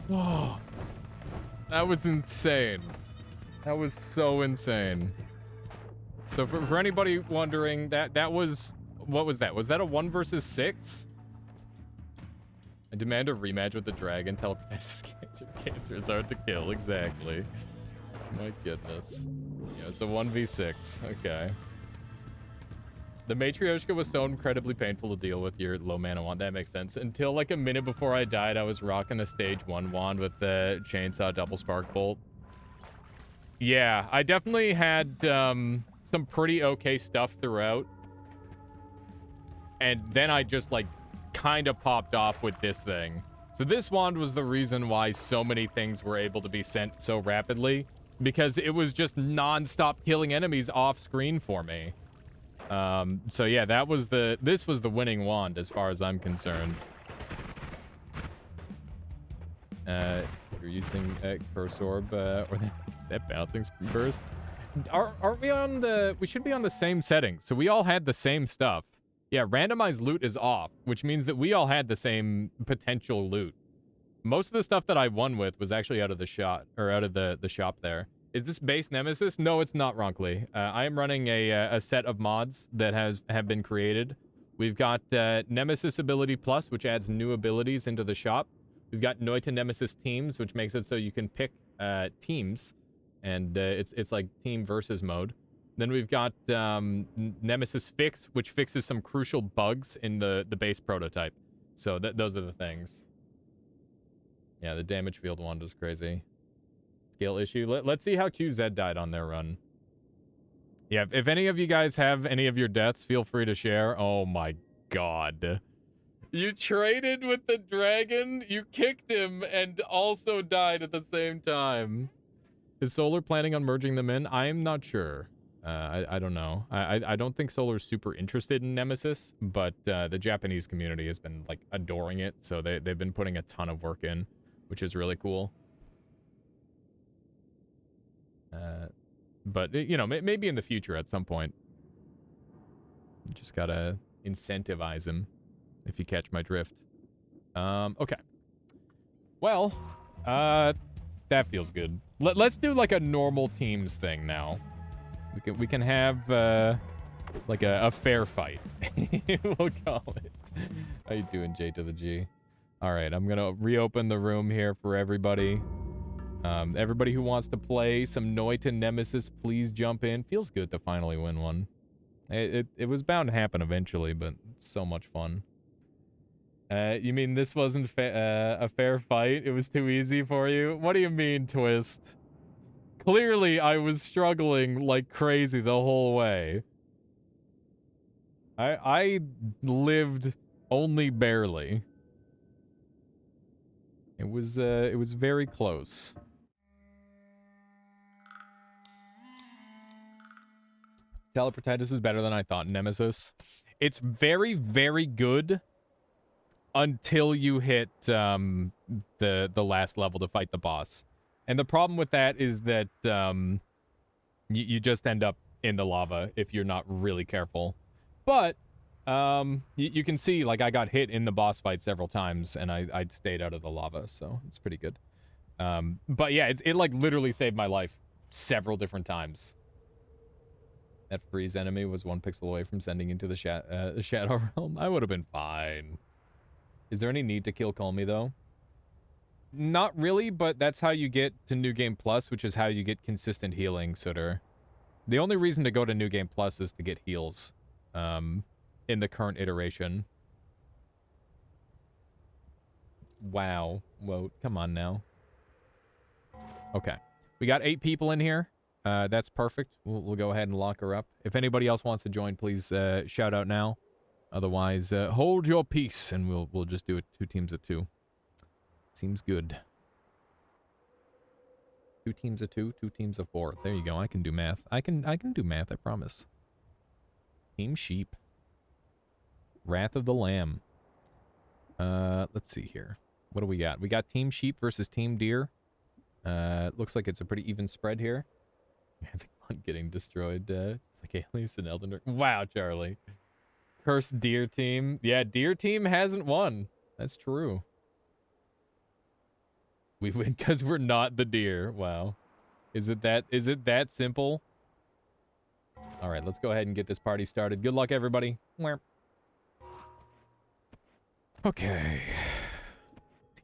Oh, that was insane. That was so insane. So for anybody wondering, that was... What was that? Was that a 1 versus 6? I demand a rematch with the dragon. Teleportitis cancer. Cancer is hard to kill. Exactly. My goodness. Yeah, it's a 1v6. Okay. The Matryoshka was so incredibly painful to deal with your low mana wand. That makes sense. Until like a minute before I died, I was rocking a stage 1 wand with the chainsaw double spark bolt. Yeah, I definitely had some pretty okay stuff throughout. And then I just like kind of popped off with this thing. So this wand was the reason why so many things were able to be sent so rapidly, because it was just non-stop killing enemies off screen for me. So yeah, this was the winning wand as far as I'm concerned. You're using Curse Orb, or is that bouncing Spring Burst? Aren't we on we should be on the same setting, so we all had the same stuff. Yeah, randomized loot is off, which means that we all had the same potential loot. Most of the stuff that I won with was actually out of the shop, or out of the shop there. Is this base Nemesis? No, it's not, Ronkley. I am running a set of mods that have been created. We've got Nemesis Ability Plus, which adds new abilities into the shop. We've got Noita Nemesis Teams, which makes it so you can pick teams, and it's like team versus mode. Then we've got Nemesis Fix, which fixes some crucial bugs in the base prototype. So those are the things. Yeah, the damage field one is crazy. Skill issue. Let's see how QZ died on their run. Yeah, if any of you guys have any of your deaths, feel free to share. Oh my god. You traded with the dragon, you kicked him, and also died at the same time. Is Solar planning on merging them in? I'm not sure. I don't know. I don't think Solar's super interested in Nemesis, but the Japanese community has been, like, adoring it, so they've been putting a ton of work in, which is really cool. But, you know, maybe in the future at some point. You just gotta incentivize him, if you catch my drift. Okay. Well, that feels good. Let's do, like, a normal teams thing now. We can have, like, a fair fight. We'll call it. How you doing, J to the G? All right, I'm gonna reopen the room here for everybody. Everybody who wants to play some Noita Nemesis, please jump in. Feels good to finally win one. It was bound to happen eventually, but it's so much fun. You mean this wasn't a fair fight? It was too easy for you? What do you mean, Twist? Clearly, I was struggling like crazy the whole way. I lived only barely. It was very close. Teleportitis is better than I thought. Nemesis. It's very, very good until you hit the last level to fight the boss. And the problem with that is that you just end up in the lava if you're not really careful. But you can see, like, I got hit in the boss fight several times, and I stayed out of the lava, so it's pretty good. But yeah, it like literally saved my life several different times. That freeze enemy was 1 pixel away from sending into the Shadow Realm. I would have been fine. Is there any need to kill Call Me, though? Not really, but that's how you get to New Game Plus, which is how you get consistent healing, Sooter. The only reason to go to New Game Plus is to get heals. In the current iteration. Wow. Whoa, come on now. Okay. We got 8 people in here. That's perfect. We'll go ahead and lock her up. If anybody else wants to join, please shout out now. Otherwise, hold your peace, and we'll just do it 2 teams of 2. Seems good. 2 teams of 2, 2 teams of 4. There you go. I can do math. I can do math, I promise. Team Sheep. Wrath of the Lamb. Let's see here. What do we got? We got Team Sheep versus Team Deer. Looks like it's a pretty even spread here. Having fun getting destroyed. It's like Alias and Elden Ring. Wow, Charlie. Cursed Deer Team. Yeah, Deer Team hasn't won. That's true. We win because we're not the deer. Wow. Is it that simple? All right, let's go ahead and get this party started. Good luck, everybody. Okay.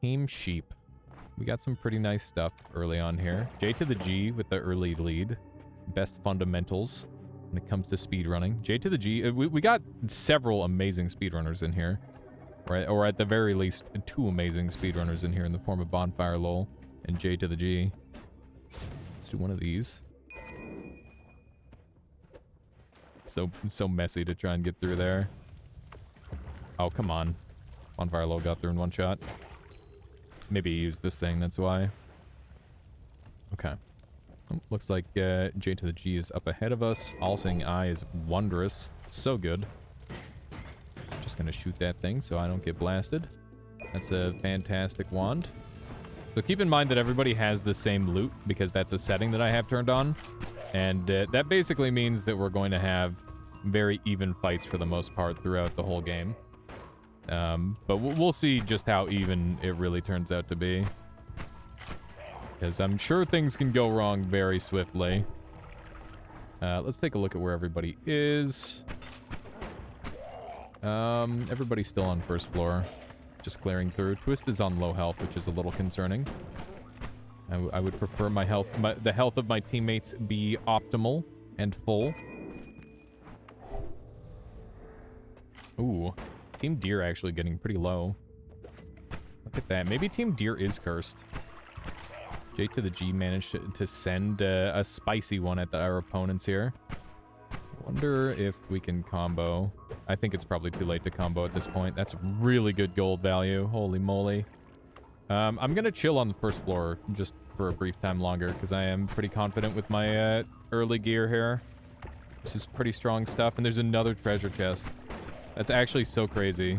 Team Sheep. We got some pretty nice stuff early on here. J to the G with the early lead. Best fundamentals when it comes to speedrunning. J to the G. We got several amazing speedrunners in here. Right? Or at the very least, 2 amazing speedrunners in here in the form of Bonfire Lol and J to the G. Let's do one of these. So messy to try and get through there. Oh, come on. Bonfire Lol got through in 1 shot. Maybe he used this thing, that's why. Okay. Oh, looks like J to the G is up ahead of us. All-Seeing Eye is wondrous. So good. Just gonna shoot that thing so I don't get blasted. That's a fantastic wand. So keep in mind that everybody has the same loot, because that's a setting that I have turned on. And that basically means that we're going to have very even fights for the most part throughout the whole game. But we'll see just how even it really turns out to be. Because I'm sure things can go wrong very swiftly. Let's take a look at where everybody is. Everybody's still on first floor. Just clearing through. Twist is on low health, which is a little concerning. I would prefer my health, the health of my teammates be optimal. and full. Ooh, Team Deer actually getting pretty low. Look at that. Maybe Team Deer is cursed. J to the G managed to send a spicy one at our opponents here. Wonder if we can combo. I think it's probably too late to combo at this point. That's really good gold value. Holy moly. I'm going to chill on the first floor just for a brief time longer because I am pretty confident with my early gear here. This is pretty strong stuff. And there's another treasure chest. That's actually so crazy.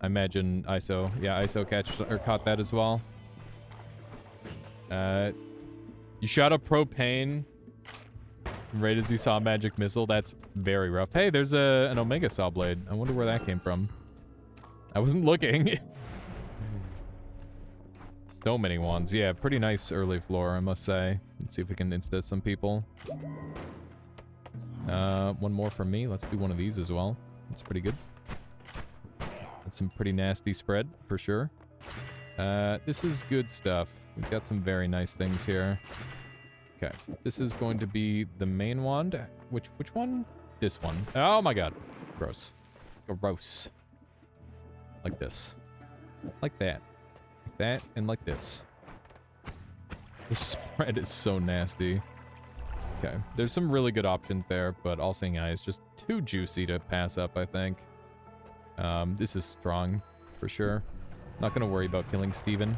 I imagine ISO. Yeah, ISO caught that as well. You shot a propane right as you saw a magic missile. That's very rough. Hey, there's an Omega saw blade. I wonder where that came from. I wasn't looking. So many wands. Yeah, pretty nice early floor, I must say. Let's see if we can insta some people. One more from me. Let's do one of these as well. That's pretty good. That's some pretty nasty spread, for sure. This is good stuff. We've got some very nice things here. Okay, this is going to be the main wand. Which one? This one. Oh my god. Gross. Gross. Like this. Like that. Like that, and like this. The spread is so nasty. Okay, there's some really good options there, but All Seeing Eye is just too juicy to pass up, I think. This is strong, for sure. Not going to worry about killing Steven.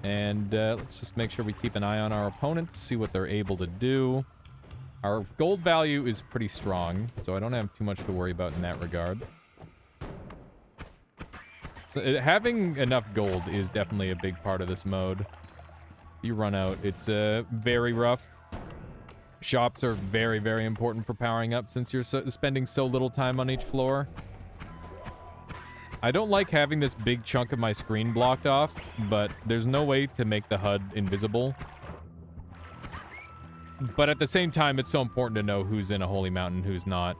And let's just make sure we keep an eye on our opponents, see what they're able to do. Our gold value is pretty strong, so I don't have too much to worry about in that regard. So, having enough gold is definitely a big part of this mode. If you run out, it's very rough. Shops are very, very important for powering up since you're spending so little time on each floor. I don't like having this big chunk of my screen blocked off, but there's no way to make the HUD invisible. But at the same time, it's so important to know who's in a holy mountain, who's not.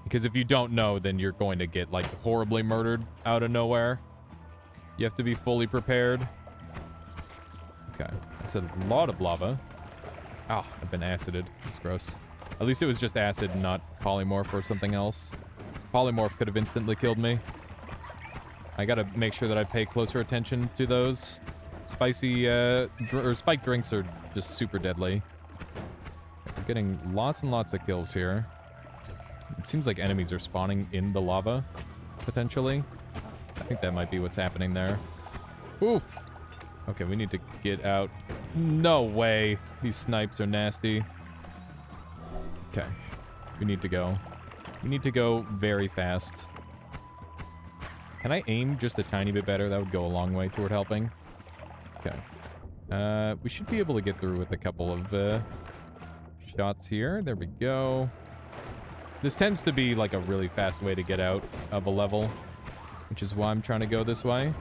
Because if you don't know, then you're going to get, like, horribly murdered out of nowhere. You have to be fully prepared. Okay, that's a lot of lava. Ah, I've been acided. That's gross. At least it was just acid, not polymorph or something else. Polymorph could have instantly killed me. I gotta make sure that I pay closer attention to those. Spicy, or spiked drinks are just super deadly. We're getting lots and lots of kills here. It seems like enemies are spawning in the lava, potentially. I think that might be what's happening there. Oof! Okay, we need to get out. No way! These snipes are nasty. Okay. We need to go. We need to go very fast. Can I aim just a tiny bit better? That would go a long way toward helping. Okay. We should be able to get through with a couple of shots here. There we go. This tends to be like a really fast way to get out of a level, which is why I'm trying to go this way.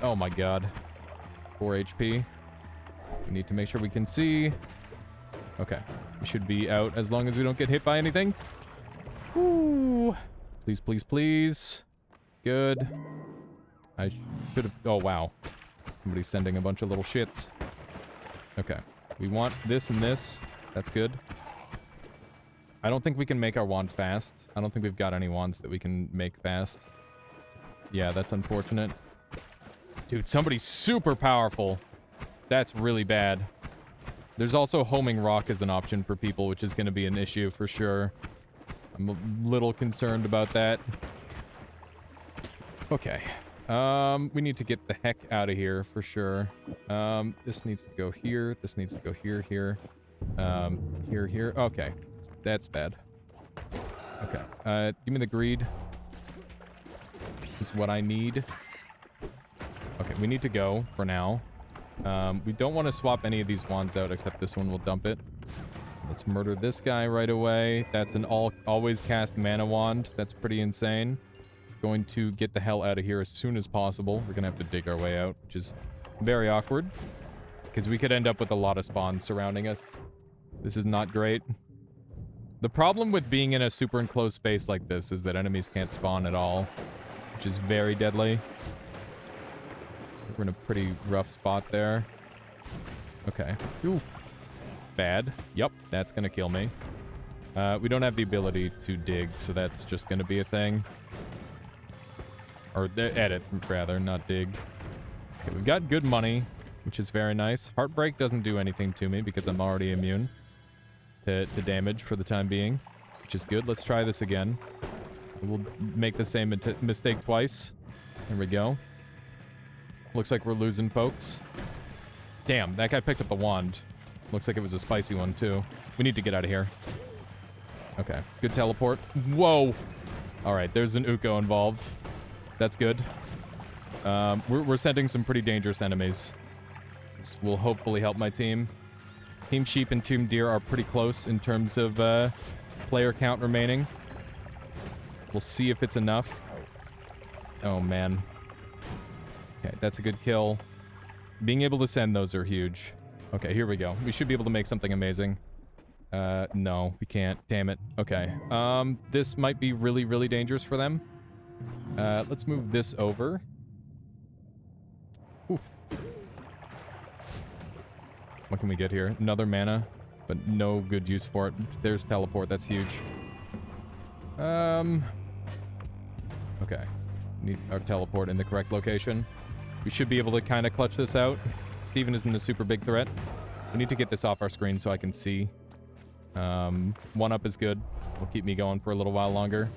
Oh my god. 4 HP. We need to make sure we can see. Okay. We should be out as long as we don't get hit by anything. Ooh. Please, please, please. Good. I should have... Oh, wow. Somebody's sending a bunch of little shits. Okay. We want this and this. That's good. I don't think we can make our wand fast. I don't think we've got any wands that we can make fast. Yeah, that's unfortunate. Dude, somebody's super powerful. That's really bad. There's also homing rock as an option for people, which is going to be an issue for sure. I'm a little concerned about that. Okay. We need to get the heck out of here for sure. This needs to go here. This needs to go here, here. Here, here. Okay. That's bad. Okay. Give me the greed. It's what I need. Okay, we need to go for now. We don't want to swap any of these wands out except this one will dump it. Let's murder this guy right away. That's an always cast mana wand. That's pretty insane. Going to get the hell out of here as soon as possible. We're gonna have to dig our way out, which is very awkward. Because we could end up with a lot of spawns surrounding us. This is not great. The problem with being in a super enclosed space like this is that enemies can't spawn at all. Which is very deadly. We're in a pretty rough spot there. Okay. Oof. bad. Yep, that's gonna kill me. We don't have the ability to dig, so that's just gonna be a thing. Or edit, rather, not dig. Okay, we've got good money, which is very nice. Heartbreak doesn't do anything to me because I'm already immune to damage for the time being, which is good. Let's try this again. We'll make the same mistake twice. There we go. Looks like we're losing, folks. Damn, that guy picked up the wand. Looks like it was a spicy one, too. We need to get out of here. Okay, good teleport. Whoa! Alright, there's an Uko involved. That's good. We're sending some pretty dangerous enemies. This will hopefully help my team. Team Sheep and Team Deer are pretty close in terms of player count remaining. We'll see if it's enough. Oh, man. Okay, that's a good kill. Being able to send those are huge. Okay, here we go. We should be able to make something amazing. No, we can't. Damn it. Okay. This might be really, really dangerous for them. Let's move this over. Oof. What can we get here? Another mana, but no good use for it. There's teleport. That's huge. Okay. Need our teleport in the correct location. We should be able to kind of clutch this out. Steven isn't a super big threat. We need to get this off our screen so I can see. One up is good. Will keep me going for a little while longer.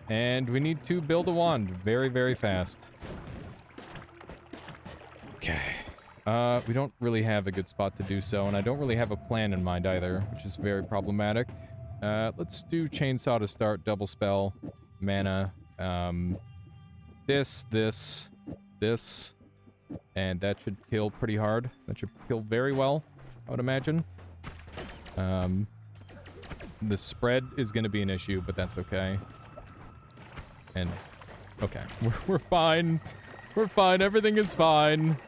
And we need to build a wand very, very fast. Okay. We don't really have a good spot to do so, and I don't really have a plan in mind either, which is very problematic. Let's do Chainsaw to start, double spell, mana, this, and that should kill pretty hard. That should kill very well, I would imagine. The spread is going to be an issue, but that's okay. And, okay, we're fine. We're fine, everything is fine.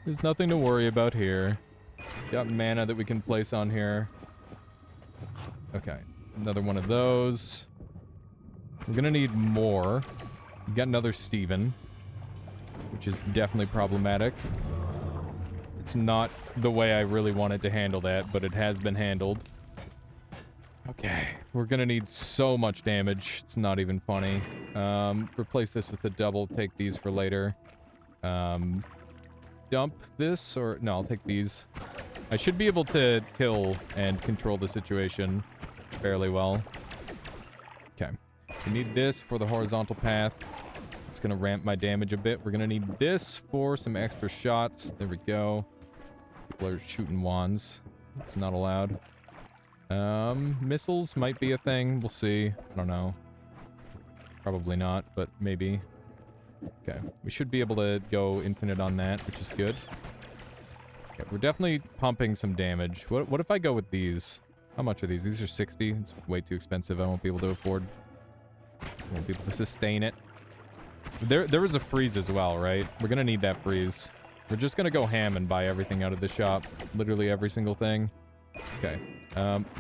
There's nothing to worry about here. Got mana that we can place on here. Okay, another one of those. We're gonna need more. We got another Steven, which is definitely problematic. It's not the way I really wanted to handle that, but it has been handled. Okay, we're gonna need so much damage. It's not even funny. Replace this with a double. Take these for later. Dump this, or no, I'll take these. I should be able to kill and control the situation fairly well. Okay, we need this for the horizontal path. It's gonna ramp my damage a bit. We're gonna need this for some extra shots. There we go. People are shooting wands. It's not allowed. Missiles might be a thing. We'll see. I don't know. Probably not, but maybe. Okay, we should be able to go infinite on that, which is good. Okay, we're definitely pumping some damage. What if I go with these? How much are these? These are 60. It's way too expensive. I won't be able to afford. I won't be able to sustain it. There was a freeze as well, right? We're gonna need that freeze. We're just gonna go ham and buy everything out of the shop. Literally every single thing. Okay.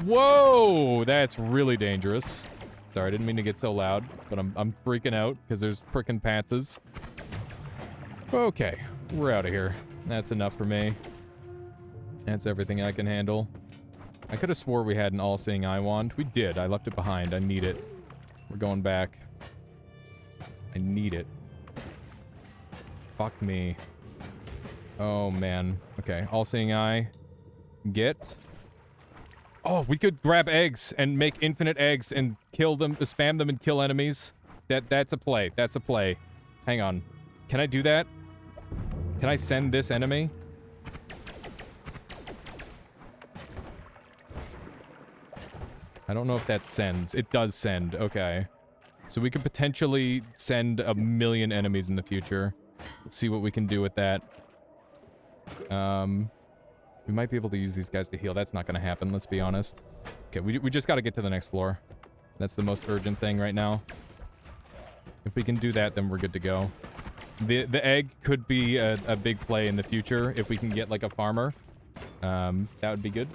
Whoa! That's really dangerous. Sorry, I didn't mean to get so loud, but I'm freaking out because there's frickin' Patzes. Okay, we're out of here. That's enough for me. That's everything I can handle. I could have swore we had an all-seeing eye wand. We did. I left it behind. I need it. We're going back. I need it. Fuck me. Oh, man. Okay, all-seeing eye. Get... Oh, we could grab eggs and make infinite eggs and kill them, spam them and kill enemies. That's a play. That's a play. Hang on. Can I do that? Can I send this enemy? I don't know if that sends. It does send. Okay. So we could potentially send 1,000,000 enemies in the future. Let's see what we can do with that. We might be able to use these guys to heal. That's not going to happen, let's be honest. Okay, we just got to get to the next floor. That's the most urgent thing right now. If we can do that, then we're good to go. The egg could be a big play in the future if we can get, like, a farmer. That would be good.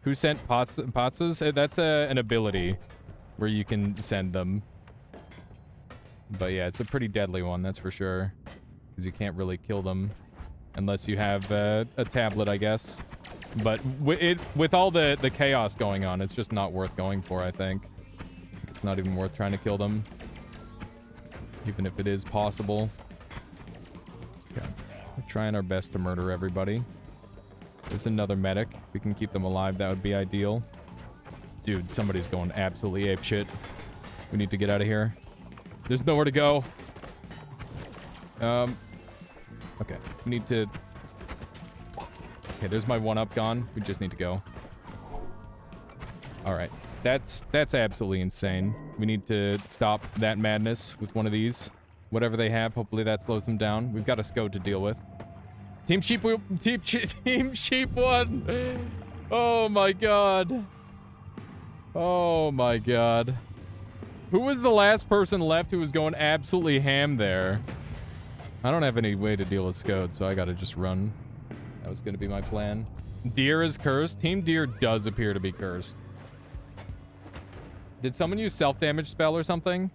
Who sent Patzes? That's an ability where you can send them. But yeah, it's a pretty deadly one, that's for sure. Because you can't really kill them unless you have a tablet, I guess. But with all the chaos going on, it's just not worth going for, I think. It's not even worth trying to kill them, even if it is possible. Okay. We're trying our best to murder everybody. There's another medic. If we can keep them alive, that would be ideal. Dude, somebody's going absolutely apeshit. We need to get out of here. There's nowhere to go. Okay. We need to... Okay, there's my one-up gone. We just need to go. Alright. That's absolutely insane. We need to stop that madness with one of these. Whatever they have, hopefully that slows them down. We've got a SCO to deal with. Team Sheep won! Oh my god. Oh my god. Who was the last person left who was going absolutely ham there? I don't have any way to deal with Scode, so I gotta just run. That was gonna be my plan. Deer is cursed. Team Deer does appear to be cursed. Did someone use self-damage spell or something?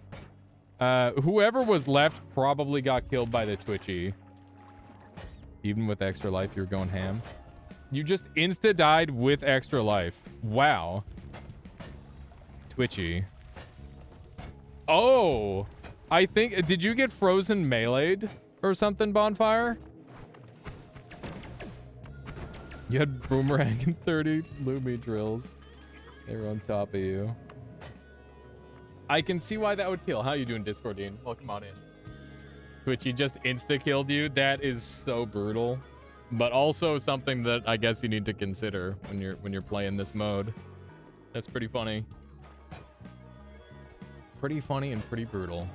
Whoever was left probably got killed by the Twitchy. Even with extra life, you're going ham. You just insta-died with extra life. Wow. Twitchy. Oh! I think... Did you get frozen melee'd or something, Bonfire? You had Boomerang and 30 Lumi drills. They were on top of you. I can see why that would kill. How you doing, Discordine? Welcome on in. Twitchy just insta-killed you. That is so brutal. But also something that I guess you need to consider when you're playing this mode. That's pretty funny. Pretty funny and pretty brutal.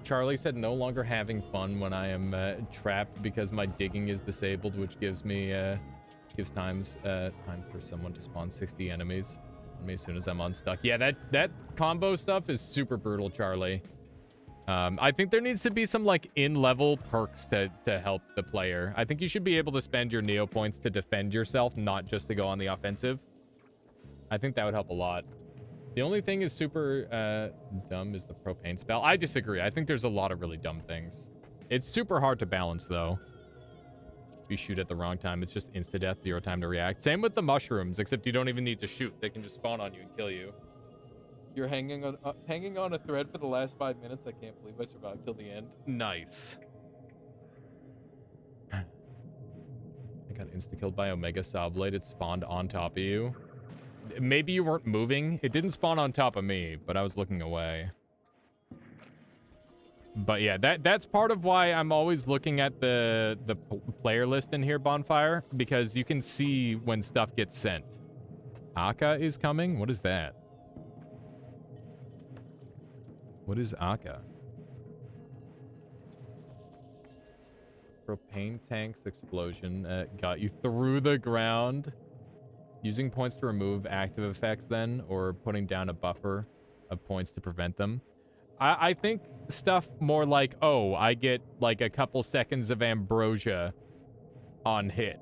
Charlie said no longer having fun when I am trapped because my digging is disabled, which gives me time for someone to spawn 60 enemies on me as soon as I'm unstuck. Yeah, that combo stuff is super brutal, Charlie. I think there needs to be some like in-level perks to help the player. I think you should be able to spend your Neo points to defend yourself, not just to go on the offensive. I think that would help a lot. The only thing is super dumb is the propane spell. I disagree. I think there's a lot of really dumb things. It's super hard to balance, though. If you shoot at the wrong time, it's just insta-death, 0 time to react. Same with the mushrooms, except you don't even need to shoot. They can just spawn on you and kill you. You're hanging on a thread for the last 5 minutes. I can't believe I survived till the end. Nice. I got insta-killed by Omega Sawblade. It spawned on top of you. Maybe you weren't moving. It didn't spawn on top of me, but I was looking away. But yeah, that's part of why I'm always looking at the player list in here, Bonfire, because you can see when stuff gets sent. Aka is coming? What is that? What is Aka? Propane tanks explosion got you through the ground. Using points to remove active effects then, or putting down a buffer of points to prevent them. I think stuff more like, oh, I get like a couple seconds of ambrosia on hit.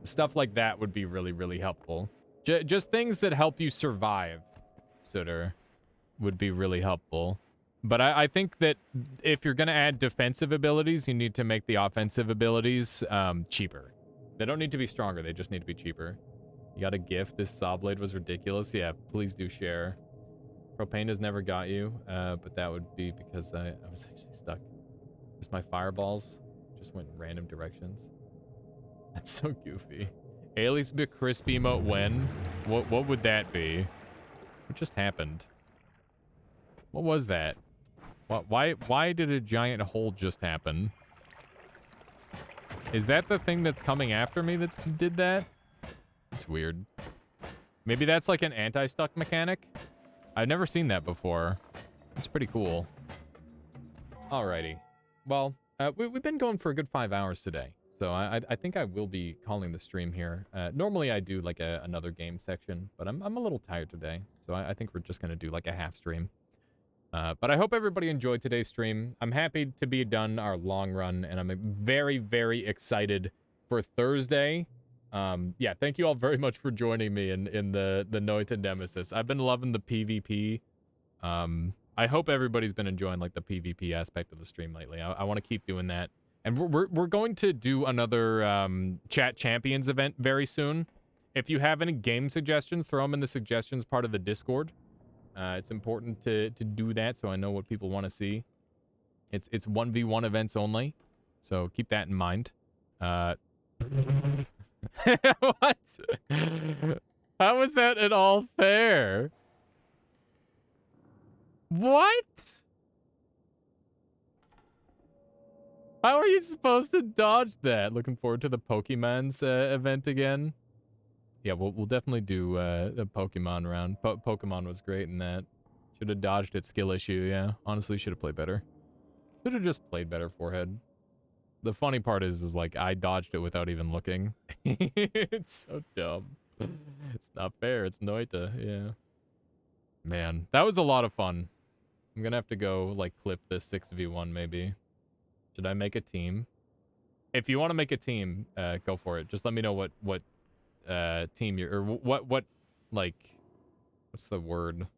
Stuff like that would be really, really helpful. Just things that help you survive, Sooter, would be really helpful. But I think that if you're going to add defensive abilities, you need to make the offensive abilities cheaper. They don't need to be stronger. They just need to be cheaper. You got a gift. This Sawblade was ridiculous. Yeah, please do share. Propane has never got you, but that would be because I was actually stuck. Just my fireballs just went in random directions. That's so goofy. Alias be crisp emote when? What would that be? What just happened? What was that? Why did a giant hole just happen? Is that the thing that's coming after me that did that? It's weird. Maybe that's like an anti-stuck mechanic? I've never seen that before. It's pretty cool. Alrighty. Well, we've been going for a good 5 hours today. So I think I will be calling the stream here. Normally I do like another game section, but I'm a little tired today. So I think we're just going to do like a half stream. But I hope everybody enjoyed today's stream. I'm happy to be done our long run, and I'm very, very excited for Thursday. Yeah, thank you all very much for joining me in the Noita Nemesis. I've been loving the PvP. I hope everybody's been enjoying like the PvP aspect of the stream lately. I want to keep doing that. And we're going to do another chat champions event very soon. If you have any game suggestions, throw them in the suggestions part of the Discord. It's important to do that so I know what people want to see. It's 1v1 events only, so keep that in mind. What? How is that at all fair? What? How are you supposed to dodge that? Looking forward to the Pokemon's event again. Yeah, we'll definitely do a Pokemon round. Pokemon was great in that. Should have dodged its skill issue, yeah. Honestly, should have played better. Should have just played better, Forehead. The funny part is like, I dodged it without even looking. It's so dumb. It's not fair. It's Noita, yeah. Man, that was a lot of fun. I'm gonna have to go, like, clip this 6v1, maybe. Should I make a team? If you want to make a team, go for it. Just let me know what team you're, or what, like, what's the word?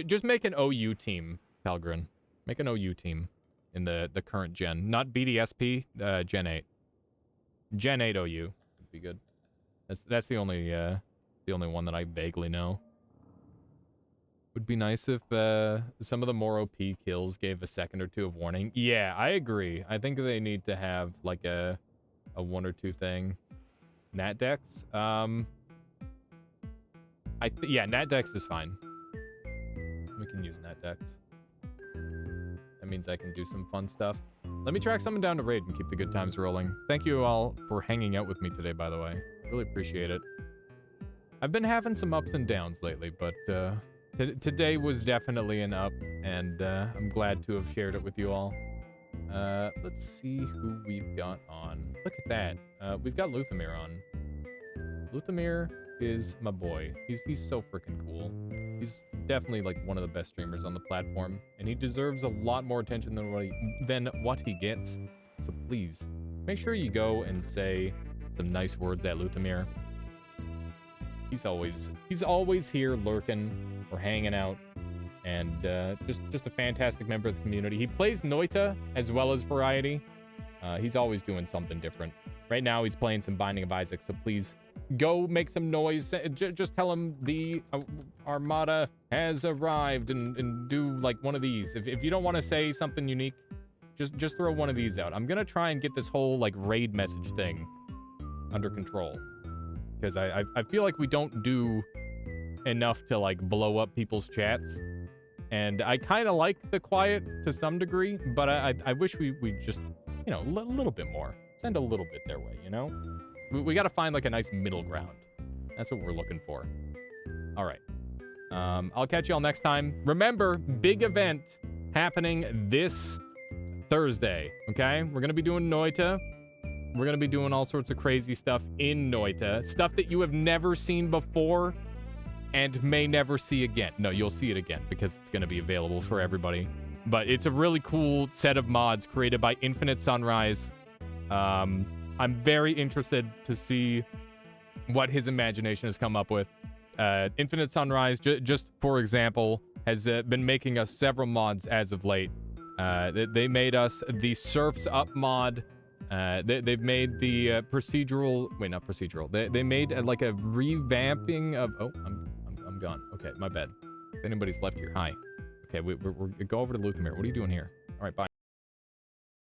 Just make an OU team, Pelgrin. Make an OU team in the current gen. Not BDSP, Gen 8. Gen 8 OU would be good. That's the only one that I vaguely know. Would be nice if some of the more OP kills gave a second or two of warning. Yeah, I agree. I think they need to have like a 1 or 2 thing. Natdex? Yeah, Natdex is fine. We can use Natdex. That means I can do some fun stuff. Let me track someone down to raid and keep the good times rolling. Thank you all for hanging out with me today, by the way. Really appreciate it. I've been having some ups and downs lately, but today was definitely an up, and I'm glad to have shared it with you all. Let's see who we've got on. Look at that. We've got Luthamir on. Luthamir is my boy. He's so freaking cool. He's definitely like one of the best streamers on the platform, and he deserves a lot more attention than what he gets. So please, make sure you go and say some nice words at Luthamir. He's always here lurking or hanging out, and just a fantastic member of the community. He plays Noita as well as Variety. He's always doing something different. Right now, he's playing some Binding of Isaac, so please go make some noise. Just tell him the Armada has arrived, and do like one of these. If you don't want to say something unique, just throw one of these out. I'm gonna try and get this whole like raid message thing under control, because I feel like we don't do enough to like blow up people's chats, and I kind of like the quiet to some degree, but I wish we just, you know, a little bit more. Send a little bit their way, you know? We got to find like a nice middle ground. That's what we're looking for. All right. I'll catch y'all next time. Remember, big event happening this Thursday, okay? We're going to be doing Noita. We're going to be doing all sorts of crazy stuff in Noita. Stuff that you have never seen before and may never see again. No, you'll see it again because it's going to be available for everybody. But it's a really cool set of mods created by Infinite Sunrise. I'm very interested to see what his imagination has come up with. Infinite Sunrise, just for example, has been making us several mods as of late. They made us the Surfs Up mod. They've made the procedural... Wait, not procedural. They made like a revamping of... Oh, I'm gone. Okay, my bad. If anybody's left here, hi. Okay, we're go over to Luthamir. What are you doing here? All right, bye.